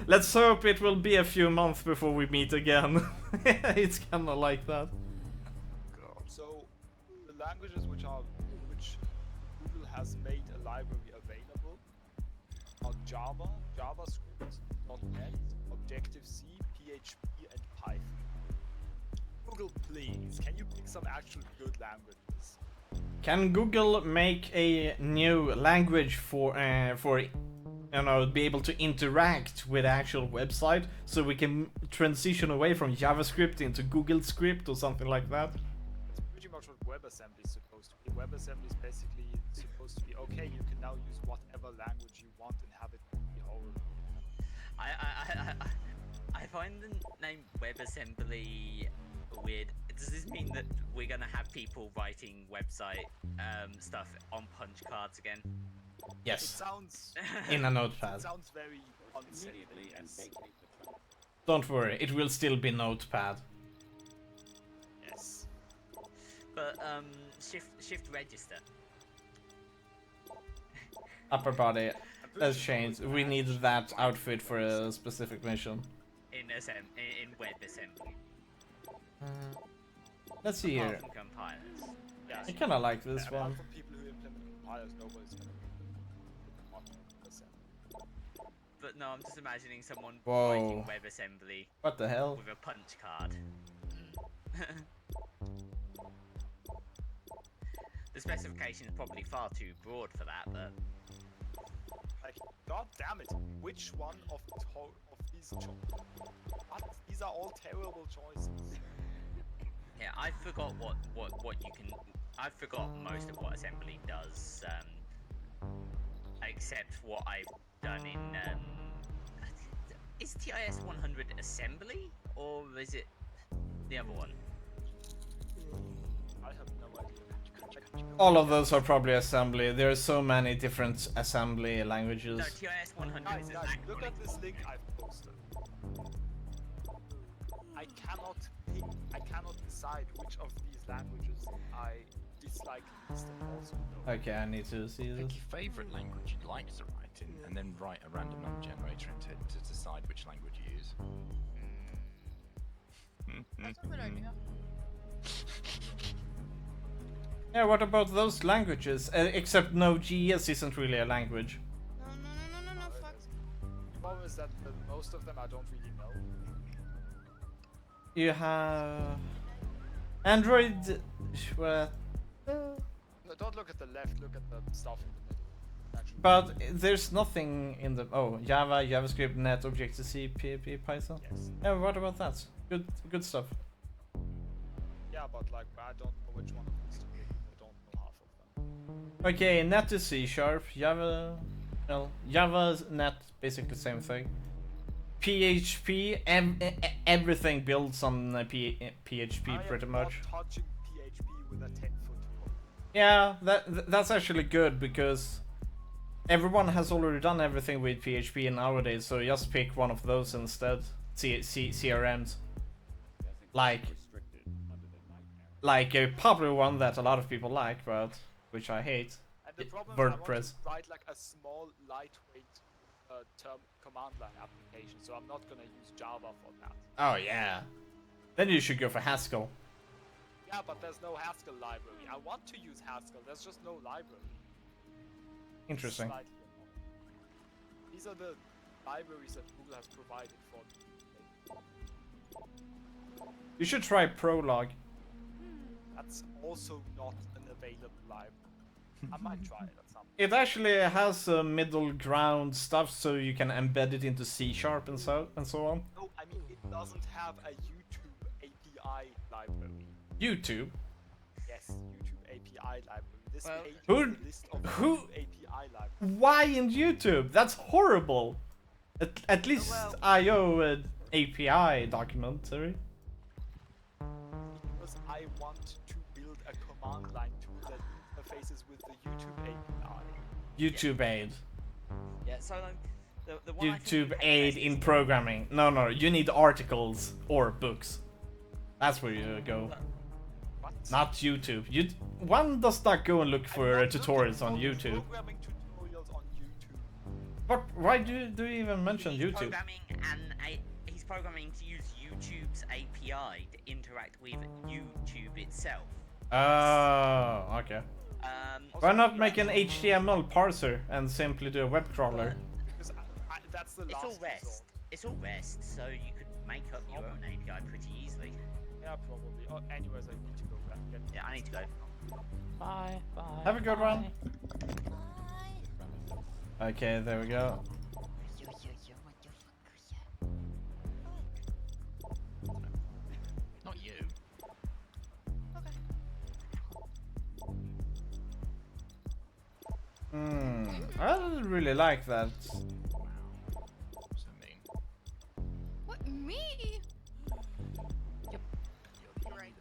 Let's hope it will be a few months before we meet again. It's kind of like that. So the languages which Google has made a library available are Java, JavaScript, .NET, Objective-C, PHP, and Python. Google, please, can you pick some actual good languages? Can Google make a new language for you know, be able to interact with the actual website, so we can transition away from JavaScript into Google Script or something like that? That's pretty much what WebAssembly is supposed to be. WebAssembly is basically supposed to be, okay, you can now use whatever language you want and have it be whole. I find the name WebAssembly weird. Does this mean that we're gonna have people writing website stuff on punch cards again? Yes. It sounds in a notepad. It sounds very unsafe. Yes. Don't worry, it will still be Notepad. Yes. But shift register. Upper body. Let's change. We need that outfit for a specific mission. In WebAssembly. Let's see here. Compilers. Yeah, I kind of like this apart one. from people who implement compilers, nobody's gonna pick them up with WebAssembly. But no, I'm just imagining someone Whoa. writing WebAssembly. What the hell? With a punch card. The specification is probably far too broad for that, but Like, god damn it! Which one of these what? These are all terrible choices. yeah, I forgot what you can. I forgot most of what assembly does, except what I've done in. Is TIS 100 assembly or is it the other one? I have no idea. All of those are probably assembly. There are so many different assembly languages. No, TIS 100 Guys, is look at this link I've posted. I cannot decide which of these languages I dislike least and also know. Okay, I need to see Pick this. your favourite language you'd like to write in, and then write a random number generator into it to decide which language you use. That's a good idea. Yeah, what about those languages? Except Node.js isn't really a language. No, fuck. The problem is that most of them I don't really know. You have Android. Well, No, don't look at the left, look at the stuff in the middle. Actually. but there's nothing in the Java, JavaScript, Net, Objective-C, PHP, Python. Yes. Yeah, what about that? Good stuff. Yeah, but like I don't know which one of these to pick. I don't know half of them. Okay, Net is C#, Java, well, Java's Net, basically the same thing. PHP, everything builds on PHP pretty much. I am not touching PHP with a 10-foot pole. Yeah, that's actually good because everyone has already done everything with PHP nowadays, so just pick one of those instead. CRMs. Like a popular one that a lot of people like, but which I hate. And the problem WordPress. is I want to write like a small, lightweight term command line application, so I'm not gonna use Java for that. Oh yeah. Then you should go for Haskell. Yeah, but there's no Haskell library. I want to use Haskell, there's just no library. Interesting. Slightly annoying. These are the libraries that Google has provided for me. You should try Prolog. That's also not an available library. I might try it at some point. It actually has middle ground stuff, so you can embed it into C# and so on. No, I mean it doesn't have a YouTube API library. YouTube. Yes, YouTube API library. This page Who- is the list of who- YouTube API library. Why in YouTube? That's horrible. At least IO API documentary. Because I want to build a command line tool that interfaces with the YouTube API. YouTube aid. Yeah, so the one I think YouTube would be aid best in is- programming. No, you need articles or books. That's where you go. What? Not YouTube. One does not go and look for tutorials on YouTube. Programming tutorials on YouTube. But why do you even mention He's YouTube? programming he's programming to use YouTube's API to interact with YouTube itself. Oh, okay. Why not make an like- HTML parser and simply do a web crawler? Because that's the It's last all resort. REST. It's all REST, so you could make up your own API pretty easily. Yeah, probably. Oh, anyways, I need to go back. Yeah, I need to go. Bye. Bye. Have a good bye. one. Okay, there we go. Not you. I don't really like that. So mean. What, me? Yep. You're right.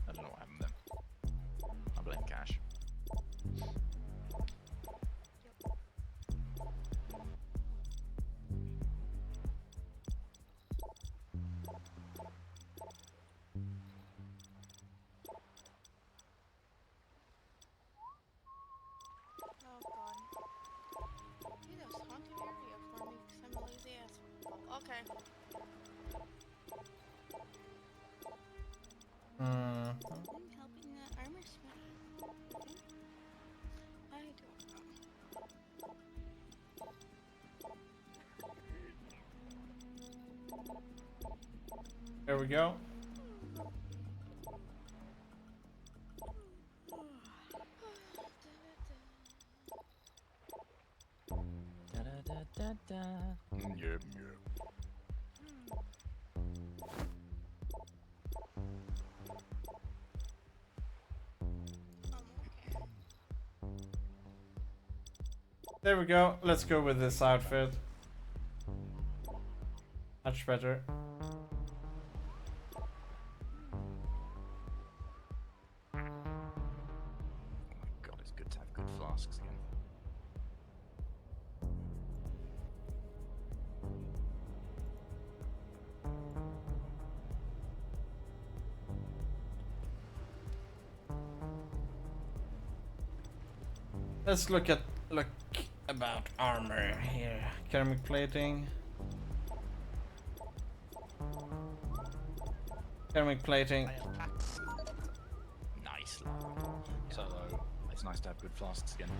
I don't know what happened there. I blame Cash. Oh god. Maybe that was haunted area for me because I'm a lazy asshole. Okay. I'm helping the armor smith. I don't know. There we go. Yep. There we go. Let's go with this outfit. Much better. Oh my god, it's good to have good flasks again. Let's look about armor here. Ceramic plating. Ceramic plating. Nice. So it's nice to have good flasks again.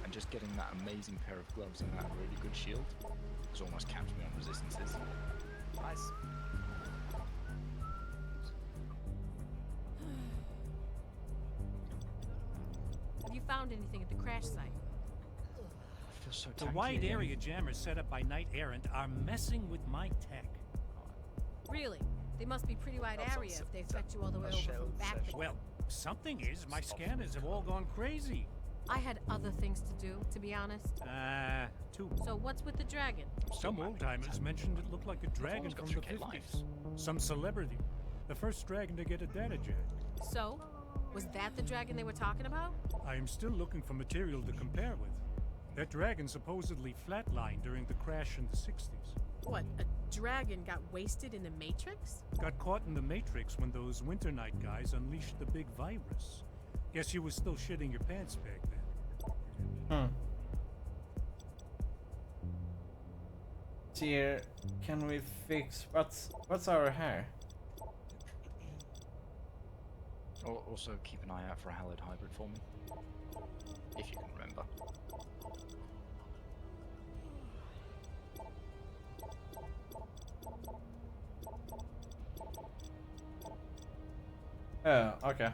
And just getting that amazing pair of gloves and that really good shield has almost capped me on resistances. Nice. Have you found anything at the crash site? I feel so The tanky wide again. area jammers set up by Knight Errant are messing with my tech. Really? They must be pretty wide That's area awesome. if they affect you all the way over shell from back. session. Well, something is, my scanners have all gone crazy. I had other things to do, to be honest. Two. So what's with the dragon? Some old-timers mentioned it looked like a dragon always got from the 3K 50s. lives. Some celebrity. The first dragon to get a data jet. So? Was that the dragon they were talking about? I am still looking for material to compare with. That dragon supposedly flatlined during the crash in the 60s. What, a dragon got wasted in the Matrix? Got caught in the Matrix when those Winter Night guys unleashed the big virus. Guess you was still shitting your pants back then. Here, can we fix what's our hair? Also keep an eye out for a Hallowed Hybrid for me. If you can remember. Oh, okay.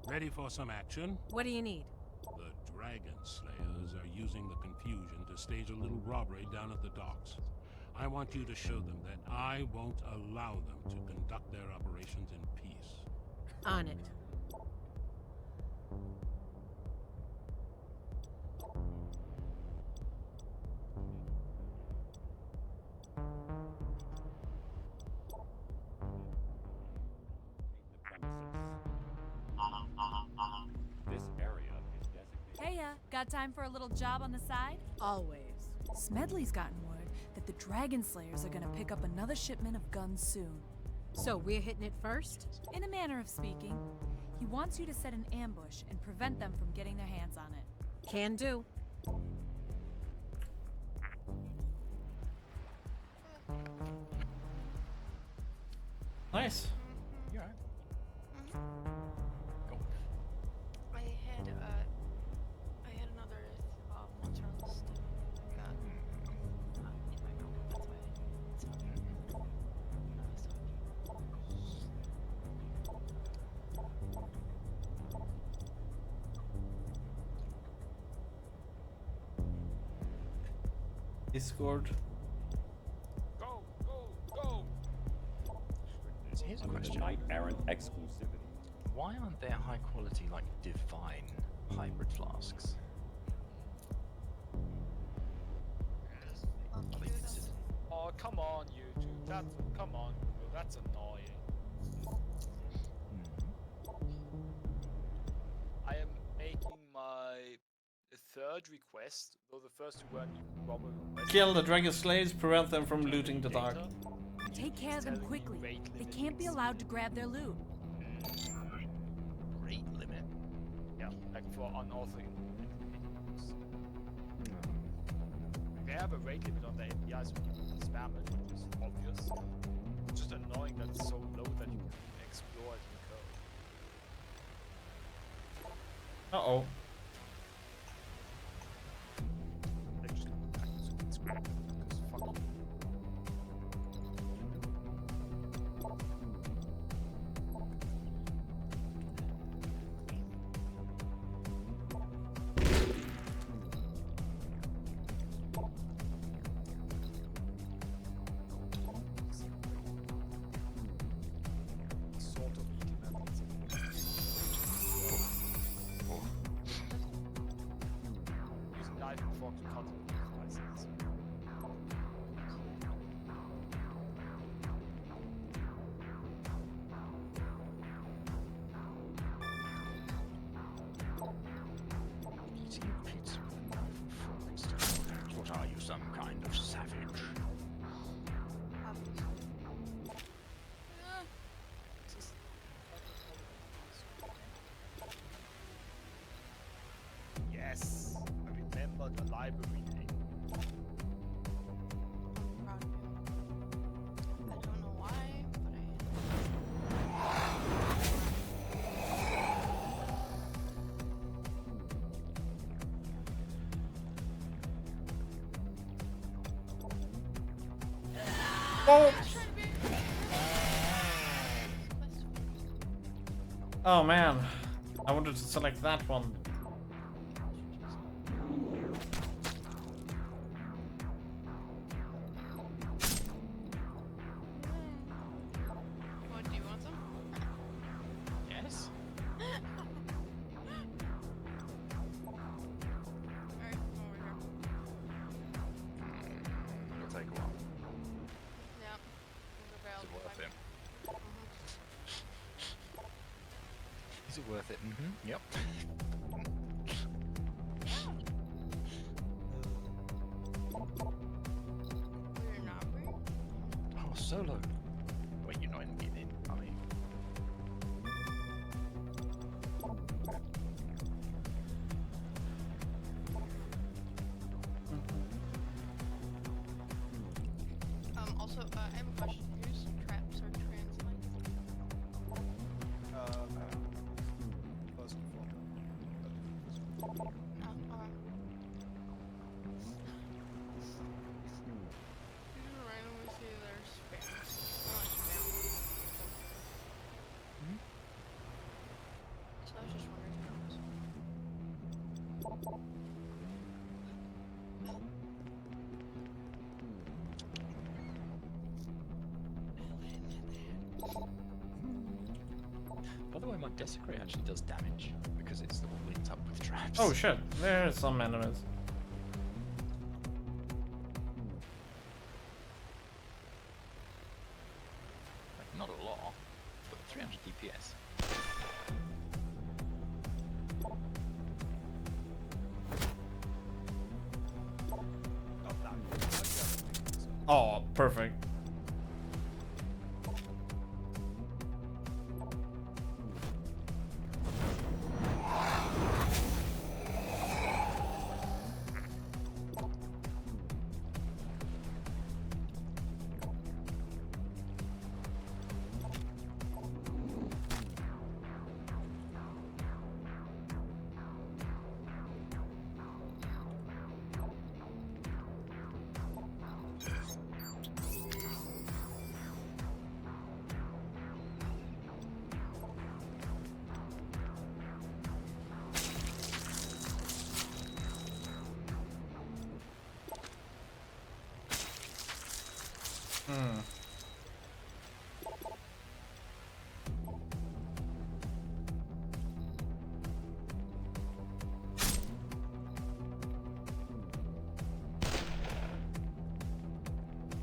Ready for some action? What do you need? The Dragon Slayers are using the confusion to stage a little robbery down at the docks. I want you to show them that I won't allow them to conduct their operations in peace. On it. This area is designated. Heya, got time for a little job on the side? Always. Smedley's gotten word that the Dragon Slayers are gonna pick up another shipment of guns soon. So we're hitting it first? In a manner of speaking. He wants you to set an ambush and prevent them from getting their hands on it. Can do. Nice. You alright? Go. I had another monster on the list. Got in my mouth. That's why it's Discord. Go, go, go! Here's a Under the question. Knight Errant exclusivity. Why aren't there high quality, like, divine hybrid flasks? Are they considered? Oh, come on, YouTube. Come on, Google. That's annoying. I am making my third request, though the first two weren't even proper requests. Kill the dragon slaves, prevent them from looting the dark. Take care of them quickly. They can't be allowed to grab their loot. Rate limit. Yeah, like for unauthorized. They have a rate limit on their APIs, so you can spam it, which is obvious. It's just annoying that it's so low that you can explore it in code. Uh-oh. They just it's great, because fuck you. Sort of using knife and fork to cut it with license. Eating pizza with a knife and fork instead of forks. What are you, some kind of savage? Yes, I remember the library name. proud of you. I don't know why, but Oh! Oh man, I wanted to select that one. What, do you want some? Yes. Alright, come over here. It'll take a while. Yeah. Is it worth it? Is it worth it? Mm-hmm. Yep. We're not free? Oh, solo. Wait, you're not in the game, are you? Also, I have a question. Here's traps or translates. First and foremost. Oh, alright. You just randomly see their spam. Not spam. So I was just wondering if it was. By the way, my Desecrate actually does damage because it's all linked up with traps. Oh shit, there's some enemies. Like, not a lot, but 300 DPS. Oh, perfect. Hmm.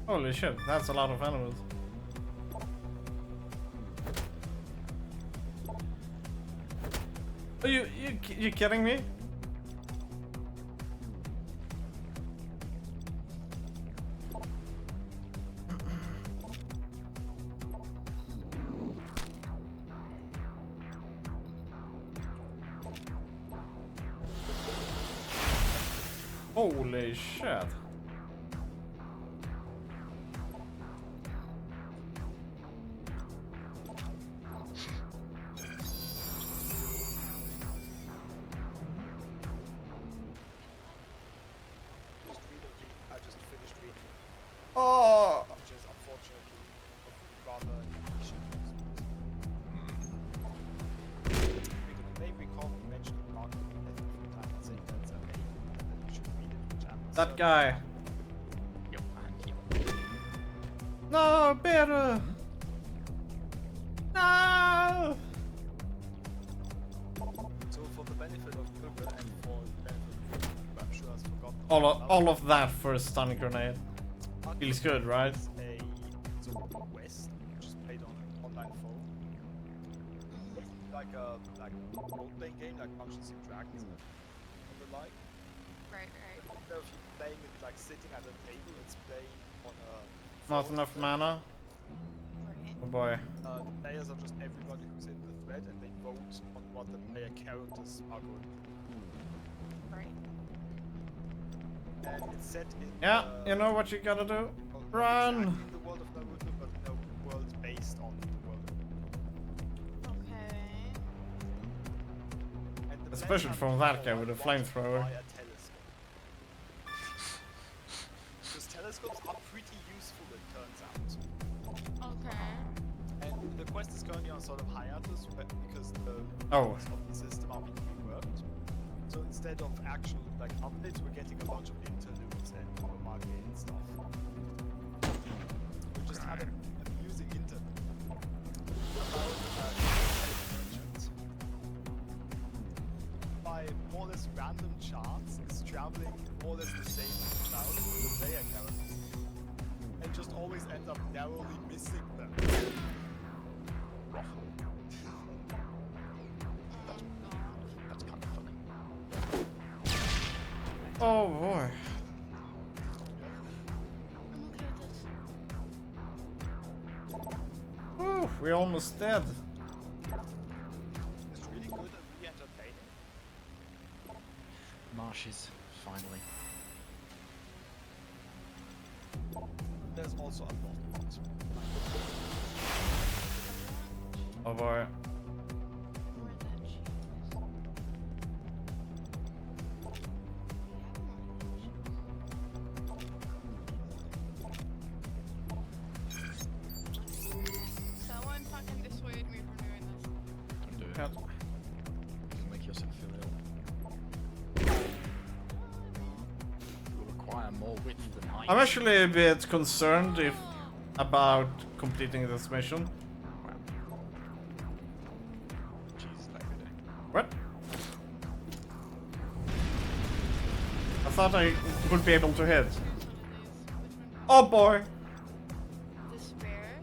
Holy shit, that's a lot of animals. Are you kidding me? Holy shit. I just finished reading. Oh. Which is unfortunately rather niche. Because you may recall we mentioned Mark a few times saying that's amazing and that you should read it, which I'm That guy. Yep, and yep. No, better. No. So for the benefit of Google and for the benefit of I'm sure I've forgotten All of that for a stun grenade. Feels good, right? a West, which is played on an online phone. Like a role-playing game like Dungeons and Dragons and the like. Right. Instead of you playing it like sitting at a table, it's playing on a Not phone. enough mana. Oh boy. The players are just everybody who's in the thread, and they vote on what the player characters are going to do. Right. And it's set in Yeah, you know what you gotta do? Run! exactly in the world of Naruto, but no world based on the world of Naruto. Okay. And the Especially best from that guy with a flamethrower. buy a telescope. Because telescopes are pretty useful, it turns out. Okay. And the quest is currently on sort of hiatus because the Oh. parts of the system are being reworked. So instead of actual like updates, we're getting a bunch of interludes and market and stuff. We just had an amusing interlude about merchant by more or less random chance is traveling more or less the same route with the player characters and just always ends up narrowly missing them. That's kind of funny. Oh boy. Whew, we're almost dead. It's really good and really entertaining. Marshes, finally. There's also a lot. Oh boy. Someone fucking dissuade me from doing this. Don't do it. Can't. You'll make yourself feel ill. You'll require more width than height. I'm actually a bit concerned about completing this mission. Wow. Jesus, that good day. What? I thought I would be able to hit. Oh boy! Despair?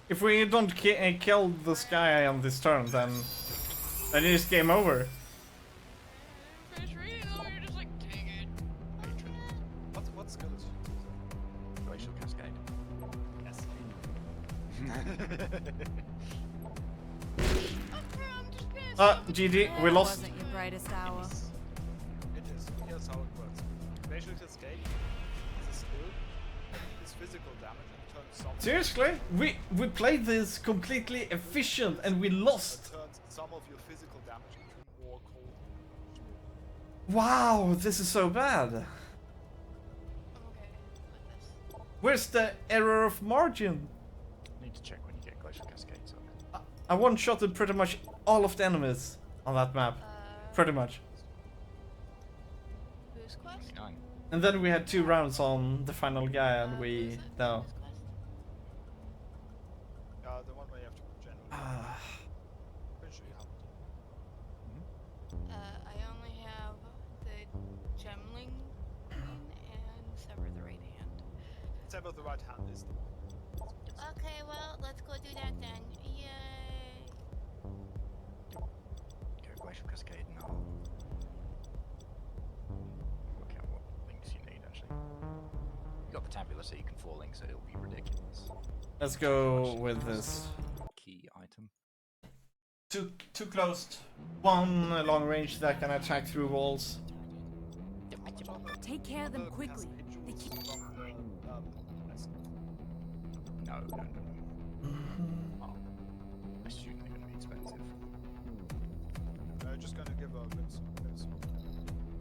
If we don't kill this guy on this turn, then it is game over. Finish reading though, you're just like, dang it. Hatred. What skill is she? Glacial Cascade. Yes. GG, we lost. Wasn't your brightest hour. It is. Here's how it works. Glacial Cascade is a skill that deals physical damage and turns some Seriously? We played this completely efficient and we lost. turns some of your physical damage into more cold. Wow, this is so bad. Where's the error of margin? Need to check when you get Glacial Cascades up. I one-shotted pretty much all of the enemies on that map. Pretty much. Whose quest? 29. And then we had 2 rounds on the final guy, and we no. The one where you have to generally. Pretty sure you have I only have the Gemling Queen and Sever the Right Hand. Sever the Right Hand is the one. Okay, well, let's go do that then. Yay! Go Glacial Cascade and I'll work out what links you need actually. You got the tabula, so you can 4 links, so it'll be ridiculous. Let's go with this. Key item. Too close. 1 long range that can attack through walls. Take care of them quickly. They keep... No. Oh, I assume they're going to be expensive. Just gonna give a glimpse.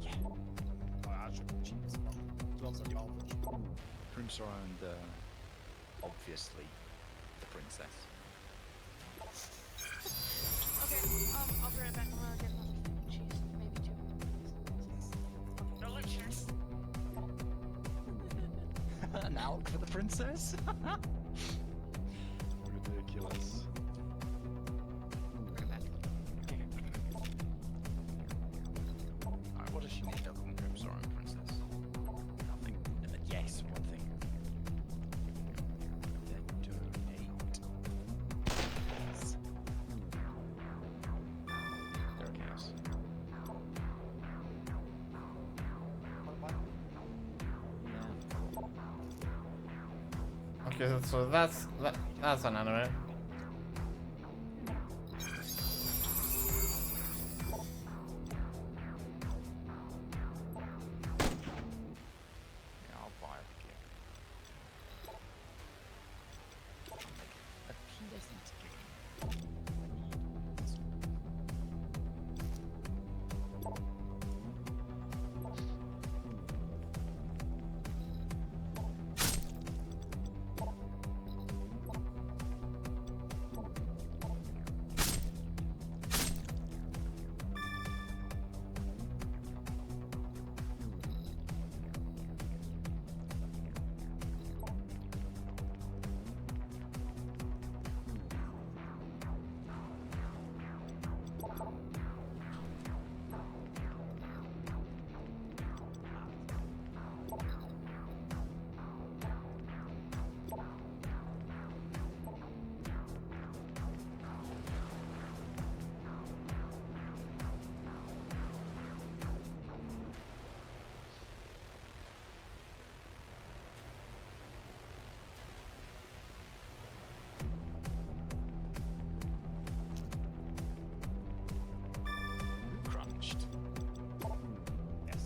Yeah. Actually, cheap as fuck. It's also salvage. Crimson and obviously the princess. Okay, I'll be right back. I'm gonna get another thing. Jeez, maybe 2. Delicious. An alk for the princess? Ridiculous. Alright, what does she need other than Crimson Princess? Nothing. Yes, one thing. Detonate. Yes. There are chaos. Okay, so that's an enemy. Yeah, I'll buy the gear. A pleasant game. Crunched. Yes.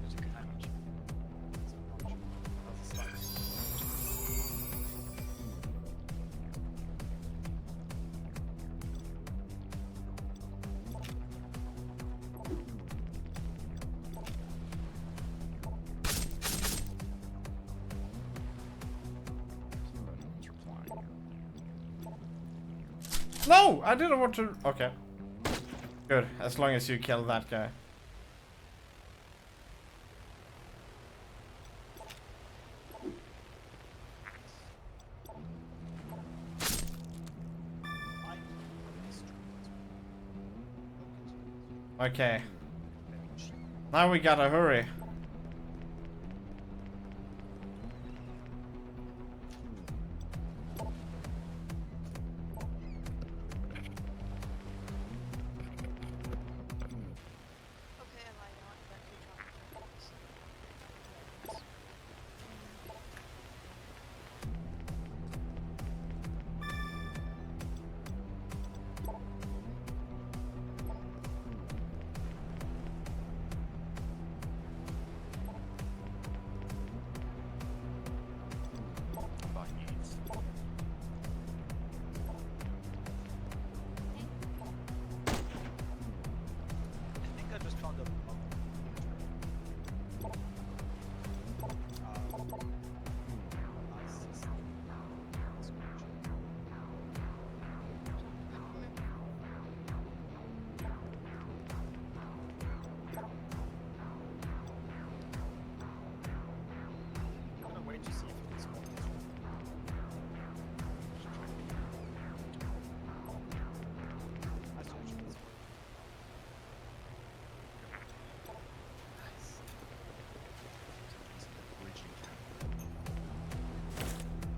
It's a good damage. That's a slice. No, I didn't want to. Okay. Good, as long as you kill that guy. Okay. Now we gotta hurry.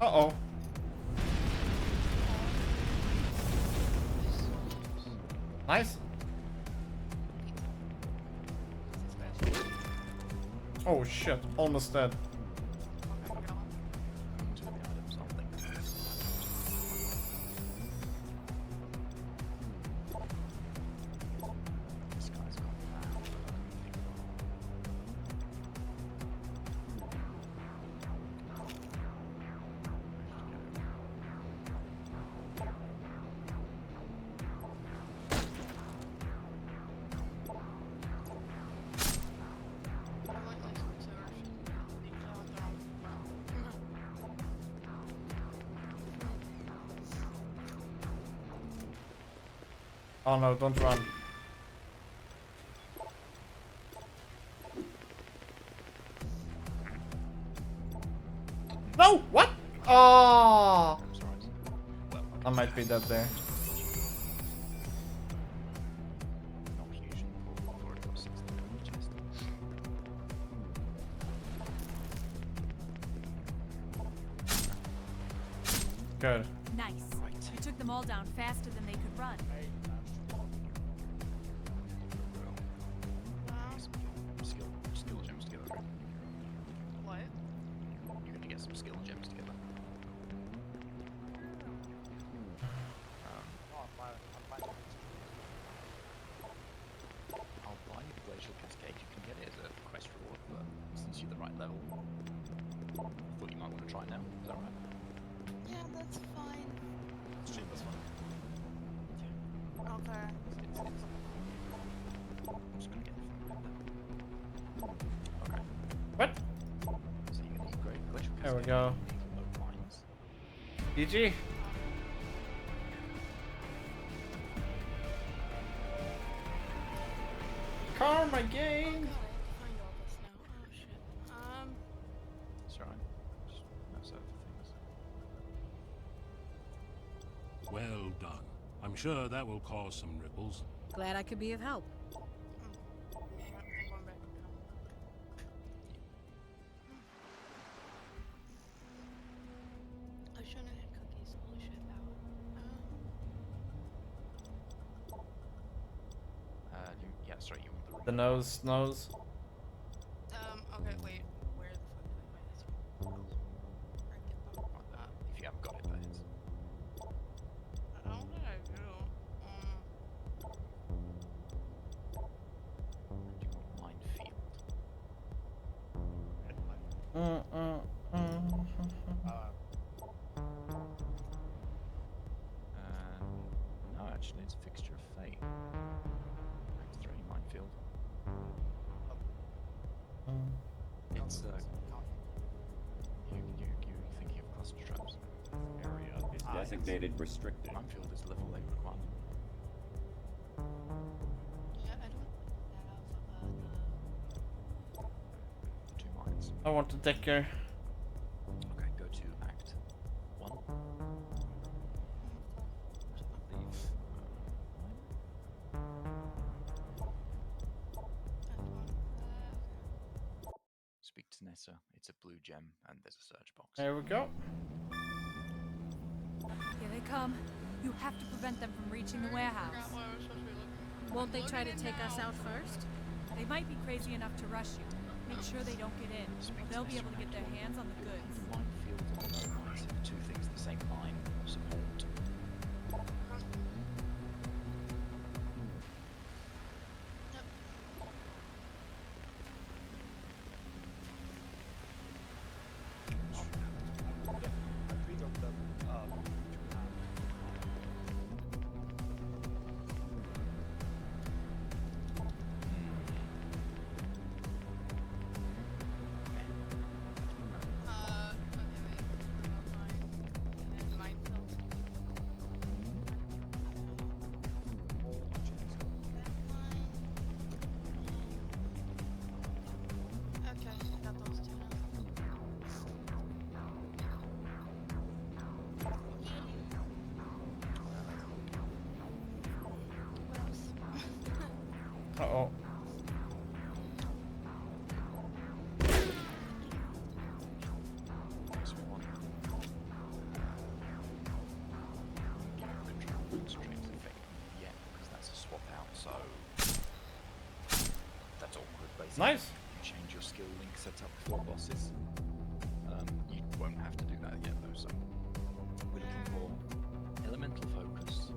Uh-oh. Nice. Oh shit, almost dead. Oh no, don't run. No! What? Oh! I might be dead there. Good. Nice. You took them all down faster than they could run. Skill gems together. What? You're gonna get some skill gems together. I'll buy you the Glacial Cascade. You can get it as a quest reward, but since you're the right level, I thought you might want to try now. Is that right? Yeah, that's fine. It's cheap as fuck. Okay. I'm just gonna get it from okay. What? So you're gonna need great Glacial Cascade. There we go. Oak mines. GG. Karma gain. Find all this now. Oh shit. That's right. Just mouse over things. Well done. I'm sure that will cause some ripples. Glad I could be of help. I'm going back. I shouldn't have had cookies. Holy shit, Yeah, sorry, you want The nose. okay, wait. Where the fuck did I buy this? if you haven't got it, that is. I don't think I do. You want minefield. No, actually, it's Fixture of Fate. Act 3, minefield. It's you thinking of cluster traps. Area is designated restricted. Minefield is level 8 requirement. Yeah, I don't have The 2 mines. I want the decker. Okay, go to Act 1. I believe. Speak to Nessa. It's a blue gem, and there's a search box. There we go. Here they come. You have to prevent them from reaching the warehouse. Won't they try to take us out first? They might be crazy enough to rush you. Make sure they don't get in. They'll be able to get their hands on the goods. Minefield and no mines are two things the same line or support. Nice. Change your skill link setup for bosses. You won't have to do that yet though, so we're looking for elemental focus,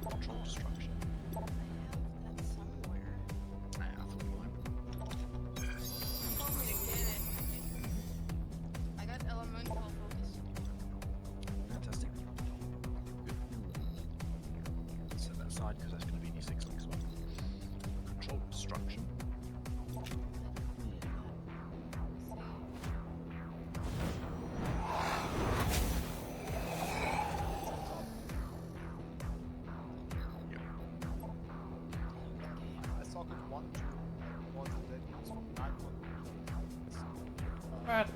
control destruction. That's somewhere. I thought you might. You told me to get it. I got elemental focus. Fantastic. Good. Set that aside because that's going to be D6 links as well. Control destruction. I saw it 1, 2, more than that use from 9 Bad.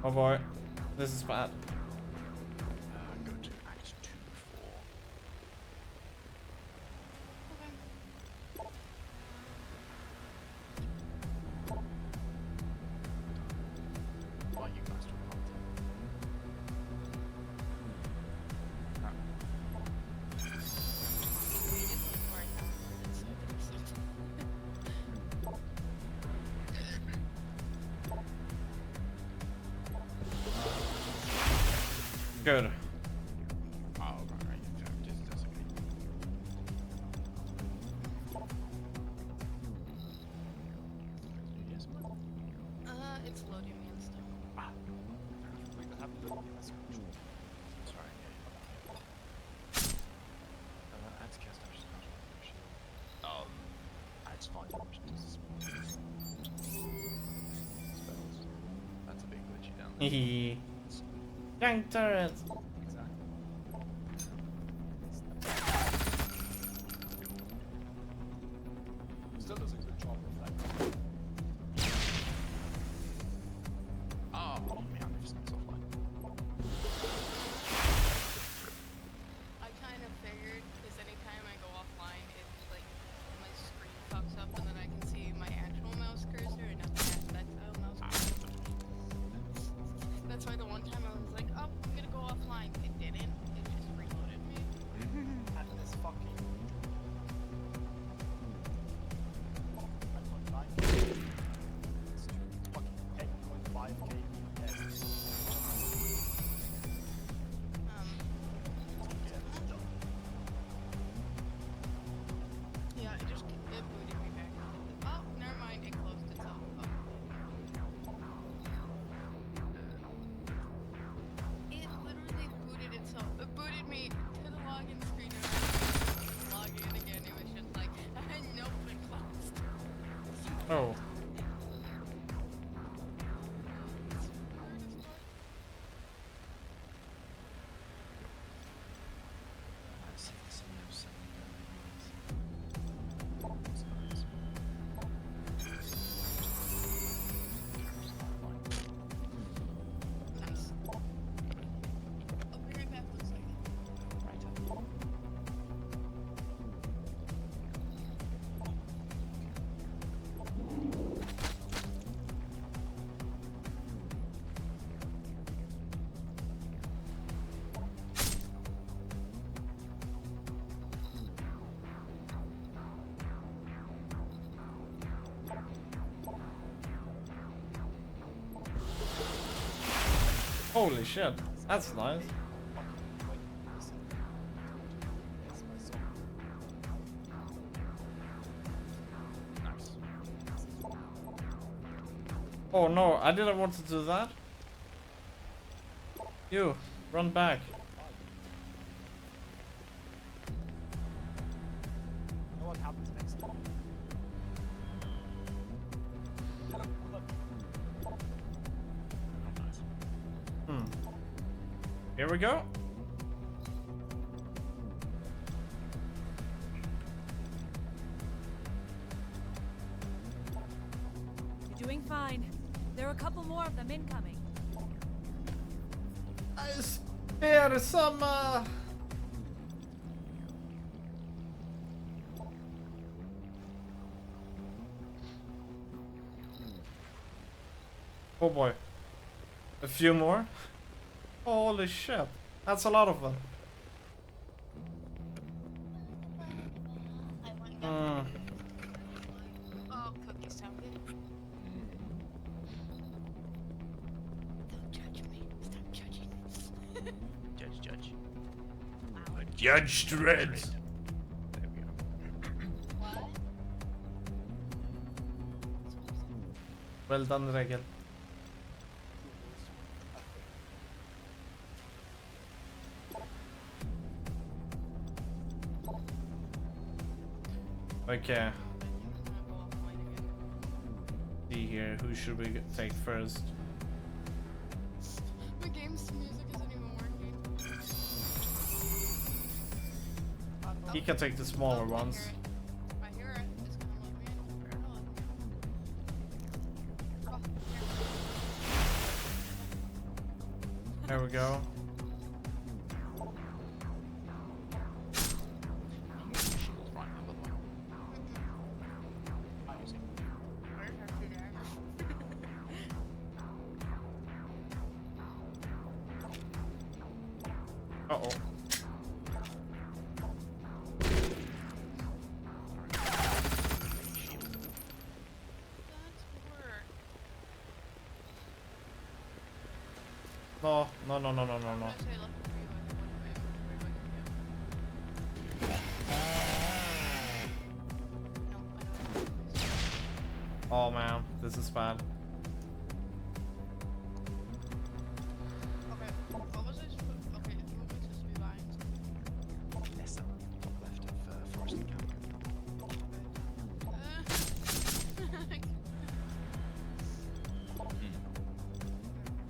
Oh boy. This is bad. Go to Act 2 Why you guys talk about Good. Oh, right. That's okay. It's loading me and stuff. We will have a look at this. Sorry. Add to cast damage to shield. Adds 5 damage to spells. That's a big glitchy down there. Hehe. Tank turrets. Still does a good job of that. Oh, man, I just got offline. I kind of figured, because anytime I go offline, it like my screen fucks up, and then I can see my actual mouse cursor and not the tactile mouse cursor. That's why the one time I was like, oh, I'm gonna go offline. It didn't. It just reloaded me. And this fucking. It's fucking 10.5k FPS. Yeah, it just it booted me back. Oh, never mind. It closed itself. Oh. It literally booted itself. It booted me to the login screen and log in again. It was just like, nope, it closed. Oh. Let's see if there's something else. Nice. I'll be right back for a second. Holy shit. That's nice. Oh no, I didn't want to do that. You, run back. You know what happens next time? Here we go. You're doing fine. There are a couple more of them incoming. I spare some. Oh boy. A few more? Holy shit. That's a lot of them. Oh, cookie. Judge Dredd. There we go. Well done, Regel. Okay. See here, who should we take first? The game's music isn't even working. He can take the smaller ones. I hear it. It's gonna let me in. Where to look? Oh, here. There we go. Uh-oh. No, no, no, no, no, no, no. Oh man, this is bad. Okay, what was this? Okay, what was this to be buying? Nessa, top left of Forest Encounter.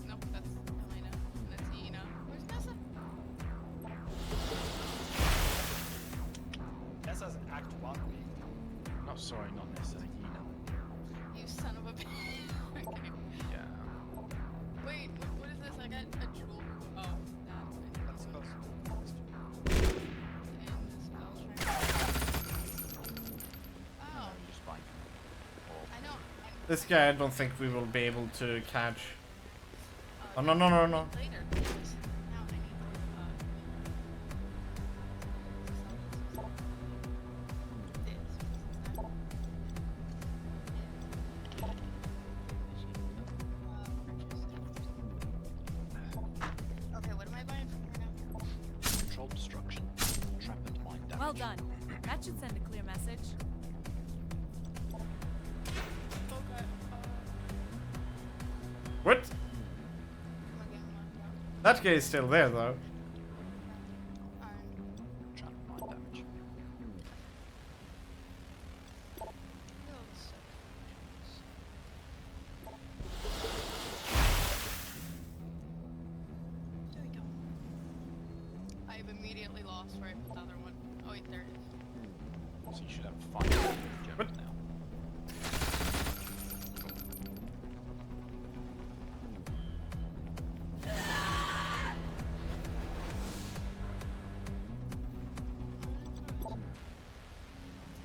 Nope, that's Helena. That's Ina. Where's Nessa? Nessa's in Act 1 week. No, sorry, not Nessa. Yina. You son of a bitch. Okay. Yeah. Wait, what is this? I got a jewel. Oh, That's close. in the spell shrine. Oh, Just fine. I know. This guy I don't think we will be able to catch. Oh no, no, no, no. Later. Now I need this. Okay, what am I buying from here now? Controlled destruction. Trap and mind damage. Well done. That should send a clear message. Okay. What? That guy is still there though. Trap and mind damage. There we go. I've immediately lost where I put the other one. Oh wait, there it is. So you should have 5 gems now.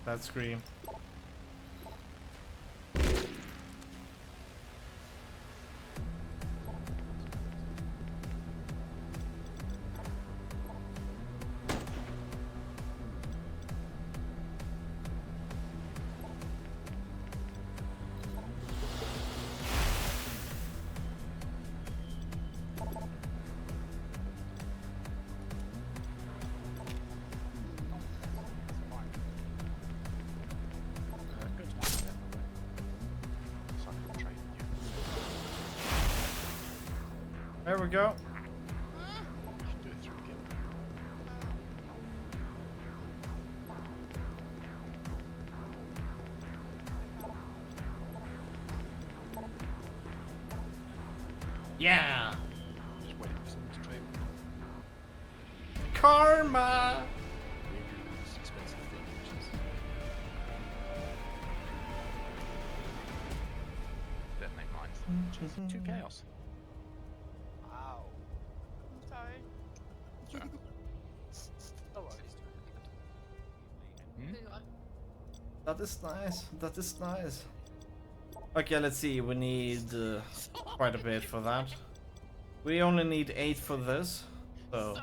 That scream. There we go. Do it through again. Yeah. Just waiting for someone to trade. Karma. It's expensive thing, which is detonate mines, which is 2 chaos. Wow. I'm sorry. No worries. There you are. That is nice. That is nice. Okay, let's see. We need quite a bit for that. We only need 8 for this, so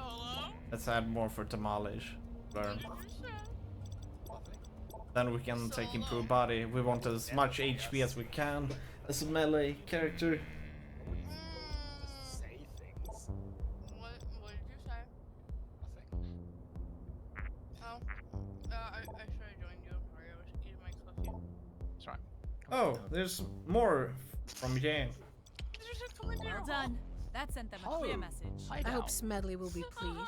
let's add more for Tamalish. Learn. Then we can take improved body. We want as much HP as we can as a melee character. Say things. What did you say? Nothing. Oh, there's more from Yang. Well done. That sent them a clear message. I hope Smedley will be pleased.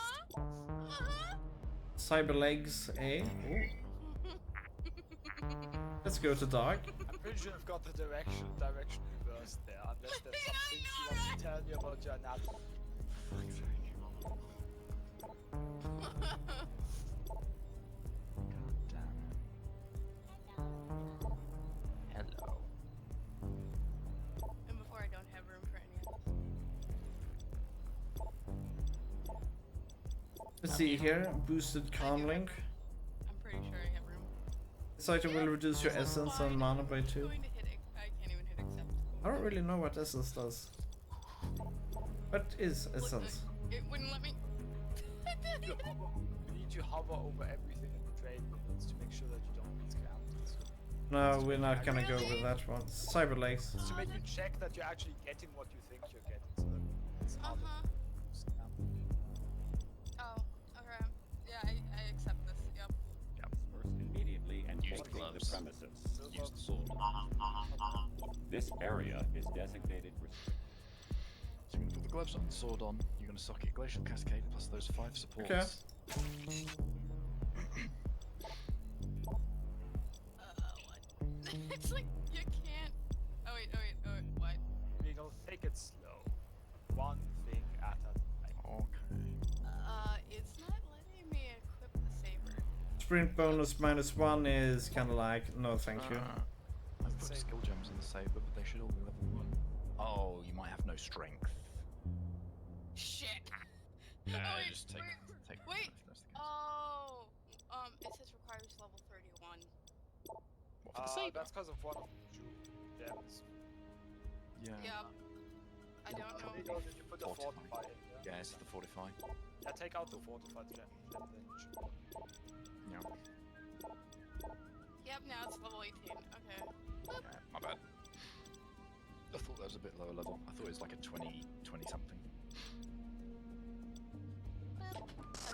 Cyber legs, eh? Ooh. Let's go to dark. I'm pretty sure I've got the direction reversed there, unless there's some things you want to tell me about your anatomy. Hello. And before I don't have room for any of this. Let's see here. Boosted calm link. I'm pretty sure I have room. This item will reduce your essence and mana by 2. I can't even hit accept. I don't really know what essence does. What is essence? It wouldn't let me. You need to hover over everything in the trade windows to make sure that you don't get scammed. No, we're not gonna go with that one. Cyber legs. To make you check that you're actually getting what you think you're getting, so that it's harder to scam. Oh, okay. Yeah, I accept this. Yep. First immediately and Use the exit gloves. the premises. Use the sword. This area is designated restricted. So you're gonna put the gloves on, sword on, you're gonna socket Glacial Cascade plus those 5 supports. Okay. What? It's like, you can't. Oh wait, what? We'll take it slow. One thing at a time. Okay. It's not letting me equip the saber. Sprint bonus -1 is kinda like, no thank you. I've put skill gems in the saber, but they should all be level 1. Oh, you might have no strength. Shit. Just take wait. if that's the case. Oh, it says requires level 31. What, for the saber? That's because of one of the two gems. Yeah. Yep. I don't know. Did you put the fortify in there? Yeah, it's the fortify. Yeah, take out the fortified gem, and then you should Yeah. Yep, now it's level 18. Okay. Yeah, my bad. I thought that was a bit lower level. I thought it was like a 20 something.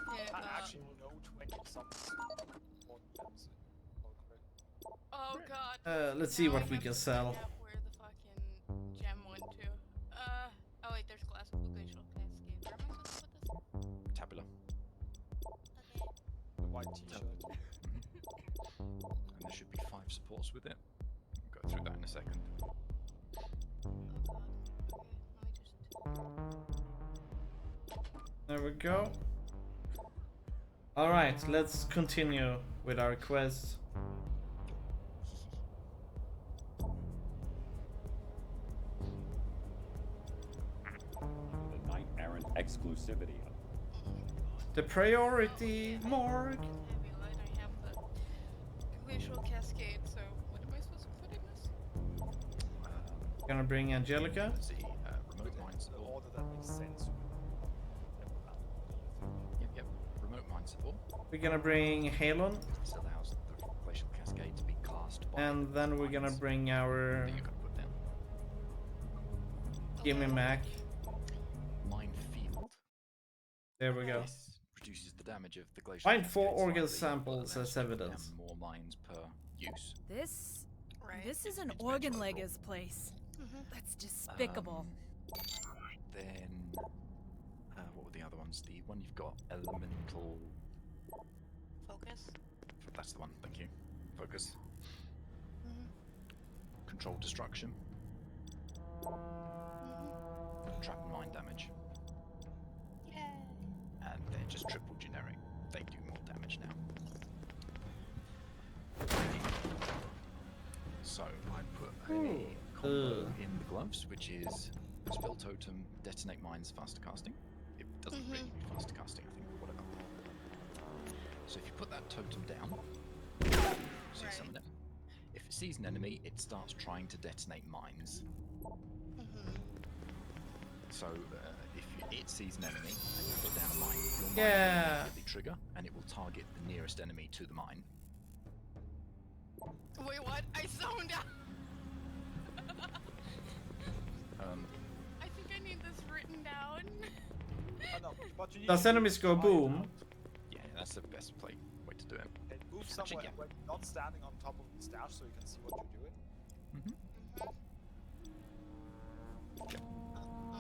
Okay, actually no 20-something more gems. Oh god. Let's see Now what I we have can to sell. find out where the fucking gem went to. Oh wait, there's glacial cascade. Where am I supposed to put this? Tabula. The white t-shirt. And there should be 5 supports with it. We'll go through that in a second. There we go. Alright, let's continue with our quest. The Knight Errant exclusivity. The priority morgue. I have the glacial cascade, so what am I supposed to put in this? Gonna bring Angelica. Let's see, remote mine support. Order that makes sense. Yep. Remote mine support. We're gonna bring Halon. This allows the glacial cascade to be cast by And then we're gonna bring our that you're gonna put down. Gimme Mac. Minefield. There we go. This reduces the damage of the glacial Find cascade 4 organ slightly, samples but allows as you to put evidence. down more mines per use. This is an organ legger's place. That's despicable. Then, what were the other ones? The one you've got, elemental. Focus. That's the one. Thank you. Focus. Controlled destruction. Trap and mine damage. And they're just triple generic. They do more damage now. So I put a combo in the gloves, which is spell totem, detonate mines, faster casting. It doesn't really need faster casting, I think, but whatever. So if you put that totem down, see summon it. If it sees an enemy, it starts trying to detonate mines. So if it sees an enemy and you put down a mine, your mine will immediately trigger, and it will target the nearest enemy to the mine. Wait, what? I zoned out. I think I need this written down. Does enemies go boom? Yeah, that's the best way to do it. Okay, move somewhere when you're not standing on top of the stash so you can see what you're doing.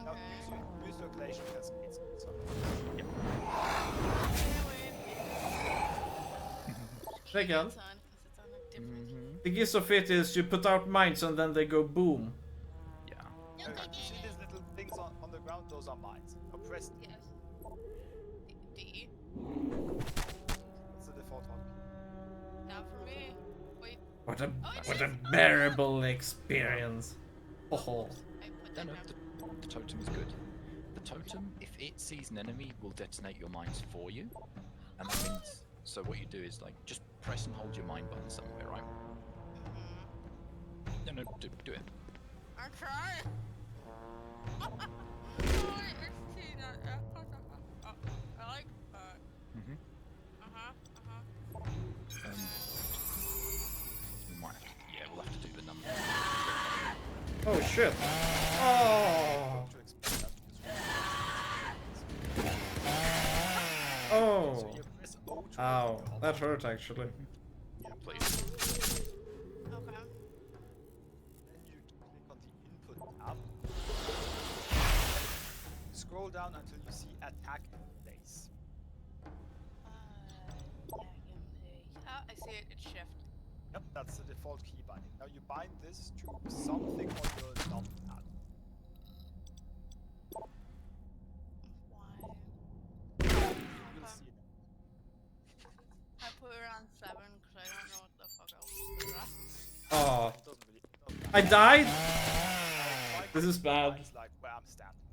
Now use your glacial cascades. So. Yep. Check out. It's on, 'cause it's on a different. The gist of it is you put out mines and then they go boom. Yeah. You see these little things on the ground? Those are mines. Now press D. Yes. D. That's the default hotkey. Not for me. Wait. What a Oh, it what is. a bearable experience. Oh. I put No, that no, down. the totem is good. The totem, if it sees an enemy, will detonate your mines for you. And that means, so what you do is like, just press and hold your mine button somewhere, right? No, do it. I'm trying. I like that. We might have to, yeah, we'll have to do the numbers. Oh shit. Oh. Oh. Ow. That hurt actually. Yeah, please. Okay. Then you click on the input tab. Scroll down until you see attack in place. I see it. It's shift. Yep, that's the default key binding. Now you bind this to something on your numpad. Why? You'll see it. I put it on 7 because I don't know what the fuck else to put it on. Oh. Doesn't really. I died. This is bad. It's like where I'm standing,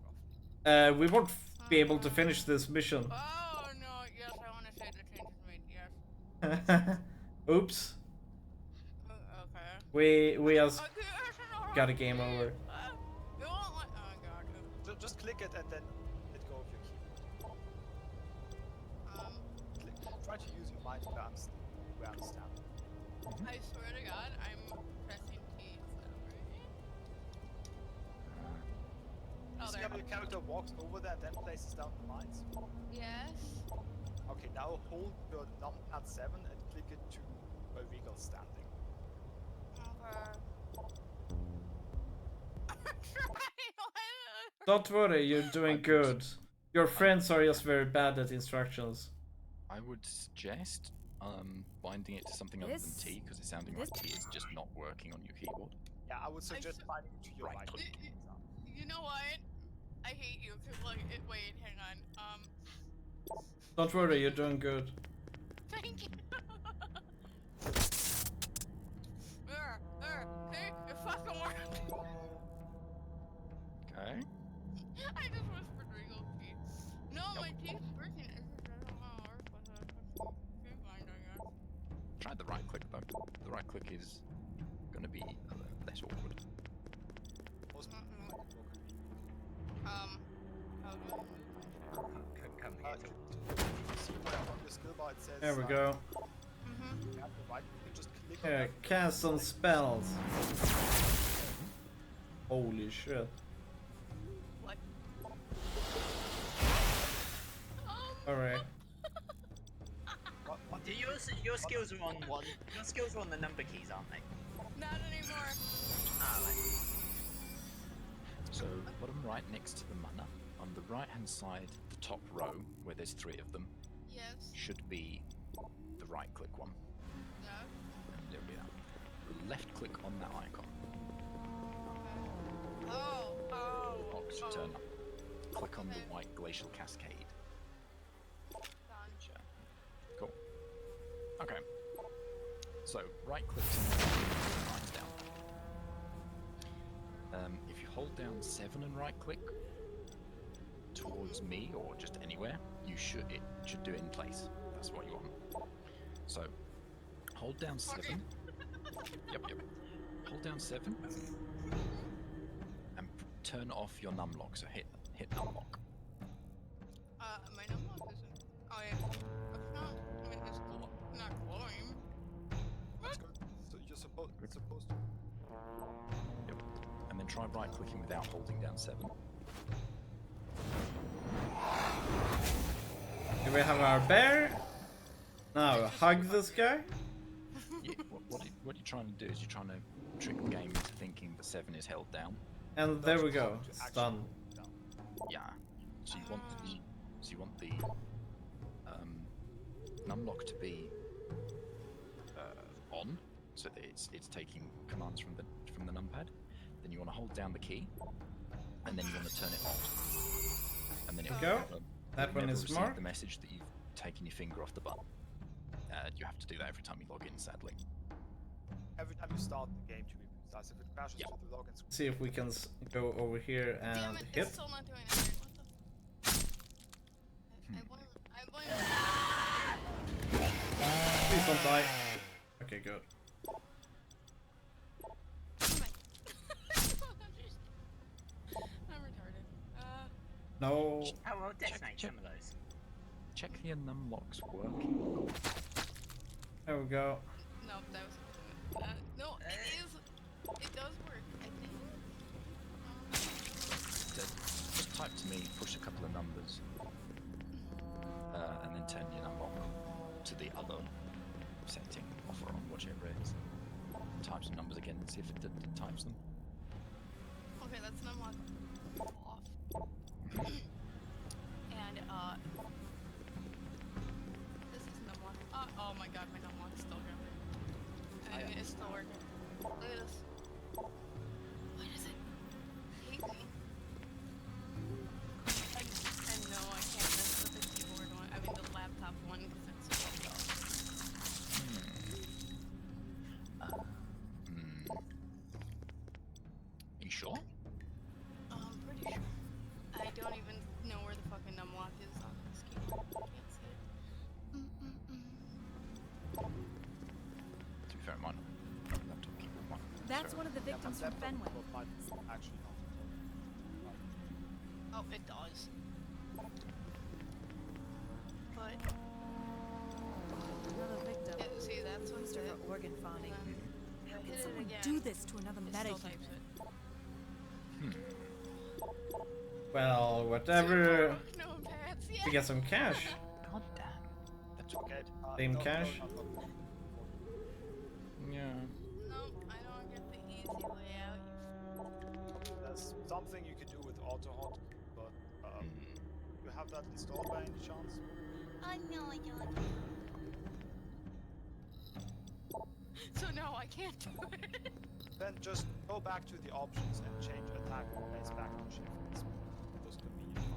roughly. We won't be able to finish this mission. Oh no! Yes, I want to say the changes made. Yes. Oops. Okay. We just got a game over. It won't let. Oh god. Just click it and then let go of your keyboard. Try to use your mind where I'm standing. I swear to God, I'm pressing T. You see how your character walks over there and then places down the mines? Yes. Okay, now hold your numpad 7 and click it to where Regal's standing. Don't worry, you're doing good. Your friends are just very bad at instructions. I would suggest binding it to something other than T, because it's sounding like T is just not working on your keyboard. Yeah, I would suggest binding to your right. You know what? I hate you. Cause like, wait, hang on. Don't worry, you're doing good. Thank you. Hey, it fucking worked. Okay. I just whispered Regal T. No, my teeth working. I don't know how to work with a key bind, I guess. Try the right click though. The right click is going to be less awkward. How do I move Come here. On your skill bar it says, There we go. you have the right, you can just click on Yeah, that. cast some spells. Holy shit. What? Alright. Do your skills are on one? Your skills are on the number keys, aren't they? Not anymore. Ah, right. So, bottom right next to the mana, on the right hand side, the top row, where there's 3 of them, Yes. should be the right click one. No. There'll be that. Left click on that icon. Box should turn up. Click on the white glacial cascade. Sure. Cool. Okay. So, right click to lines down. If you hold down 7 and right click towards me or just anywhere, it should do it in place. That's what you want. So, hold down 7. Yep. Hold down 7 and turn off your numlock. So hit numlock. My numlock isn't. Oh yeah. It's not. I mean, it's not glowing. That's good. So you're supposed to. Yep. And then try right clicking without holding down 7. Do we have our bear? Now hug this guy. Yeah, what you're trying to do is you're trying to trick the game into thinking the 7 is held down. And there we go. It's done. Yeah. So you want the numlock to be on, so that it's taking commands from the numpad. Then you want to hold down the key, and then you want to turn it on. And then it'll go. That one is receive smart. the message that you've taken your finger off the button. You have to do that every time you log in, sadly. Every time you start the game to be precise, if it crashes with the login screen. See if we can go over here and Damn it, hit. it's still not doing it. What the? Please don't die. Okay, good. I'm retarded. No. Oh, well, detonate some of those. Check your numlocks working. There we go. No, that was no, it is. It does work, I think. Just type to me, push a couple of numbers, and then turn your numlock to the other setting, off or on, whichever it is. Type some numbers again and see if it types them. Okay, that's numlock off. And this is numlock. Oh my god, my numlock is still going. And it's still working. Look at this. Why does it hate me? And no, I can't mess with the keyboard one. I mean the laptop one because it's fucked up. You sure? I'm pretty sure. I don't even know where the fucking numlock is on this keyboard. I can't see it. To be fair, mine laptop keyboard one. That's one of the victims from Fenway. Actually, Oh, it does. But Another victim. yeah, see, that's what's Used her it. for organ farming. How Hit can it someone again. do this to another It still metahuman? types it. Well, whatever. No pads, yeah. To get some cash. God damn. That's okay. Same cash. Yeah. No, I don't get the easy way out. there's something you can do with AutoHot, but you have that installed by any chance? No, I don't. So no, I can't do it. Then just go back to the options and change attack base back to shift base. Those convenient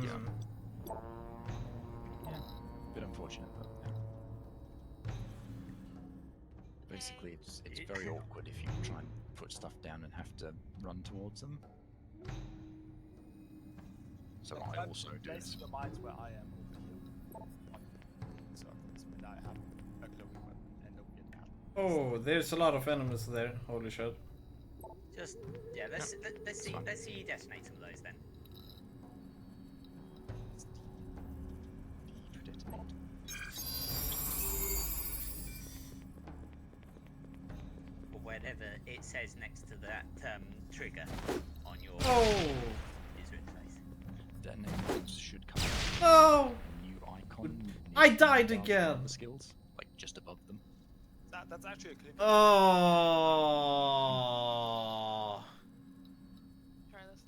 Yeah. Yeah. Bit unfortunate, but yeah. Basically, it's very awkward if you try and put stuff down and have to run towards them. So I also do place this. the mines where I am over here. Circles, and I have a glowing weapon and nobody attack. Oh, there's a lot of enemies there. Holy shit. Just yeah, let's see you detonate some of those then. Or whatever it says next to that trigger on your user interface. Detonators should come No! new icon. I died again. The skills, like just above them. That's actually a clip. Oh. Try this.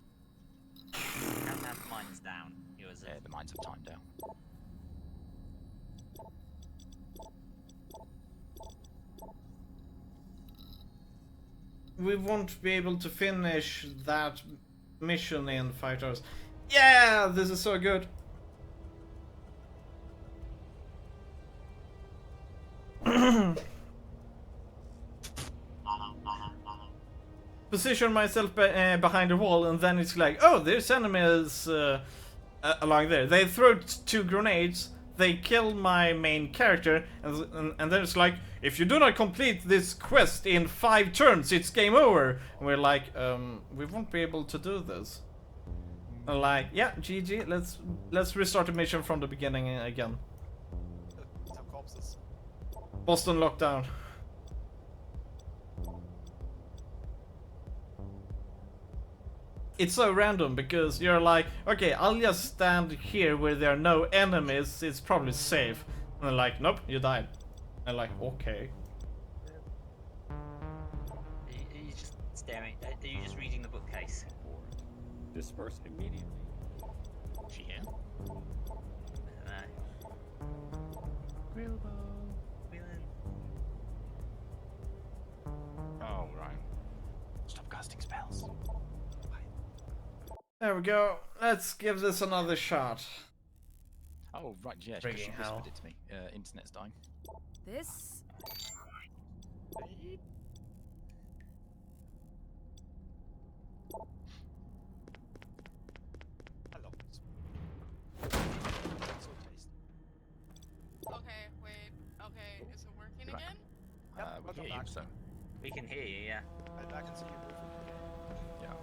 Have mines down. Yours Yeah, the mines have timed down. We won't be able to finish that mission in 5 hours. Yeah, this is so good. Position myself behind a wall, and then it's like, oh, there's enemies along there. They throw 2 grenades, they kill my main character, and then it's like, if you do not complete this quest in 5 turns, it's game over. And we're like, we won't be able to do this. And like, yeah, GG, let's restart the mission from the beginning again. Some corpses. Boston lockdown. It's so random because you're like, okay, I'll just stand here where there are no enemies, it's probably safe. And they're like, nope, you died. And like, okay. Disperse immediately. She here? Oh, right. Stop casting spells. There we go. Let's give this another shot. Oh, right, yeah, Frigging because she hell. whispered it to me. Internet's dying. This. Hello. So tasty. Okay, wait. Okay, is it working Right. again? We welcome hear you, back. so... We can hear you, yeah. I can see you moving again. Yeah.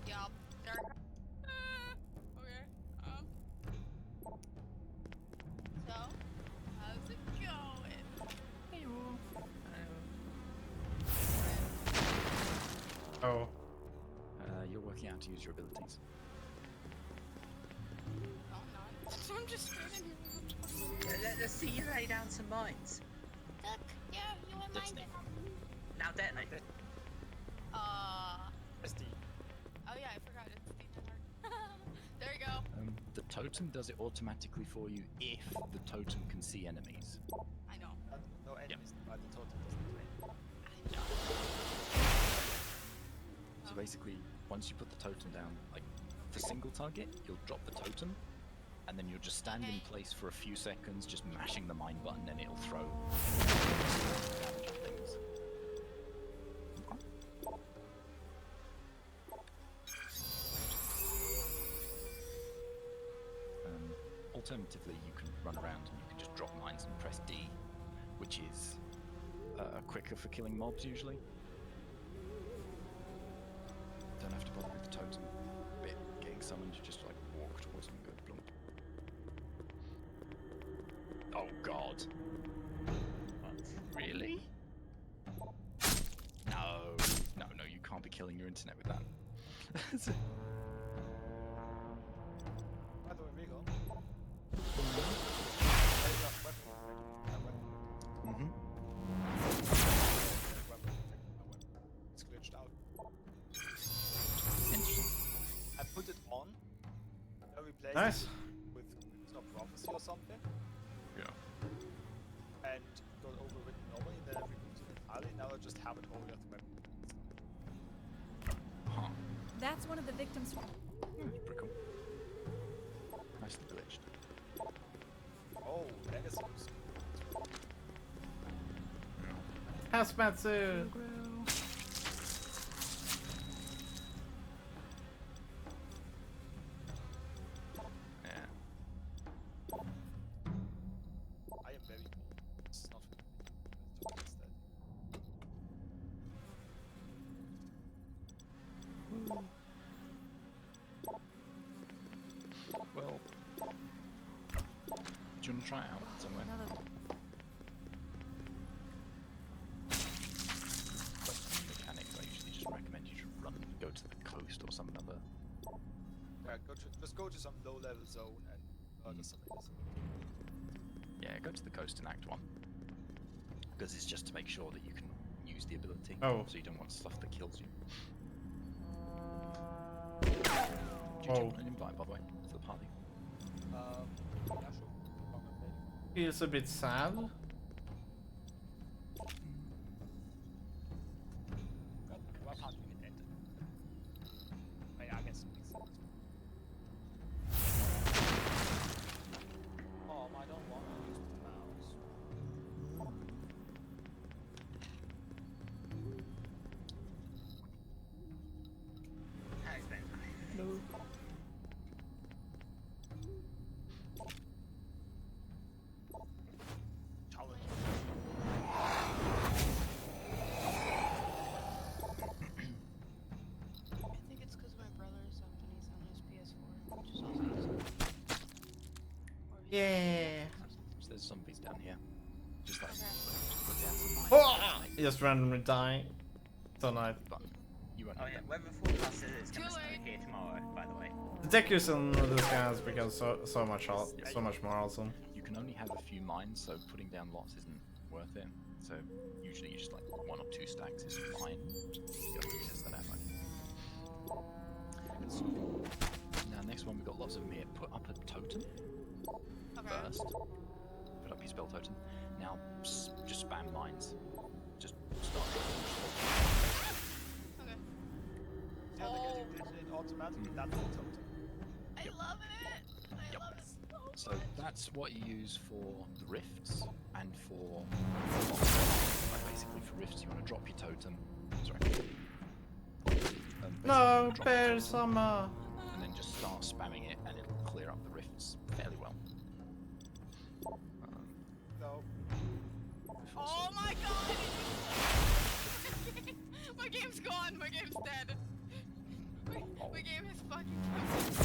Yup. There. Okay. So, how's it going? Oh. You're working out to use your abilities. No, I'm not. I'm just standing here. Let's see you lay down some mines. Look, yeah, you want mine? Now detonate. SD. Oh yeah, I forgot it's the There you go. The totem does it automatically for you if the totem can see enemies. I know. No enemies, but the totem doesn't play. So basically, once you put the totem down, like, for single target, you'll drop the totem, and then you'll just stand in place for a few seconds, just mashing the mine button, and it'll throw damage on things. Alternatively, you can run around and you can just drop mines and press D, which is quicker for killing mobs usually. Don't have to bother with the totem bit getting summoned, you just like walk towards them and go blump. Oh god. What? Really? No. No, you can't be killing your internet with that. By the way, Rico. It's glitched out. Interesting. I put it on. I replaced Nice. it with some prophecy or something. Yeah. And got overwritten normally, then I removed it entirely. Now I just have it all at the weapon. Huh. That's one of the victims from. That's pretty cool. Nicely glitched. Oh, legacy. Hazmatsu. Yeah. I am very cool. It's not instead. Well, do you want to try it out somewhere? Mechanics, I usually just recommend you run and go to the coast or some other. Yeah, just go to some low-level zone and murder some innocent. Yeah, go to the coast in Act 1. Because it's just to make sure that you can use the ability. Oh. So you don't want stuff that kills you. Did you jump on an invite, by the way, to the party? Yeah, sure. Feels a bit sad. Why can't we get ended? Yeah, I guess it makes sense. Oh, I don't want to use the mouse. Thanks, Ben. No. I think it's because my brother's up and he's on his PS4, which is also easy. Yeah. So there's zombies down here. Just like Okay. put down some mines. Oh! Just randomly dying. So nice. Button. You won't Oh need yeah, that. weather forecast says it's gonna snow here tomorrow, by the way. The deck using this guy has become so much more awesome. You can only have a few mines, so putting down lots isn't worth it. So usually you just like 1 or 2 stacks is fine. You gotta really test that out, right? Now next one we got lots of them here. Put up a totem first. Put up your spell totem. Now just spam mines. Just start. Okay. Yeah, they're getting detonated automatically. That's the totem. I love it! I love it so much! So that's what you use for the rifts and for basically for rifts you want to drop your totem. Sorry. No, bear summer. And then just start spamming it, and it'll clear up the rifts fairly well. No. Oh my god! My game's gone! My game's dead! My game is fucking killed.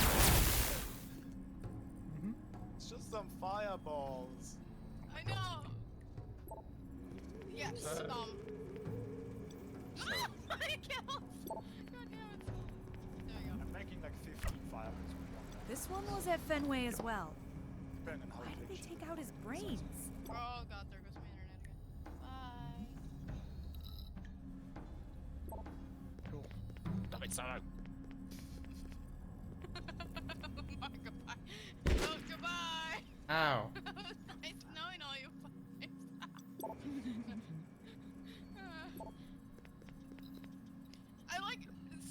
It's just some fireballs. I know! Yes, my kills! God damn it. There we go. I'm making like 15 fireballs. This one was at Fenway as well. Depending on how Why did they take out his brains? Oh god, there goes my internet again. Bye. Cool. Damn it, Solo. Goodbye. Oh, goodbye! Ow. Nice knowing all you I like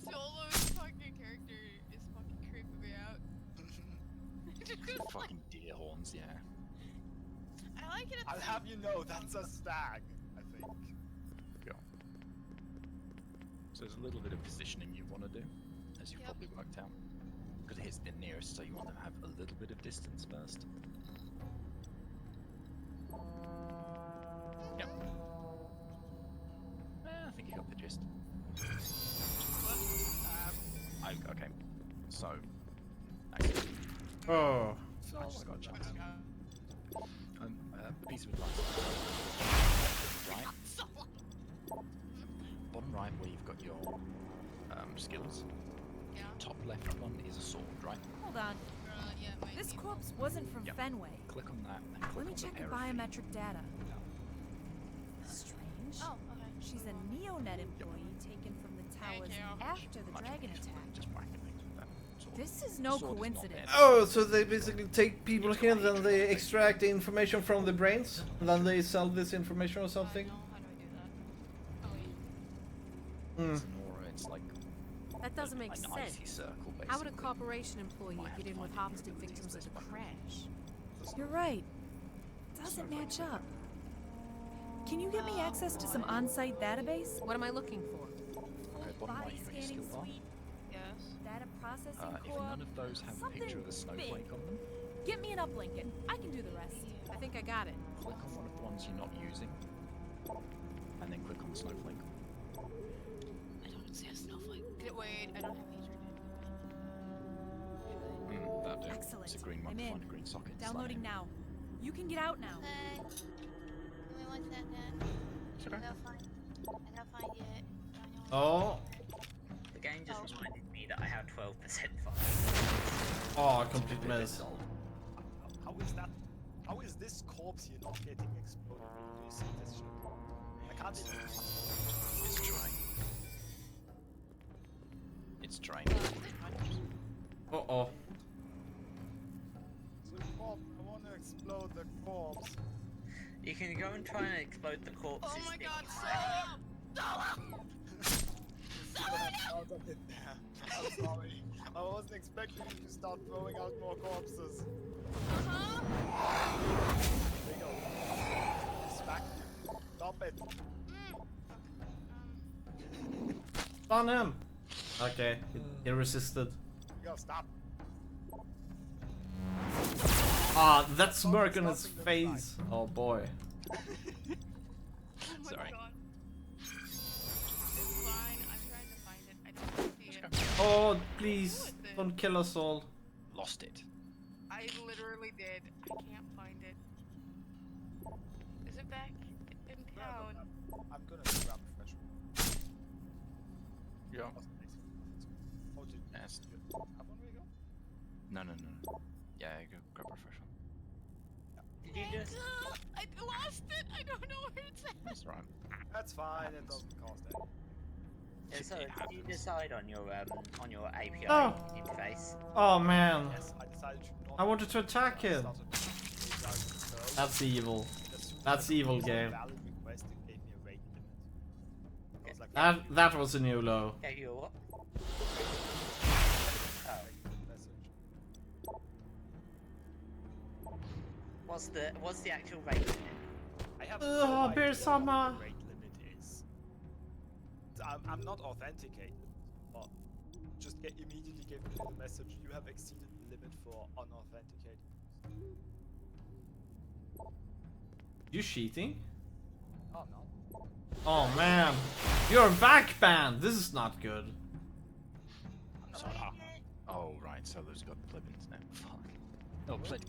Solo's fucking character is fucking creeping me out. Fucking deer horns, yeah. I like it. I'll have you know that's a stag, I think. Go. So there's a little bit of positioning you want to do, as you've probably worked out. Because it hits the nearest, so you want to have a little bit of distance first. Yep. I think you got the gist. Okay. So. Actually, Oh. I just got a chance. A piece of advice. Right. Bottom right, where you've got your skills. Yeah. Top left one is a sword, right? Hold on. Yeah, This corpse wasn't from Fenway. Click on that and click Let me on check the her pair of feet. biometric data. Strange. Oh, okay. She's a Neonet employee taken from the towers after the dragon attack. Just whacking things with that sword. This is no coincidence. Oh, so they basically take people here, then they extract the information from the brains, and then they sell this information or something? It's an aura, it's like That doesn't make an sense. icy circle, basically. How would a corporation employee get in with harvested victims of the crash? You're right. Doesn't match up. Can you get me access to some on-site database? What am I looking for? Okay, bottom right, you got your skill bar. Yes. Data processing If none of those have a picture of a snowflake on them, Get me an uplink and I can do the rest. I think I got it. click on one of the ones you're not using, and then click on the snowflake. I don't see a snowflake. Wait, I don't have page That'll do. Excellent. It's a green one. I'm in. Find a green socket. Downloading now. You can get out now. Give me 1 second. I gotta find it. Oh. The game just reminded me that I have 12% fire. Oh, complete mess. How is that? How is this corpse here not getting exploded? Do you see this shit? I can't even. It's drain. It's drain. Uh-oh. So, Bob, I want to explode the corpse. You can go and try and explode the corpses. Oh my god, Solo! Out of it there. I'm sorry. I wasn't expecting you to start throwing out more corpses. There you go. Smack. Stop it. On him! Okay, he resisted. Go, stop. Ah, that smirk on his face. Oh boy. Sorry. Oh, please, don't kill us all. Lost it. I literally did. I can't find it. Is it back in town? I'm gonna grab a fresh one. Yeah. Oh, did Yes. you have one where you go? No. Yeah, go grab a fresh one. You just... I lost it. I don't know where it's at. That's right. That's fine. It doesn't cost any. Yeah, so did you decide on your API Oh. interface? Oh man. Yes, I decided to not. I wanted to attack him. That's evil. That's evil game. Valid request, it gave me a rate limit. I was like, That was a new low. Yeah, you what? What's the actual rate limit? I have Oh, idea Beer what Summer. the rate limit is. I'm not authenticated, but just immediately gave me the message, you have exceeded the limit for unauthenticated. You cheating? Oh no. Oh man. You're back banned. This is not good. So, oh right, so there's got pleb internet. Fuck. Oh, pleb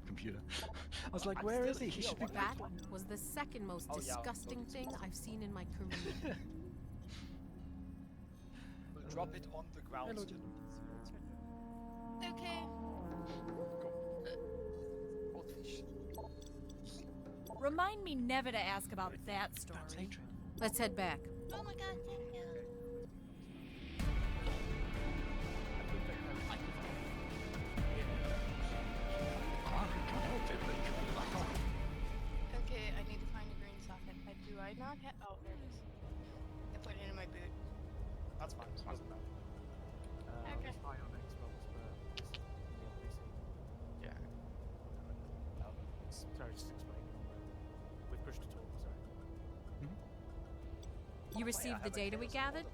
computer. I was like, where is he? He should be That was the second most disgusting thing I've seen in my career. We'll drop it on the ground. Okay. Goldfish. Remind me never to ask about that story. Let's head back. Oh my god, thank you. Okay, I need to find a green socket. Do I not have? Oh, there it is. I put it in my boot. That's fine. Doesn't matter. Okay. It's high on Xbox, but it's on PC. Yeah. Sorry, just explain. With push to talk, sorry. You received the data we gathered?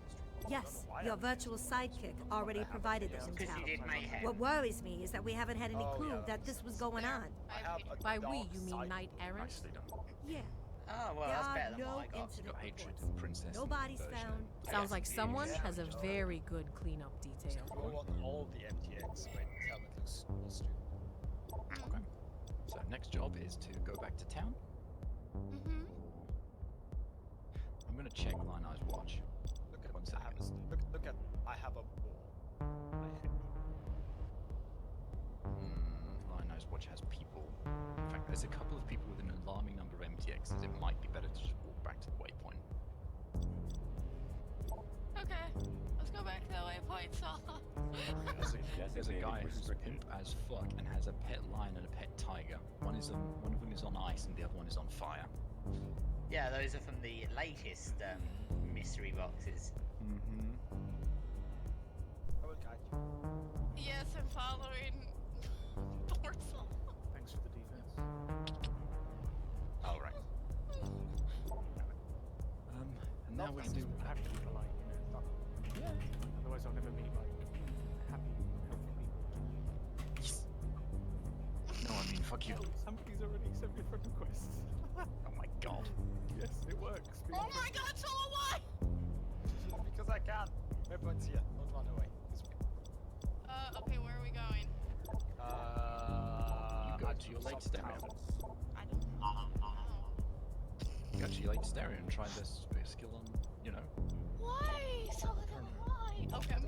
Yes, your virtual sidekick already provided those Because you did intel. mayhem. What worries me is that we haven't had any clue that this was going on. By we, you mean Knight Errant? Yeah. Oh, well, There that's are better than no what I got. incident hatred reports. of Princess. No bodies found. Sounds like someone has a very good cleanup detail. Go on all the MTX when Helmet looks stupid. Okay. So next job is to go back to town. Mm-hmm. I'm gonna check Line Eye's watch. Look at One I have second. look at I have a wall. Line Eye's watch has people. In fact, there's a couple of people with an alarming number of MTXs. It might be better to just walk back to the waypoint. Okay, let's go back to the waypoint. There's a guy who's pimp as fuck and has a pet lion and a pet tiger. One of them is on ice and the other one is on fire. Yeah, those are from the latest mystery boxes. Mm-hmm. I will guide you. Yes, I'm following Dorsal. Thanks for the defense. All right. And now we can do. I have to be polite, you know. Fuck. Yeah. Otherwise, I'll never meet like happy, healthy people. No, I mean fuck you. Somebody's already accepted friend requests. Oh my god. Yes, it works. Oh my god, Solo, why? Because I can. Waypoint's here. Don't run away. This way. Okay, where are we going? You go to your late stereo. I don't know. Go to your late stereo and try this skill on, you know. Why? Solo, why? Okay, I'm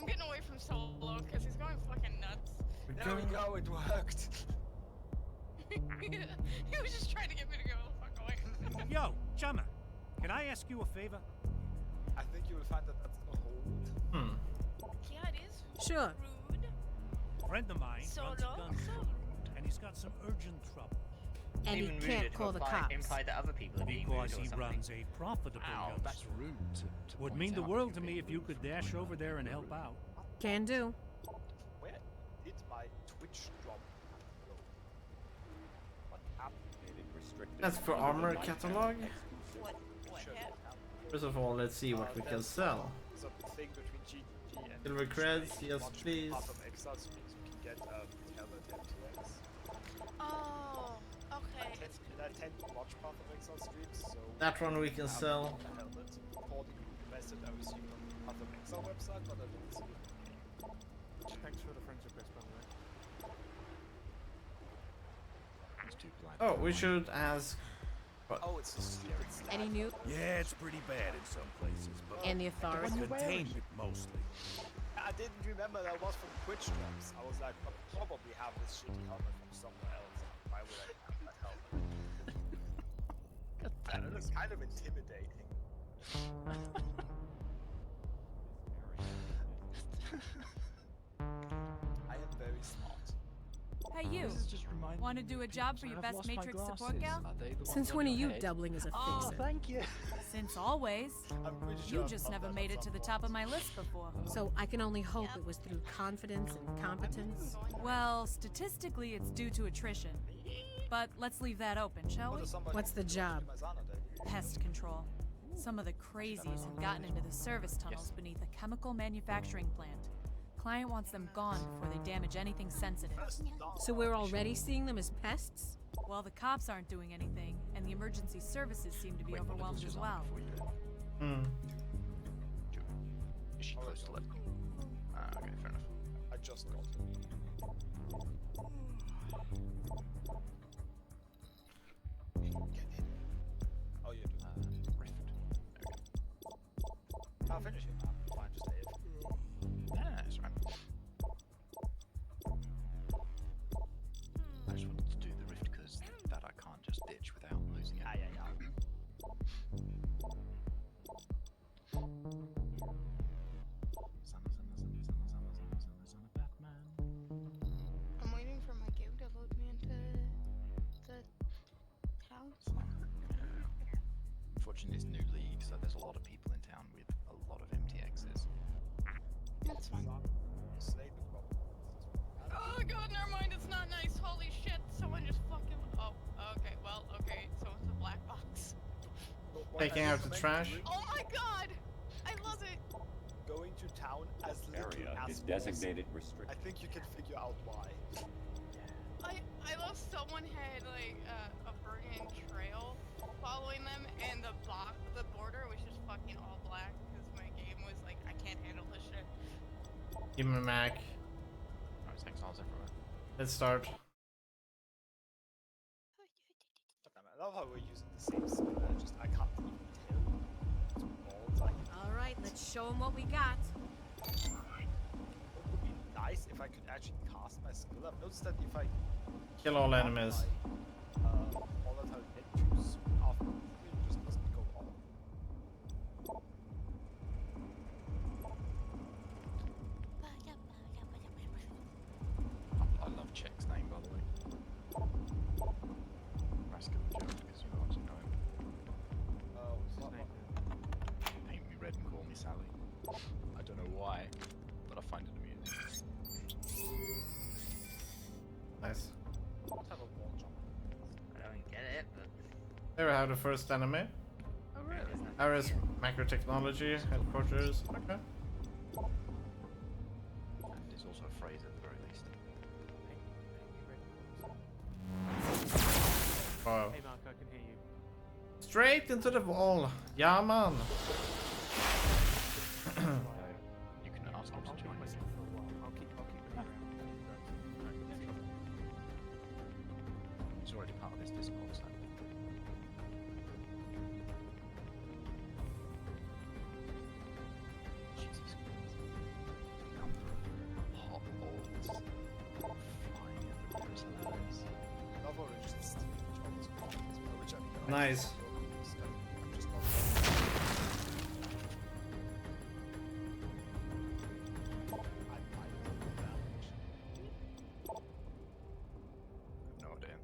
getting away from Solo because he's going fucking nuts. There we go. It worked. He was just trying to get me to go the fuck away. Yo, Chummer, can I ask you a favor? I think you will find that that's a hold. Yeah, it is. Sure. Rude. A friend of mine Solo. runs a gun shop, and he's got some urgent trouble. And he Even ruder can't to call the cops. imply that other people are being rude or Because he something. runs a profitable Ow, gun that's store. rude to Would point mean the out. world to me if you could dash over there and help out. Can do. Where did my Twitch drop go? What happened? That's for armor catalog. What Sure, happened? First of all, let's see what we can sell. There's a thing between GG and Silver creds, yes Watch please. Half of Exile streams you can get Helmet MTX. Oh, okay. I tend to watch Path of Exile streams, so That one we can sell. the helmet according to the message I received on the Path of Exile website, but I didn't see it. Thanks for the friends request, by the way. It's too blind. Oh, we should ask. Oh, it's a stupid stat. Any new? Yeah, it's pretty bad in some places, but And the authority? containment mostly. I didn't remember that was from Twitch drops. I was like, I'll probably have this shitty helmet from somewhere else. I why would I have that helmet? It looks kind of intimidating. I am very smart. Hey, you. This is just reminding Want to me do of a job people, for your I've best lost my Matrix support glasses. gal? Are they the ones Since on when are your you head? doubling as a Oh, fixer? thank you. Since always. I'm pretty sure You I've just done never that made at it to some the point. top of my list before. So I can only hope it was through confidence and competence. Well, statistically, it's due to attrition. But let's leave that open, shall we? What's the job? Pest control. Some of the crazies have gotten into the service tunnels beneath a chemical manufacturing plant. Client wants them gone before they damage anything sensitive. So we're already seeing them as pests? Well, the cops aren't doing anything, and the emergency services seem to be overwhelmed as well. Hmm. Is she close to left? Okay, fair enough. I just got. Oh, you do. Rift. I'll finish it. Fine, just AF. Yeah, that's right. I just wanted to do the rift because that I can't just ditch without losing it. Yeah. I'm waiting for my game to load me into the house. Unfortunately, it's new league, so there's a lot of people in town with a lot of MTXs. That's fine. Oh god, never mind, it's not nice. Holy shit, someone just fucking... Oh, okay, well, okay, so it's a black box. Taking out the trash. Oh my god! I love it! Going to town as little Area as is possible. designated restricted. I think you can figure out why. I love someone had like a burning trail following them, and the border was just fucking all black because my game was like, I can't handle this shit. Give me a Mac. Oh, it's exiles everywhere. Let's start. I love how we're using the same skill. I can't even tell. It's all like. All right, let's show them what we got. It would be nice if I could actually cast my skill. I've noticed that if I Kill all enemies. volatile net juice after it just doesn't go on. I love Check's name, by the way. Rascal joke, because you obviously know him. Paint me red and call me Sally. I don't know why, but I find it amusing. Nice. What have a wall jump? I don't get it, but There we have the first enemy. oh really? Ares Macro Technology headquarters. Okay. And there's also a phrase at the very least. Wow. Hey Mark, I can hear you. Straight into the wall. Yeah, man. You can ask him to join us. I'll keep them around. He's already part of this Discord, so. Jesus Christ. The number of hot balls flying everywhere is hilarious. Love how we're just stealing each other's problems, which I mean, Nice. I'm just not No idea.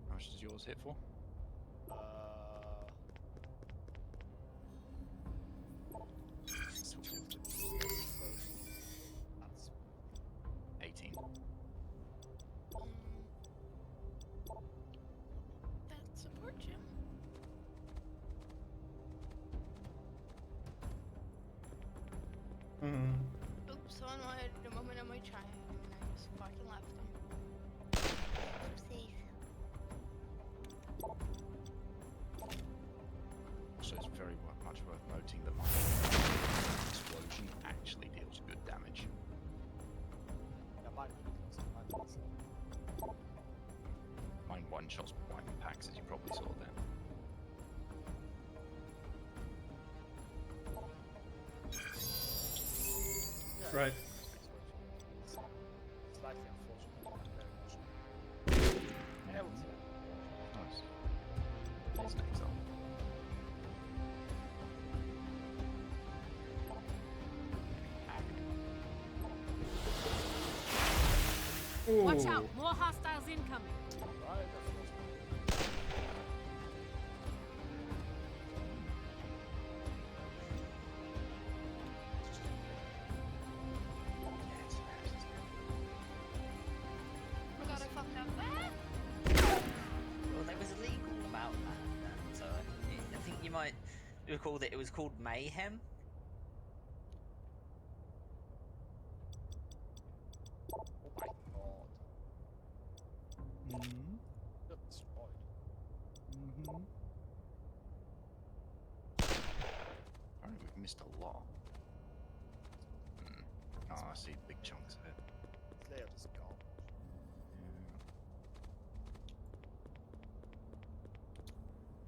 How much does yours hit for? That's 18. That support gym. Oops, someone wanted a moment of my time, and I just fucking left them. Oopsies. So it's very much worth noting that my explosion actually deals good damage. yeah, mine really does. Mine does. Mine one-shots one packs, as you probably saw then. Right. Slightly unfortunate, but very much. Watch out, more hostiles incoming. Oh god, I fucked up. Well, there was a legal about that, so I think you might recall that it was called Mayhem. Oh my god. Mm-hmm. Got destroyed. Mm-hmm. Apparently we've missed a lot. Oh, I see big chunks of it. This layout is gone.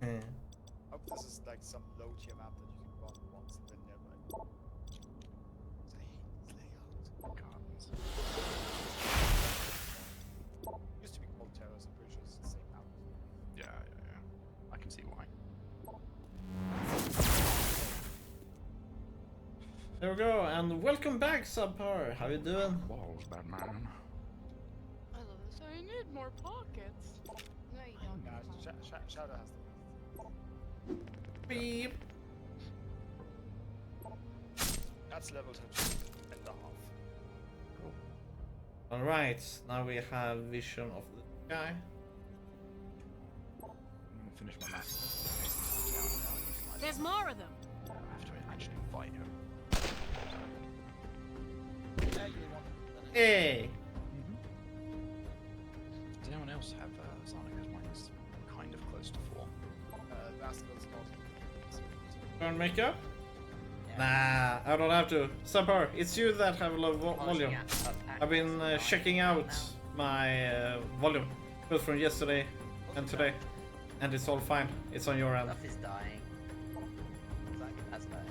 I hope this is like some low tier map that you can run once and then never again. I hate this layout. Gardens. Used to be called Terrace, I'm pretty sure it's the same map. Yeah. I can see why. There we go, and welcome back, Subpar. How you doing? Balls, Batman. I love this. I need more pockets. No, you don't. Nah, Shadow has the Beep. That's level 2.5. Alright, now we have vision of the guy. I'm gonna finish my map. There's more of them. I have to actually fight her. Hey! Does anyone else have Zana? Because mine is kind of close to 4. Rascal's not. Turn makeup? Nah, I don't have to. Subpar, it's you that have low volume. I've been checking out my volume, both from yesterday and today, and it's all fine. It's on your end. Stuff is dying. That's bad.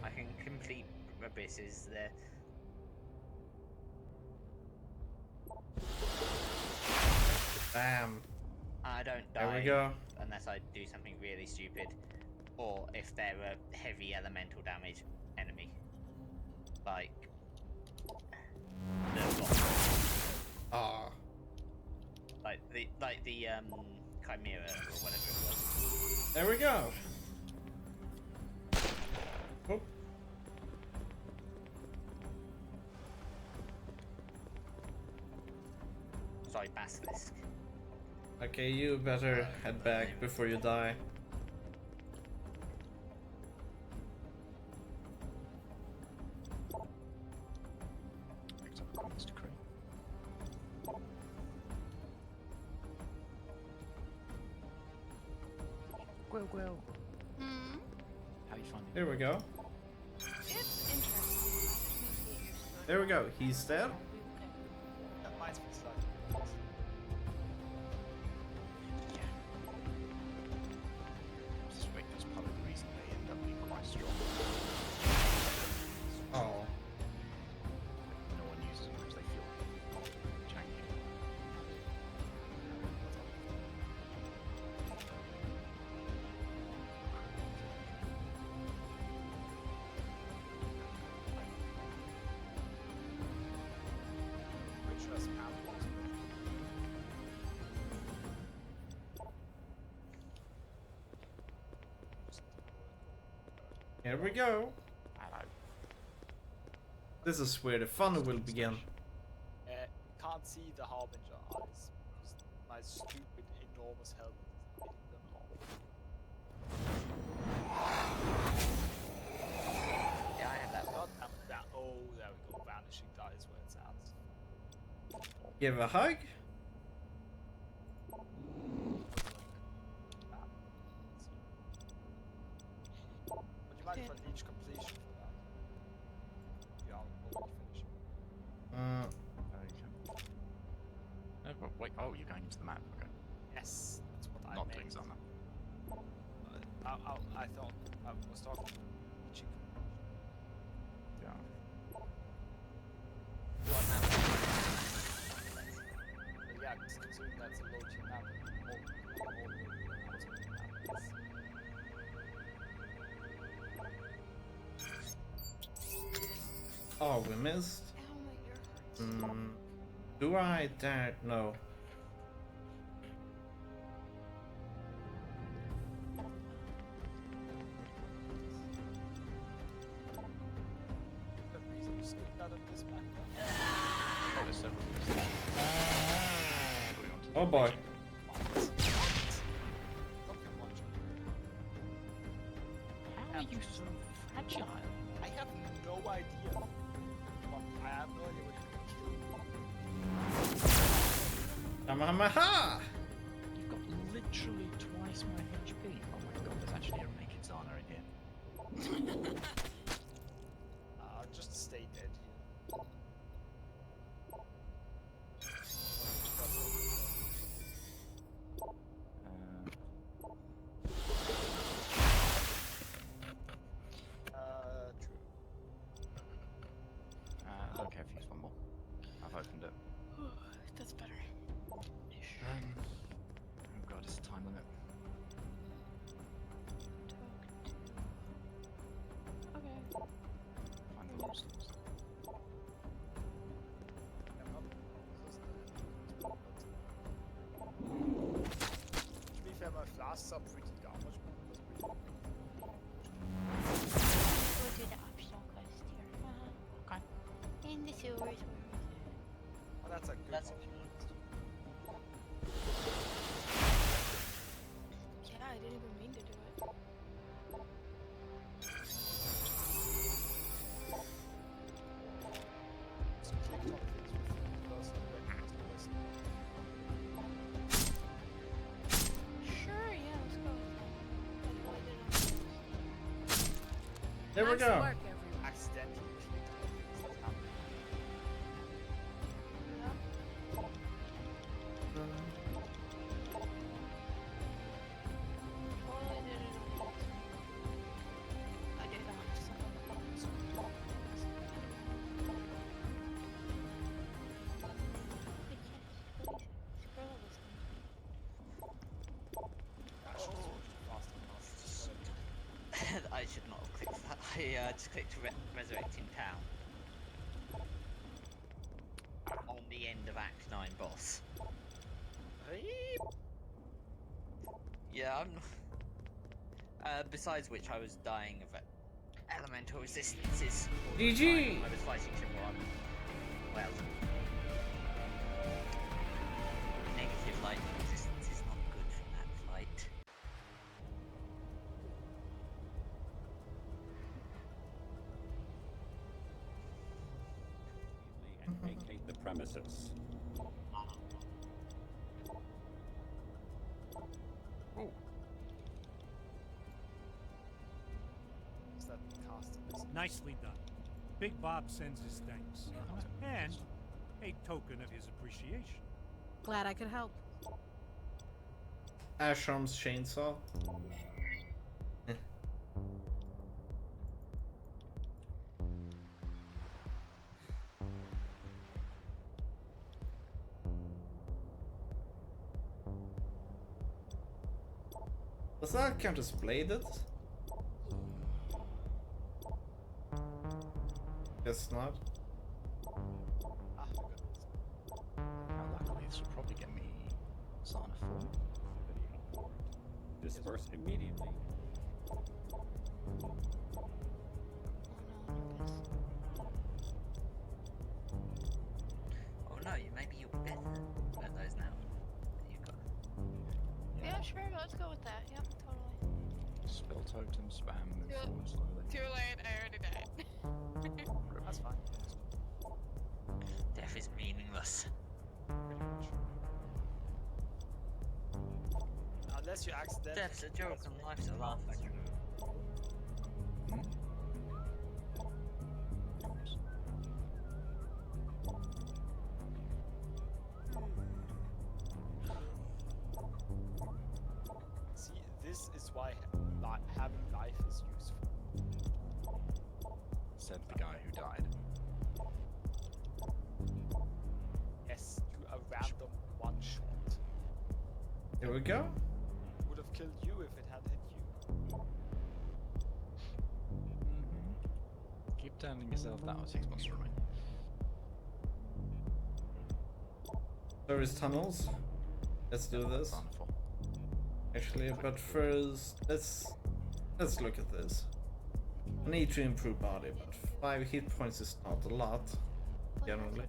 I can complete abysses there. Bam. I don't There die we go. unless I do something really stupid, or if they're a heavy elemental damage enemy, like Ah. like the Chimera or whatever it was. There we go. Oh. Sorry, Basilisk. Okay, you better head back before you die. Picked up a Queen's Decree. Quill. Hmm? How you finding? There we go. It's interesting. There we go. He's dead. That might be slightly. I suspect that's part of the reason they end up being quite strong. Oh. No one uses them because they feel janky. Which has apples. Here we go. Hello. This is where the fun will begin. Can't see the Harbinger eyes because my stupid enormous helmet is hiding them all. Yeah, I have that one. God damn that. Oh, there we go. Vanishing dies where it's at. Give a hug. Would you mind if I reach completion for that? Yeah, I'll already finish. Uh, No, but wait. Oh, you're going into the map. Okay. Yes, that's what I Not meant. doing Zana. I thought I was talking reaching. Yeah. But yeah, considering that's a low tier map, oh, we missed. Ow, my ear hurts. Do I dare? No. The reason you skipped that on this map. Oh, there's several. Oh boy. How are you so fragile? I have no idea. But I have no idea what you can kill. Kamehameha! You've got literally twice my HP. Oh my god, there's actually a naked Zana in here. Just stay dead here. True. Okay, I've used one more. I've opened it. That's better. Oh god, it's a time limit. Okay. Find the lost ones. To be fair, my flasks are pretty garbage. Go do the optional quest here. Okay. In the sewers. Oh, that's a good option. Yeah, I didn't even mean to do it. Just click on things with person reference to list. Sure, yeah, let's go with that. There we Nice go. work, everyone. Accidentally clicked on things that happen. I should not have clicked that. I just clicked Resurrecting Town. On the end of Act 9 boss. Yeah, I'm... besides which, I was dying of elemental resistances. GG! I was fighting Shadowrun. Well... Negative lightning resistance is not good from that fight. And vacate the premises. Oh. Is that cast in this? Nicely done. Big Bob sends his thanks. And a token of his appreciation. Glad I could help. Ashrom's chainsaw. Does that count as bladed? Guess not. Now, luckily, this will probably get me Zana 4. Disperse immediately. Oh no, maybe you'll be better at those now. You've got... Yeah, sure, let's go with that. Yep, totally. Spell totem, spam, move Too- forward slowly. Too late, I already died. That's fine. Death is meaningless. Unless you accidentally... Death's a joke and life's a laugh. See, this is why having life is useful. Said the guy who died. Yes, to a random one shot. Here we go. Would have killed you if it had hit you. Keep telling yourself that was 6 months from me. There is tunnels. Let's do this. Actually, but first, let's look at this. I need to improve body, but 5 hit points is not a lot, generally.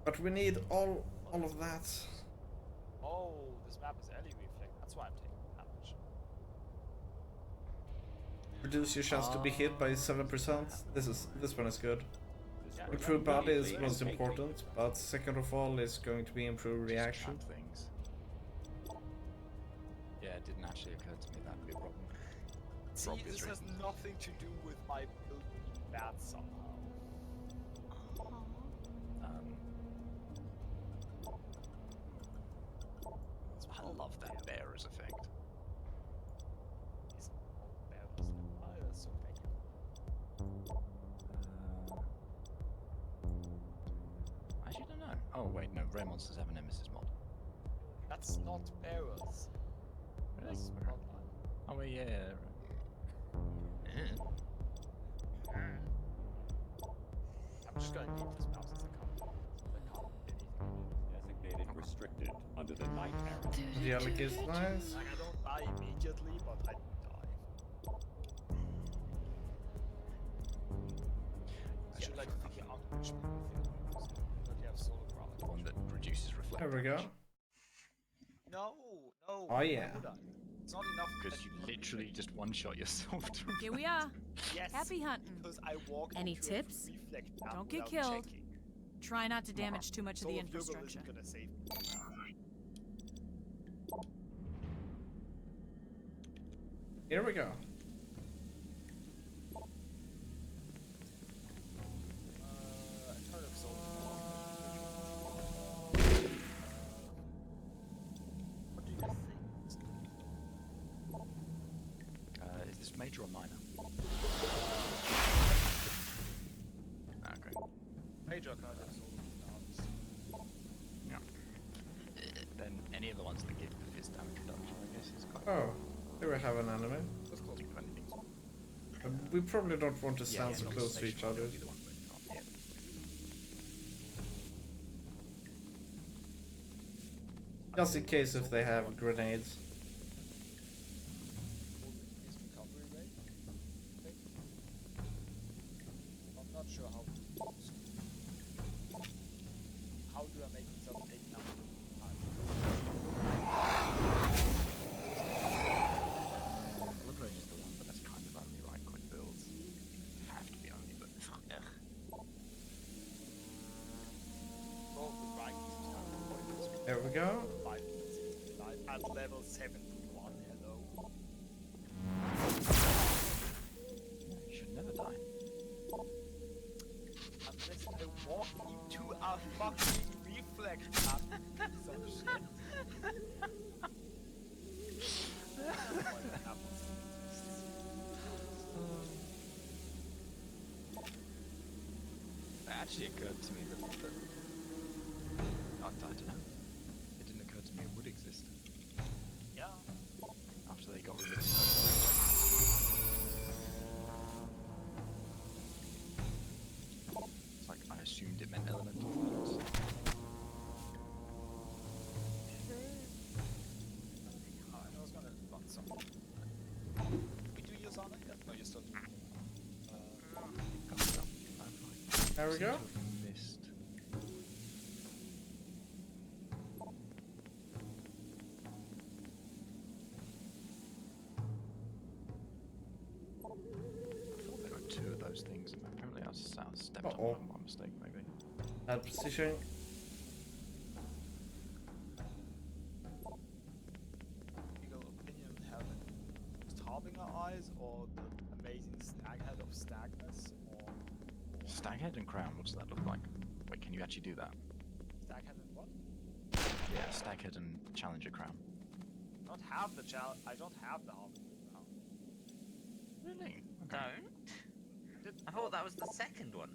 But we need all of that. Oh, this map is alley reflect. That's why I'm taking damage. Reduce your chance to be hit by 7%. This one is good. Improved body is most important, but second of all is going to be improved reaction. Things. Yeah, it didn't actually occur to me that would be a problem. See, this has nothing to do with my build being bad somehow. I love that bearer's effect. So I actually don't know. Oh wait, no, rare monsters have a nemesis mod. that's not bearers. Really? That's not mine. Oh wait, yeah. I'm just gonna leave this mouse as I can't do anything. Designated restricted under the night era. The Alec is nice. Like, I don't die immediately, but I die. I should like think you unleash me with it. But you have solar product. The one that reduces reflect. There we go. No. Oh yeah. Why would I? It's not enough Because you literally just one-shot yourself to Here we are. Yes. Happy hunting. Because I walked Any into tips? a reflect map Don't get without killed. checking. Try not to damage too much of the Soul of Yugol infrastructure. isn't gonna save me. Here we go. I've heard of Soul what do you think? Is this major or minor? Okay. Major kind of Soul of Yeah. Then any of the ones that give the fist damage reduction, I guess, is quite. Oh, here we have an enemy. That's close to anything. We probably don't want to stand so not close to each stationary, other. it'll be the one where you can't hit. Just in case if they have grenades. recovery rate. I'm not sure how. How do I make myself take down? Liberate is the one, but that's kind of only right quick builds. Have to be only, but ugh. Roll the right. There we go. 5 minutes at level 71. Hello. You should never die. Unless I walk into a fucking reflect map. Some shit. It actually occurred to me that I don't know. It didn't occur to me it would exist. Yeah. After they got rid of it. It's like I assumed it meant elemental fields. I was gonna run something. We do use on it yet? No, you still do. There we go. Missed. I thought there were 2 of those things, and apparently I stepped on one by mistake, maybe. Bad position. Legal opinion having Harbinger eyes or the amazing staghead of stagness or Staghead and crown, what's that look like? Wait, can you actually do that? staghead and what? Yeah, staghead and challenger crown. I don't have the I don't have the Harbinger crown. Really? Don't? I thought that was the second one.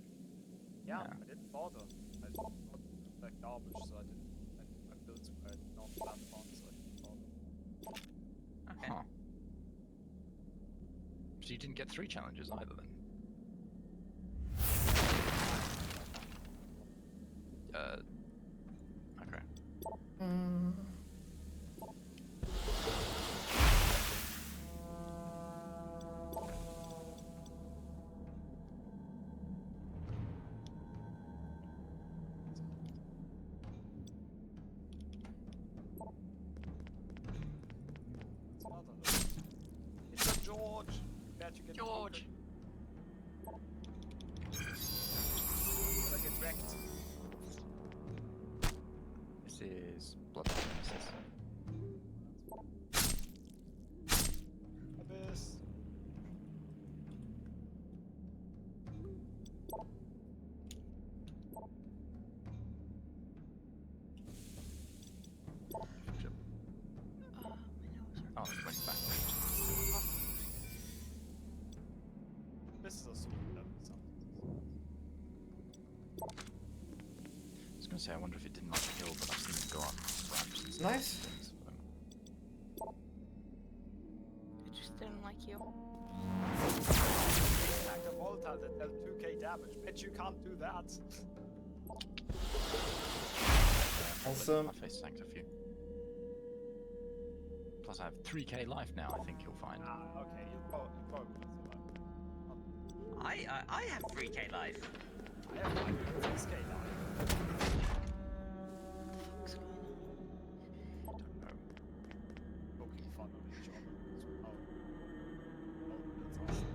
Yeah, I didn't bother. I thought like garbage, so I didn't. My builds were not that fun, so I didn't bother. Okay. Huh. didn't get 3 challenges either then. Okay. It's a George. Bet you get George. Gonna get wrecked. This is Bloodline Nemesis. Abyss. Oh, it went back. This is a super level. I was gonna say, I wonder if it didn't like kill, but I've seen it go on ramps and stuff. Nice. It just didn't like you. Attack a volatile that dealt 2k damage. Bet you can't do that. Awesome. My face tanked a few. Plus I have 3k life now, I think you'll find. Okay, you probably I have 3k life. I have like 6k life. Poking fun of each other. That's awesome.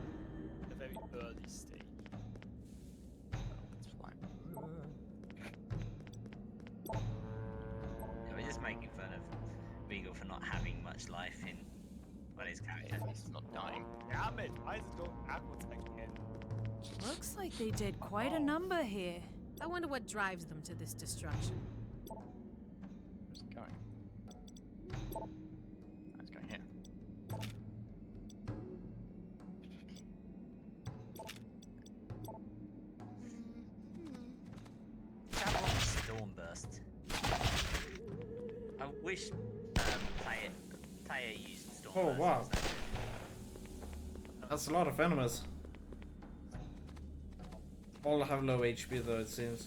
A very early stage. It's fine. Yeah, we're just making fun of Regal for not having much life in on his character. He's not dying. Damn it! Why is it going backwards again? Looks like they did quite a number here. I wonder what drives them to this destruction. Where's it going? It's going here. Stormburst. I wish player used Stormburst. Oh wow. That's a lot of enemies. All have low HP though, it seems.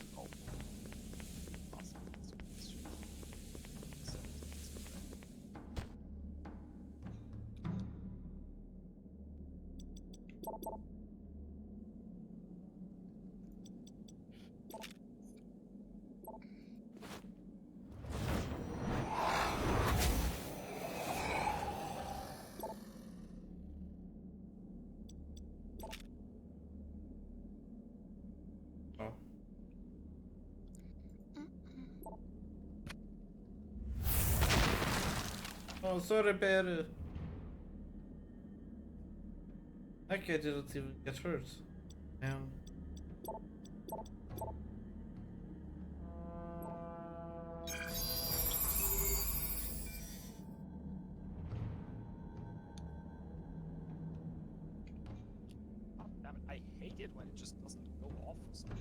Oh, sorry, bear. Okay, I didn't even get hurt. Damn it, I hate it when it just doesn't go off or something.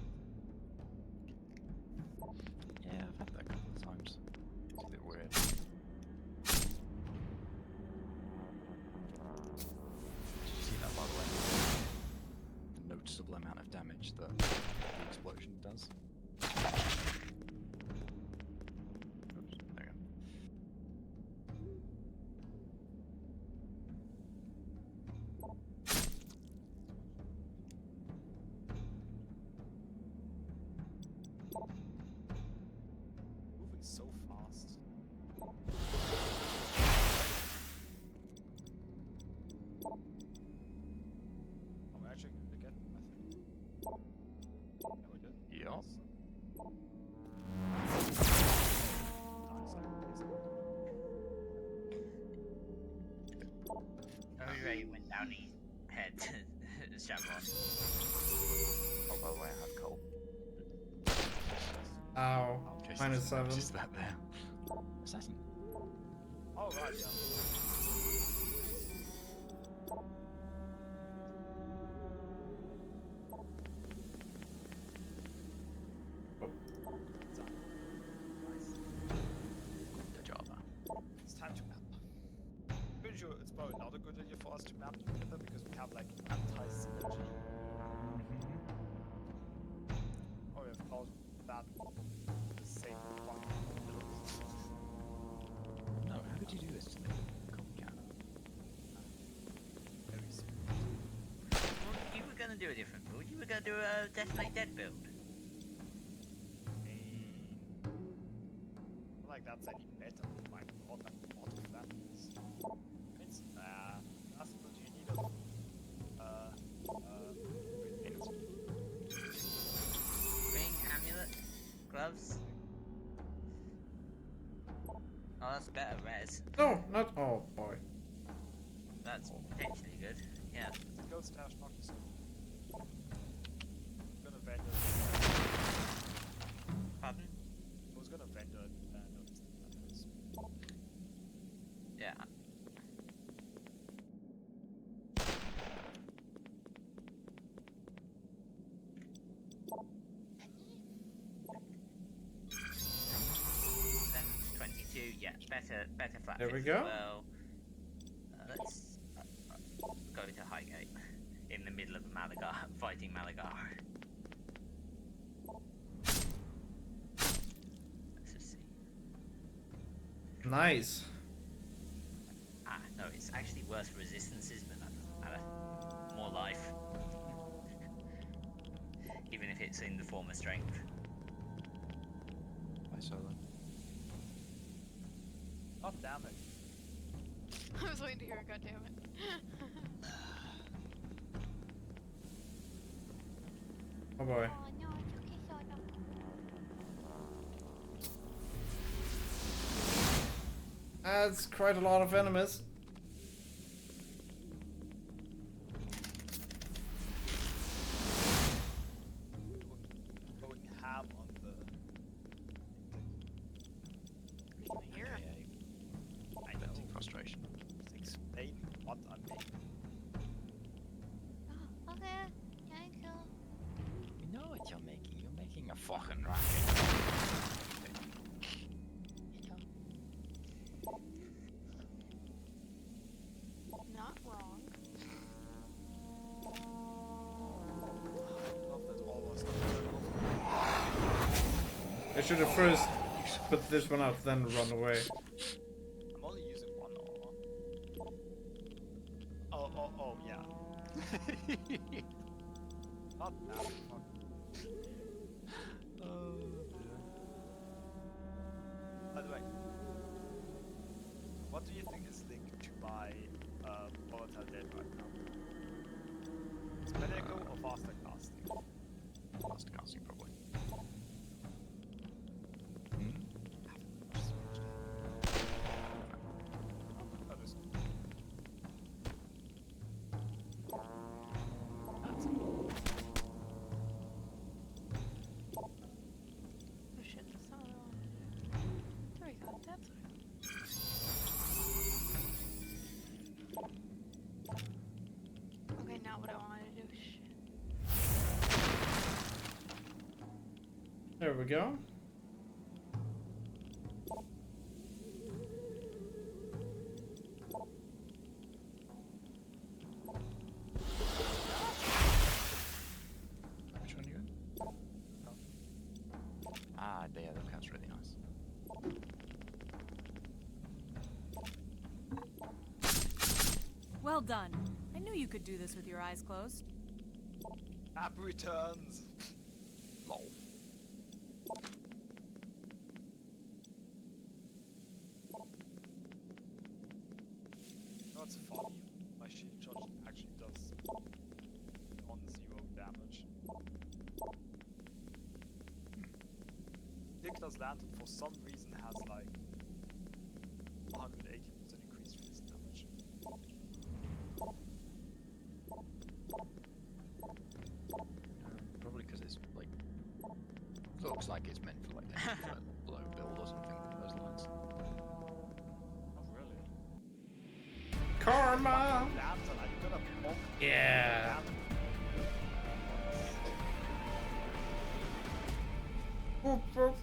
Yeah, I've had that a couple of times. It's a bit weird. Did you see that, by the way? The noticeable amount of damage that the explosion does. Oops, there we go. Moving so fast. Oh, we're actually gonna get, I think. Yeah, we did. Yup. Everybody went down his head to Shadowrun. Oh, by the way, I have coal. Ow. Okay, so Minus 7. Just that there. Assassin. Oh, right, yeah. Good job, It's time to map. Pretty sure it's probably not a good idea for us to map together because we have like anti-synergy. Oh, of course, that the same one. No, how did you do this to me? Very smooth. Well, you were gonna do a different build. You were gonna do a Definitely Dead build. Like that's any better. My god, that lot of that is. It's that's what you need of Ring, amulet, gloves. Oh, that's better res. No, not. Oh boy. That's potentially good. Yeah. Go stash knock you soon. Gonna vendor. Pardon? I was gonna vendor notice that. Yeah. Then 22, yeah, better flat There we fits go. as well. Let's go to Highgate in the middle of Malagar, fighting Malagar. Let's just see. Nice. Ah, no, it's actually worse for resistances, but that doesn't matter. More life. Even if it's in the form of strength. I saw that. God damn it. I was waiting to hear it, goddammit. Oh boy. Oh no, it's okay, Soda. That's quite a lot of enemies. Going ham on the. Here. I know. Frustration. Just explain what I'm making. Oh, okay. Thank you. You know what you're making. You're making a fucking rocket. Not wrong. Love that almost. I should have first put this one out, then run away. I'm only using one armor. Oh, yeah. Not that fuck. By the way, what do you think is linked to my volatile dead right now? It's medical or faster casting? Faster casting, probably. Oh shit, that's not what I wanted to do. There we go, that's what I wanted. Okay, now what I wanted to do. Shit. There we go. Which one are you in? Ah, yeah, that cat's really nice. Well done. I knew you could do this with your eyes closed. App returns. Lol. That's funny. My shield charge actually does non-zero damage. Nicholas Lantern for some reason has like 180% increased freeze damage. Probably because it's like looks like it's meant for like a blow build or something along those lines. Oh really? Karma! Lantern, I'm gonna bonk Yeah. Boop, boop.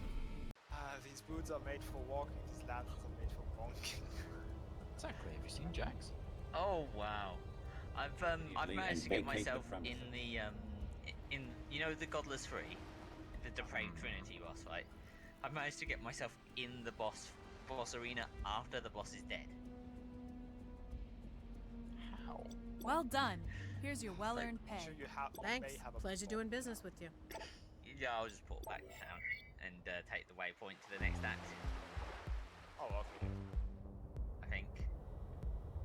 These boots are made for walking, these lanterns are made for bonking. Exactly. Have you seen Jax? Oh wow. I've Leave managed to and get vacate the myself in premises. the you know the Godless 3, the Depraved Trinity boss fight. I've managed to get myself in the boss arena after the boss is dead. How? Well done. Here's your well-earned pay. Sure you Thanks. may have a Pleasure doing business with you. Yeah, I'll just port back down and take the waypoint to the next act. Oh, okay. I think.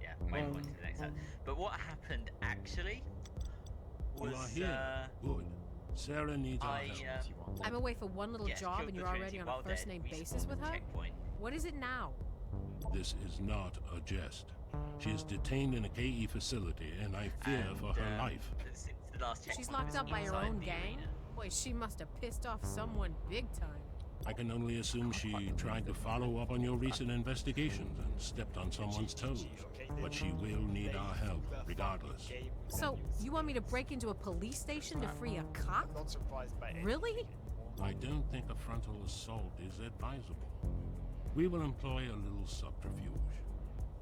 Yeah, waypoint to the next act. But what happened actually was You are here. Good. Sarah needs our help. I'm away for one little Yes, job killed and the you're already Trinity on a while dead, first-name basis respawned with the her? checkpoint. What is it now? This is not a jest. She is detained in a KE facility, and I fear for her life. Since the last She's checkpoint locked was up by her inside own the gang? arena. Boy, she must have pissed off someone big time. I can only assume she tried to follow up on your recent investigations and stepped on someone's toes. But she will need our help, regardless. So, you want me to break into a police station to free a cop? I'm not surprised by Really? I don't think a frontal assault is advisable. We will employ a little subterfuge.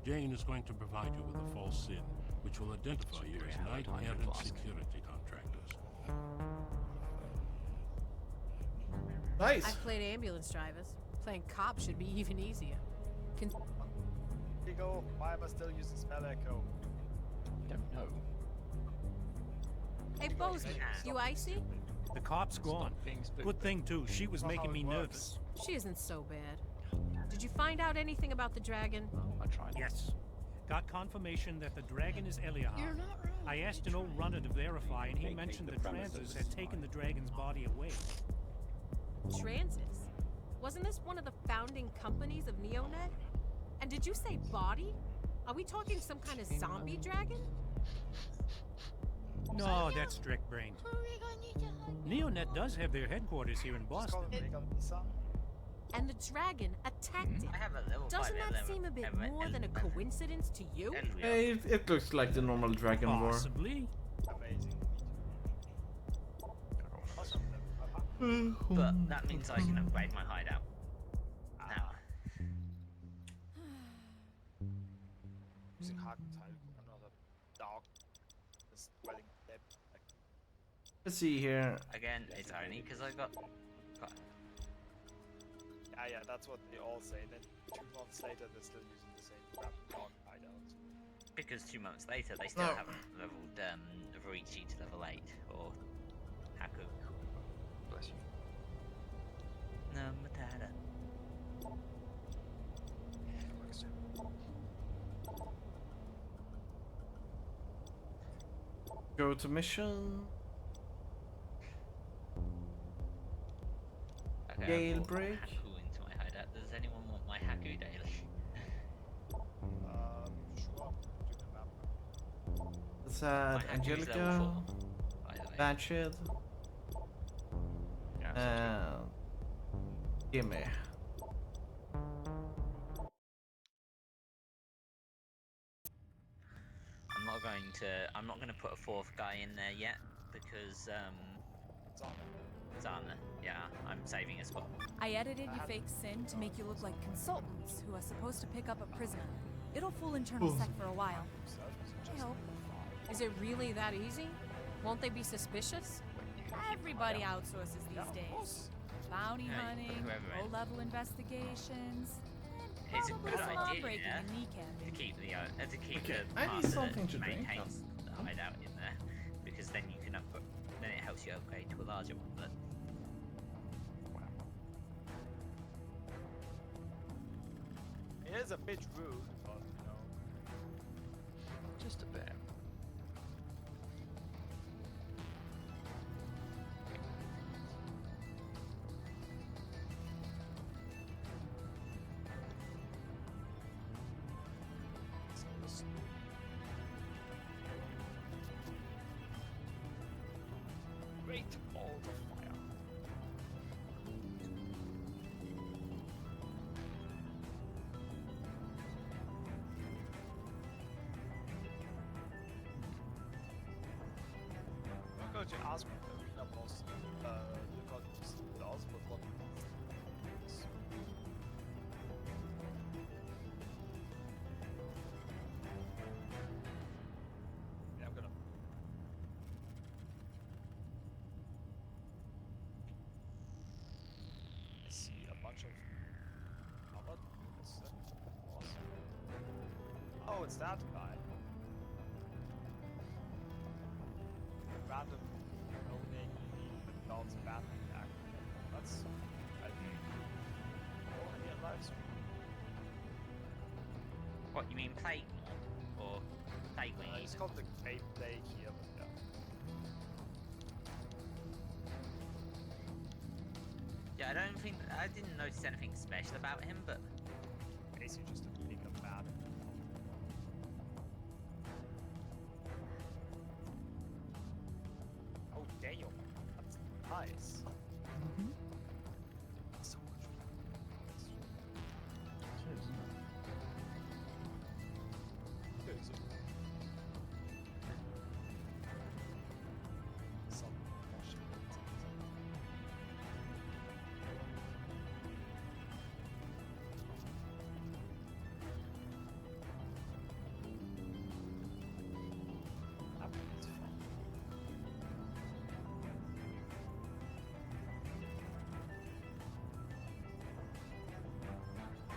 Jane is going to provide you with a false SIN, which will identify you as knight-errant security contractors. Nice. I've played ambulance drivers. Playing cop should be even easier. Here you go. Why am I still using spell echo? Don't know. Hey, Bozeman, you icy? The cop's gone. Good thing, too. She was making me nervous. She isn't so bad. Did you find out anything about the dragon? I tried. Yes. Got confirmation that the dragon is Eliahar. You're not wrong. I asked an old runner to verify, and he Vacate mentioned the the premises. Transers had taken the dragon's body away. Transis? Wasn't this one of the founding companies of Neonet? And did you say body? Are we talking some kind of zombie dragon? No, that's trick-brained. Neonet does have their headquarters here in Boston. And the dragon attacked it. I have a level Doesn't 5 that seem a bit more than a coincidence to you? It looks like the normal Dragon War. Possibly. But that means I can upgrade my hideout. Now. Using Hagenteil, another dog. Is dwelling dead. Let's see here. Again, it's only because I got. Yeah, that's what they all say. Then 2 months later, they're still using the same crap dog hideouts. Because 2 months later, they still haven't leveled Varici to level 8 or Haku. Bless you. No, Matata. Go to mission. Okay, I brought Jailbreak. Haku into my hideout. Does anyone want my Haku daily? Sure. Let's My add Haku's Angelica, level 4, by the way. Batched, and Gimme. I'm not going to put a 4th guy in there yet because Zana. Yeah, I'm saving a spot. I edited your fake sin to make you look like consultants who are supposed to pick up a prisoner. It'll fool internal sec for a while. I hope. Is it really that easy? Won't they be suspicious? Everybody outsources these days. Bounty Hey, hunting, whoever it- low-level investigations, It's a probably good some law idea, breaking yeah, and kneecapping. to keep Okay, the I need master something that to drink. maintains the hideout in there, because then you can then it helps you upgrade to a larger one. But It is a bit rude, but you know. Just a bit. Great ball of fire. I'm going to ask what the arena boss does, but what Oh, it's that guy. Random no-name adults battle act. That's, I think, already a live stream. What, you mean Plague Mob? Or Plague Wing? It's called the Plague here, but yeah. Yeah, I didn't notice anything special about him, but basically just a bigger bat. Oh damn, that's nice. So much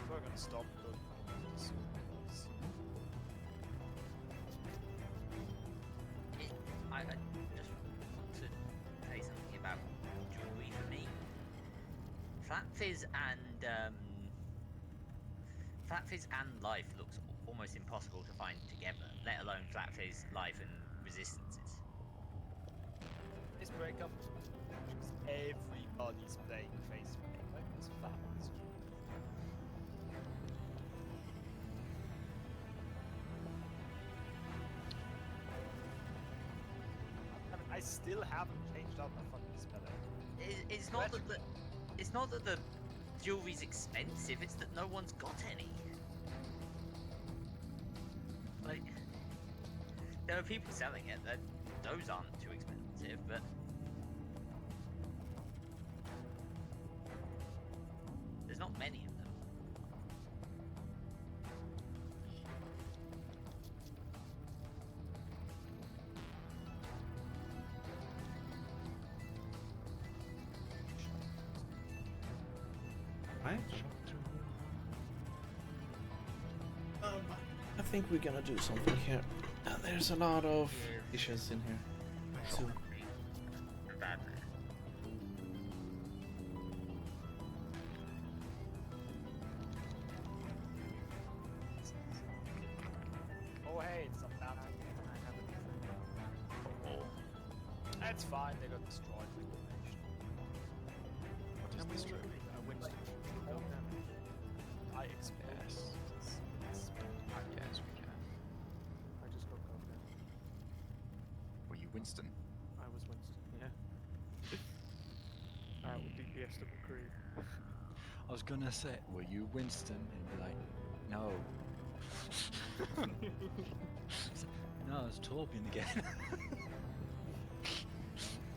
We're gonna stop the I just want to say something about jewelry for me. Flat Fizz and Life looks almost impossible to find together, let alone Flat Fizz, Life and Resistances. This breakup, because everybody's playing face to face. Like this flat. I still haven't changed out my fucking speller. It's not that the jewelry's expensive, it's that no one's got any. Like, there are people selling it, that those aren't too expensive, but there's not many of them. Right? I think we're gonna do something here. There's a lot of dishes in here. So. Oh hey, it's some bad. That's fine, they got destroyed. What is destroyed? I expect. Yes, we can. I just got gold down. Were you Winston? I was Winston, yeah. With DPS to McCree. I was gonna say, were you Winston? And be like, no. No, it's Torbjorn again.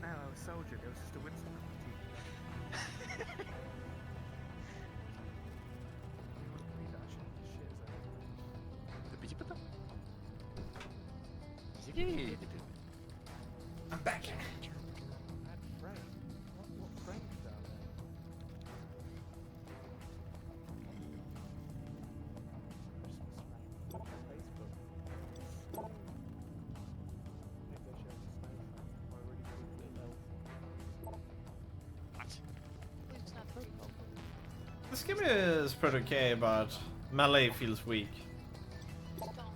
No, I was Soldier. There was just a Winston on the team. You wouldn't believe that shit. Shit is I'm back. Frank. What Frank down there? Christmas Frank. On Facebook. Maybe I should have just known Frank. I already put the elf. What? It's not free. This game is pretty okay, but melee feels weak. Don't do it.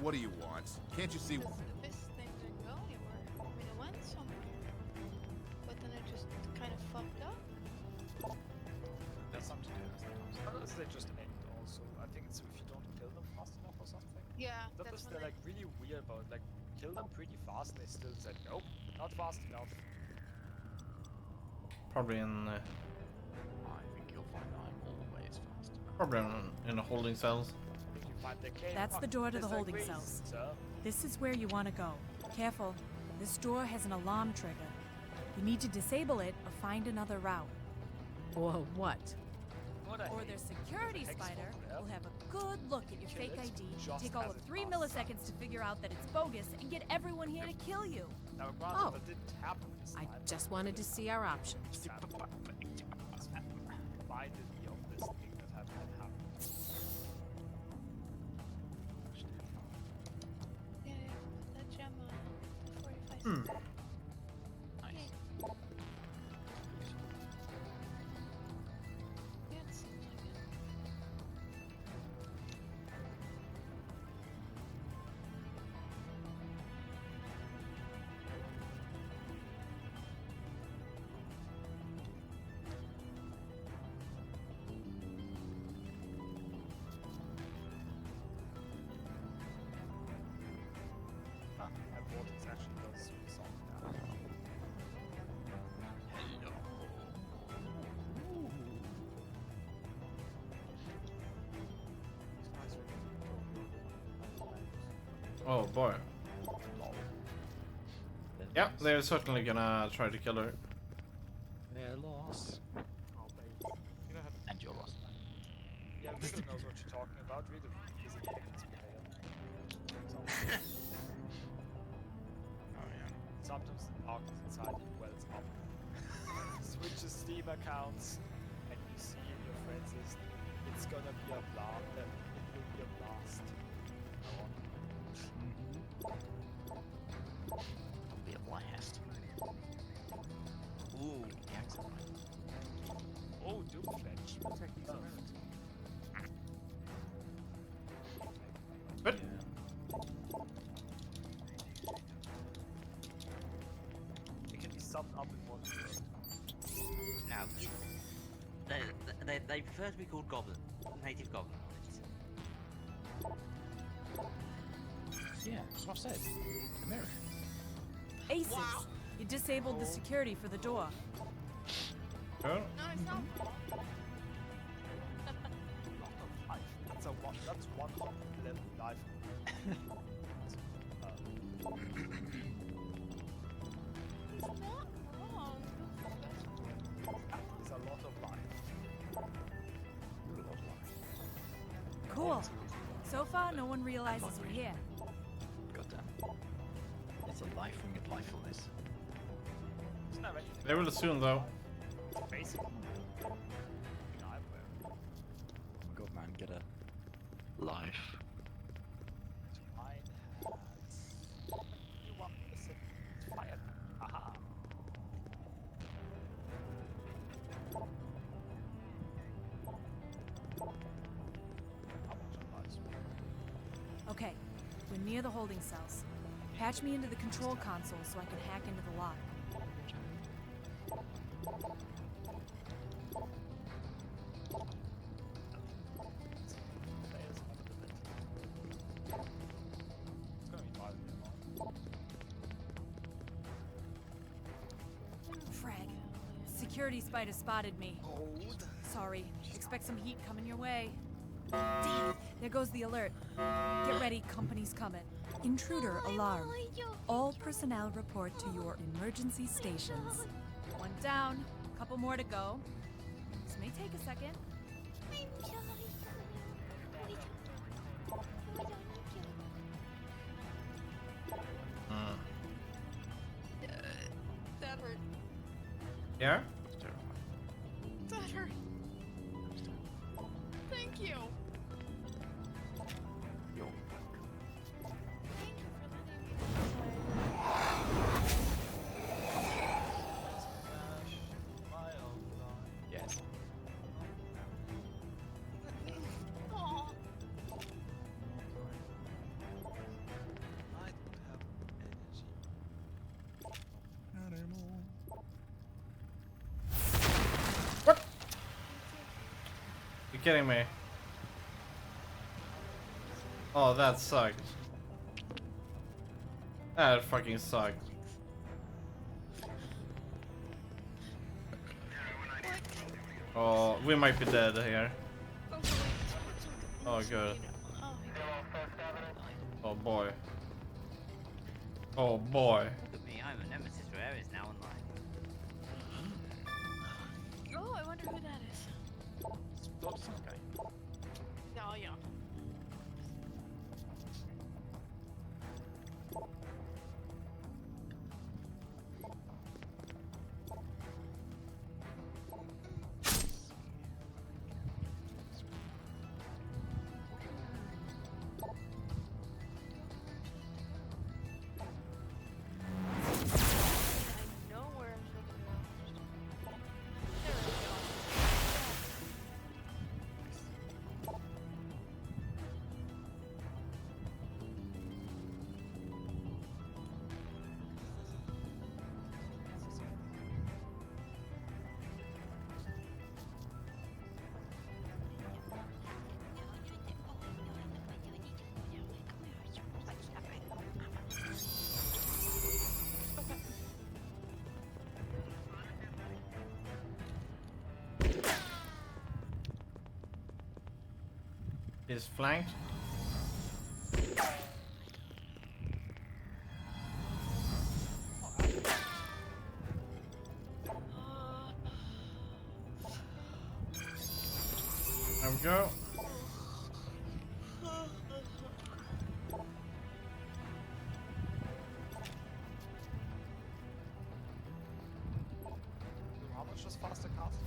What do you want? Can't you see? This thing didn't go anywhere. I mean, it went somewhere. But then it just kind of fucked up. That's something to do with sometimes. Unless they just end also. I think it's if you don't kill them fast enough or something. Yeah, That was definitely. they're like really weird about like kill them pretty fast and they still said nope, not fast enough. Probably in I think you'll find I'm always fast enough. probably in the holding cells. That's the door to the holding cells. This is where you want to go. Careful. This door has an alarm trigger. You need to disable it or find another route. Or what? Or their security spider will have a good look at your fake ID, take all of 3 milliseconds to figure out that it's bogus, and get everyone here to kill you. Now, Oh. that didn't happen this I time. just wanted to see our options. Reminded me of this thing that happened. Yeah, put that gem on. 45 Hmm. seconds. Nice. Yeah, it seems like it. My vortex actually does something now. Oh boy. Yeah, they're certainly gonna try to kill her. They're lost. You know how to... And you're lost. Yeah, Riddle knows what you're talking about. Riddle is a Pickens player. Oh yeah. Sometimes the darkness inside you wells up. Switches Steam accounts, and you see in your friends list, it's gonna be a blast. It will be a blast. Go on. It'll be a blast. Ooh, the accent. Oh, Doomfletch. But It can be summed up in one word. Now, they prefer to be called goblin, native goblinoids. Yeah, that's what I said. American. Aces! You disabled the security for the door. oh, No, it's not. Life. That's one level life. It's not wrong. It's a lot of life. Cool. So far, no one realizes you're here. Goddamn. It's a life ring of lifefulness. Doesn't have anything. they will soon though. Basically. Nightmare. God man, get a life. Mine has... You want the same fire. Aha. Okay, we're near the holding cells. Patch me into the control console so I can hack into the lock. Frag. Security spider spotted me. Sorry. Expect some heat coming your way. Damn, there goes the alert. Get ready, company's coming. Intruder alarm. All personnel report to your emergency stations. One down, couple more to go. This may take a second. That hurt. Yeah? That hurt. Thank you. Yes. Aw. What? You kidding me? Oh, that sucked. That fucking sucked. Oh, we might be dead here. Oh, good. Oh boy. Oh boy. Look at me I'm a nemesis for Ares now online. Oh, I wonder who that is. It's bloody some game. Oh, yeah. I know where I'm supposed to go. There we go. Is flanked. There we go. How much does faster cast?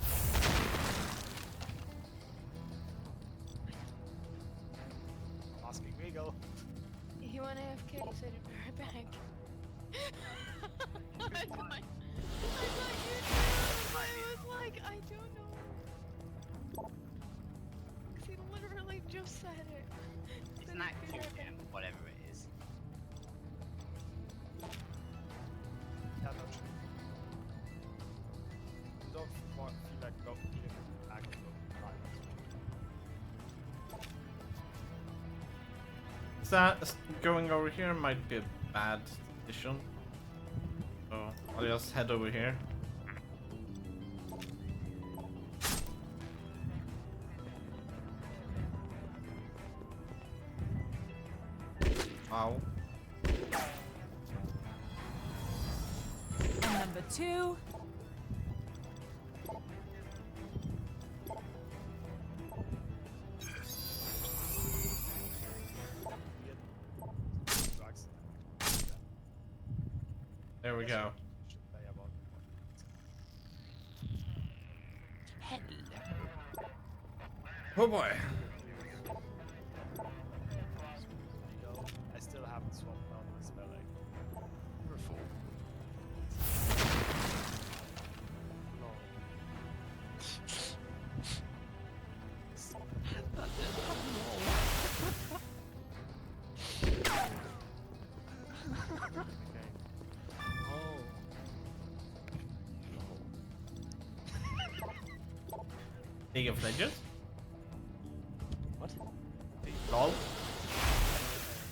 Asking Regal. He went AFK, he said he'd be right back. I thought you knew. I was like, I don't know. 'Cause he literally just said it. It's Said not he'd be right back. QM, whatever it is. Yeah, no, true. You don't feel like needing back to the line. That going over here might be a bad decision. So I'll just head over here. Wow. And number 2. Drugs. There we go. Should play about Oh boy. I still haven't swapped out my spell egg. You're a fool. League of Legends? What? LOL?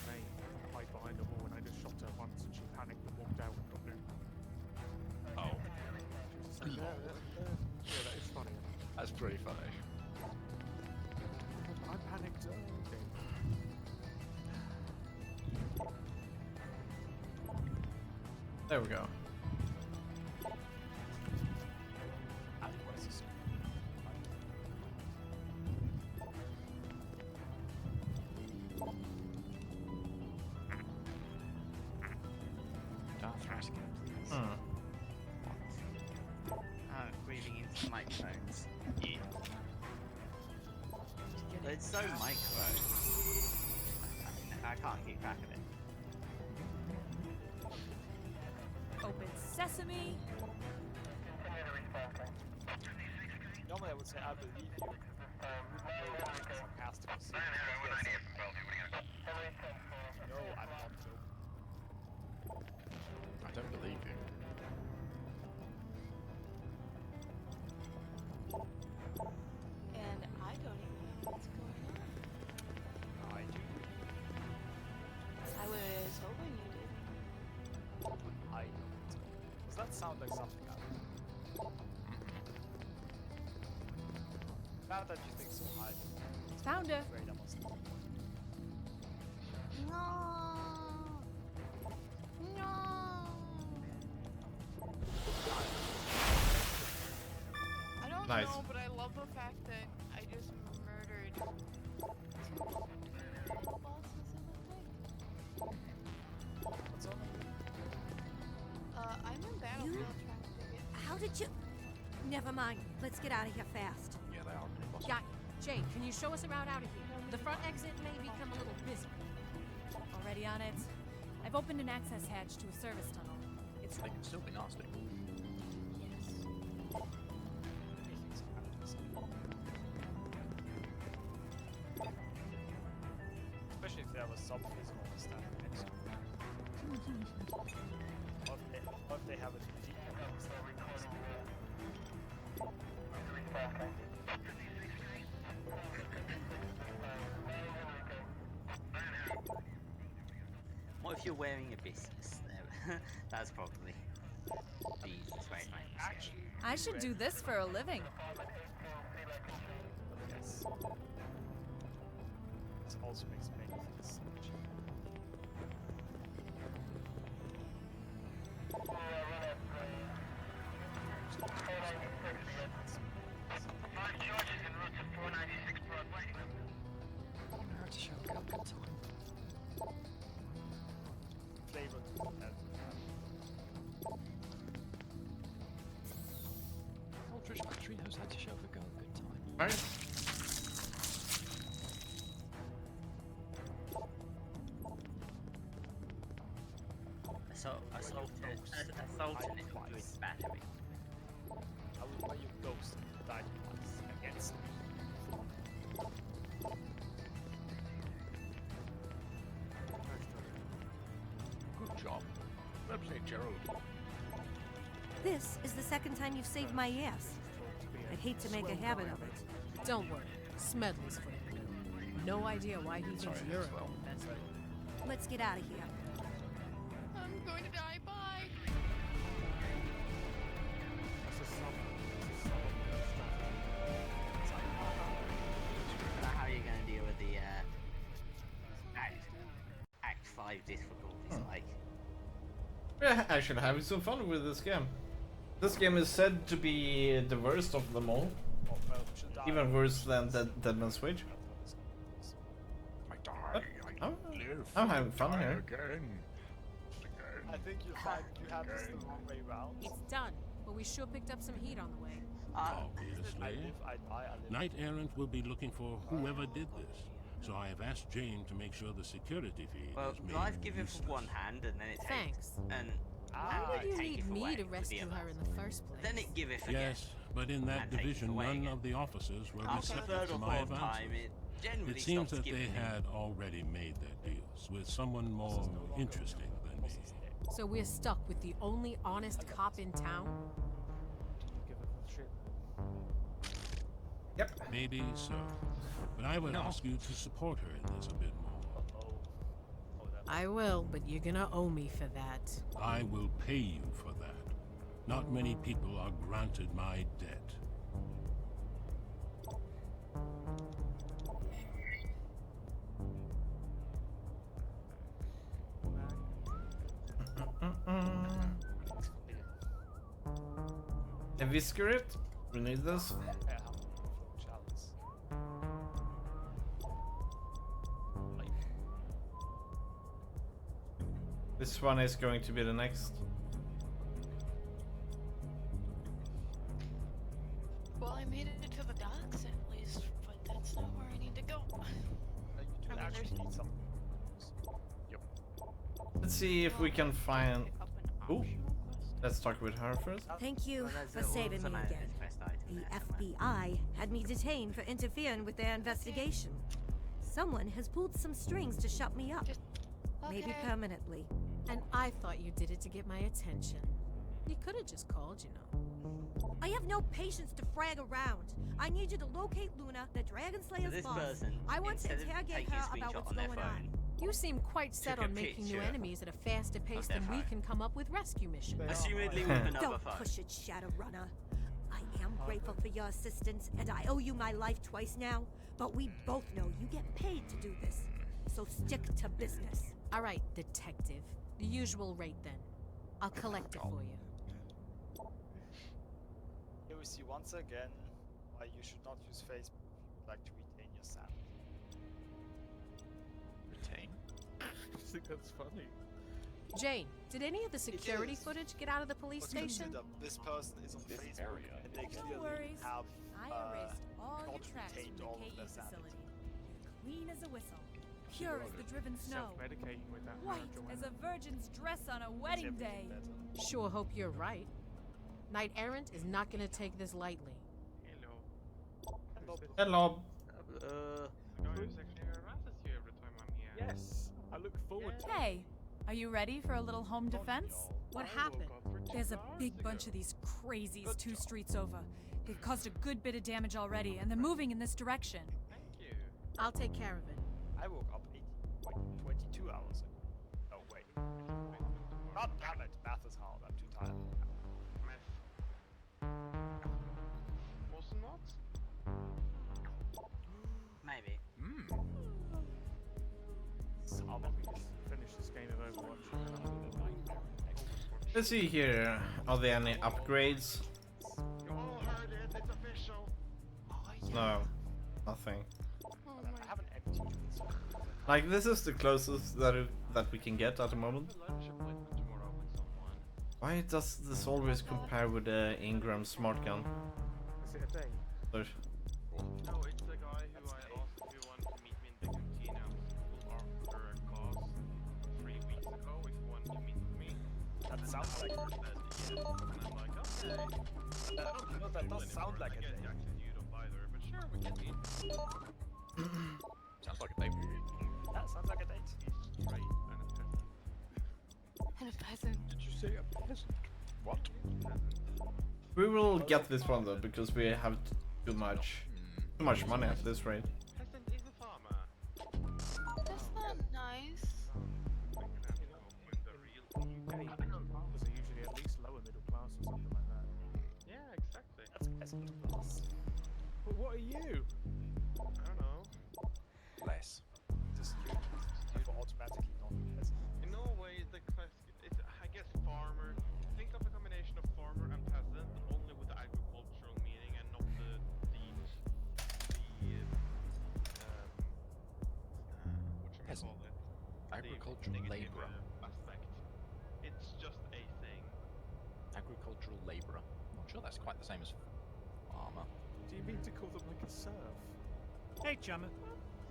May hide behind a wall and I just shot her once and she panicked and walked out and got moved. Oh. She was just like, yeah, that is funny. That's pretty funny. I panicked. Okay. There we go. Darth Raskin, please. Breathing into the microphones. Yeah. But it's so micro. I can't keep track of it. Open sesame. Normally I would say I believe you. Sarcastic. No, I'm not joking. I don't believe you. And I don't even know what's going on. I do. I was hoping you did. I don't. Does that sound like something I would? Now that you think so, Found her. afraid I must. No. No. Nice. No, but I love the fact that I just murdered two bosses in the fight. What's on? I'm in Battlefield trying to get. How did you? Never mind. Let's get out of here fast. Yeah, they are mini bosses. Got you. Jane, can you show us a route out of here? The front exit may become a little busy. Already on it. I've opened an access hatch to a service tunnel. It's They can still be nasty. Especially if there was some physical standing next to it. Or if they have a deep standing next to it. What if you're wearing a business? That's probably the easiest way to make this game. I should do this for a living. Yes. This also makes many things so much easier. Flavor. Aldrich Battery knows how to show a girl a good time. Right. Assaulting it with battery. I will play your ghost and die once against me. Good job. Representative Gerald. This is the second time you've saved my ass. I'd hate to make a habit of it. Don't worry. Smedley's for you. No idea why he thinks Sorry, you're as well. the best. Let's get out of here. I'm going to die. Bye. Is that how you're going to deal with the Act 5 difficulties like? We're actually having some fun with this game. This game is said to be the worst of them all. Even worse than Dead Man's Switch. I die. Oh, I live. I'm having fun here. Again. I think you find you have this the wrong way round. It's done, but we sure picked up some heat on the way. Obviously. I die, I live. Knight Errant will be looking for whoever did this. So I have asked Jane to make sure the security feed Well, is made life give it useless. for one hand and then it Thanks. and Why would you take need it me away to with the rescue other. her in the first place? Then it give it for Yes, but in that And take it division, away none again. of the officers were After the receptive third to or my fourth time, advances. it generally It seems stops that they giving me. had already made their deals with someone more interesting than me. So we're stuck with the only honest cop in town? Give a shit. Yep. Maybe so. But I would ask you to support her in this a bit more. I will, but you're gonna owe me for that. I will pay you for that. Not many people are granted my debt. Eviscerate? We need this. Yeah, how many overflow chalice? This one is going to be the next. Well, I made it to the docks at least, but that's not where I need to go. You do actually need some. Let's see if we can find. Ooh. Let's talk with her first. Thank you Well, for there's saving me also again. manifest item The there somewhere. FBI had me detained for interfering with their investigation. Someone has pulled some strings to shut me up. Maybe Okay. permanently. And I thought you did it to get my attention. You could have just called, you know. I have no patience to frag around. I need you to locate Luna, the Dragon Slayer's This boss. person, I want to instead of interrogate taking a her about screenshot what's on their going phone, on. You seem quite set Took a on making new picture enemies at a faster pace their than we phone. can come up with rescue missions. Assumedly with another Don't phone. push it, Shadowrunner. I am grateful for your assistance, and I owe you my life twice now, but we both know you get paid to do this. So stick to business. All right, detective. The usual rate then. I'll collect it for you. Here we see once again why you should not use Facebook if you would like to retain your sanity. Retain? I think that's funny. Jane, did any of the security is. footage get out of the police But station? consider this person is on This Facebook area. and they No clearly worries. have I erased all your not tracks retained from the all of KE their sanity. facility. Clean as a whistle. Pure as the driven snow. Self-medicating with that White marijuana. as a virgin's dress on a wedding day. Sure hope you're right. Knight Errant is not gonna take this lightly. Hello. Hello. The guy who sexually harasses you every time I'm here. Yes, I look forward to it. Hey, are you ready for a little home defense? What happened? There's a big bunch of these crazies 2 streets over. They've caused a good bit of damage already, and they're moving in this direction. Thank you. I'll take care of it. I woke up 22 hours ago. Oh wait. God damn it, math is hard. I'm too tired. Molson what? Maybe. I'll bet we can finish this game of Overwatch. Let's see here. Are there any upgrades? You all heard it. It's official. No, nothing. I haven't emptied this. Like this is the closest that we can get at the moment. Lunch appointment tomorrow with someone. Why does this always compare with the Ingram smart gun? Is it a day? So, No, it's the guy who I asked if he wanted to meet me in the cantina after a class 3 weeks ago if he wanted to meet with me. That sounds like And yes, and I'm like, okay. that does sound like a I day. guess actually you don't either, but sure, we can meet. Sounds like a date. That sounds like a date. He's straight And a peasant. Did you say a peasant? What? we will get this one though because we have too much money at this rate. Peasant is a farmer. That's not nice. Farmers are usually at least lower middle class or something like that. Yeah, exactly. That's peasant class. But what are you? I don't know. Less. Just you automatically not peasant. In Norway, the class, it's, I guess, farmer. Think of a combination of farmer and peasant, but only with the agricultural meaning and not the Peasant. whatchamacallit, Agricultural negative, labourer. aspect. It's just a thing. Agricultural labourer. Not sure that's quite the same as farmer. Do you mean to call them like a serf? Hey, Chumma.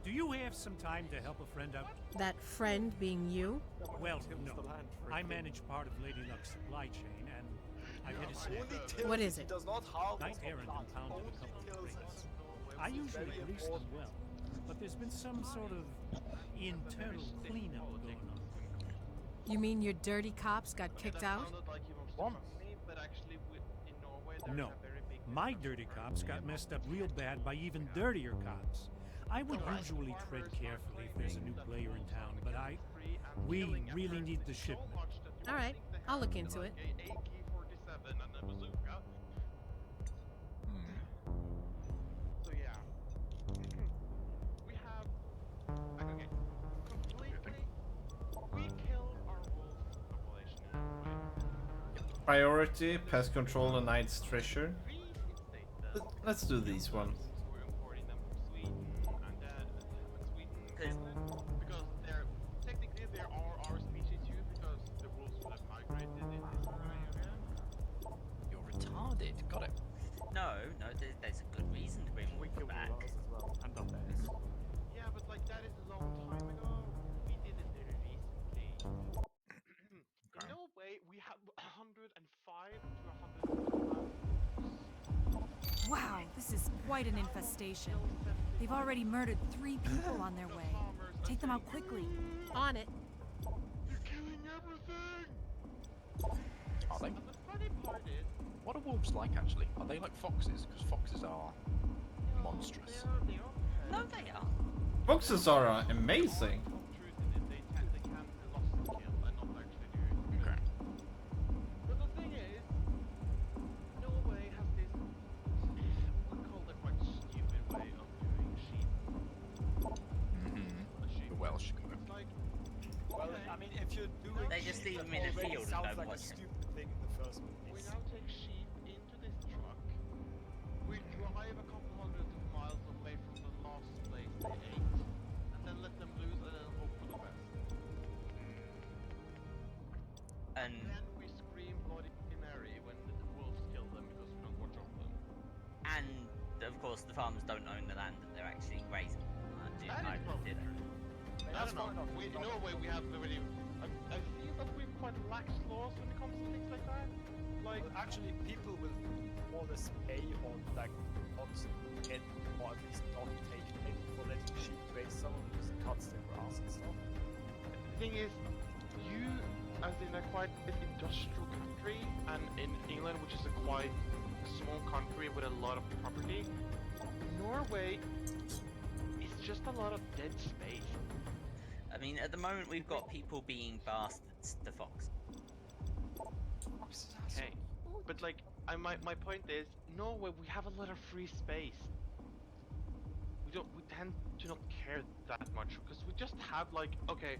Do you have some time to help a friend out? That friend being you? Well, Tills no. the land for a I king. manage part of Lady Luck's supply chain, and I hit a snag. Only tills What if is he it? does not harvest Knight or Errant plant. impounded Only a couple of tills crates. it. I usually Very grease them important. well, but there's been some sort of internal cleanup going on. You mean your dirty cops got kicked out? Sounded like he wants to fuck me, but actually in Norway there's No, a very big my difference dirty between cops got messed up real bad by even dirtier cops. I would usually tread carefully if there's a new player in town, but we really need the shipment. All right, I'll look into it. AK-47 and a bazooka. So yeah, we have okay. Completely, we killed our wolf population in Norway. Priority, pest control, and knight's treasure. Let's do these ones. We're importing them from Sweden and because they're technically they are our species too because the wolves would have migrated in this area. You're retarded. Got it. No, there's a good reason to bring We wolves killed back. all ours as well, and our bears. Yeah, but like that is a long time ago. We did it very recently. In Norway, we have 105 to 100. Wow, this is quite an infestation. They've already murdered 3 people on their way. Take them out quickly. On it. You're killing everything. Are they? And the funny part is, What are wolves like, actually? Are they like foxes? Because foxes are monstrous. they are. No, they are. Foxes are amazing. Truth in it, they can lost and kill and not actually do it. Okay. But the thing is, Norway has this, we call it quite stupid way of doing sheep. A sheep. The Welsh. It's like, Well, I mean, if you do it, They just leave that them in a already field and sounds don't like a watch it. stupid thing in the first we place. now take sheep into this truck. We drive a couple hundred of miles away from the last place they ate, and then let them lose and then hope for the best. And then we scream Bloody Mary when the wolves kill them because we don't watch over them. And of course, the farmers don't own the land that they're actually grazing. That is probably true. I don't know. In Norway, we have already. I feel that we've quite lax laws when it comes to things like that. Like, Well, actually, people will more or less pay or like not get or at least not take payment for letting sheep graze some of because it cuts their grass and stuff. the thing is, you, as in a quite industrial country, and in England, which is a quite small country with a lot of property, Norway is just a lot of dead space. I mean, at the moment, we've got people being bastards to fox. Okay, but like, my point is, Norway, we have a lot of free space. We tend to not care that much because we just have like, okay,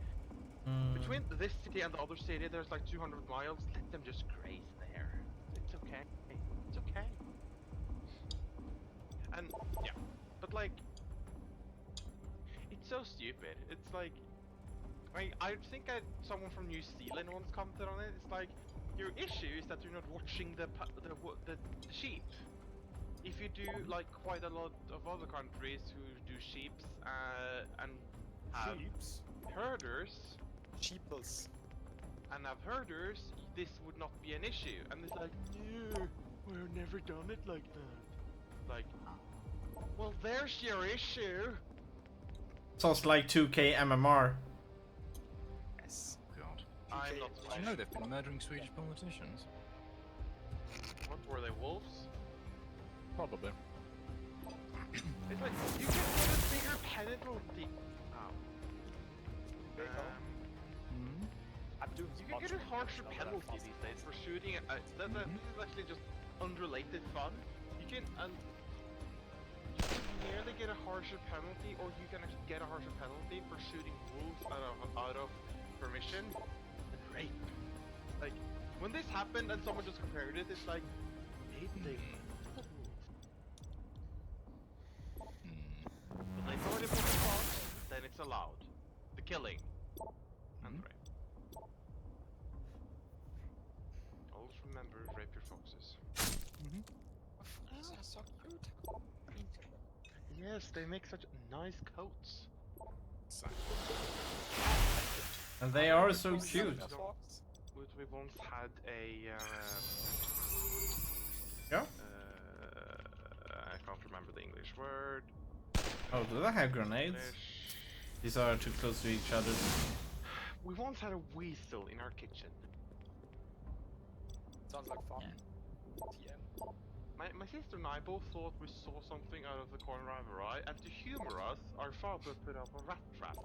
between this city and the other city, there's like 200 miles. Let them just graze there. It's okay. It's okay. And yeah, but like, it's so stupid. It's like, I think someone from New Zealand once commented on it. It's like, your issue is that you're not watching the sheep. If you do like quite a lot of other countries who do sheeps and have herders, sheeples, and have herders, this would not be an issue. And it's like, no, we've never done it like that. Like, well, there's your issue. Sounds like 2K MMR. Yes. God. I'm not. Did you know they've been murdering Swedish politicians? What were they, wolves? Probably. It's like, you can get a bigger penalty. I'm doing You can get a harsher penalty these days for shooting. This is actually just unrelated fun. You can nearly get a harsher penalty, or you can actually get a harsher penalty for shooting wolves out of permission and rape. Like, when this happened and someone just compared it, it's like, maybe they. But they thought it was a fox, then it's allowed. The killing and rape. Always remember, rape your foxes. Foxes are so cute. Yes, they make such nice coats. And they are so cute. We once had a. Yeah? I can't remember the English word. Oh, do they have grenades? These are too close to each other. We once had a weasel in our kitchen. Sounds like fun. TM. My sister and I both thought we saw something out of the corner of our eye, and to humor us, our father put up a rat trap.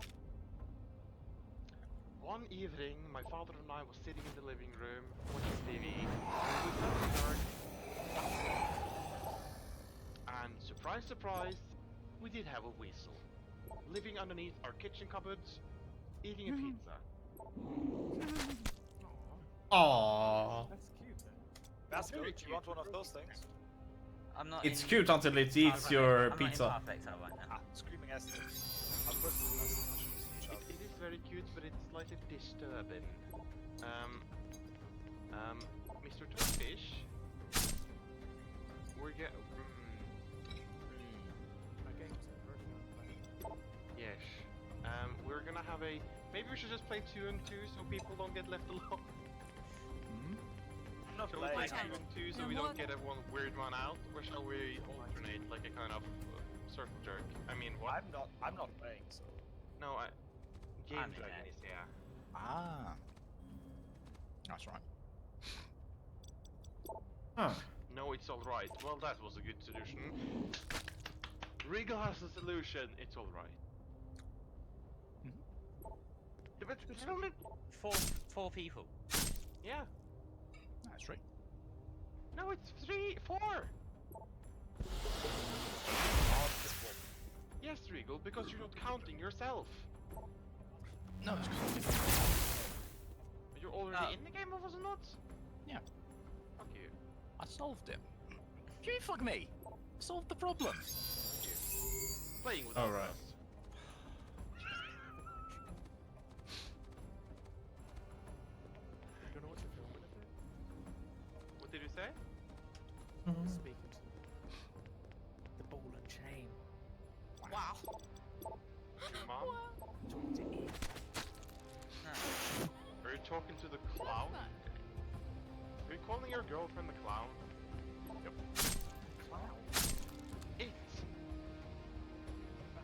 One evening, my father and I were sitting in the living room, watching TV, and we suddenly heard... And surprise, surprise, we did have a weasel. Living underneath our kitchen cupboards, eating a pizza. Aww. That's cute then. That's good. You want one of those things? I'm not. It's cute until it eats your pizza. I'm not in perfect right now. Screaming acid. I'll put it It is very cute, but it's slightly disturbing. Mr. Toadfish, we're yes. We're gonna have a. Maybe we should just play 2 and 2 so people don't get left alone. Not Shall we play 2 and 2 so we don't get one weird one out, or shall we alternate like a kind of circle jerk? I mean, what? I'm not playing, so. No, Game Dragon is here. Ah. That's right. Huh. No, it's alright. Well, that was a good solution. Regal has a solution, it's alright. But it's only... Four people. Yeah. That's right. No, it's 4! Yes, Regal, because you're not counting yourself. No, it's good. You're already in the game, was it not? Yeah. Fuck you. I solved it. You fuck me. solved the problem. Playing with All us. right. You wanna watch a film with it? What did you say? Speaking to the ball and chain. Wow. Your mom? Talking to Eve. Are you talking to the clown? Are you calling your girlfriend the clown? Yep. Clown. It. Oh.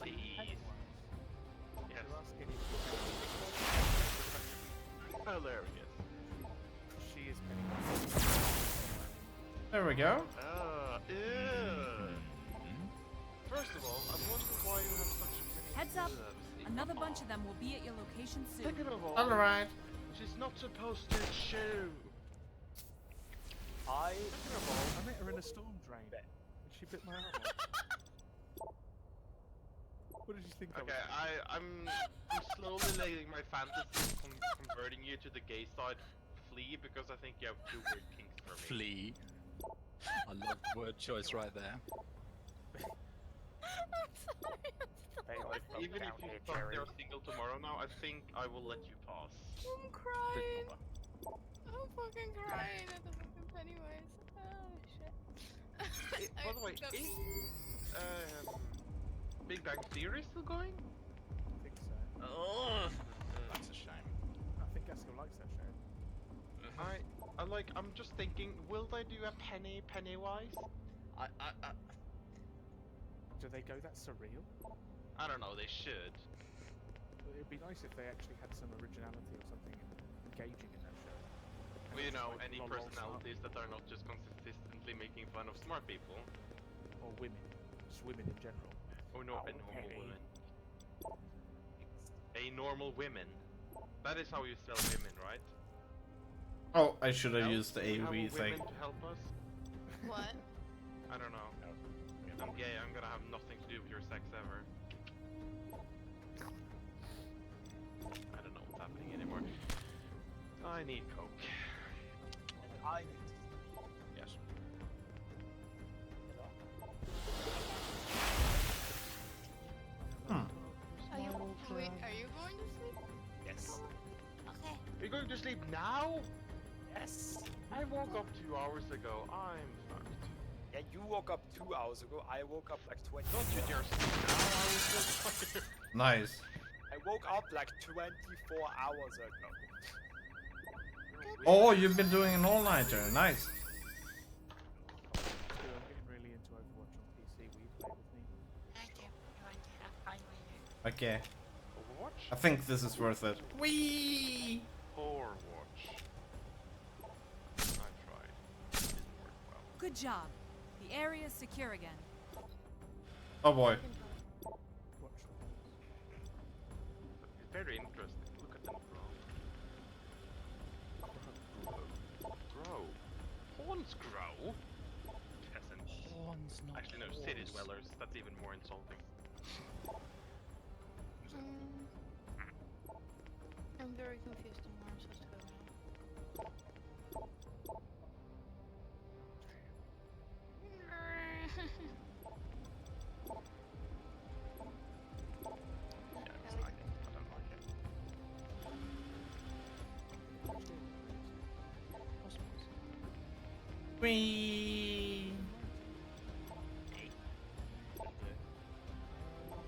Please. Yes. You're asking if Hilarious. she is Pennywise. There we go. Ew. First of all, I'm wondering why you have such many Heads up. gloves. Another bunch of them will be at your location soon. Second of all, Alright. she's not supposed to chew. I met her in a storm drain, and she bit my arm off. What did you think? Okay, I'm slowly letting my fantasy converting you to the gay side flee because I think you have two weird kinks for me. Flee. I love the word choice right there. Even if you thought they're single tomorrow now, I think I will let you pass. I'm crying. I'm fucking crying at the fucking Pennywise. Oh shit. By the way, is Big Bang Theory still going? I think so. Oh, That's a shame. I think I still likes that show. I'm just thinking, will they do a Pennywise? Do they go that surreal? I don't know, they should. It'd be nice if they actually had some originality or something engaging in that show. Well, you know, Like any lol personalities that are not just consistently making fun of smart people. or women, just women in general. Or no, a normal woman. A normal women. That is how you spell women, right? Oh, I should have Help? used the We have AV thing. women to help us? What? I don't know. I'm gay, I'm gonna have nothing to do with your sex ever. I don't know what's happening anymore. I need coke. I need Yes. Are you going to sleep? Yes. Okay. You're going to sleep now? Yes. I woke up 2 hours ago. I'm fucked. Yeah, you woke up 2 hours ago. I woke up like 20. Don't you dare sleep now. I was so tired. Nice. I woke up like 24 hours ago. Oh, you've been doing an all-nighter. Nice. I'm getting really into Overwatch on PC. Will you play with me? Thank you. You want to have fun with it? Okay. Overwatch? I think this is worth it. Whee! Overwatch. I tried. It didn't work well. Good job. The area's secure again. Oh boy. Watch. It's very interesting. Look at them grow. Grow. Horns grow? Peasants. Horns, not Actually, no, city dwellers. That's even more insulting. I'm very confused on where I'm supposed to go now. Whee!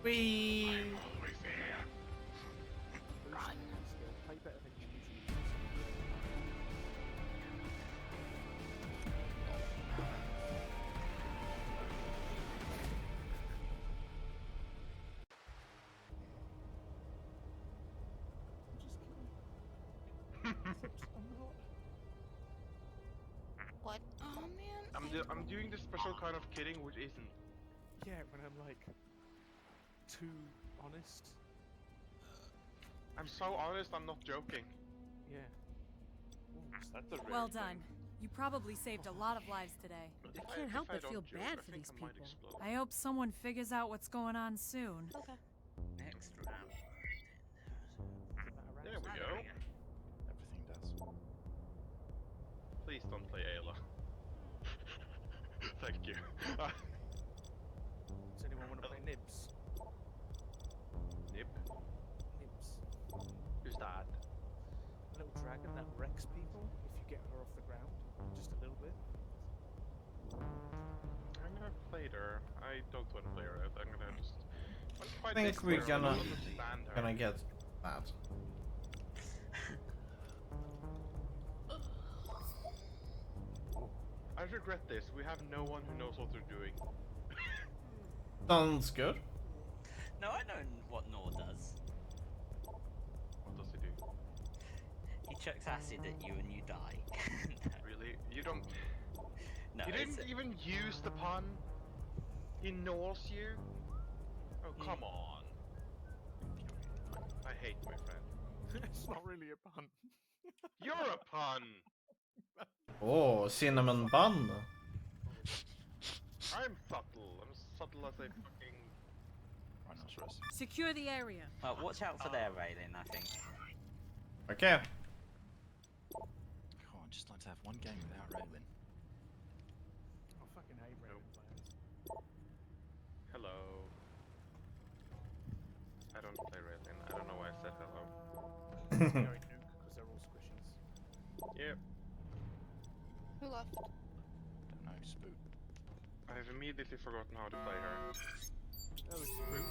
Whee! Play better than you usually do. What? Oh man. I'm doing this special kind of kidding, which isn't. Yeah, when I'm like too honest. I'm so honest, I'm not joking. Yeah. That's a Well done. You probably saved a lot of lives today. I can't help but feel bad for these people. I hope someone figures out what's going on soon. Okay. Next round. There we go. Everything does. Please don't play Ayla. thank you. Does anyone want to play Nibs? Nib? Nibs. Who's that? A little dragon that wrecks people if you get her off the ground. Just a little bit. I've never played her. I don't want to play her. I'm gonna just. I think we're gonna get that. I regret this. We have no one who knows what they're doing. Sounds good. No, I know what Nor does. What does he do? He chucks acid at you and you die. Really? You don't. No, You didn't even use the pun. He gnaws you. Oh come on. I hate my friend. It's not really a pun. You're a pun. Oh, cinnamon bun. I'm subtle. I'm subtle as a fucking rhinoceros. Secure the area. Well, watch out for their railing, I think. Okay. Oh, I'd just like to have one game without railing. I fucking hate railing players. Hello. I don't play Railing. I don't know why I said hello. Very nuke because they're all squishies. Yep. Who left? Don't know, Spook. I've immediately forgotten how to play her. That was Spook.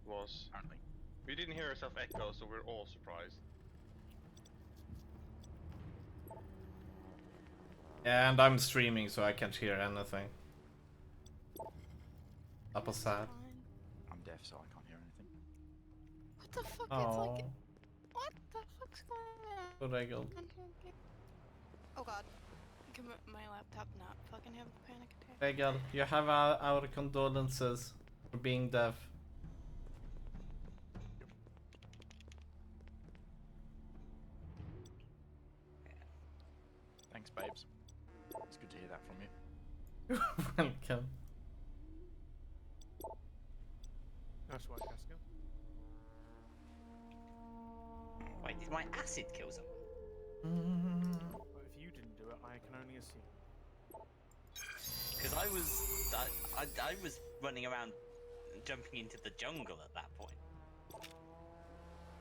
Was. Apparently. We didn't hear herself echo, so we're all surprised. And I'm streaming, so I can't hear anything. That was sad. I'm deaf, so I can't hear anything. What the fuck? Oh. It's like. What the fuck's going on? Regal. Oh god. Can my laptop not fucking have a panic attack? Regal, you have our condolences for being deaf. Thanks, babes. It's good to hear that from you. Welcome. Nice work, Haskell. Wait, did my acid kill someone? But if you didn't do it, I can only assume. Because I was running around jumping into the jungle at that point.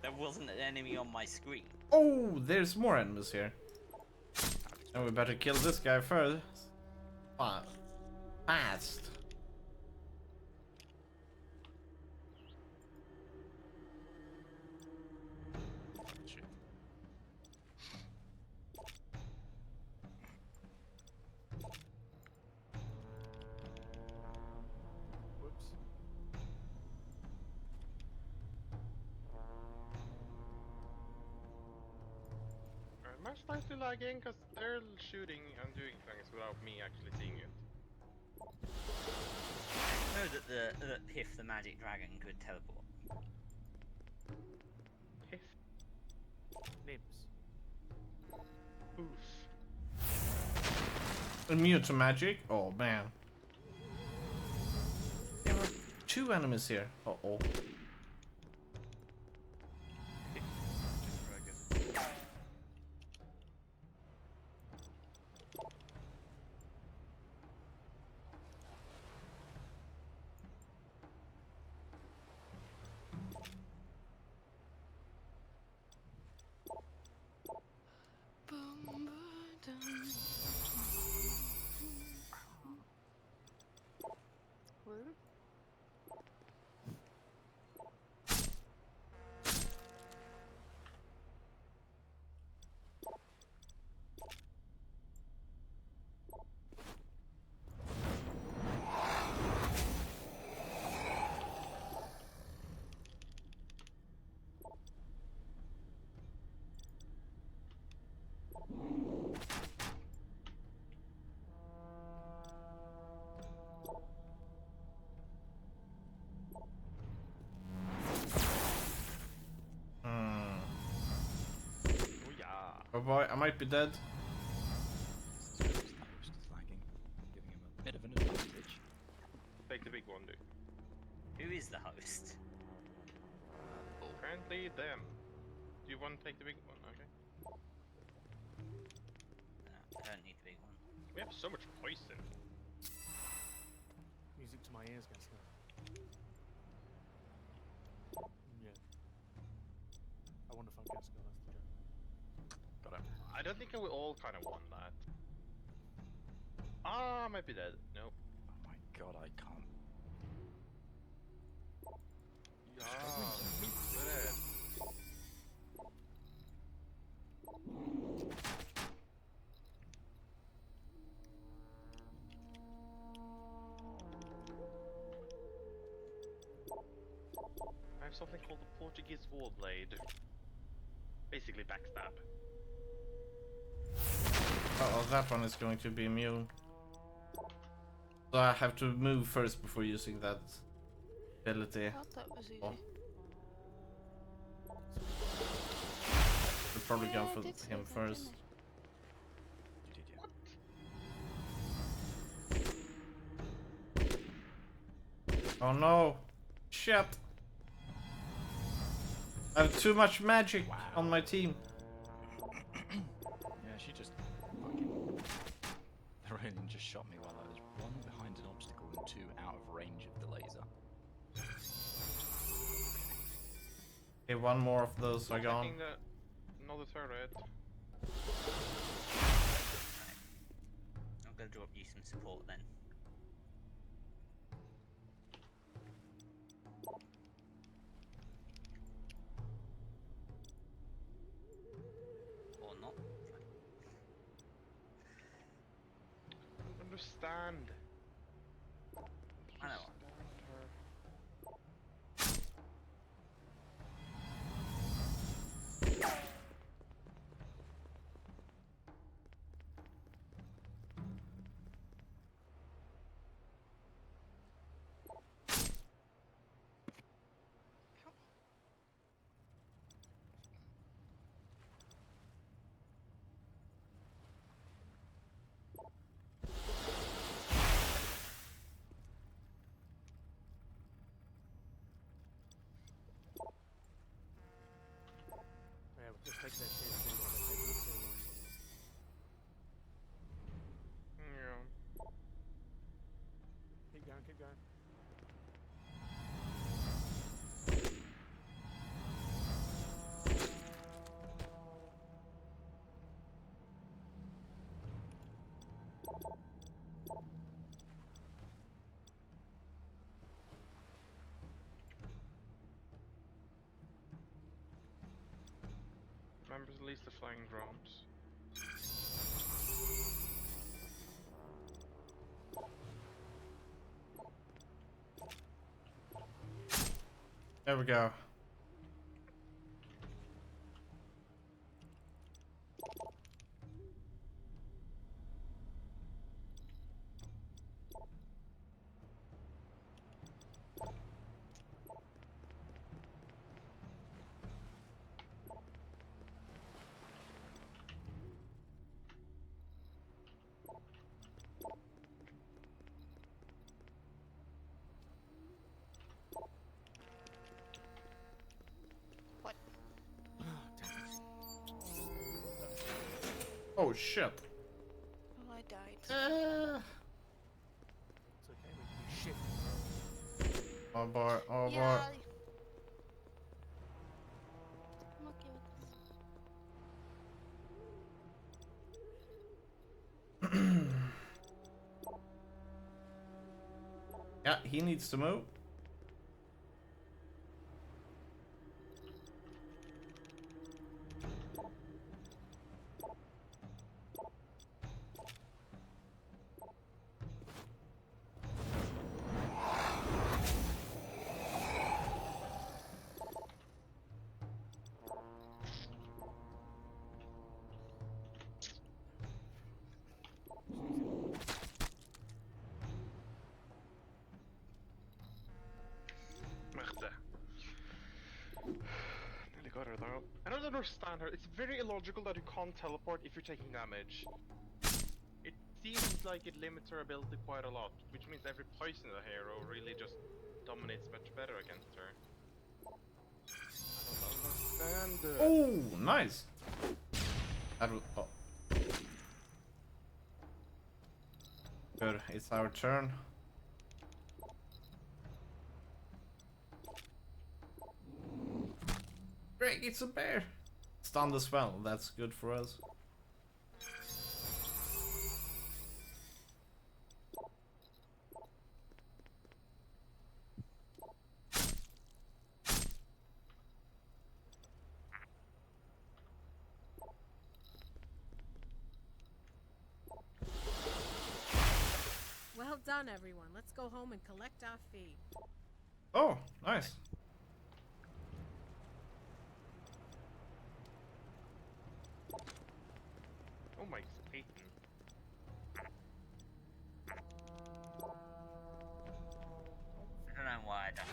There wasn't an enemy on my screen. Oh, there's more enemies here. And we better kill this guy first. Fast. Shit. Whoops. Am I slightly lagging? Because they're shooting and doing things without me actually seeing it. I know that Piff the magic dragon could teleport. Piff. Nibs. Oof. Immune to magic? Oh man. There are 2 enemies here. Uh-oh. Oh boy, I might be dead. The host is lagging, giving him a bit of an advantage. Take the big one, dude. Who is the host? Apparently them. Do you want to take the big one? Okay. No, I don't need the big one. We have so much poison. Music to my ears, Gaskell. Yeah. I want to find Gaskell, that's the joke. Got it. I don't think we all kind of want that. Ah, I might be dead. Nope. Oh my god, I can't. Yeah. I have something called the Portuguese Warblade. Basically backstab. Oh, that one is going to be immune. So I have to move first before using that ability. I thought that was easy. Oh. Should probably go for him first. You did, yeah. Oh no! Shit! I have too much magic on my team. Yeah, she just fucking... The Ronin just shot me while I was one behind an obstacle and two out of range of the laser. Okay, one more of those are gone. Another turret. I'm gonna drop you some support then. Or not. I don't understand. I know. Yeah, we'll just take that shit too while they're taking us so long. Yeah. Keep going, keep going. Remember to release the flying drones. There we go. Oh shit. Oh, I died. It's okay, we can do shit. Oh boy, oh Yeah. boy. I'm okay with this. Yeah, he needs to move. Merde. Nearly got her though. I don't understand her. It's very illogical that you can't teleport if you're taking damage. It seems like it limits her ability quite a lot, which means every poison hero really just dominates much better against her. I don't understand. Oh, nice. That was, oh. Good, it's our turn. Greg, it's a bear. Stunned as well. That's good for us. Well done, everyone. Let's go home and collect our fee. Oh, nice. Oh my Satan. I don't know why I don't.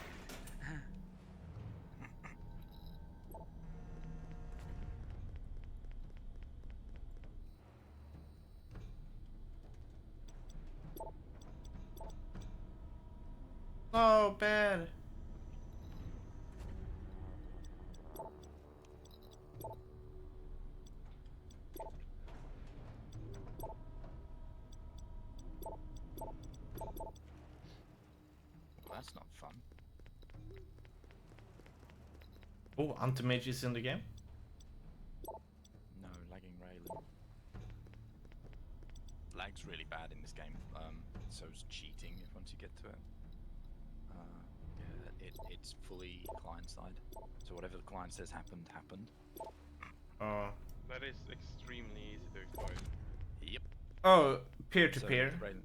Oh, bad. Well, that's not fun. Oh, anti-mage is in the game? No, lagging Raylan. Lag's really bad in this game. So's cheating if once you get to it. Yeah, it's fully client side. So whatever the client says happened, happened. That is extremely easy to exploit. Yep. Oh, peer-to-peer. So Raylan.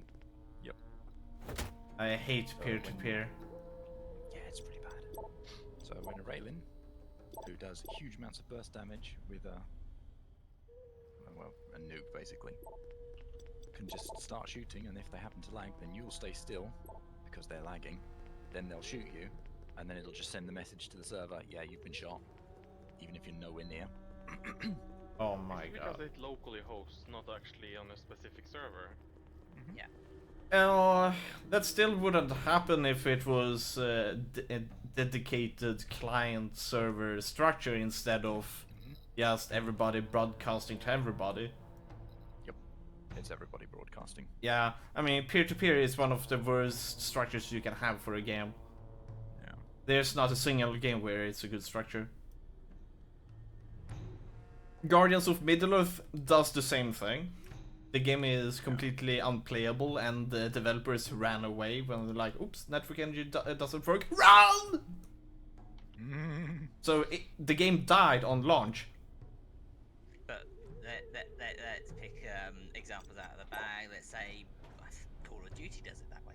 Yep. I hate So peer-to-peer. Yeah, it's pretty bad. So when a Raylan, who does huge amounts of burst damage with a nuke basically, can just start shooting, and if they happen to lag, then you'll stay still because they're lagging. Then they'll shoot you, and then it'll just send the message to the server, yeah, you've been shot, even if you're nowhere near. Oh my god. Because it locally hosts, not actually on a specific server. Yeah. That still wouldn't happen if it was a dedicated client server structure instead of just everybody broadcasting to everybody. Yep, it's everybody broadcasting. Yeah, I mean, peer-to-peer is one of the worst structures you can have for a game. Yeah. There's not a single game where it's a good structure. Guardians of Middle-earth does the same thing. The game is completely unplayable, and the developers ran away when they're like, oops, network engine doesn't work. Run! So the game died on launch. But let's pick examples out of the bag. Let's say Call of Duty does it that way.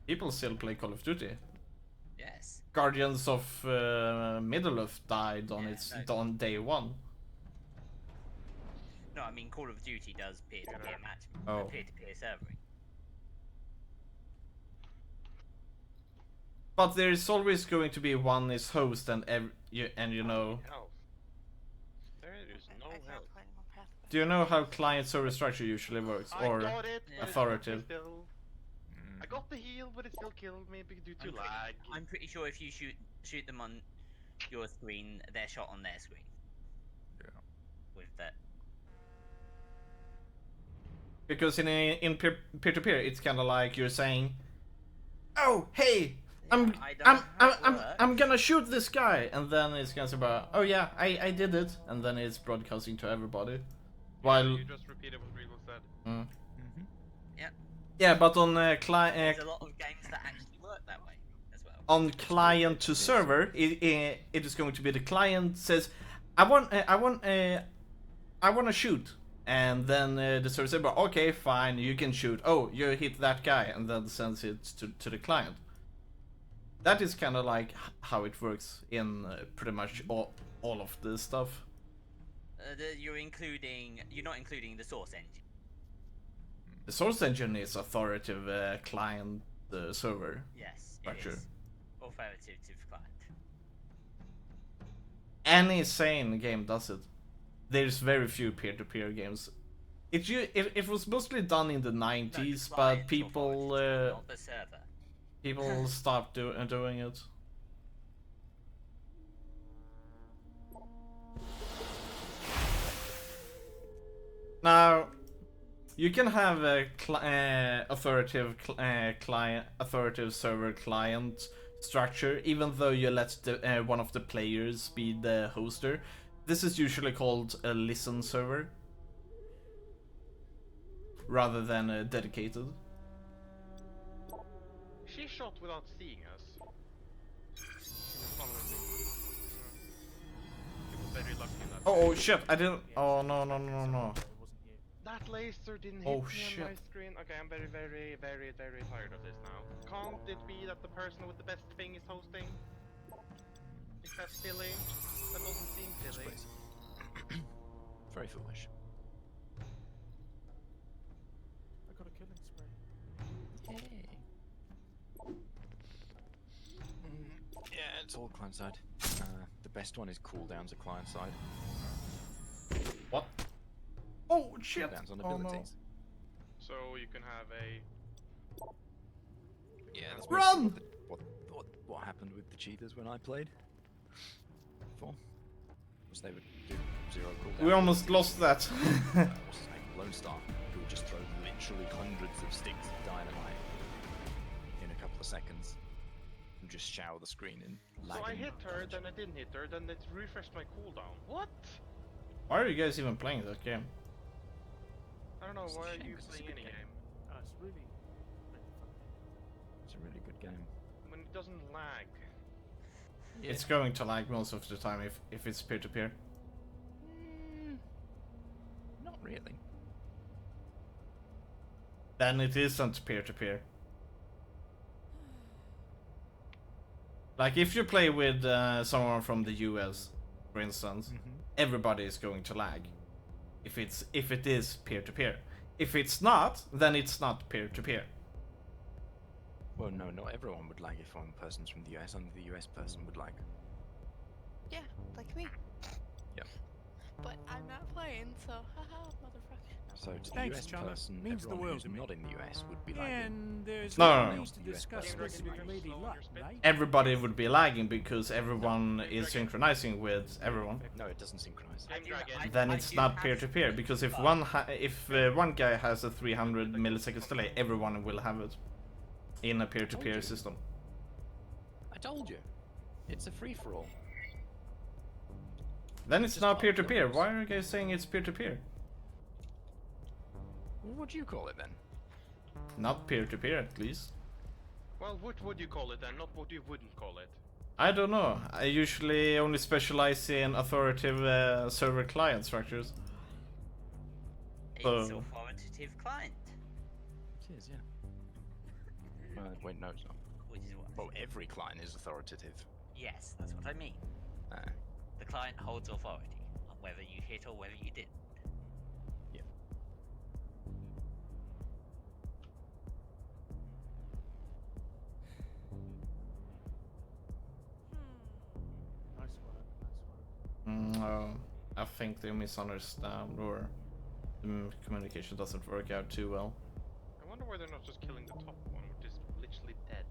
People still play Call of Duty. Yes. Guardians of Middle-earth died on day one. No, I mean Call of Duty does peer-to-peer matching, Oh. peer-to-peer servering. But there's always going to be one is host and you know. There is no help. Do you know how client server structure usually works, or I got it, but authoritative? I got the heal, but it still killed me due to lag. I'm pretty sure if you shoot them on your screen, they're shot on their screen. Yeah. With that. Because in peer-to-peer, it's kind of like you're saying, "Oh, hey, I'm gonna shoot this guy," and then it's gonna say about, "Oh yeah, I did it," and then it's broadcasting to everybody. While you just repeated what Regal said. Yeah. Yeah, but on There's a lot of games that actually work that way as well. on client to server, it is going to be the client says, "I want to shoot." And then the server says, "Okay, fine, you can shoot. Oh, you hit that guy," and then sends it to the client. That is kind of like how it works in pretty much all of this stuff. You're not including the source engine. The source engine is authoritative client server Yes, structure. it is. Authoritative client. Any sane game does it. There's very few peer-to-peer games. It was mostly done in the 90s, but people Not the server. people stopped doing it. Now, you can have a authoritative server client structure, even though you let the, one of the players be the hoster. This is usually called a listen server rather than a dedicated. She shot without seeing us. She was following me. She was very lucky in that. Oh shit! I didn't. Oh no no no no. That laser didn't hit Oh, me shit. on my screen. Okay, I'm very tired of this now. Can't it be that the person with the best thing is hosting? Is that silly? That doesn't seem silly. Very foolish. I got a killing spree. Yay. Yeah, it's all client side. The best one is cooldowns at client side. What? Oh shit! Cooldowns on Oh, no. abilities. So you can have a... Yeah, that's Run! What happened with the cheaters when I played before? Was they would do 0 cooldown. We almost lost that. What's his name? Lone Star, who would just throw literally hundreds of sticks of dynamite in a couple of seconds and just shower the screen in. So I hit her, then I didn't hit her, then it refreshed my cooldown. What? Why are you guys even playing that game? I don't know, why are you playing any game? It's really fun. It's a really good game. When it doesn't lag. Yeah. It's going to lag most of the time if it's peer-to-peer. Not really. Then it isn't peer-to-peer. Like if you play with someone from the US, for instance, everybody is going to lag. If it is peer-to-peer. If it's not, then it's not peer-to-peer. Well, no, not everyone would lag if one person's from the US. Only the US person would lag. Yeah, like me. Yep. But I'm not playing, so haha, motherfucker. So to the Thanks, US Chana. person, Means the everyone world who's to me. not in the US would be lagging. And there's No, nothing no, no. else to discuss person. with Lady Luck, right? Everybody would be lagging because everyone is synchronizing with everyone. No, it doesn't synchronize. Then it's not peer-to-peer because if one guy has a 300 milliseconds delay, everyone will have it in a peer-to-peer system. I told you. It's a free-for-all. Then it's not peer-to-peer. Why are you guys saying it's peer-to-peer? What do you call it then? Not peer-to-peer, at least. Well, what would you call it then? Not what you wouldn't call it. I don't know. I usually only specialize in authoritative server-client structures. It's authoritative client. It is, yeah. Wait, no, it's not. Which is what? Well, every client is authoritative. Yes, that's what I mean. The client holds authority on whether you hit or whether you didn't. Yeah. Nice work, nice work. No, I think they misunderstand or the communication doesn't work out too well. I wonder why they're not just killing the top one, which is literally dead.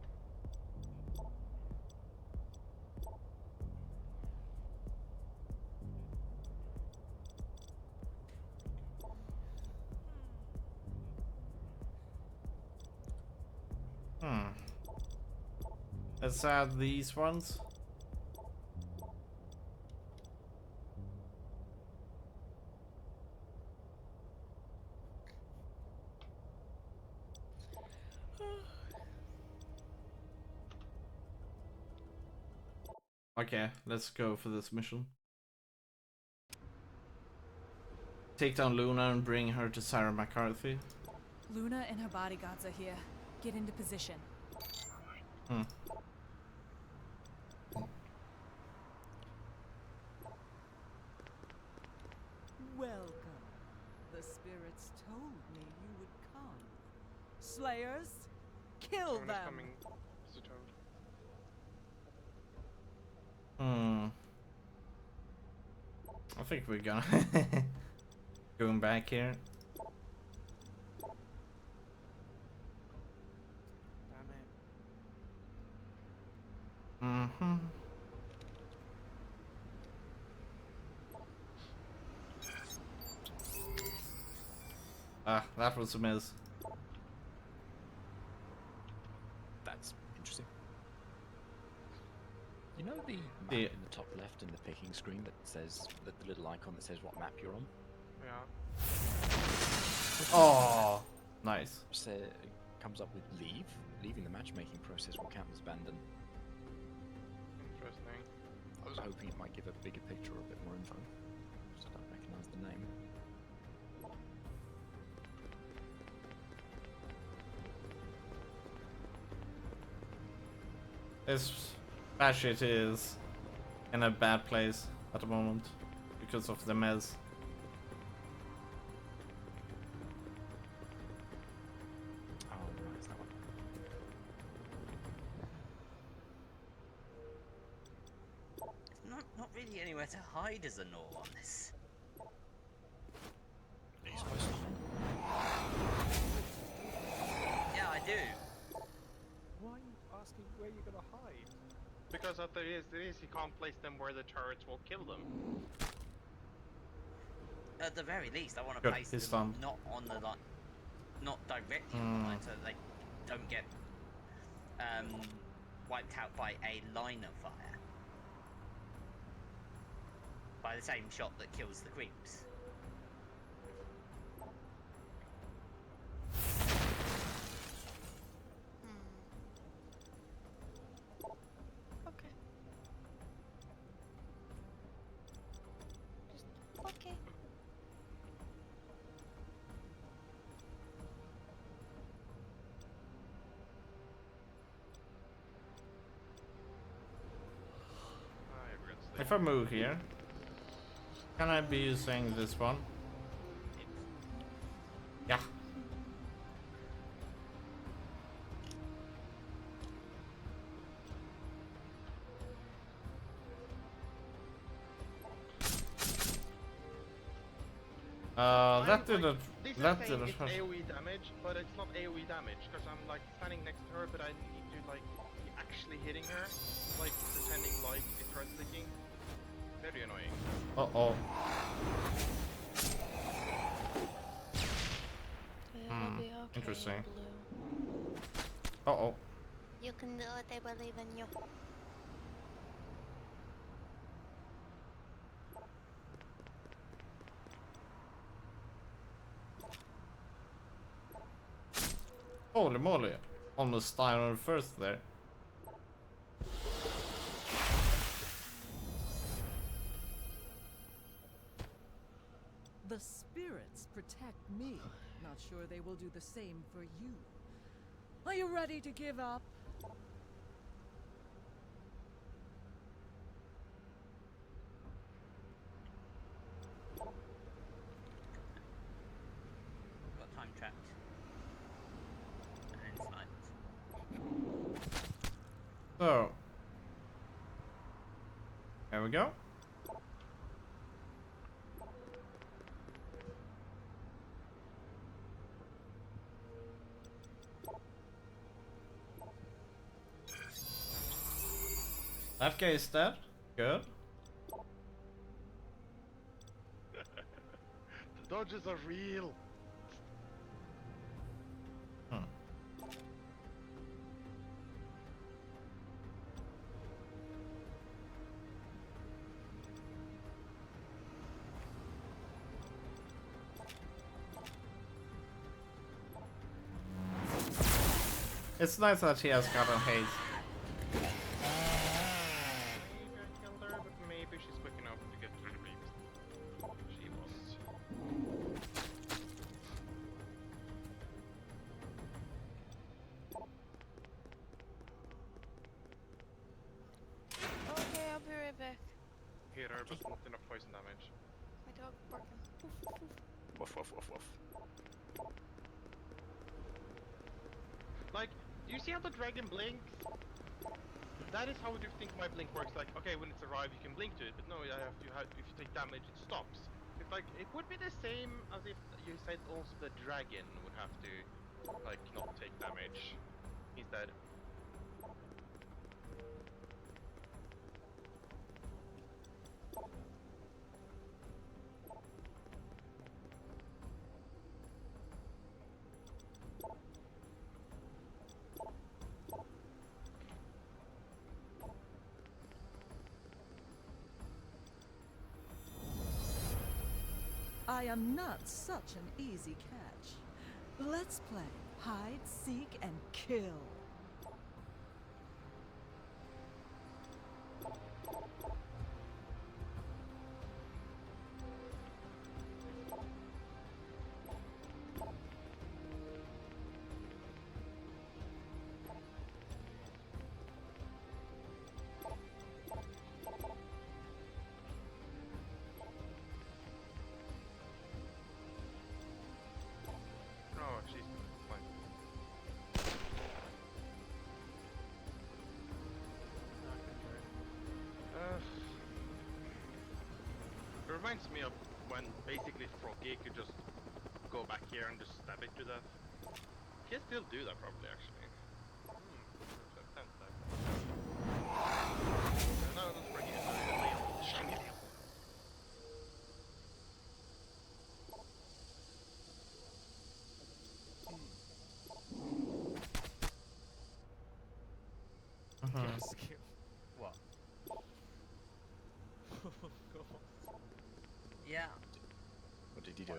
Let's add these ones. Okay, let's go for this mission. Take down Luna and bring her to Sarah McCarthy. Luna and her bodyguards are here. Get into position. Welcome. The spirits told me you would come. Slayers, kill Someone is them. coming, Mr. Toad. I think we're gonna going back here. Damn it. Ah, that was a miss. That's interesting. left in the picking screen that says the little icon that says what map you're on. Yeah. Oh, nice. So it comes up with leave. Leaving the matchmaking process will count as abandoned. Interesting. I was hoping it might give a bigger picture or a bit more info, so I don't recognise the name. This batshit is in a bad place at the moment because of the mez. Oh, right, it's that one. Not really anywhere to hide as a Nor on this. Are you supposed to? Yeah, I do. Why are you asking where you're gonna hide? Because at there is, he can't place them where the turrets will kill them. At the very least, I want to Good, place he's them done. not on the line, not directly on the line, so they don't get wiped out by a line of fire. By the same shot that kills the creeps. Okay. Just okay. If I move here, can I be using this one? Yeah. That didn't. This That is saying didn't. it's AoE damage, but it's not AoE damage because I'm like standing next to her, but I need to like be actually hitting her, like pretending like it's her clicking. Very annoying. Uh-oh. It'll be okay, Interesting. Blue. Uh-oh. You can do it, I believe in you. Holy moly. Almost died on first there. The spirits protect me. Not sure they will do the same for you. Are you ready to give up? Got time trapped. And sniped. So. There we go. That guy is dead. Good. The dodges are real. It's nice that he has gotten haste. Maybe I killed her, but maybe she's quick enough to get to the creeps. She was. Okay, I'll be right back. Hit her, but not enough poison damage. My dog barking. Woof, woof, woof, woof. Like, do you see how the dragon blinks? That is how you think my blink works. Like, okay, when it's arrived, you can blink to it, but no, if you take damage, it stops. It's like it would be the same as if you said also the dragon would have to, like, not take damage instead. I am not such an easy catch. Let's play hide, seek, and kill. Oh, she's fine. It reminds me of when basically Froggy could just go back here and just stab it to death. He can still do that probably actually. No, not Froggy, Leon. Shiny Leon. Yes, kill. What? Oh, God. Yeah, What did he do?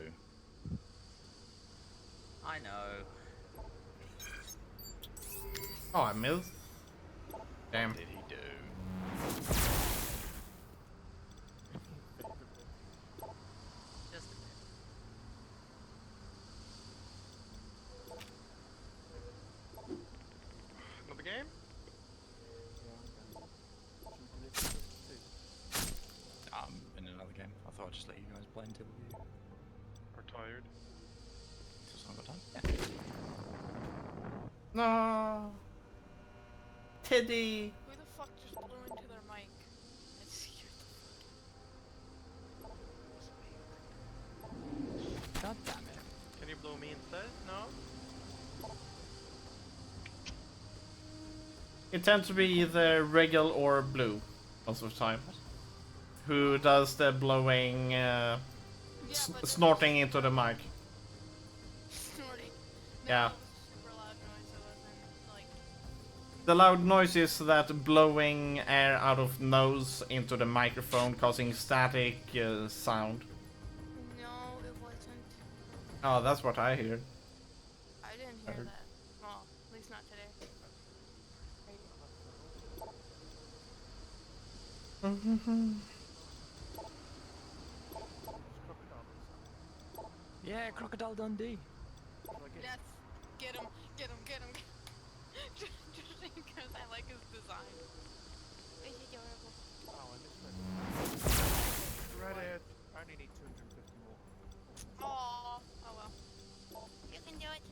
I know. Oh, I missed. Damn. What did he do? Just a bit. Another game? In another game. I thought I'd just let you guys play until you Are tired? until someone got time. Yeah. No. Teddy. Who the fuck just blew into their mic? It scared the God damn it. Can you blow me instead? No? It tends to be either regular or blue most of the time. Who does the blowing, snorting into the mic? Snorting. Yeah. Super loud noise. It wasn't like. The loud noise is that blowing air out of nose into the microphone, causing static sound. No, it wasn't. Oh, that's what I hear. I didn't hear that. Well, at least not today. Yeah, Crocodile Dundee. Yes. Get him. Get him. Get him. Just because I like his design. It's adorable. Oh, I missed that. Reddit. I only need 250 more. Aww. Oh well. You can do it.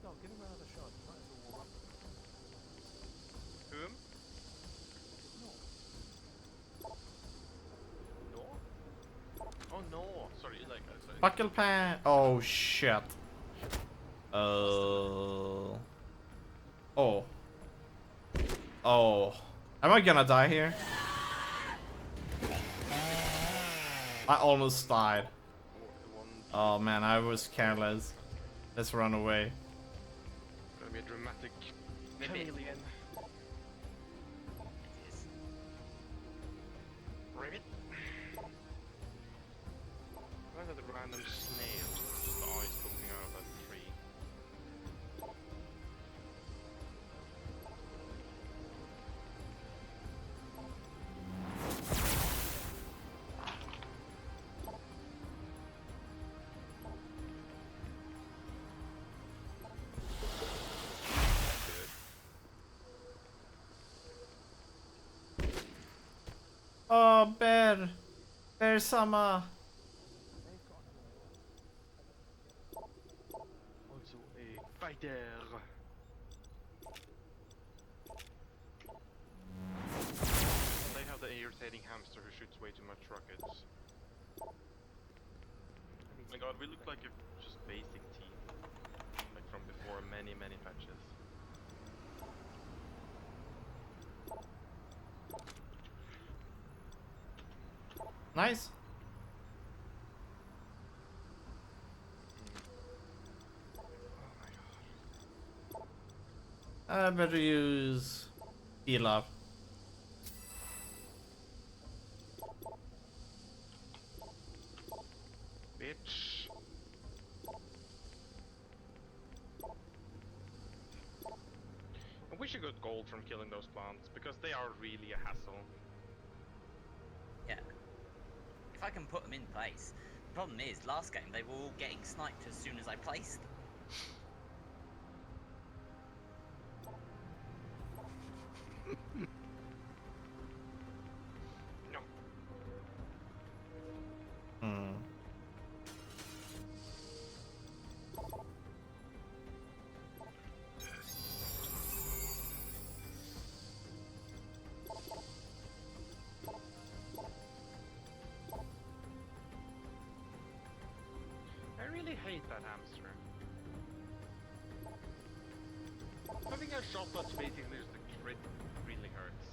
No, give him another shot. You might as well warm up. Whom? No? Oh no! Sorry, like I said. Buckle pan. Oh shit. Oh. Oh. Am I gonna die here? I almost died. Oh man, I was careless. Let's run away. Gonna be a dramatic Maybe. chameleon. Ribbit. Why are the random snails with just the eyes poking out of that tree? Oh, bear. Bear sama. Also a fighter. They have the irritating hamster who shoots way too much rockets. Oh my god, we look like a just basic team. Like from before many patches. Nice. I better use heal up. bitch. And we should get gold from killing those plants, because they are really a hassle. Yeah. If I can put them in place. The problem is, last game they were all getting sniped as soon as I placed them. No. I really hate that hamster. Having a shot that's basically just a crit really hurts.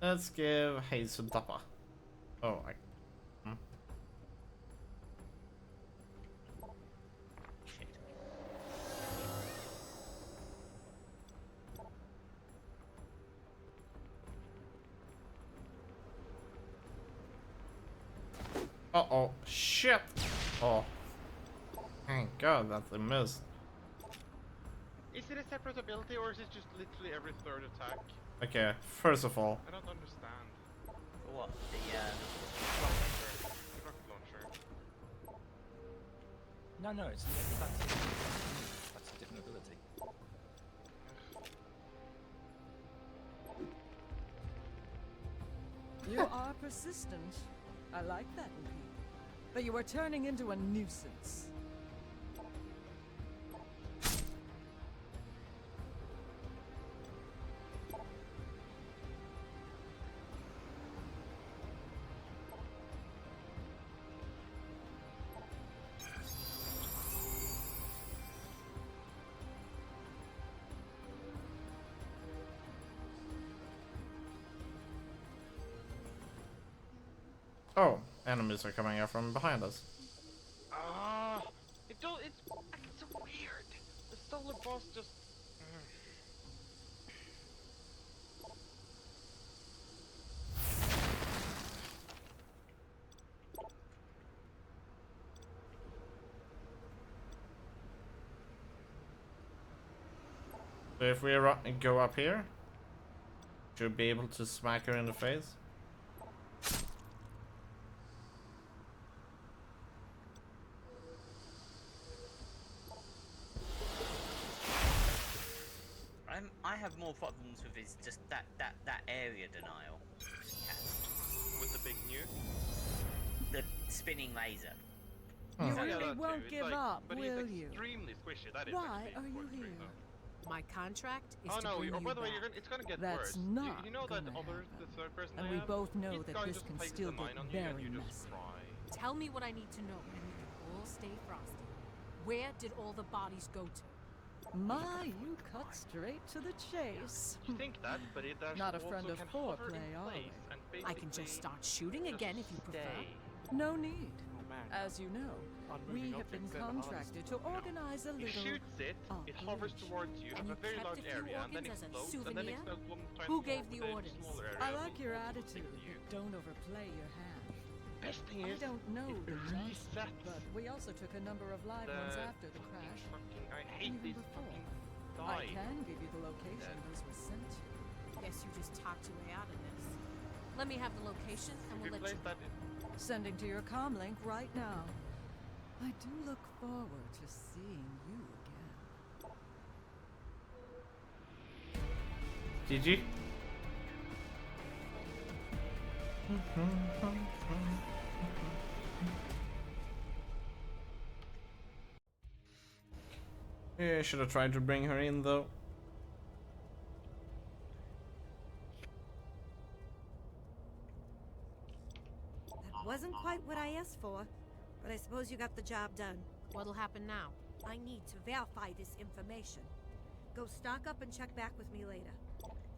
Let's give Hazel Dappa. Oh, Uh-oh, shit! Oh. Thank God that they missed. Is it a separate ability or is it just literally every third attack? Okay, first of all. I don't understand. For what? The rocket launcher. No, it's that's a different ability. You are persistent. I like that in people. But you are turning into a nuisance. Oh, enemies are coming out from behind us. It's so weird. The solar boss just. So if we go up here, should be able to smack her in the face. I have more problems with his just that area denial. With the big nuke? The spinning laser. You Yeah, really that won't too. give It's like, up, but will he's you? extremely squishy. That is Why actually are you worth doing, here? though. My contract is Oh to no! bring Oh, you by the way, back. it's gonna get That's worse. not You know that gonna the third person And I we have, both know he's that guy this just can places still a mine get on you and very you messy. just cry. Tell me what I need to know, and we can all stay frosty. Where did all the bodies go to? My, you cut straight to the chase. You think that, but it does Not a also friend of can hover foreplay, in are place we? and I can just basically start shooting again if you prefer. stay. No need. Oh man. As you know, we Unmoving have been objects, they're the hardest contracted to to organize a He little shoots it, it hovers operation. towards you, And has a you very kept large a few area, and then organs as a explodes, and then souvenir? explodes one time Who more gave with the a orders? smaller area. I like your will also attitude. stick to you. Don't overplay your hand. Best thing I is, don't know it the just, resets but we also took a number of live ones after the crash. I hate Even these before. fucking I die. can give you the location these were sent to. Guess you just talked your way out of this. Let me have the location, and we'll let you. That Sending to your comlink right now. I do look forward to seeing you again. GG. Yeah, should have tried to bring her in though. That wasn't quite what I asked for, but I suppose you got the job done. What'll happen now? I need to verify this information. Go stock up and check back with me later.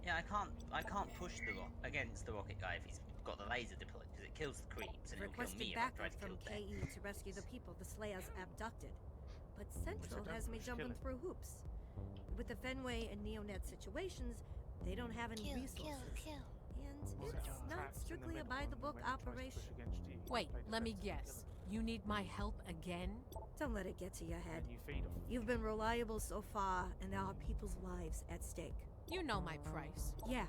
Yeah, I can't push the rock against the rocket guy if he's got the laser deployed because it kills the creeps and it'll kill Requested me if I try backup to from kill them. KE to rescue the people the Slayers abducted. But Central has me jumping through hoops. With the Fenway and Neonet situations, they don't have any resources. And it's not strictly a by-the-book operation. Wait, let me guess. You need my help again? Don't let it get to your head. You feed them. You've been reliable so far, and there are people's lives at stake. You know my price. Yeah,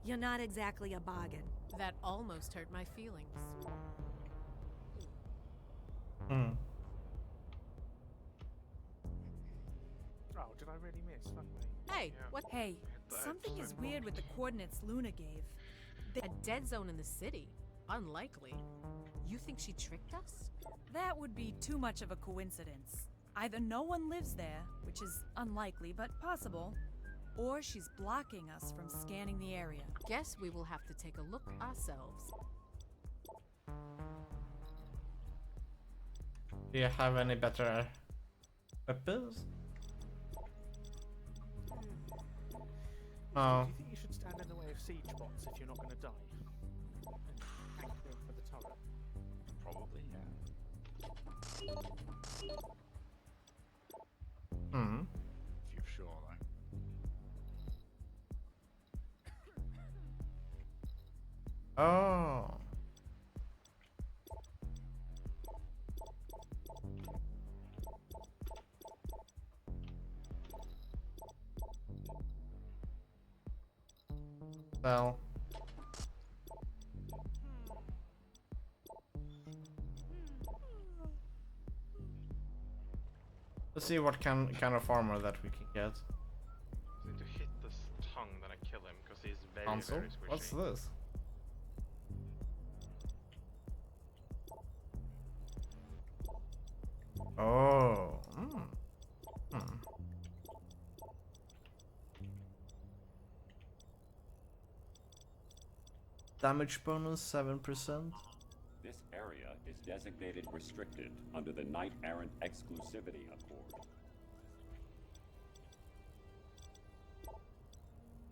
you're not exactly a bargain. That almost hurt my feelings. Hmm. Oh, did I really miss? Fuck me. Hey, what? Hey, something is weird with the coordinates Luna gave. A dead zone in the city? Unlikely. You think she tricked us? That would be too much of a coincidence. Either no one lives there, which is unlikely but possible, or she's blocking us from scanning the area. Guess we will have to take a look ourselves. Do you have any better weapons? Oh. Do you think you should stand in the way of siege bots if you're not going to die? And tank them for the turret? Probably, yeah. Hmm. If you're sure, though. Oh. Well. Let's see what kind of armor that we can get. I need to hit this tongue, then I kill him because he's very, Console? very squishy. What's this? Oh. Hmm. Damage bonus 7%. This area is designated restricted under the Knight Errant Exclusivity Accord.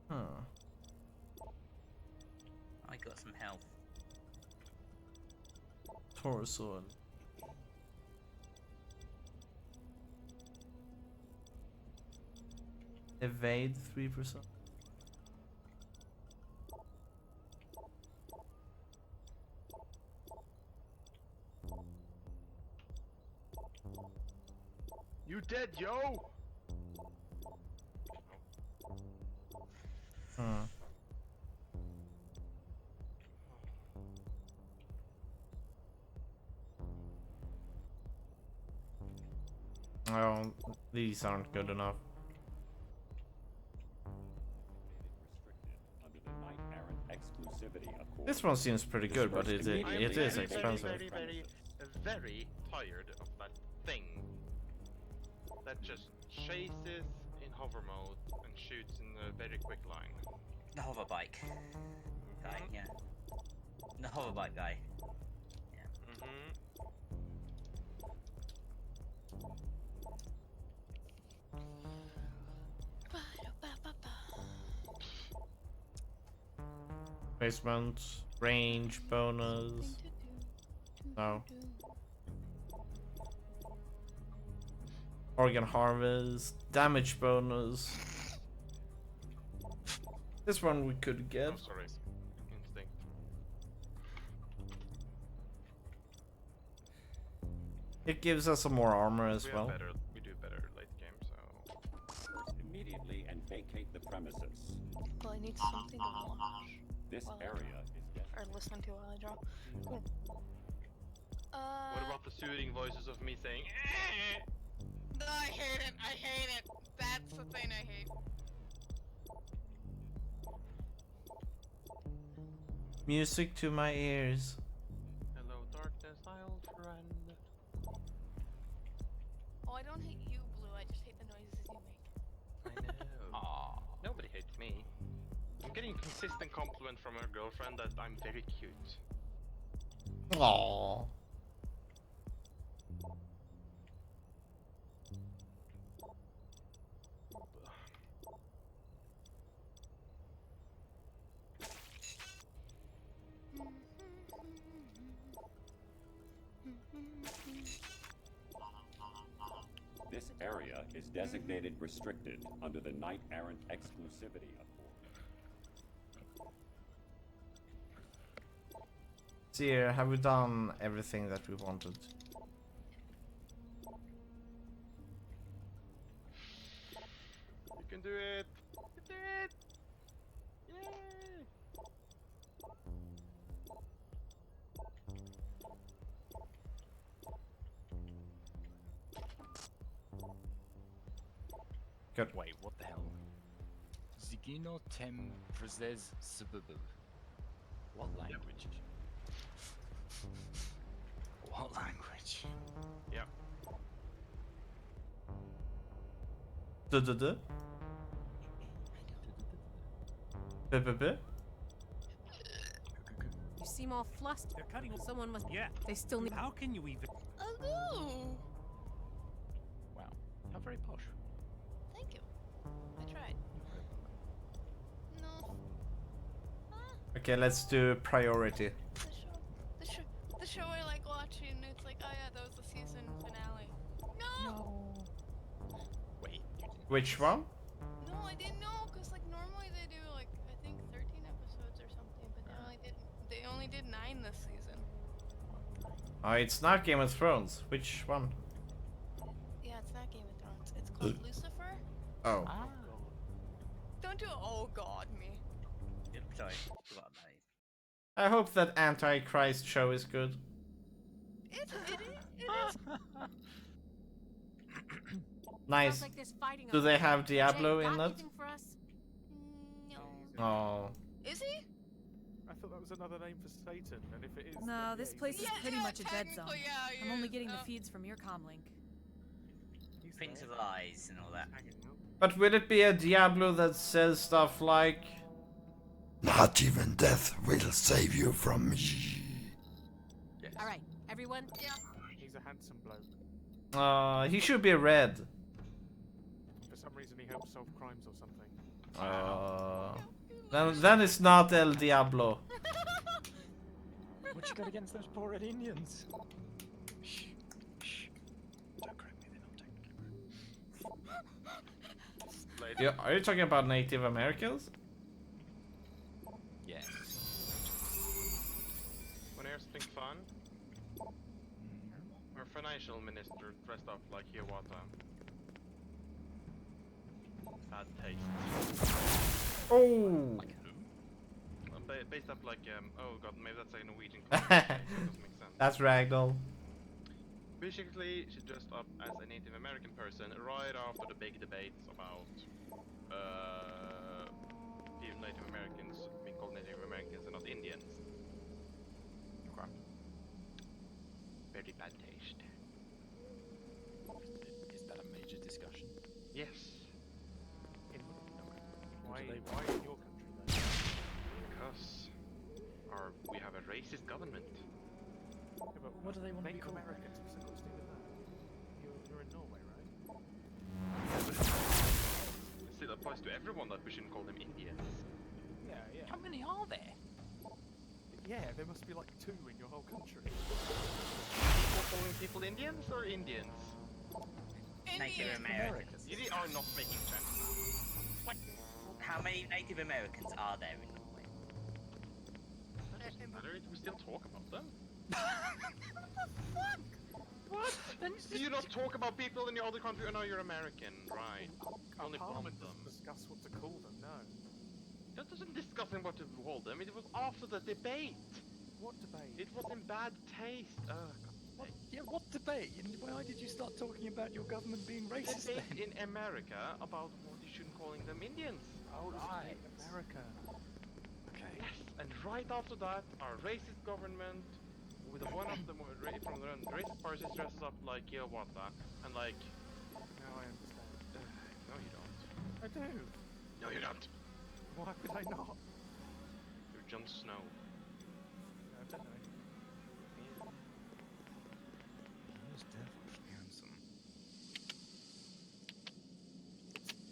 Huh. I got some health. Torso. Evade 3%. You dead, yo! Huh. Oh, these aren't good enough. Under the Knight Errant Exclusivity Accord. This one seems pretty good, but it is expensive. Very tired of that thing that just chases in hover mode and shoots in a very quick line. The hoverbike guy, yeah. The hoverbike guy. Yeah. Basement, range bonus. No. Organ harvest, damage bonus. This one we could get. Oh, sorry. Instinct. It gives us some more armor as well. We do better late game, so. Immediately and vacate the premises. Well, I need something to watch. This while I area draw. is Or listen to while I draw. Cool. What about the soothing voices of me saying, No, I hate it. I hate it. That's the thing I hate. Music to my ears. hello darkness, my old friend. Oh, I don't hate you, Blue. I just hate the noises you make. I know. Aww. Nobody hates me. I'm getting consistent compliment from her girlfriend that I'm very cute. Aww. area is designated restricted under the Knight Errant Exclusivity Accord. See here, have we done everything that we wanted? You can do it! You can do it! Yay! Good. Wait, what the hell? Zigino tem frzez sbbb. What language? What language? Yep. Duh. Buh. You seem all flustered. They're cutting. Someone must. Yeah. They still need. How can you even? Oh, Wow, how very posh. thank you. I tried. No. Okay, let's do priority. The show I like watching, it's like, oh yeah, that was the season finale. No! Wait. Which one? No, I didn't know, because like normally they do like, I think 13 episodes or something, but they only did 9 this season. It's not Game of Thrones. Which one? Yeah, it's not Game of Thrones. It's called Lucifer. Oh. Ah. Don't do oh god me. Sorry, forgot about it. I hope that Antichrist show is good. It is. Nice. Sounds like there's fighting Do over they there. have Diablo Jay, in got it? anything for us? No. Oh. Is he? I thought that was another name for Satan, and if it is, No, then this yeah, place is Yeah, pretty yeah, much a dead zone. technically, yeah, I'm only you're- getting the feeds from your comlink. Prince of Lies and all that. But will it be a Diablo that says stuff like... Not even death will save you from me. Yes. All right, everyone. Yeah. He's a handsome bloke. he should be red. For some reason, he helps solve crimes or something. Then it's not El Diablo. What you got against those poor red Indians? Shh. Don't correct me, they're not technically. Yeah, are you talking about Native Americans? Yes. When here's something fun? Our financial minister dressed up like Hiawatha. Bad taste. Oh! Like who? Based up like, oh god, maybe that's like a Norwegian company. That doesn't make sense. That's Ragdoll. Basically, she dressed up as a Native American person right after the big debates about Native Americans being called Native Americans and not Indians. Okay. Very bad taste. Is that a major discussion? Yes. Why in your country then? Because we have a racist government. Yeah, but What do they want to be Native called? Americans? What's that got to do with that? You're in Norway, right? It still applies to everyone that we shouldn't call them Indians. Yeah. How many are there? Yeah, there must be like 2 in your whole country. We're calling people Indians or Indians? Native Americans. You are not making sense. How many Native Americans are there in Norway? That doesn't matter, we still talk about them. What? Do you not talk about people in your other country? Oh no, you're American, right. Our Only parliament from them. doesn't discuss what to call them, no. That doesn't discussing what to call them, it was after the debate. What debate? It was in bad taste. What? Yeah, what debate? And why did you start talking about your government being racist Debate then? in America about what you shouldn't calling them Indians. Oh, Right. America. Okay. Yes, and right after that, our racist government, with one of them from the racist parties, dresses up like Hiawatha, and like... Now I understand. No, you don't. I do. No, you don't. Why would I not? You're Jon Snow. I don't know. Who's definitely handsome?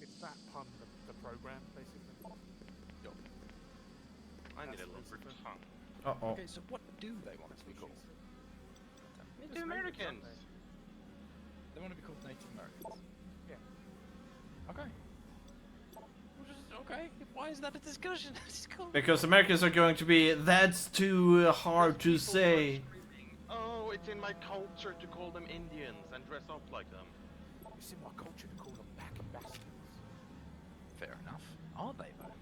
It's that pun, the program, basically. Yo. I need a That's longer Lucifer. tongue. Uh-oh. Okay, so what do they want to be called? Native Americans! They want to be called Native Americans. Okay, why is that a discussion? It's cool. Because Americans are going to be, that's too hard to say. Oh, it's in my culture to call them Indians and dress up like them. It's in my culture to call them back bastards. Fair enough. Are they though?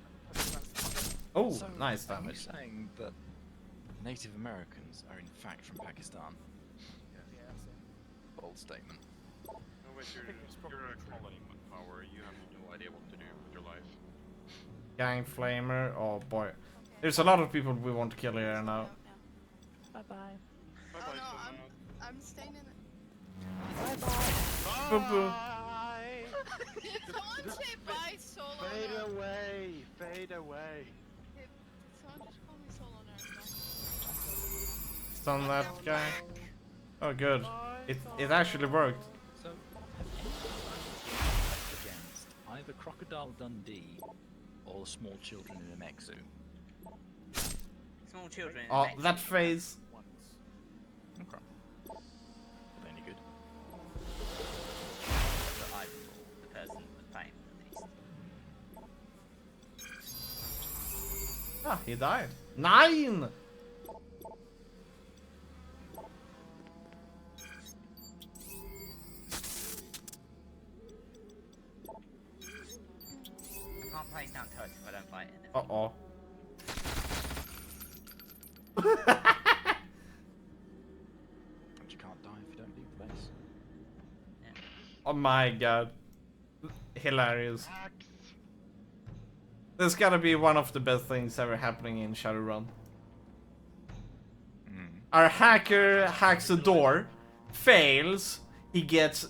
Oh, so, nice are you damage. saying that Native Americans are in fact from Pakistan? Yeah, that's it. Bold statement. No, wait, you're a colony power. You have no idea what to do with your life. Gang flamer. Oh boy. There's a lot of people we want to kill here now. Bye bye. Bye Oh bye. no, I'm staying in it. Boo boo. Did someone say bye, Solo? Fade away. Fade away. Did someone just call me Solo Nerd? Stun that guy. Oh good. It actually worked. So, have anyone against either Crocodile Dundee or small children in a mech zoo? Small children. Oh, that phase. Okay. Are they any good? But I recall the person that was playing at least. Ah, he died. 9! I can't place down turrets if I don't fight it. Uh-oh. And you can't die if you don't leave the base. Oh my god. Hilarious. This gotta be one of the best things ever happening in Shadowrun. Our hacker hacks a door, fails, he gets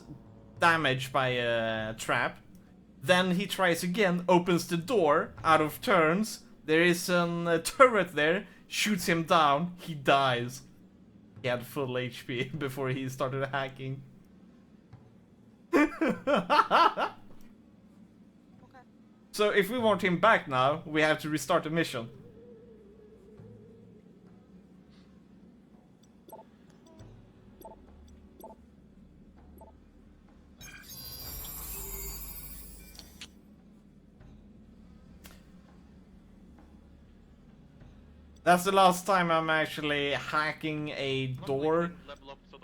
damaged by a trap. Then he tries again, opens the door, out of turns. There is a turret there, shoots him down, he dies. He had full HP before he started hacking. So if we want him back now, we have to restart the mission. That's the last time I'm actually hacking a door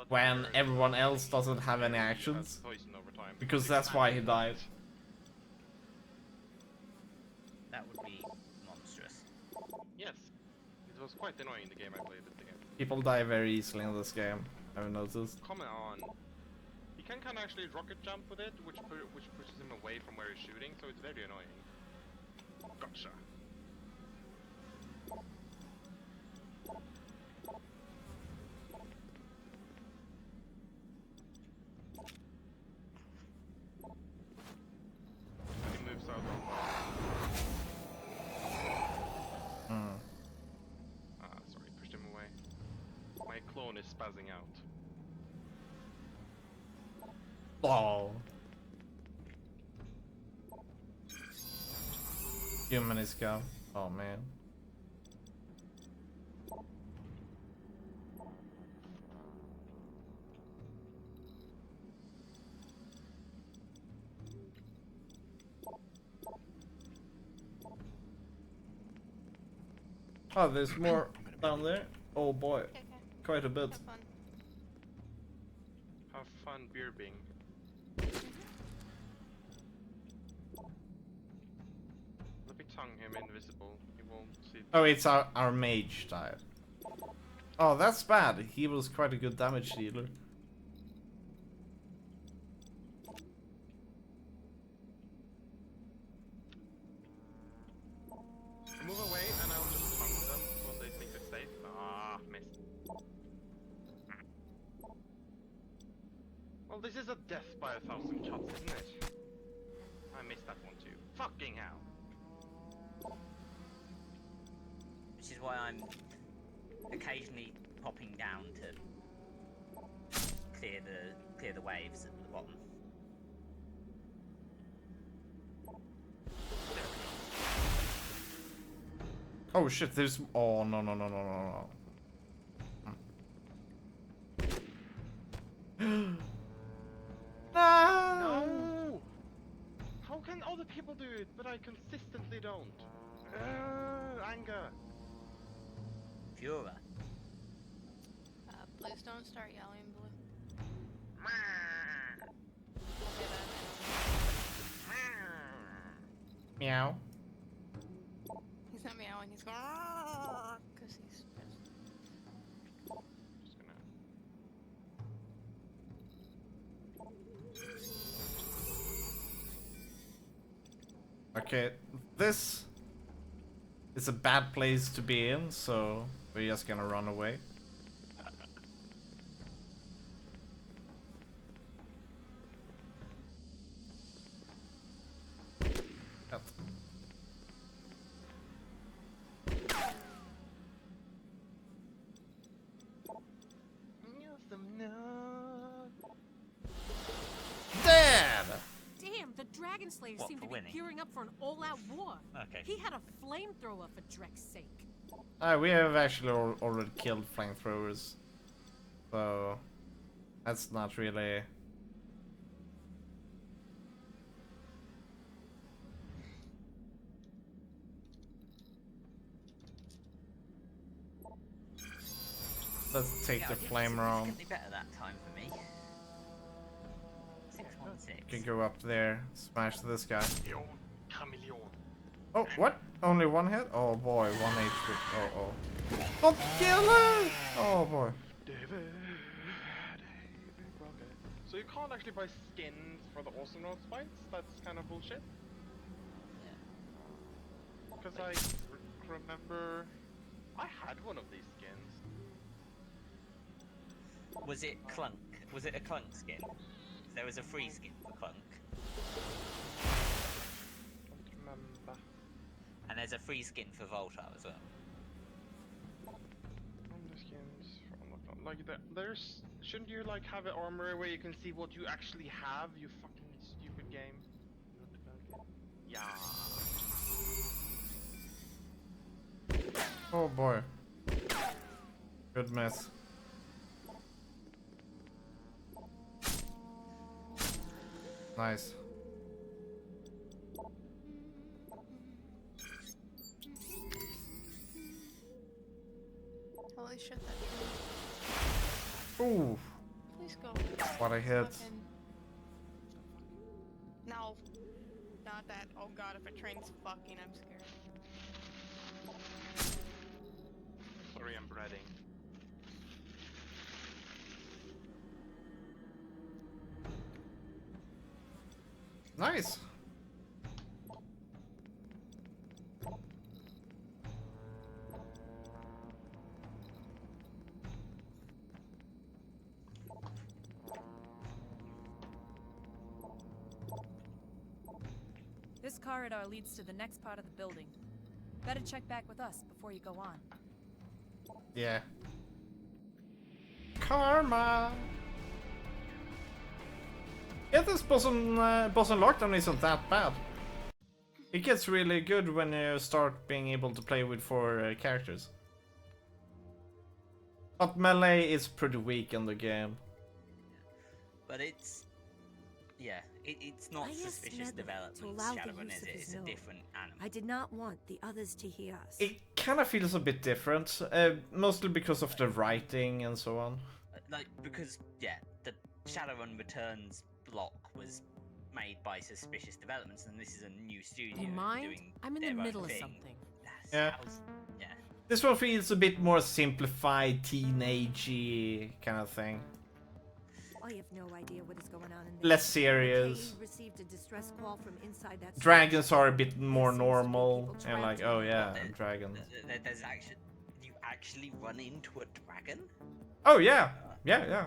when everyone else doesn't have any actions. Because that's why he died. That would be monstrous. Yes. It was quite annoying the game I played it again. People die very easily in this game, I've noticed. Come on. You can kind of actually rocket jump with it, which pushes him away from where he's shooting, so it's very annoying. Gotcha. He moves out. Sorry, pushed him away. My clone is spazzing out. Oh. Human is gone. Oh man. Oh, there's more down there. Oh boy, quite a bit. Have fun beer bing. Let me tongue him invisible. He won't see. Oh, it's our mage type. Oh, that's bad. He was quite a good damage dealer. Move away and I'll just tongue them so they think it's safe. Ah, missed. Well, this is a death by 1,000 shots, isn't it? I missed that one too. Fucking hell. Which is why I'm occasionally popping down to clear the waves at the bottom. Oh shit, there's... Oh, no, no, no, no, no, no. No! How can other people do it, but I consistently don't? Anger. Fura. Please don't start yelling, Blue. Meow. He's not meowing, he's going because he's pissed. Just gonna... Okay, this is a bad place to be in, so we're just gonna run away. Yep. Dead! Damn, the Dragon Slayers What, seem for to be winning? gearing up for an all-out war. Okay. He had a flamethrower for Drek's sake. We have actually already killed flamethrowers, so that's not really. Let's take the flame round. Significantly better that time for me. 616. Can go up there, smash this guy. Chameleon. Oh, what? Only one hit? Oh boy, 1 HP. Oh, oh. Don't kill her! Oh boy. David Rocket. So you can't actually buy skins for the Awesome Note spikes? That's kind of bullshit. Because I remember I had one of these skins. Was it Clunk? Was it a Clunk skin? There was a free skin for Clunk. Don't remember. And there's a free skin for Voltar as well. The skins for like there's shouldn't you like have an armory where you can see what you actually have? You fucking stupid game. Yeah. Oh boy. Good mess. Nice. Holy shit, that Ooh. Please go. What a hit. Fucking... No. Not that. Oh god, if a train's fucking, I'm scared. Sorry, I'm breading. Nice. This corridor leads to the next part of the building. Better check back with us before you go on. Yeah. Karma. Yeah, this boss on lockdown isn't that bad. It gets really good when you start being able to play with 4 characters. But melee is pretty weak in the game. But it's... yeah, it's not I asked suspicious Medley to development. allow the Shadowrun use is of it? his It's a node. different animal. I did not want the others to hear us. It kind of feels a bit different, mostly because of the writing and so on. Like, because, yeah, the Shadowrun Returns block was made by Suspicious Developments, and this is a new studio You mind? doing I'm in the their own middle of thing. something. Yeah. Yeah. This one feels a bit more simplified, teenagey kind of thing. I have no idea what is going on in Less serious. McKay received a distress call from inside that Dragons are a bit more normal, and like, oh yeah, dragon. There's actually... you actually run into a dragon? Oh yeah, yeah.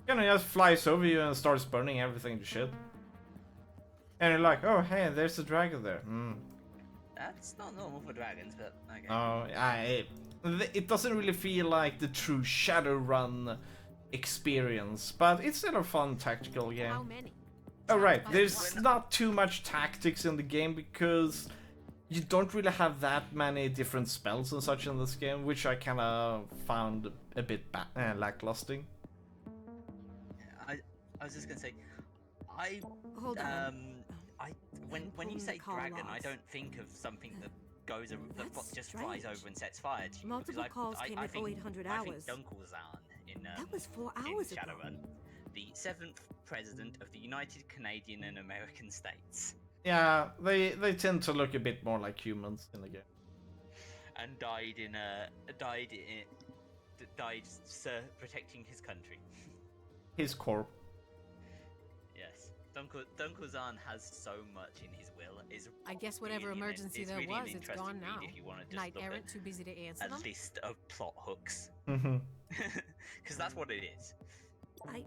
Kind of just flies over you and starts burning everything to shit. And you're like, oh hey, there's a dragon there. That's not normal for dragons, but okay. Oh, it doesn't really feel like the true Shadowrun experience, but it's still a fun tactical game. How many? Oh right, there's not too much tactics in the game because you don't really have that many different spells and such in this game, which I kind of found a bit lackluster. I was just gonna say, Hold on. when you say call dragon, I logs. don't think of something that goes that That's just flies strange. over and sets fire to you. Multiple because calls I came I at think, 0800 I think hours. Dunkelzahn in That was 4 in hours ago. Shadowrun, the 7th president of the United Canadian and American States, Yeah, they tend to look a bit more like humans in the game. and died protecting his country. His corp. Yes, Dunkelzahn has so much in his will. I guess whatever really emergency it's there really an was, it's interesting gone now. read if you want to just Knight look errant at too busy to answer a them. list of plot hooks. Mm-hmm. Because that's what it is. I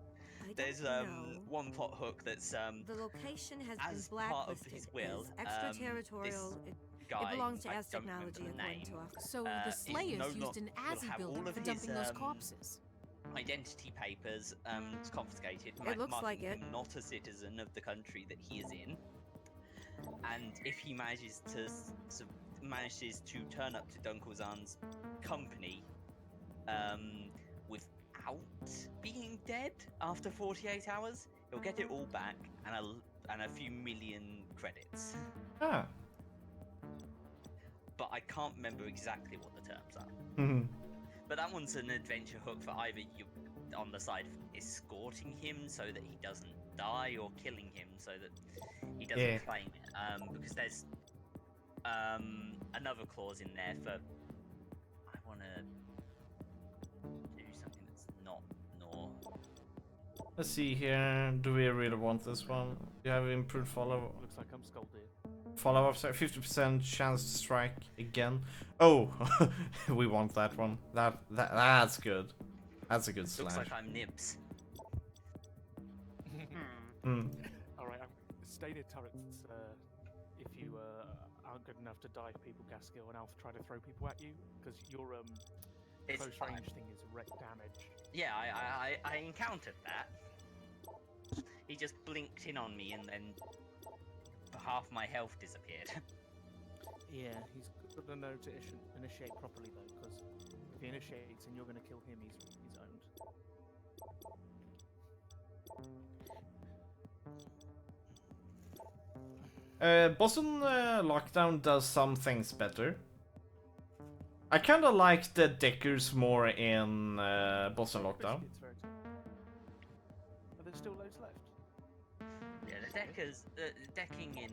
There's don't know. one plot hook that's The location has been as part of blacklisted his will. as extraterritorial. This It guy, belongs to I Az don't remember Technology, the according name, to our. So the is Slayers no used an will Azzy have all building of for his, dumping those corpses. identity papers confiscated, looks marking like it. him not a citizen of the country that he is in. And if he manages to turn up to Dunkelzahn's company without being dead after 48 hours, he'll get it all back and a few million credits. Ah. But I can't remember exactly what the terms are. Mm-hmm. But that one's an adventure hook for either you on the side of escorting him so that he doesn't die, or killing him so that he doesn't claim it. Because there's another clause in there for I want to do something that's not Nor. Let's see here. Do we really want this one? Do you have improved follow? Looks like I'm scolded. Follow up, 50% chance to strike again. Oh, we want that one. That's good. That's a good slash. Looks like I'm Nibs. Alright, stated turrets, if you aren't good enough to dive people, gas skill, and I'll try to throw people at you, because your It's close fine. range thing is wreck damage. Yeah, I encountered that. He just blinked in on me and then half my health disappeared. Yeah, he's got to know to initiate properly though, because if he initiates and you're going to kill him, he's owned. Boston Lockdown does some things better. I kind of like the deckers more in Boston Lockdown. Are there still loads left? Yeah, the decking in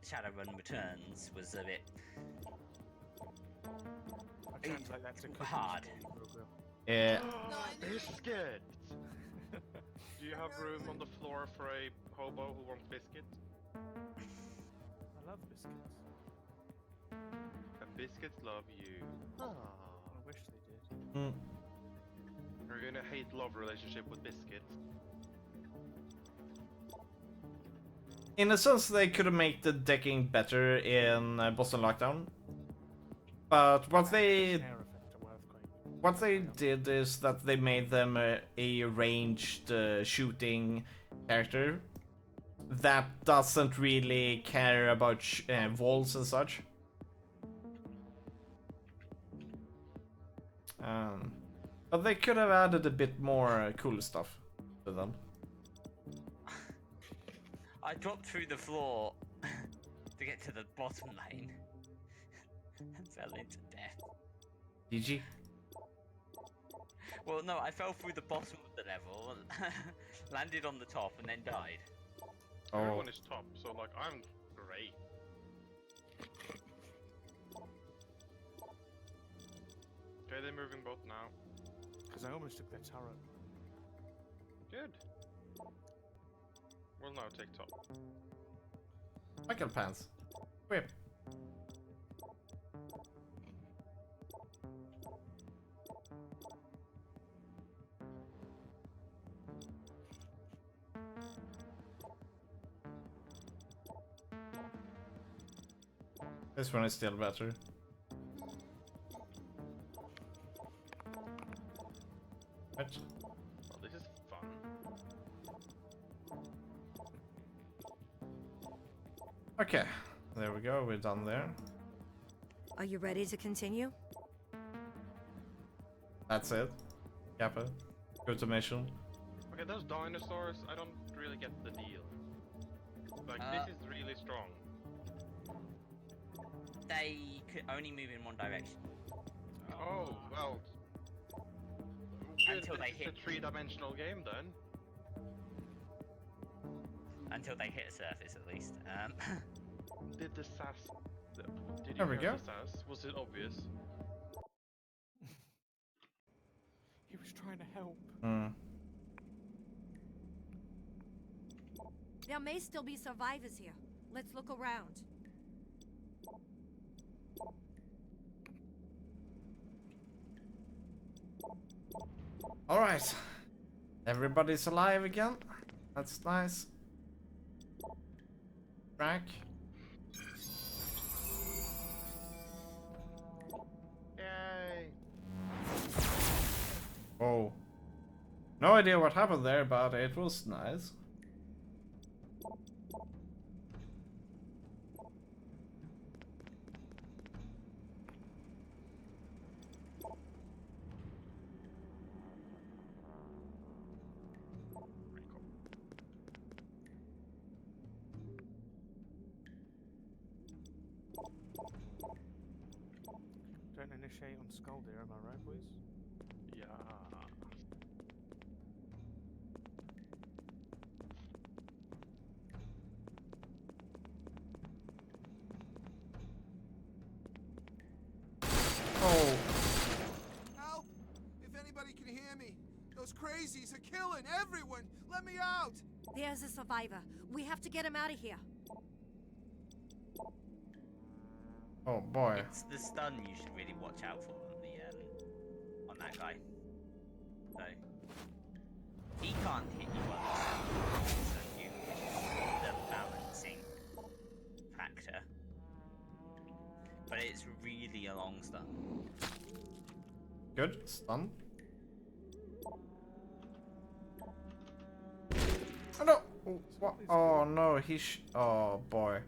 Shadowrun Returns was a bit I translate that to hard. Yeah. Biscuits! Do you have room on the floor for a hobo who wants biscuits? I love biscuits. And biscuits love you. I wish they did. You're gonna hate love relationship with biscuits. In a sense, they could have made the decking better in Boston Lockdown. But what they did is that they made them a ranged shooting character that doesn't really care about walls and such. But they could have added a bit more cool stuff to them. I dropped through the floor to get to the bottom lane and fell into death. GG. Well, no, I fell through the bottom of the level, landed on the top, and then died. Oh. Everyone is top, so like I'm great. Okay, they're moving both now. Because I almost took their turret. Good. We'll now take top. Michael Pants. Whip. This one is still better. What? Well, this is fun. Okay, there we go, we're done there. Are you ready to continue? That's it. Kappa. Go to mission. Okay, those dinosaurs, I don't really get the deal. Like, this is strong? They could only move in one direction. Oh, well. Until they It's hit. a three-dimensional game then. Until they hit a surface, at least. Did the sass... Did There you we hear go. the sass? Was it obvious? He was trying to help. There may still be survivors here. Let's look around. Alright. Everybody's alive again. That's nice. Track. Yay! Oh. No idea what happened there, but it was nice. Don't initiate on Skull there, am I right, boys? Yeah. Oh. Help! If anybody can hear me, those crazies are killing everyone. Let me out! There's a survivor. We have to get him out of here. Oh boy. It's the stun you should really watch out for on that guy. So he can't hit you on the balancing factor, but it's really a long stun. Good. Stun. Oh no! Oh, what? Oh no, oh boy.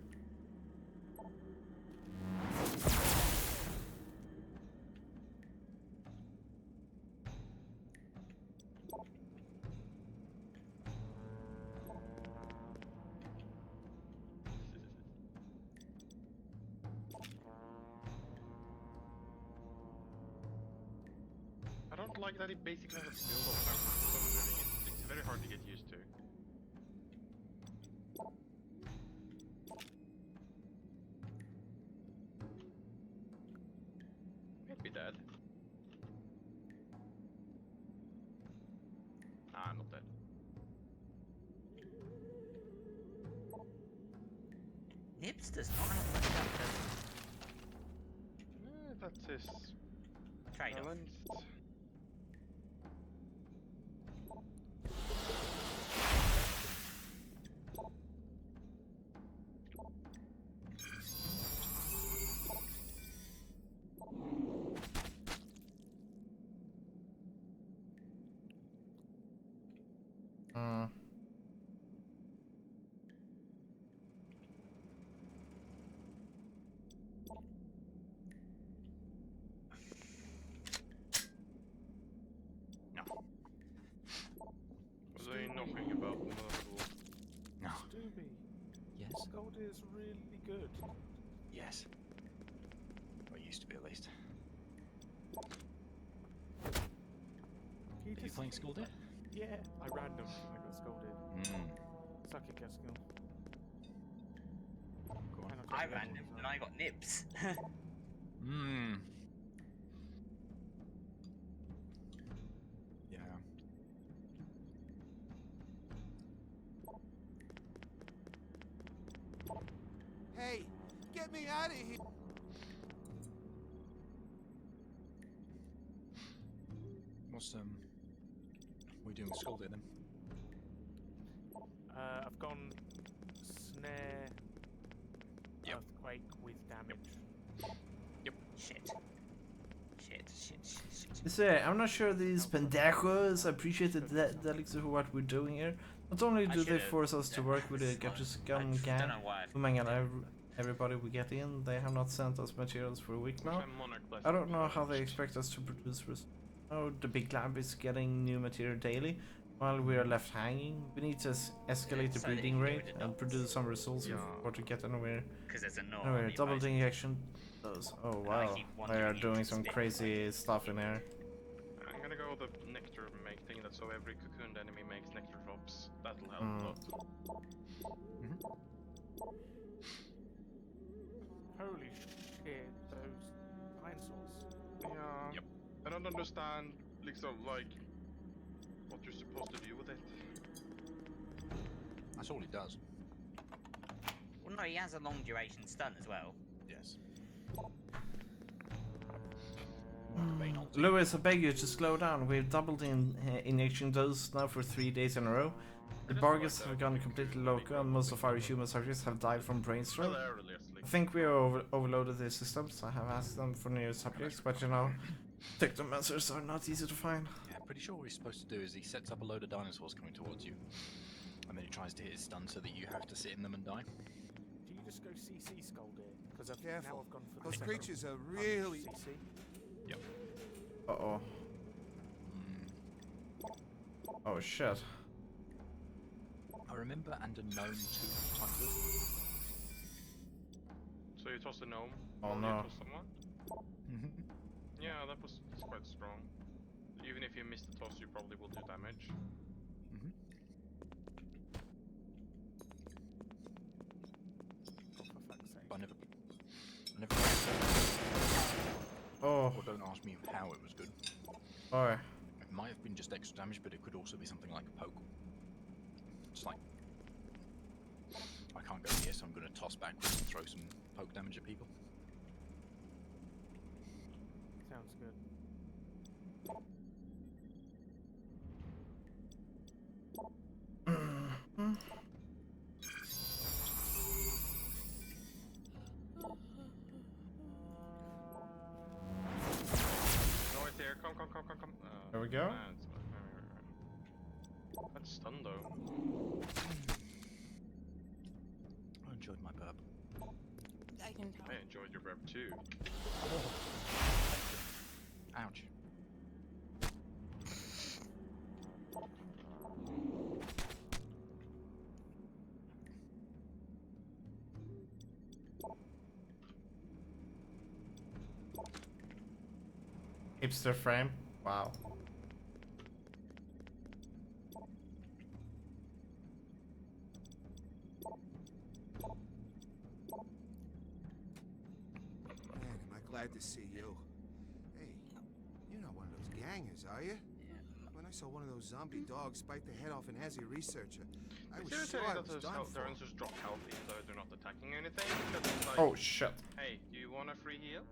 I don't like that it basically has a build-up time for something. It's very hard to get used to. Might be dead. Nah, I'm not dead. Nibs does not have much health. That's his Trade-off. balance. Was I knocking about Myrtle? No. Stooby. Yes. Gold is really good. Yes. Or used to be, at least. Are you playing Skull Deer? Yeah, I random. I got scolded. Suck it, Gaskill. Go on. I random and I got nibs. Yeah. Hey, get me out of here! What's we doing with Skull Deer then? I've gone snare, earthquake with damage. Yep. Shit. You see, I'm not sure these pendejos appreciate the delicacy of what we're doing here. Not only do they force us to work with the Gacha Scum gang, who mangle everybody we get in, they have not sent us materials for a week now. I don't know how they expect us to produce. Oh, the big lab is getting new material daily. While we are left hanging, we need to escalate the So that breeding you can rate get rid of and dogs. produce some results Yeah. before to get anywhere. Because there's a no Anywhere, on the double the emoji. injection. Those. Oh And I wow, keep they wandering are into doing the some spin crazy stuff in here. I'm gonna go with the nectar make thing that so every cocooned enemy makes nectar drops. That'll help a lot. Holy shit, those dinosaurs. Yeah. Yep. I don't understand, like, what you're supposed to do with it. That's all he does. Well, no, he has a long duration stun as well. Yes. Lewis, I beg you to slow down. We've doubled in injection dose now for 3 days in a row. The Bargas have gone completely loco, and most of our human subjects have died from brain stroke. I think we overloaded the systems. I have asked them for new subjects, but you know, techno measures are not easy to find. Yeah, pretty sure what he's supposed to do is he sets up a load of dinosaurs coming towards you, and then he tries to hit his stun so that you have to sit in them and die. Do you just go CC Skull Deer? Because Careful. now I've gone for Those the creatures are really... CC. Yep. Uh-oh. Oh shit. I remember and a gnome too, Tiger. So you toss a gnome? Oh or no. You toss someone? Yeah, that's quite strong. Even if you miss the toss, you probably will do damage. I never. Oh. Well, don't ask me how it was good. Boy. It might have been just extra damage, but it could also be something like a poke. It's like, I can't go here, so I'm going to toss backwards and throw some poke damage at people. Sounds good. No, it's there. Come. There we go. That's stun though. I enjoyed my burp. I can tell. I enjoyed your burp too. Ouch. Hipster frame. Wow. Man, am I glad to see you. Hey, you're not one of those gangers, are you? When I saw one of those zombie dogs bite the head off an Azzy researcher, I was sure I was done for. Their answers drop health even though they're not attacking anything. It's like, Oh shit. hey, do you want a free heal?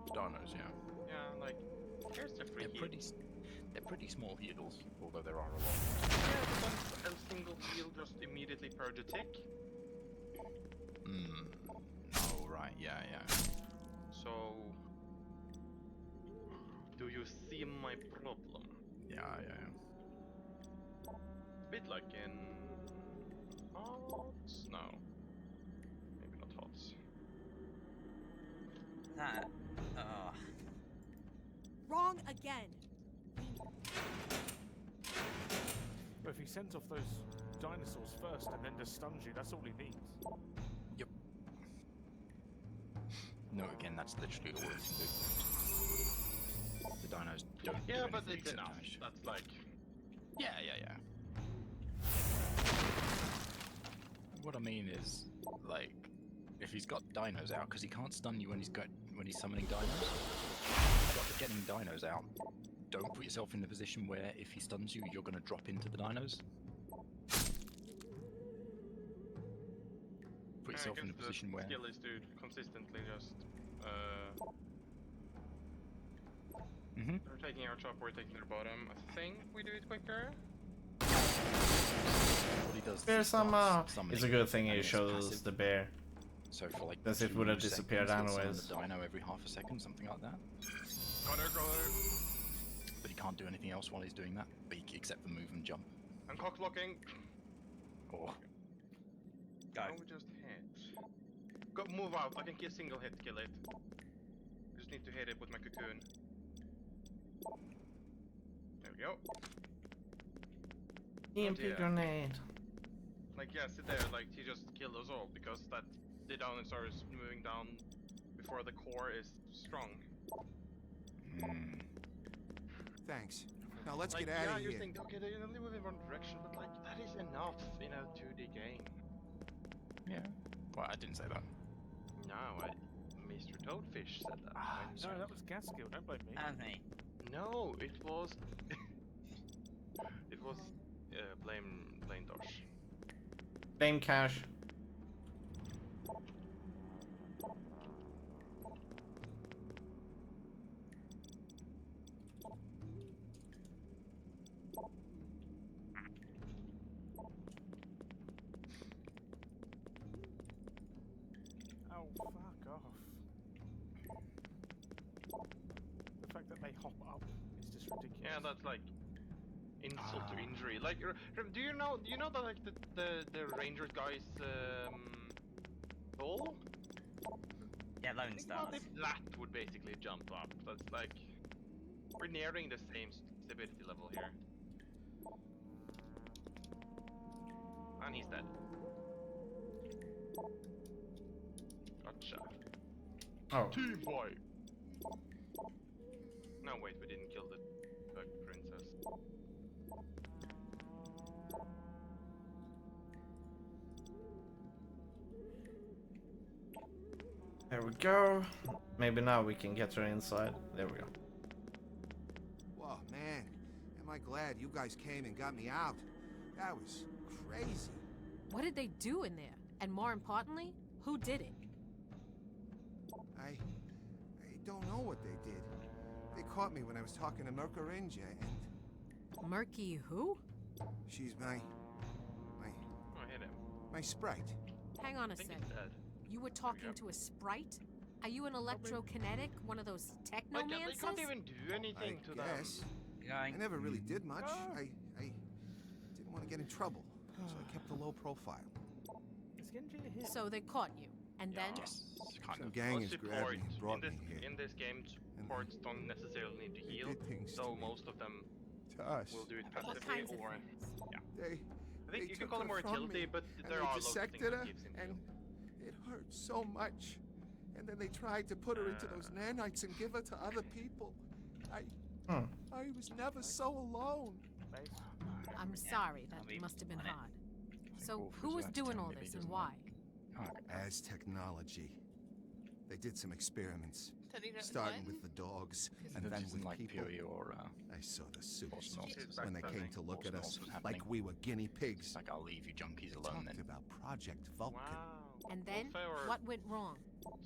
Dinos, yeah. Yeah, like, here's the free heal. They're pretty small heals, although there are a lot. Yeah, but then a single heal just immediately purge a tick. Oh, right, yeah. So, do you see my problem? Yeah. A bit like in HOTS? No. Maybe not HOTS. That. Wrong again. But if he sends off those dinosaurs first and then just stuns you, that's all he needs. Yep. No, again, that's literally all it can do. The dinos don't do Yeah, but anything it's except enough. damage. That's like... Yeah. What I mean is, like, if he's got dinos out, because he can't stun you when he's summoning dinos. If you've got getting dinos out, don't put yourself in the position where if he stuns you, you're going to drop into the dinos. Put yourself in a position where... skill is to consistently just... They're taking our top, we're taking their bottom. I think we do it quicker. What he does Bear is he some starts summoning It's a good thing and it it's shows passive. the bear. So for like As it 2 would have disappeared seconds, he'll anyways. summon a dino every half a second, something like that. Got her. But he can't do anything else while he's doing that, except for move and jump. I'm cock blocking. Or Now we just hit. Go, move out, I can single hit kill it. I just need to hit it with my cocoon. There we go. EMP yeah. grenade. Like, yeah, sit there, like, he just killed us all because that the dinosaur is moving down before the core is strong. Thanks. Now let's Like, get out yeah, of you here. think, okay, they only move in one direction, but like, that is enough in a 2D game. Yeah. Well, I didn't say that. No, Mr. Toadfish said that. No, that was Gaskill. Don't blame me. And me. No, it was... it was... blame Dosh. Blame Cash. Oh, fuck off. The fact that they hop up is just ridiculous. Yeah, that's like insult to injury. Like, do you know that like the ranger guy's goal? Yeah, Lone Think Stars. about if that would basically jump up. That's like we're nearing the same stability level here. And he's dead. Gotcha. Oh. Team fight. No, wait, we didn't kill the bug princess. There we go. Maybe now we can get her inside. There we go. Whoa, man. Am I glad you guys came and got me out. That was crazy. What did they do in there? And more importantly, who did it? I don't know what they did. They caught me when I was talking to Mercarinja, and Murky who? she's my Oh, hit him. my sprite. Hang on a I think sec. he's dead. You were talking to a sprite? Are you an electrokinetic? One of those Like, they technomancers? can't even do anything to them. Guess. I never really did much. I didn't want to get in trouble, so I kept a low profile. Is Genji here? So they caught you. And then? Some gang has grabbed me and brought me here. In this game, supports don't necessarily need to heal, did things so to me. most of them To us. will do it What passively kinds of or... things? Yeah. They I think you can took call her them more from utility, me, but and there they are loads of things dissected that her, gives him and heal. it hurt so much. And then they tried to put her into those nanites and give her to other people. I was never so alone. I'm sorry, that must have been hard. So who was doing all this and why? As technology. They did some experiments. Starting with the dogs, and then with like people. Fury or I saw the suits Osmosis. when they came to look at us Osmosis was like happening. we were guinea pigs. Like, I'll leave you junkies Talked alone then. about Project Vulcan. And then, what went wrong?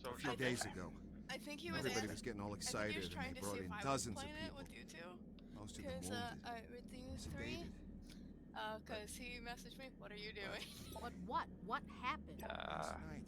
A few days ago, I think he was everybody in- was getting all I think he excited, was and trying they to brought see in if I was dozens of playing it people. with you two. Most of them Because wounded. with you three, sedated. because he messaged me, what are you doing? But what? What happened? Last night,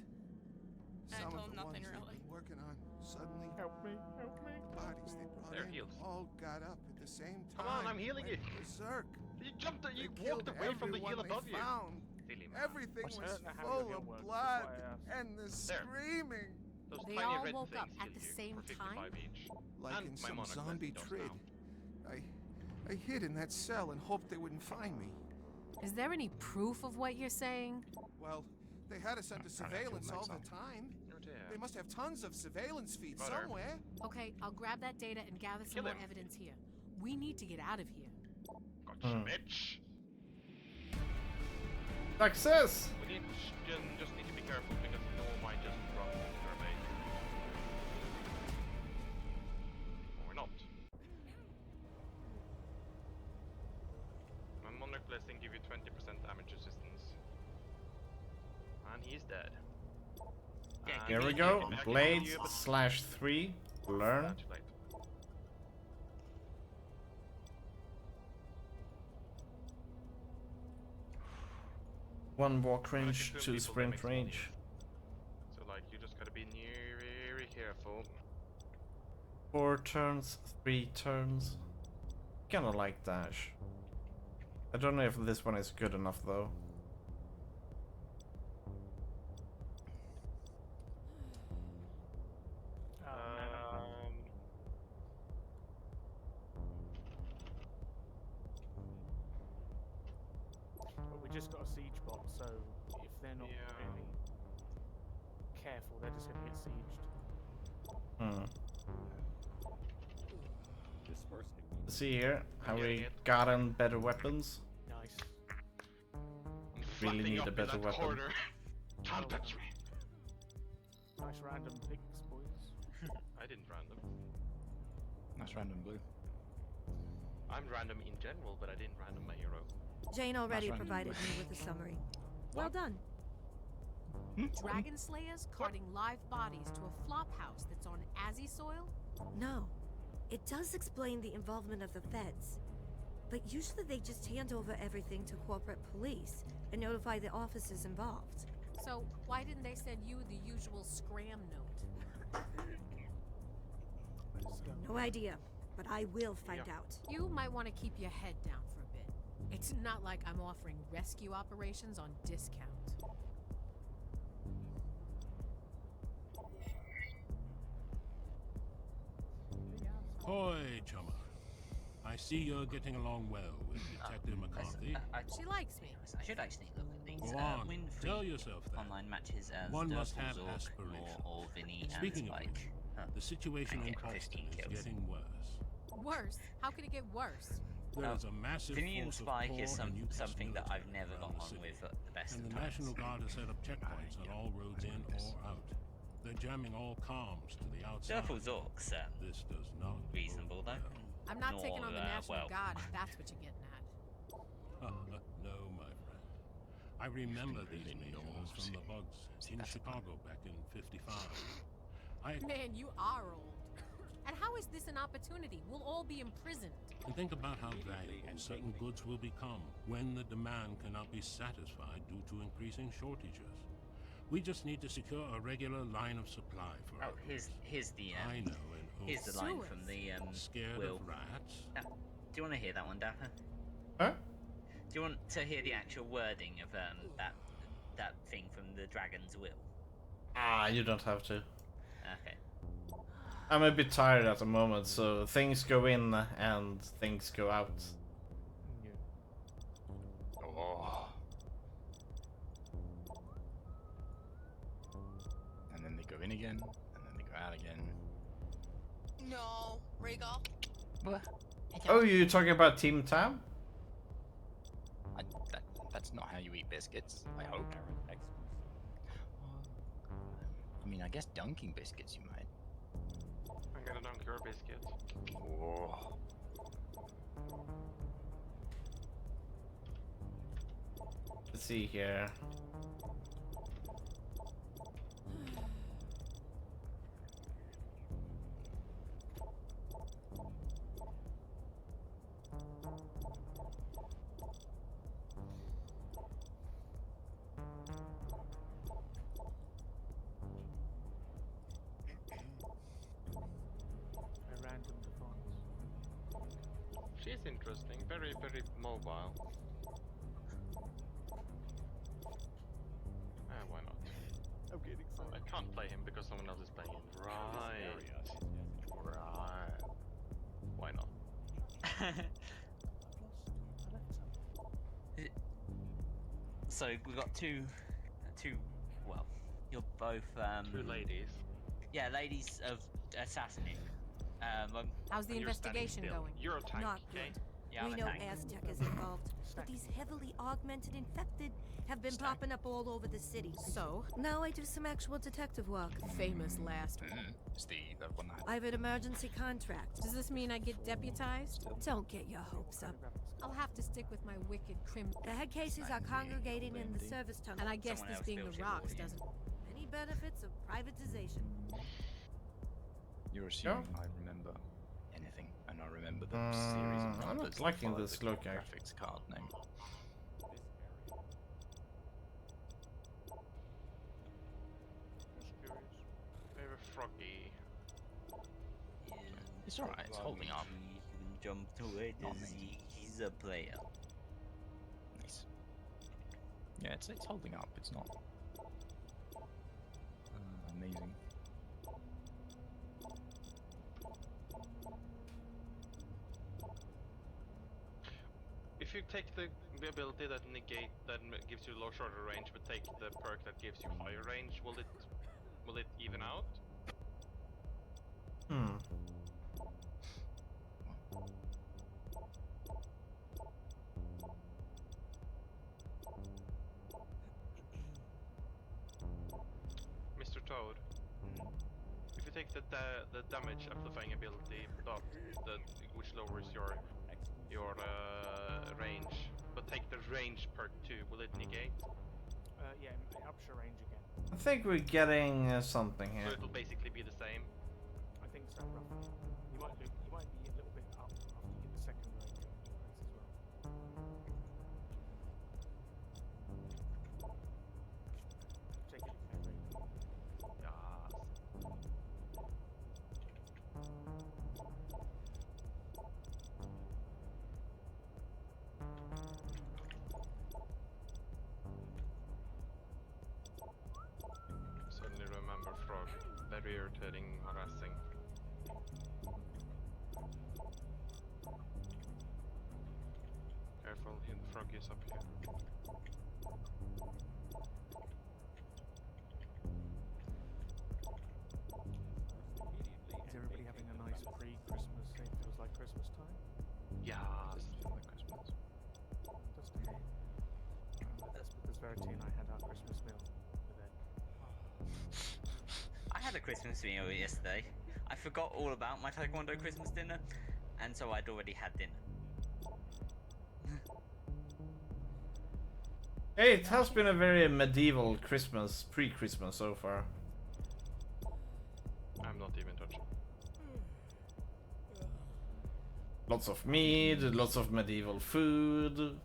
I some told of him the nothing ones really. they've been working on suddenly, Help me, help me. the bodies they brought They're in healed. all got up at the same Come time. on, I'm healing went you. Berserk. You jumped, you They walked killed away from the everyone heal they above you. found. Silly man. Everything I was don't know how your full heal of works, that's blood why I asked. and the screaming. Those They tiny all red woke things up at heal the you same for 55 time? each. Like And in my some monarch zombie does trid. now. I hid in that cell and hoped they wouldn't find me. Is there any proof of what you're saying? Well, they had us under surveillance all the time. Oh dear. They must have tons of surveillance feeds Butter. somewhere. Okay, I'll grab that data and gather some Kill more him. evidence here. We need to get out of here. Gotcha, bitch. Success! We need just need to be careful because no one might just drop into our base. Or not. My monarch blessing give you 20% damage resistance. And he's dead. Here we go. Blades /3. Learn. One walk range, 2 sprint range. So like you just gotta be very careful. 4 turns, 3 turns. Kinda like dash. I don't know if this one is good enough though. siege bot, so if they're not really careful, they're just going to get sieged. Let's see here. Have we gotten better weapons? Nice. Really need a better weapon. Corner. Don't touch me. Nice random picks, boys. I didn't random. Nice random blue. I'm random in general, but I didn't random my hero. Jane already That's right. provided me with a summary. Well done. Dragon slayers carting live bodies to a flop house that's on Azzy soil? No. It does explain the involvement of the feds. But usually they just hand over everything to corporate police and notify the officers involved. So why didn't they send you the usual scram note? No idea, but I will find out. You might want to keep your head down for a bit. It's not like I'm offering rescue operations on discount. Hoy, chummer. I see you're getting along well with Detective McCarthy. She likes me. I should actually look at these. Go on, Win-free tell yourself that. online matches as One must Durful have Zork aspirations. or Vinny Speaking and of Spike. which, the situation in Preston is getting worse. Worse? How could it get worse? There is a massive Vinny and force of Spike core is and new something that I've military never got around the on city. with at the best And of the times. National Guard has set up checkpoints on all roads in or out. They're jamming all comms to the outside. Durful Zork's This does not reasonable though. I'm not taking on the Nor, National well, Guard if that's what you're getting at. No, my friend. I remember these meetings from the bugs in Chicago back in '55. Man, you are old. And how is this an opportunity? We'll all be imprisoned. And think about how valuable certain goods will become when the demand cannot be satisfied due to increasing shortages. We just need to secure a regular line of supply for our here's the I know, and here's the line from the scared Will. of rats. Do you want to hear that one, Dapper? Huh? Do you want to hear the actual wording of that thing from the Dragon's Will? You don't have to. Okay. I'm a bit tired at the moment, so things go in and things go out. Oh. And then they go in again, and then they go out again. No, Rhaegal. What? Oh, you're talking about Team Tam? That's not how you eat biscuits, I hope. I mean, I guess dunking biscuits you might. I'm gonna dunk your biscuit. Whoa. Let's see here. A random device. She's interesting, very, very mobile. Why not? I'm getting excited. I can't play him because someone else is playing him. Right. Right. Why not? So we've got two. Well, you're both. Two ladies. Yeah, ladies of assassinate. How's the investigation going? You're a tank, Not okay? good. Yeah, I'm We a know tank. Aztec is involved, but these heavily augmented infected have been popping up all over the city. So? Now I do some actual detective work. Famous last one. It's the one that I have an emergency contract. Does this mean I get deputized? Don't get your hopes up. I'll have to stick with my wicked crim. The head cases are congregating in the service tunnel. And I guess Someone this else being built the it rocks for you. doesn't. Any benefits of privatization? you're assuming I remember anything, and I remember the series of I'm numbers. not liking that this follow look, the actually. graphics card name. Very froggy. It's alright, it's holding up. Jump to it. Not me. He's a player. Nice. Yeah, it's holding up. It's not amazing. If if you take the ability that gives you shorter range, but take the perk that gives you higher range, will it even out? Mr. Toad, if you take the damage amplifying ability, which lowers your range, but take the range perk too, will it negate? Yeah, it ups your range again. I think we're getting something here. So it'll basically be the same. I think so, roughly. You might be a little bit up after you get the second range upgrades as well. Take it if you can, right? Suddenly remember Frog. Very irritating, harassing. Careful, the frog is up here. Is everybody having a nice pre-Christmas? It feels like Christmas time? Yeah, like Christmas. Just to me. That's because Verity and I had our Christmas meal with Ed. I had a Christmas meal yesterday. I forgot all about my Taekwondo Christmas dinner, and so I'd already had dinner. Hey, it has been a very medieval Christmas, pre-Christmas so far. I'm not even touching. Lots of meat, lots of medieval food.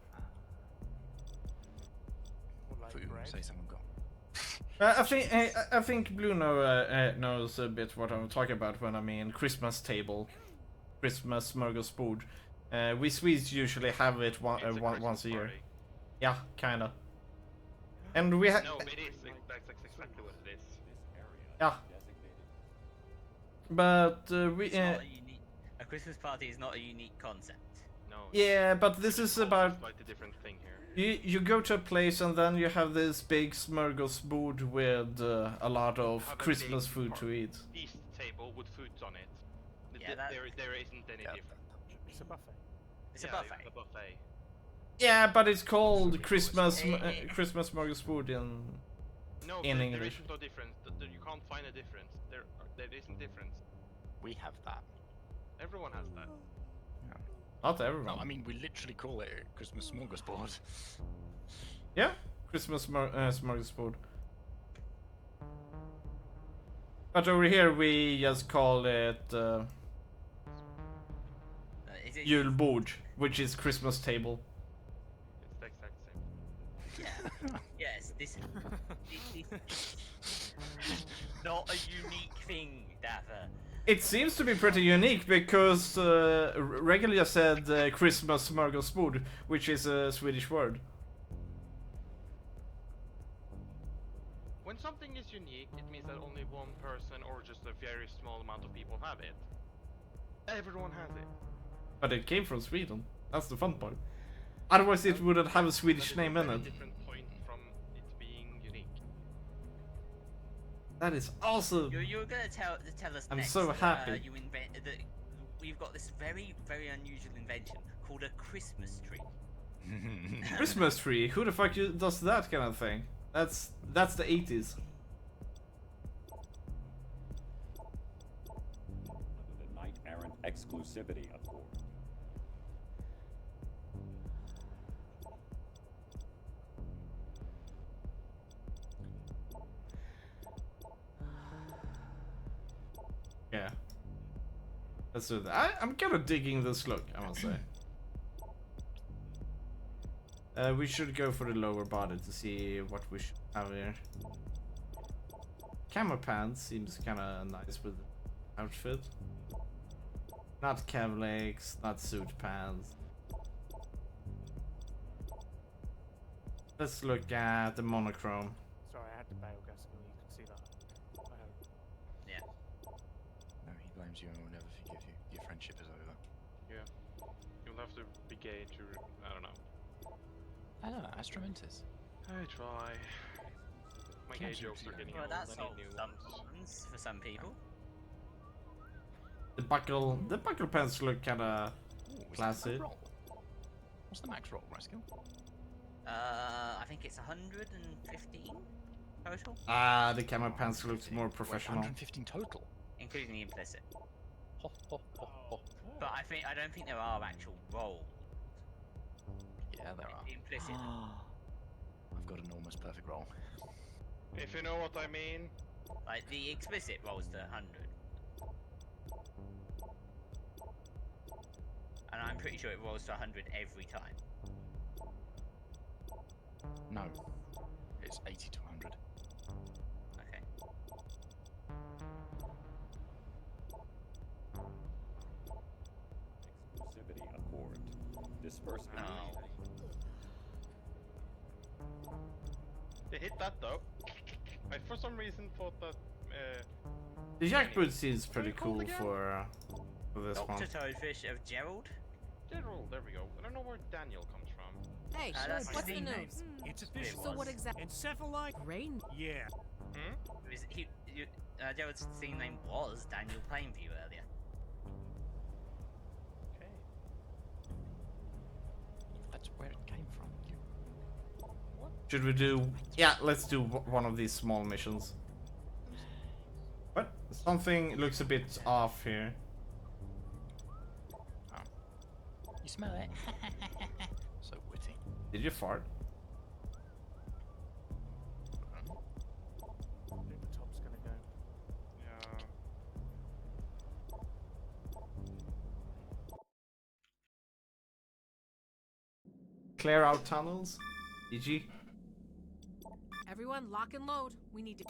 Food, say someone got. I think Blue knows a bit what I'm talking about when I mean Christmas table, Christmas smorgasbord. We Swedes usually have it once a year. Party. Yeah, kinda. And we have. No, it is. That's exactly what it is. Yeah. But we. It's not a Christmas party is not a unique concept. No. Yeah, but this is about. Slightly different thing here. You go to a place and then you have this big smorgasbord with a lot of Have a Christmas big food to eat. Feast table with foods on it. Yeah, there isn't any difference. It's a buffet. It's a buffet. It's a buffet. Yeah, but it's called Christmas Christmas smorgasbord in No, in there English. isn't no difference. You can't find a difference. There isn't difference. We have that. Everyone has that. Not everyone. No, I mean we literally call it a Christmas smorgasbord. Yeah, Christmas smorgasbord. But over here we just call it Is it julbord, which is Christmas table. It's the exact same. Yeah. Yes, this not a unique thing, Dapper. It seems to be pretty unique because regularly I said Christmas smorgasbord, which is a Swedish word. When something is unique, it means that only one person or just a very small amount of people have it. Everyone has it. But it came from Sweden. That's the fun part. Otherwise it wouldn't have a Swedish name in it. Different point from it being unique. That is awesome. You're gonna tell us I'm next so that, happy. you invent that we've got this very unusual invention called a Christmas tree. Christmas tree? Who the fuck does that kind of thing? That's the 80s. The Knight Errant Exclusivity Accord. Yeah. Let's do that. I'm kind of digging this look, I must say. We should go for the lower body to see what we should have here. Camo pants seems kind of nice with the outfit. Not cav legs, not suit pants. Let's look at the monochrome. Sorry, I had to bail, Gaskell. You can see that. I hope. Yeah. No, he blames you and will never forgive you. Your friendship is over. Yeah. You'll have to be gay to. I don't know. I don't know, Astromentis. I try. My gay jokes are getting Well, old. that's I solved need new some ones. problems for some people. The buckle pants look kinda classy. What's the max roll, Rascal? I think it's 115 total, Ah, the camera pants looks more professional. 115 total? including the implicit. Ho, ho, ho, ho. But I don't think there are actual rolls. Yeah, there are. The implicit. I've got an almost perfect roll. If you know what I mean. Like the explicit rolls to 100. And I'm pretty sure it rolls to 100 every time. No. It's 80 to 100. Okay. Exclusivity Accord. Disperse. They hit that though. I for some reason thought that. The jackboot seems pretty cool for this one. Dr. Toadfish of Gerald. Gerald, there we go. I don't know where Daniel comes from. Hey, that's what's the his name. news? It's official. So what exactly? Encephalite? Rain? Yeah. Gerald's scene name was Daniel Plainview earlier. Okay. That's where it came from. Should we do? Yeah, let's do one of these small missions. What? Something looks a bit off here. You smell it? So witty. Did you fart? I think the top's gonna go. Yeah. Clear out tunnels. GG. Everyone, lock and load. We need to.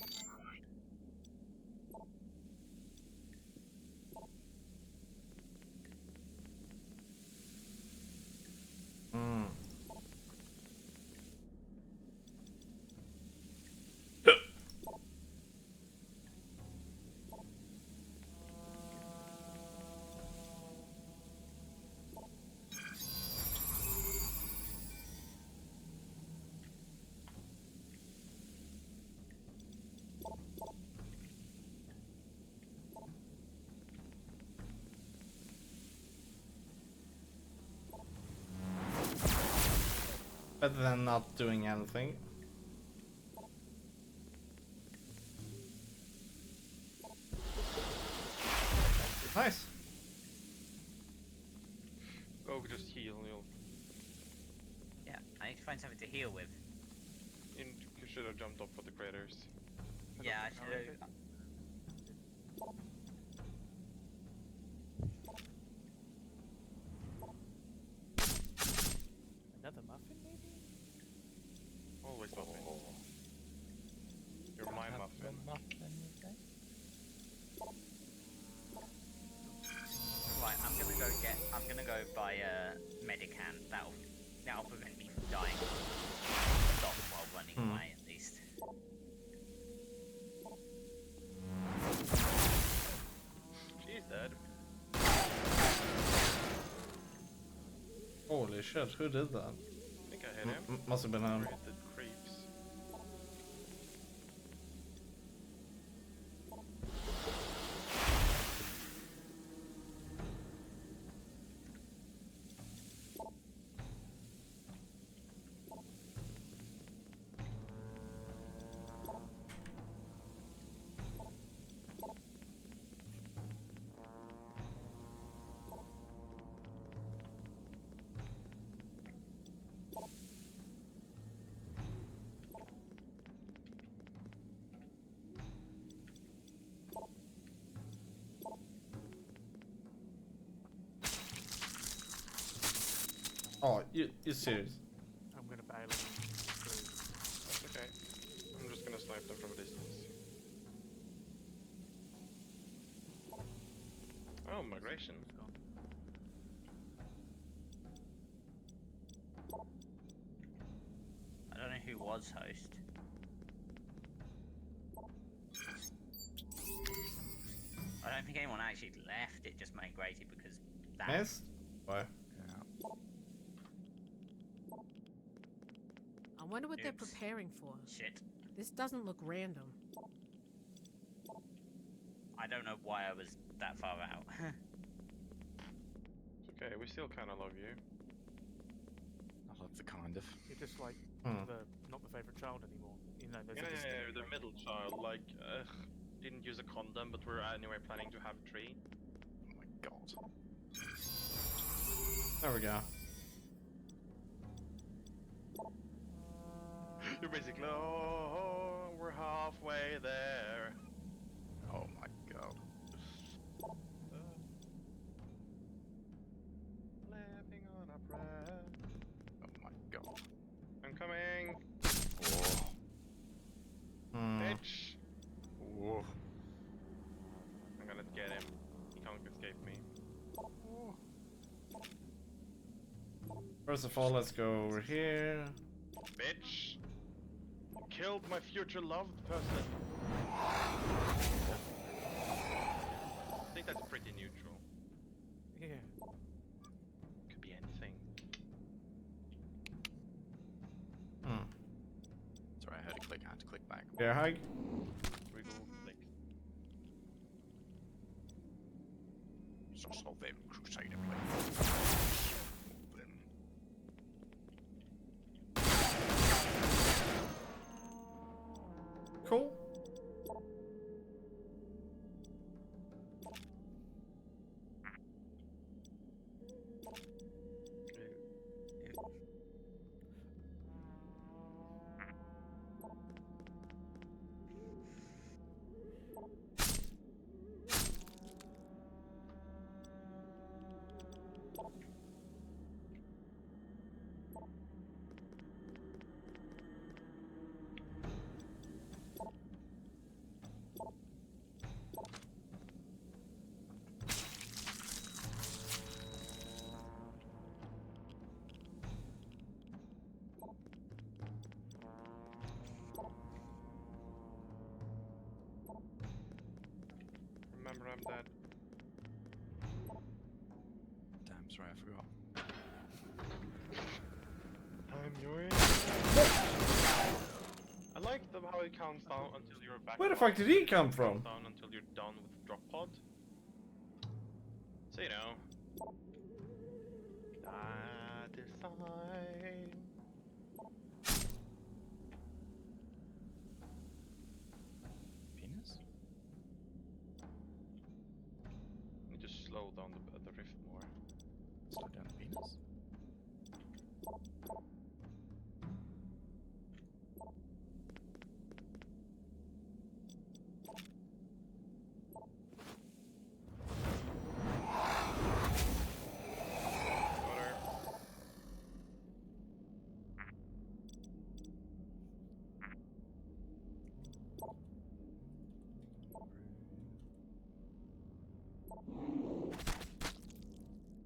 Hmm. Better than not doing anything. Nice. Go just heal. You'll. Yeah, I need to find something to heal with. You should have jumped up for the craters. Yeah, I should have. Another muffin, maybe? Always muffin. You're my muffin. Right, I'm gonna go buy a Medican. That'll prevent me from dying. Stop while running away at least. She's dead. Holy shit, who did that? I think I hit him. Must have been him. Or hit the creeps. Oh, you serious? I'm gonna bail him through. That's okay. I'm just gonna snipe them from a distance. Oh, migration. I don't know who was host. I don't think anyone actually left. It just migrated because that. Yes? Why? wonder what they're Oops. preparing for. Shit. This doesn't look random. I don't know why I was that far out. It's okay, we still kind of love you. I love the kind of. You're just like not the favorite child anymore. You know, there's a Yeah, the middle child, like, didn't use a condom, but we're anyway planning to have 3. Oh my god. There we go. You're basically, oh, we're halfway there. Oh my god. Living on a prayer. Oh my god. I'm coming. Oh. Bitch. Oh. I'm gonna get him. He can't escape me. First of all, let's go over here. Bitch. You killed my future loved person. I think that's pretty neutral. Yeah. Could be anything. Sorry, I heard a click. I had to click back. Bear hug. Wiggle, click. It's also them Crusader play. Cool. Remember, I'm dead. Damn, sorry, I forgot. I'm yours. I like how it counts down until you're back. Where the fuck did he come from? Down until you're done with drop pod. So you know. That is fine. Penis? You just slow down the rift more. Slow down the penis?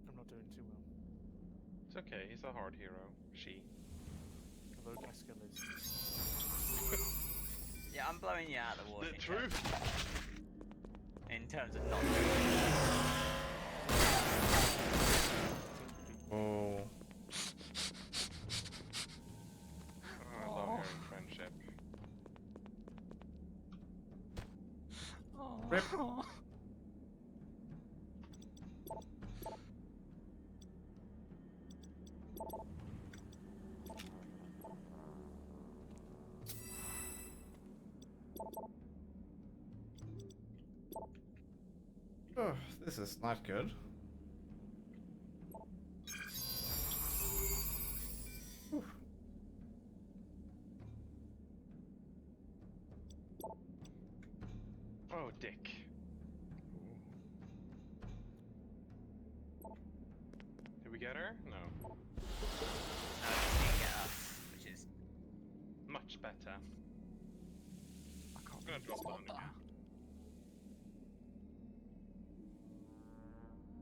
I'm not doing too well. It's okay, he's a hard hero. She. Although Gaskell is. Yeah, I'm blowing you out of the water. The truth! In terms of not doing Oh. I love your friendship. Rip. Oh, this is not good. Whew. Oh, dick. Did we get her? No. No, you didn't get us, which is Much better. I can't I'm gonna drop down again.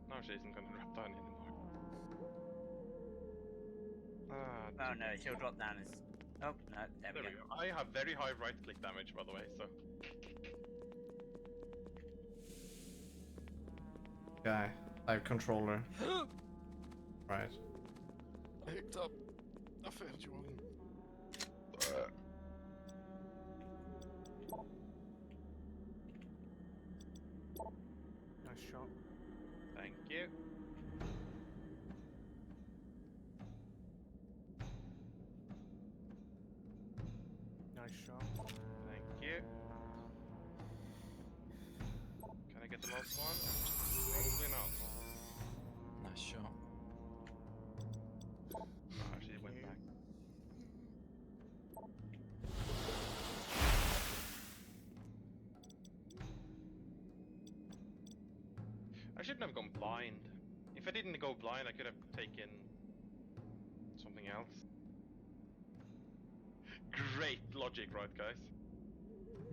Now she isn't gonna drop down anymore. Oh no, she'll drop down as. Oh no, there we go. I have very high right click damage, by the way, so. Guy, live controller. Right. I hooked up. I found you on. Nice shot. Thank you. Nice shot. Thank you. Can I get the last one? Probably not. Nice shot. Oh, actually, it went back. I shouldn't have gone blind. If I didn't go blind, I could have taken something else. Great logic, right, guys?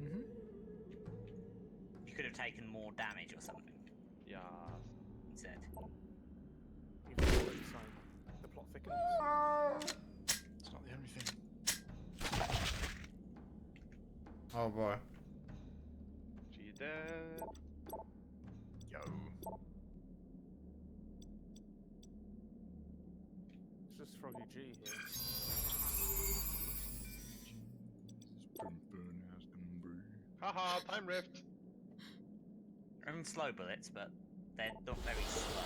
Mm-hmm. You could have taken more damage or something. Yeah. Instead. Even more inside. The plot thickens. It's not the only thing. Oh boy. She dead. Yo. It's just Froggy G here. Haha, time rift. They're on slow bullets, but they're not very slow.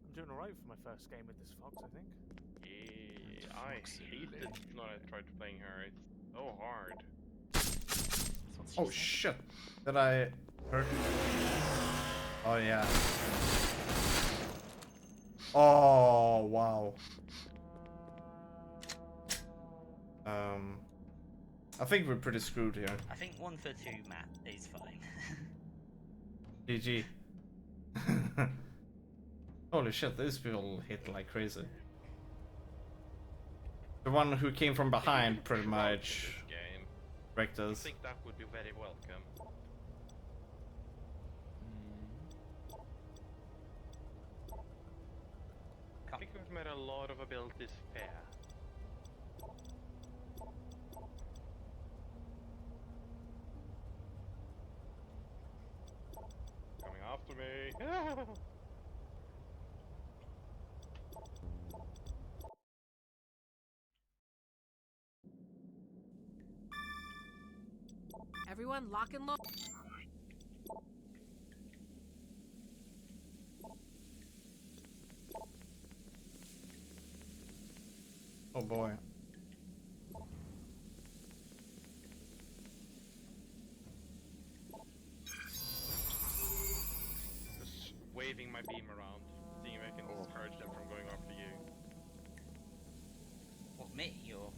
I'm doing alright for my first game with this fox, I think. Yeah, I hate it when I tried playing her. It's so hard. Oh shit! Did I hurt? Oh yeah. Oh wow. I think we're pretty screwed here. I think 1 for 2, Matt, is fine. GG. Holy shit, these people hit like crazy. The one who came from behind pretty much wrecked us. I think that would be very welcome. I think we've made a lot of abilities fair. Coming after me. Everyone, lock and load. Oh boy. Just waving my beam around, seeing if I can discourage them from going after you. What, me? Or?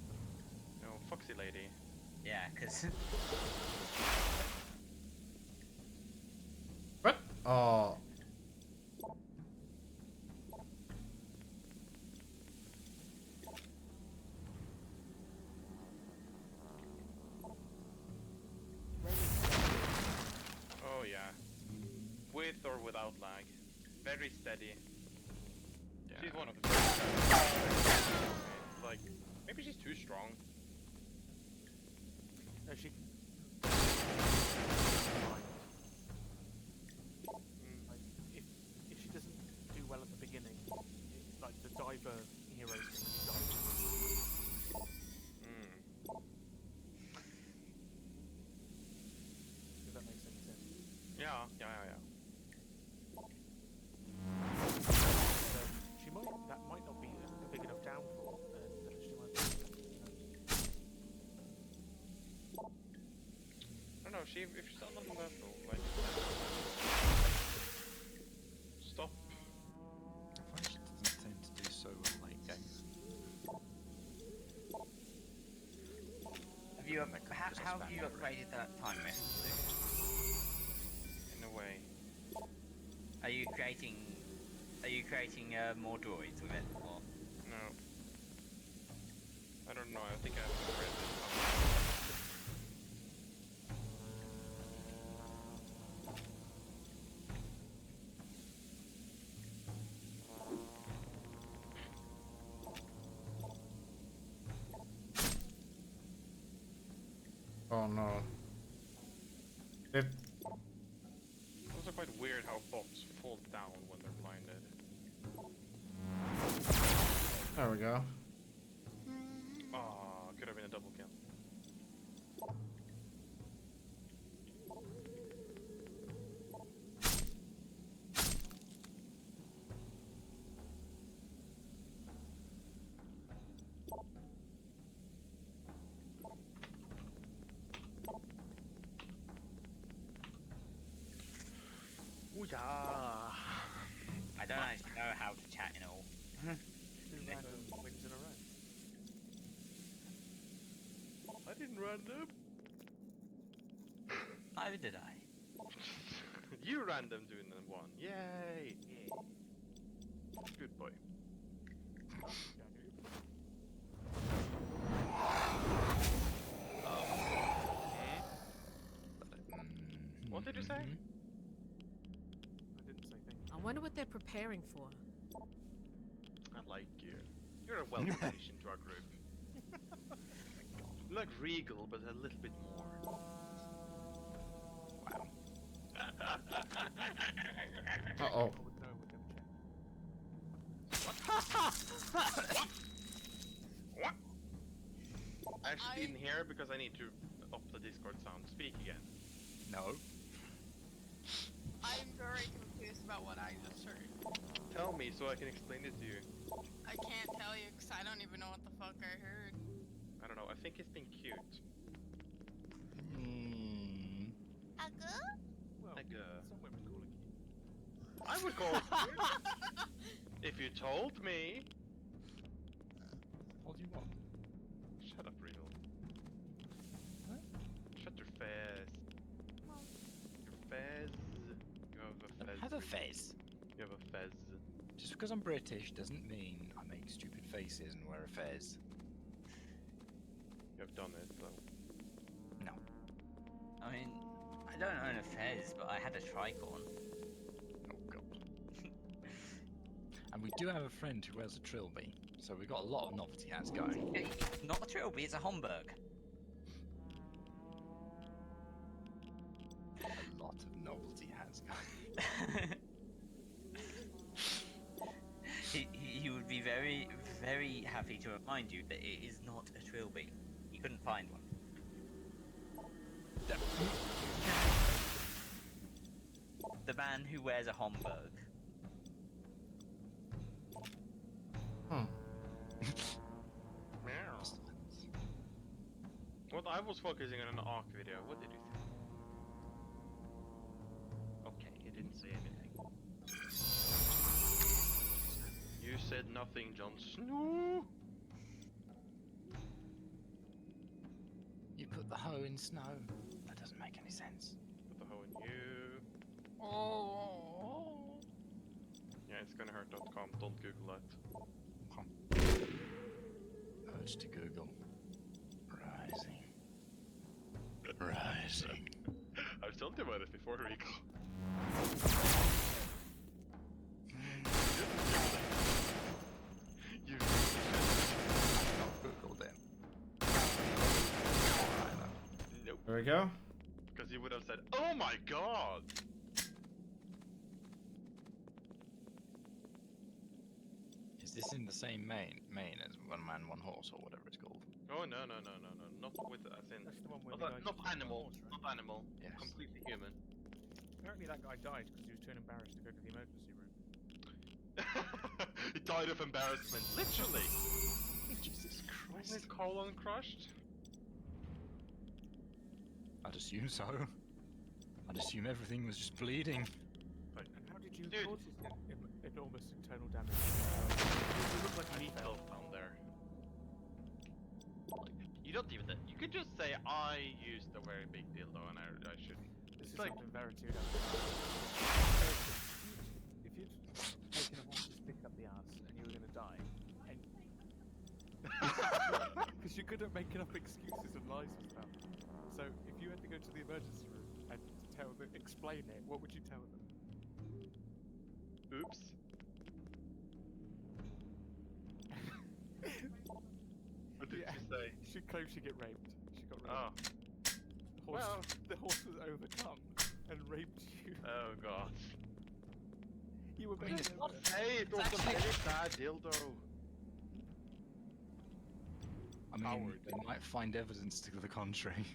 No, Foxy Lady. Yeah, because... What? Oh. Oh yeah. With or without lag. Very steady. Yeah. She's one of the very steady. Like, maybe she's too strong. No, she... Like, if she doesn't do well at the beginning, like the diver heroes can really dive. If that makes any sense. Yeah. That might not be a big enough downfall. She might be, I don't know, if she's not on the level, like... Stop. I find she doesn't tend to do so in late games. Have you how have you upgraded that time rift? In a way. Are you creating more droids with it? Or? No. I don't know, I think I have to upgrade this. Oh no. It... It's also quite weird how bots fall down when they're blinded. There we go. Oh, could have been a double kill. Oh yeah. I don't actually know how to chat in all. 2 random wins in a row. I didn't random. Neither did I. You random doing the one. Yay. Good boy. What did you say? I didn't say thank you. I wonder what they're preparing for. I like you. You're a welcome addition to our group. Like regal, but a little bit more. Wow. Uh-oh. What? I actually didn't hear because I need to up the Discord sound. Speak again. No. I'm very confused about what I just heard. Tell me so I can explain it to you. I can't tell you because I don't even know what the fuck I heard. I don't know. I think it's been cute. Well, Like, some women call it cute. I would call it cute. If you told me. What do you want? Shut up, Regal. Shut your face. Your fez. You have a fez. Have a fez. You have a fez. Just because I'm British doesn't mean I make stupid faces and wear a fez. You have done it, though. No. I mean, I don't own a fez, but I had a tricorn. Oh god. And we do have a friend who wears a trilby, so we've got a lot of novelty hats going. Not a trilby, it's a Homburg. A lot of novelty hats going. He would be very, very happy to remind you that it is not a trilby. He couldn't find one. The man who wears a Homburg. What I was focusing on an ARC video. What did you think? Okay, he didn't say anything. You said nothing, Jon Snow. You put the hoe in snow. That doesn't make any sense. Put the hoe in you. Oh. Yeah, it's gonna hurt.com. Don't Google that. Urge to Google. Rising. I've told you about it before, Rico. You Googled it. Nope. There we go. Because you would have said, "Oh my god!" Is this in the same main as One Man, One Horse, or whatever it's called? Oh no. Not with as in That's the one where not animal. Horse, right? Not animal. Yes. Completely human. Apparently that guy died because he was too embarrassed to go to the emergency room. He died of embarrassment, literally. Jesus Christ. Wasn't his colon crushed? I'd assume so. I'd assume everything was just bleeding. And how did you Dude. cause his enormous internal damage? You look like a meatball down there. You don't even. You could just say I used a very big dildo and I shouldn't. This is like something Verity would have. If you'd taken a horse's pick up the ass and you were going to die, and because you couldn't make enough excuses and lies and stuff. So if you had to go to the emergency room and explain it, what would you tell them? Oops. What did you say? She claimed she get raped. She got raped. Oh. The horse was overcome and raped you. Oh god. You were I mean, being it's not say it was a very bad dildo. I mean, they might find evidence to the contrary.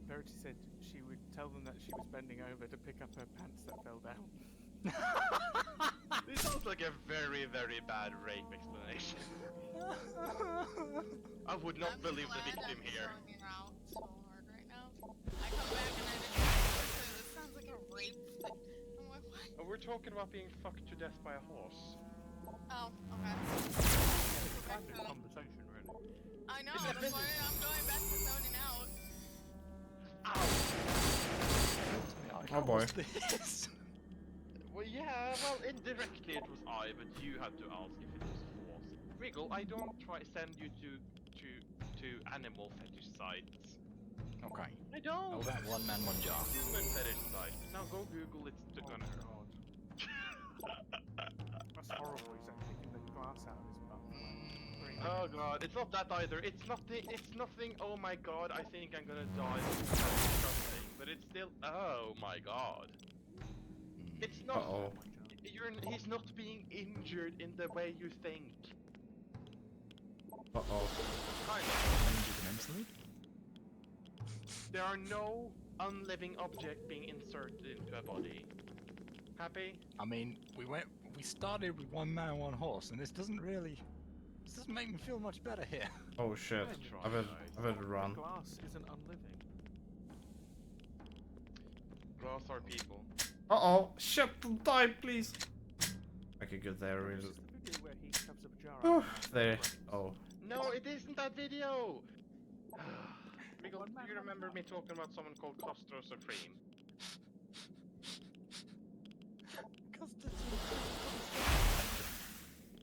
Verity said she would tell them that she was bending over to pick up her pants that fell down. This sounds like a very, very bad rape explanation. I would not believe the victim here. Out so hard right now. I come back and I didn't. This sounds like a rape we're talking about being fucked to death by a horse. Oh, okay. Classic conversation, really. I know, that's why I'm going back to zoning out. Oh boy. Well, yeah, well, indirectly it was I, but you had to ask if it was a horse. Wriggle, I don't send you to animal fetish sites. Okay. I don't. How about one man, one jar? Human fetish sites. Now go Google it. Oh Gonna god. That's horrible. He's like taking the glass out of his butt. Oh god, it's not that either. It's nothing. Oh my god, I think I'm gonna die. It's disgusting, but it's still. Oh my god. It's not. Uh-oh. He's not being injured in the way you think. Uh-oh. Kind of. Mentally? There are no unliving object being inserted into a body. Happy? I mean, we started with one man, one horse, and this doesn't make me feel much better here. Oh shit. I've had to run. Glass isn't unliving. Glass are people. Uh-oh. Shit, don't die, please. Okay, good there, really. This is the video where he shoves a jar Oh, out. there. Oh. No, it isn't that video! Wriggle, do you remember me talking about someone called Castro Supreme?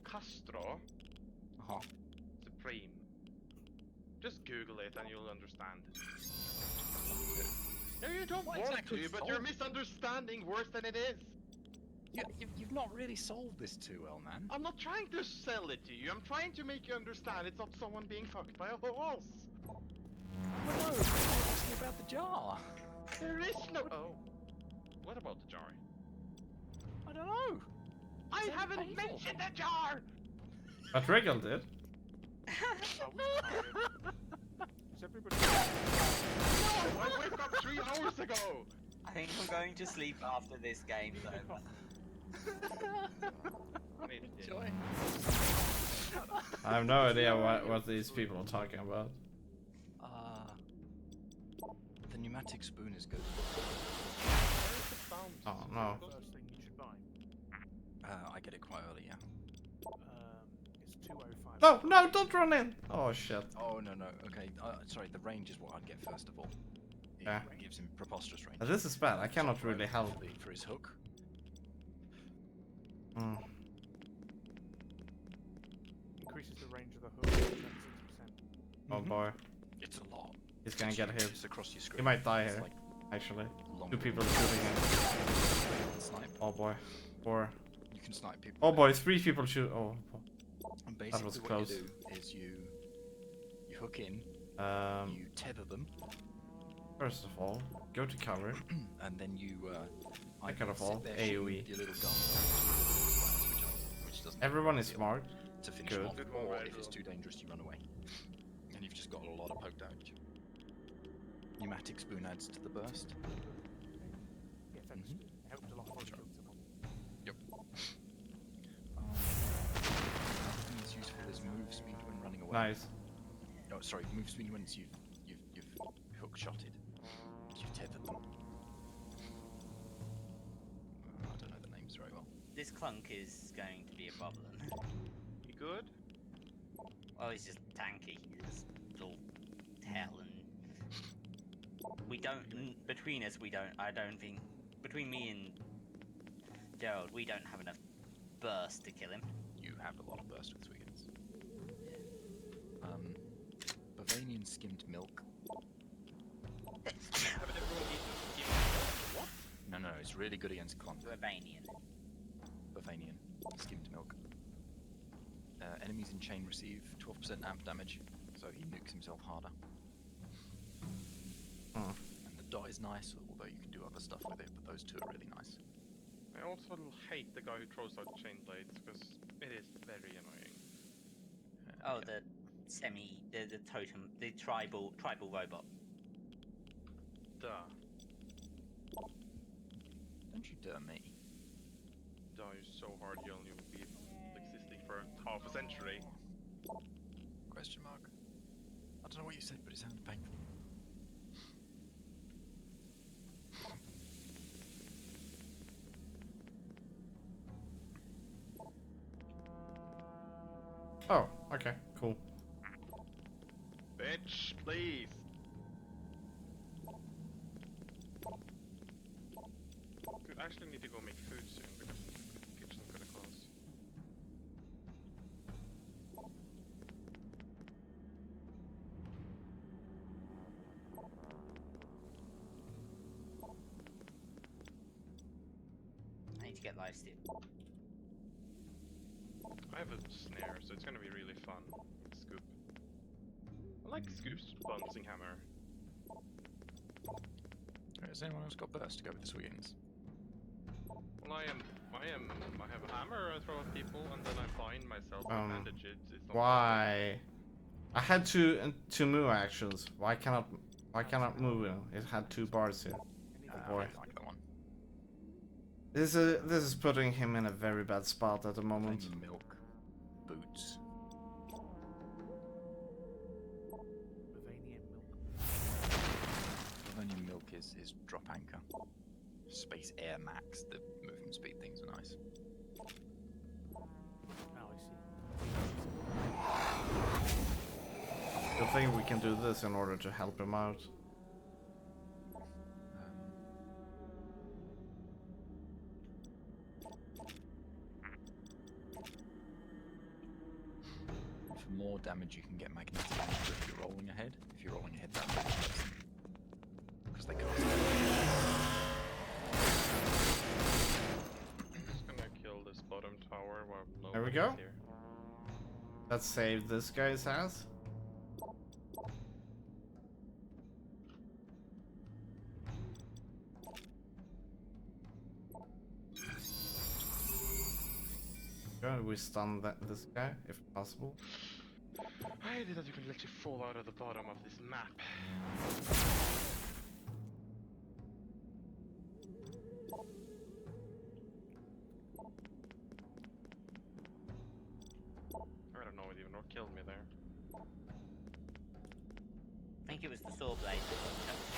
Castro Supreme. Just Google it and you'll understand. No, you don't want to, but you're misunderstanding worse than it is. You've not really solved this too well, man. I'm not trying to sell it to you. I'm trying to make you understand it's not someone being fucked by a horse. Well, no, I'm asking about the jar. There is no. Oh. What about the jar? I don't know. I haven't mentioned the jar! But Wriggle did. Is everybody... No, I woke up 3 hours ago! I think I'm going to sleep after this game's over. Joy. I have no idea what these people are talking about. The pneumatic spoon is good. Oh no. First thing you should buy. I get it quite early, yeah. It's 205. No, no, don't run in! Oh shit. Oh, no, okay. Sorry, the range is what I'd get first of all. Yeah. It gives him preposterous range. This is bad, I cannot really help. For his hook. Hmm. Increases the range of the hook by 6%. Oh boy. It's a lot. He's gonna get hit. It's across your screen. He might die It's here, like actually. long 2 people shooting him. Snipe. Oh boy. 4. You can snipe people. Oh boy, 3 people shoot. Oh. And That basically was what close. you do is you hook in, you tether them, First of all, go to cover. and then you Second of sit all, there AoE. shooting with your little gun, which doesn't Everyone have is a smart. to finish Good. them off, or if it's too dangerous, you run away. And you've just got a lot of poke damage. Pneumatic spoon adds to the burst. Yeah, thanks. It helped a lot when I killed someone. Yep. Another thing that's useful is move speed when running away. Nice. Oh, sorry, move speed when you've hook shotted. You tethered them. I don't know the names very well. This clunk is going to be a problem. You good? Well, he's just tanky. He's little hell, and we don't. Between us, we don't. I don't think. Between me and Gerald, we don't have enough burst to kill him. You have a lot of burst with Swiggins. Bavanian skimmed milk. No, it's really good against clunk. Bavanian. Bavanian skimmed milk. Enemies in chain receive 12% amp damage, so he nukes himself harder. Oh. And the dot is nice, although you can do other stuff with it, but those two are really nice. I also hate the guy who throws out chain blades, because it is very annoying. Oh, the totem, the tribal robot. Duh. Don't you dare me. Die so hard you only will be existing for half a century. Question mark. I don't know what you said, but it sounded painful. Oh, okay, cool. Bitch, please. Dude, I actually need to go make food soon because the kitchen's gonna close. I need to get live steal. I have a snare, so it's gonna be really fun with Scoop. I like Scoop's bouncing hammer. Has anyone else got burst to go with the Sweetens? Well, I have a hammer, I throw at people, and then I find myself with bandages. It's not Why? I had two move actions. Why cannot move it? It had 2 bars here. Boy. I like that one. This is putting him in a very bad spot at the moment. Milk. Boots. Bavonian milk is drop anchor. Space Air Max, the movement speed things are nice. Good thing we can do this in order to help him out. For more damage, you can get magnetic damage if you're rolling ahead. If you're rolling ahead, that makes because they can't. Just gonna kill this bottom tower while nobody's There we go. here. Let's save this guy's ass. Good, we stun this guy if possible. I hate it that you can literally fall out of the bottom of this map. I don't know what killed me there. I think it was the saw blade that got touched.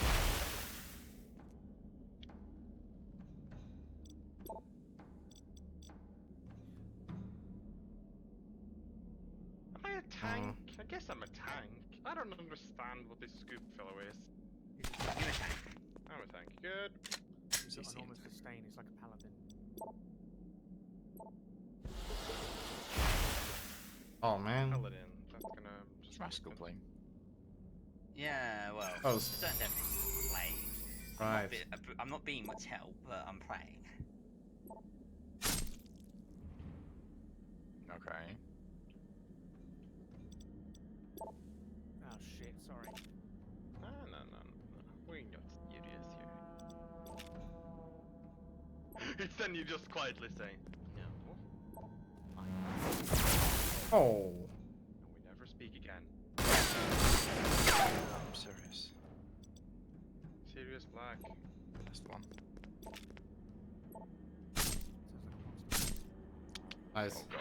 Am I a tank? I guess I'm a tank. I don't understand what this Scoop fellow is. You're a tank. I'm a tank. Good. He's got enormous disdain. He's like a paladin. Oh man. Paladin. That's gonna just rascal plane. Yeah, well, Oh, certain things playing. Right. I'm not being much help, but I'm playing. Okay. Oh shit, sorry. No. We're not serious here. It's then you just quietly say, no. Oh. And we never speak again. I'm serious. Serious Black. That's the one. Nice. Oh god.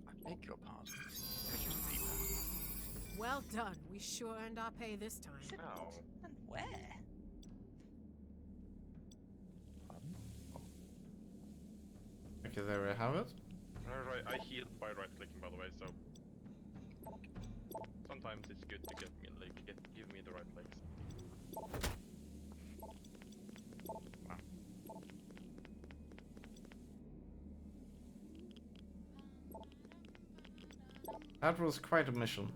I beg your pardon. Could you repeat that? Well done. We sure earned our pay this time. Oh. And where? Pardon? Okay, there we have it. Alright, I healed by right clicking by the way, so sometimes it's good to give me the right clicks. Wow. That was quite a mission.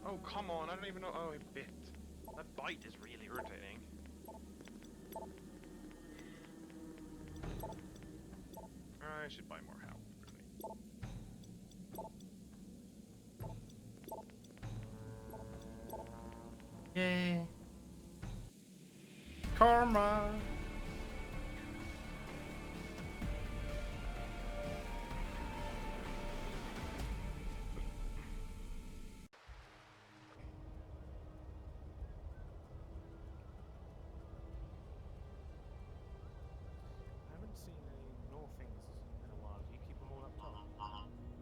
Oh come on, I don't even know. Oh, it bit. That bite is really irritating. I should buy more health, really. Yay. Karma.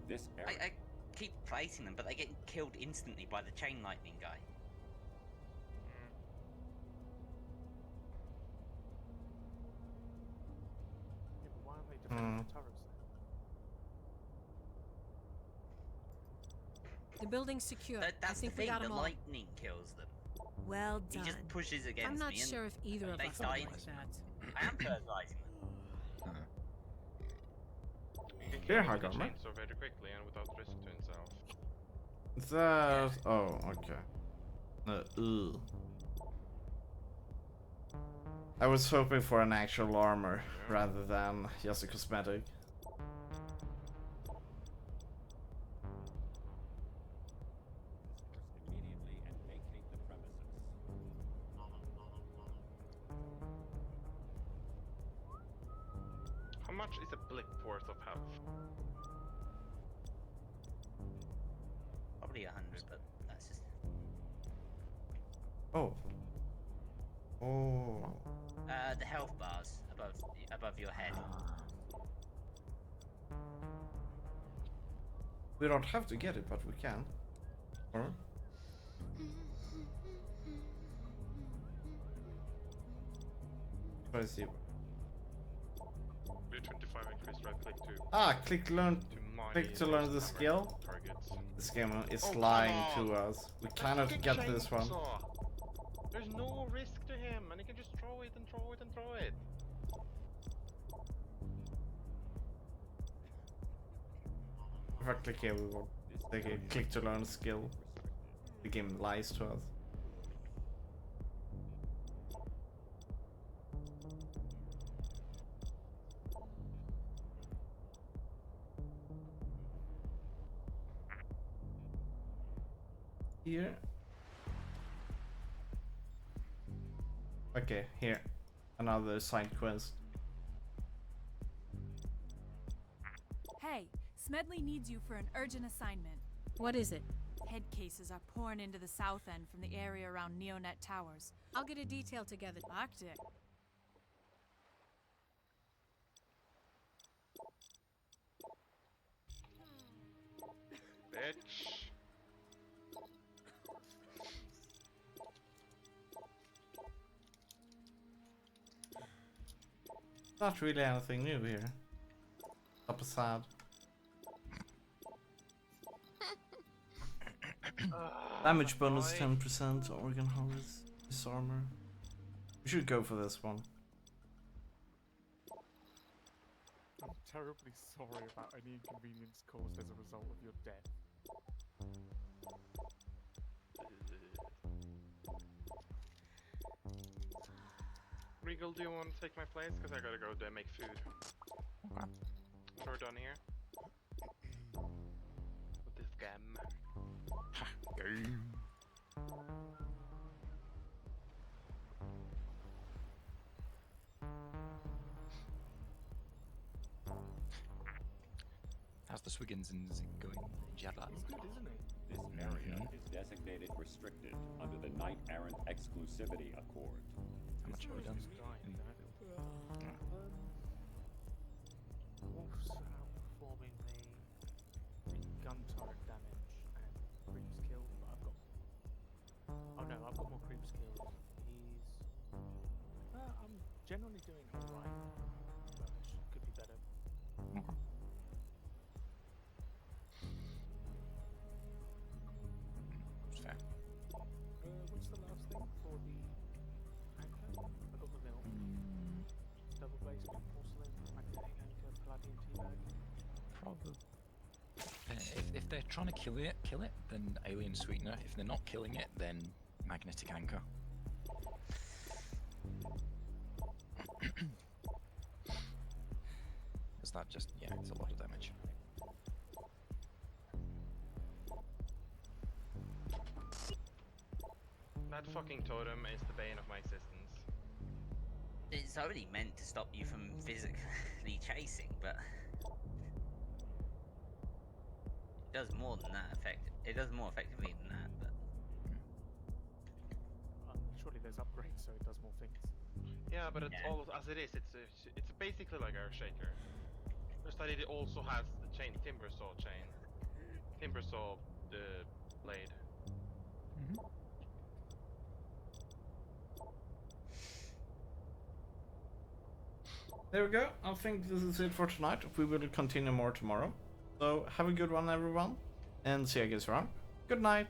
This area. I keep placing them, but they get killed instantly by the chain lightning guy. Yeah, but why are they defending the turrets The building's secure. That's I think the we thing. got The them all. lightning kills them. Well He done. just pushes against I'm not me. and sure if either of they us die would like instantly. that. I am fertilizing them. You can Here, kill him with a Hagammer. chainsaw very quickly and without risk to himself. That... Oh, okay. Ugh. I was hoping for an actual armor rather than just a cosmetic. Immediately and vacate the premises. How much is a blip worth of health? Probably 100, but that's just. Oh. Oh. The health bars above your head. We don't have to get it, but we can. Or... What is it? We're 25 increased right click to. Ah, click learn. Click to learn the number skill. Targets. This game is Oh, lying come to on. us. We cannot Fucking get this one. chainsaw. There's no risk to him, and he can just throw it and throw it and throw it. If I click here, we will take a click to learn skill. The game lies to us. Here. Okay, here. Another side quest. Hey, Smedley needs you for an urgent assignment. What is it? Head cases are pouring into the south end from the area around Neonet Towers. I'll get a detail together. Arctic. Bitch. Not really anything new here. Up sad. Damage bonus 10%, organ harvest, disarmor. We should go for this one. I'm terribly sorry about any inconvenience caused as a result of your death. Regal, do you want to take my place? Because I gotta go there make food. Okay. So we're done here. With this game. Ha! Game. How's the Swiggins going, Jadlat? He's good, isn't he? This area is designated restricted under the Knight Errant Exclusivity Accord. How much have we done? Wolf's outperforming me in gun turret damage and creeps killed, but I've got. Oh no, I've got more creeps killed. He's. I'm generally doing alright, but could be better. Okay. It's fair. What's the last thing for the anchor? I got the mill. Double basement, porcelain, magnetic anchor, palladium teabag. Probably. If they're trying to kill it, then alien sweetener. If they're not killing it, then magnetic anchor. Is that just it's a lot of damage. That fucking totem is the bane of my existence. It's already meant to stop you from physically chasing, but it does more than that. It does more effectively than that, but Surely there's upgrades so it does more things. Yeah, but it's all as it is. It's basically like Earthshaker. Just that it also has the chain timber saw chain. Timbersaw blade. There we go. I think this is it for tonight. We will continue more tomorrow. So have a good one, everyone, and see you guys around. Good night.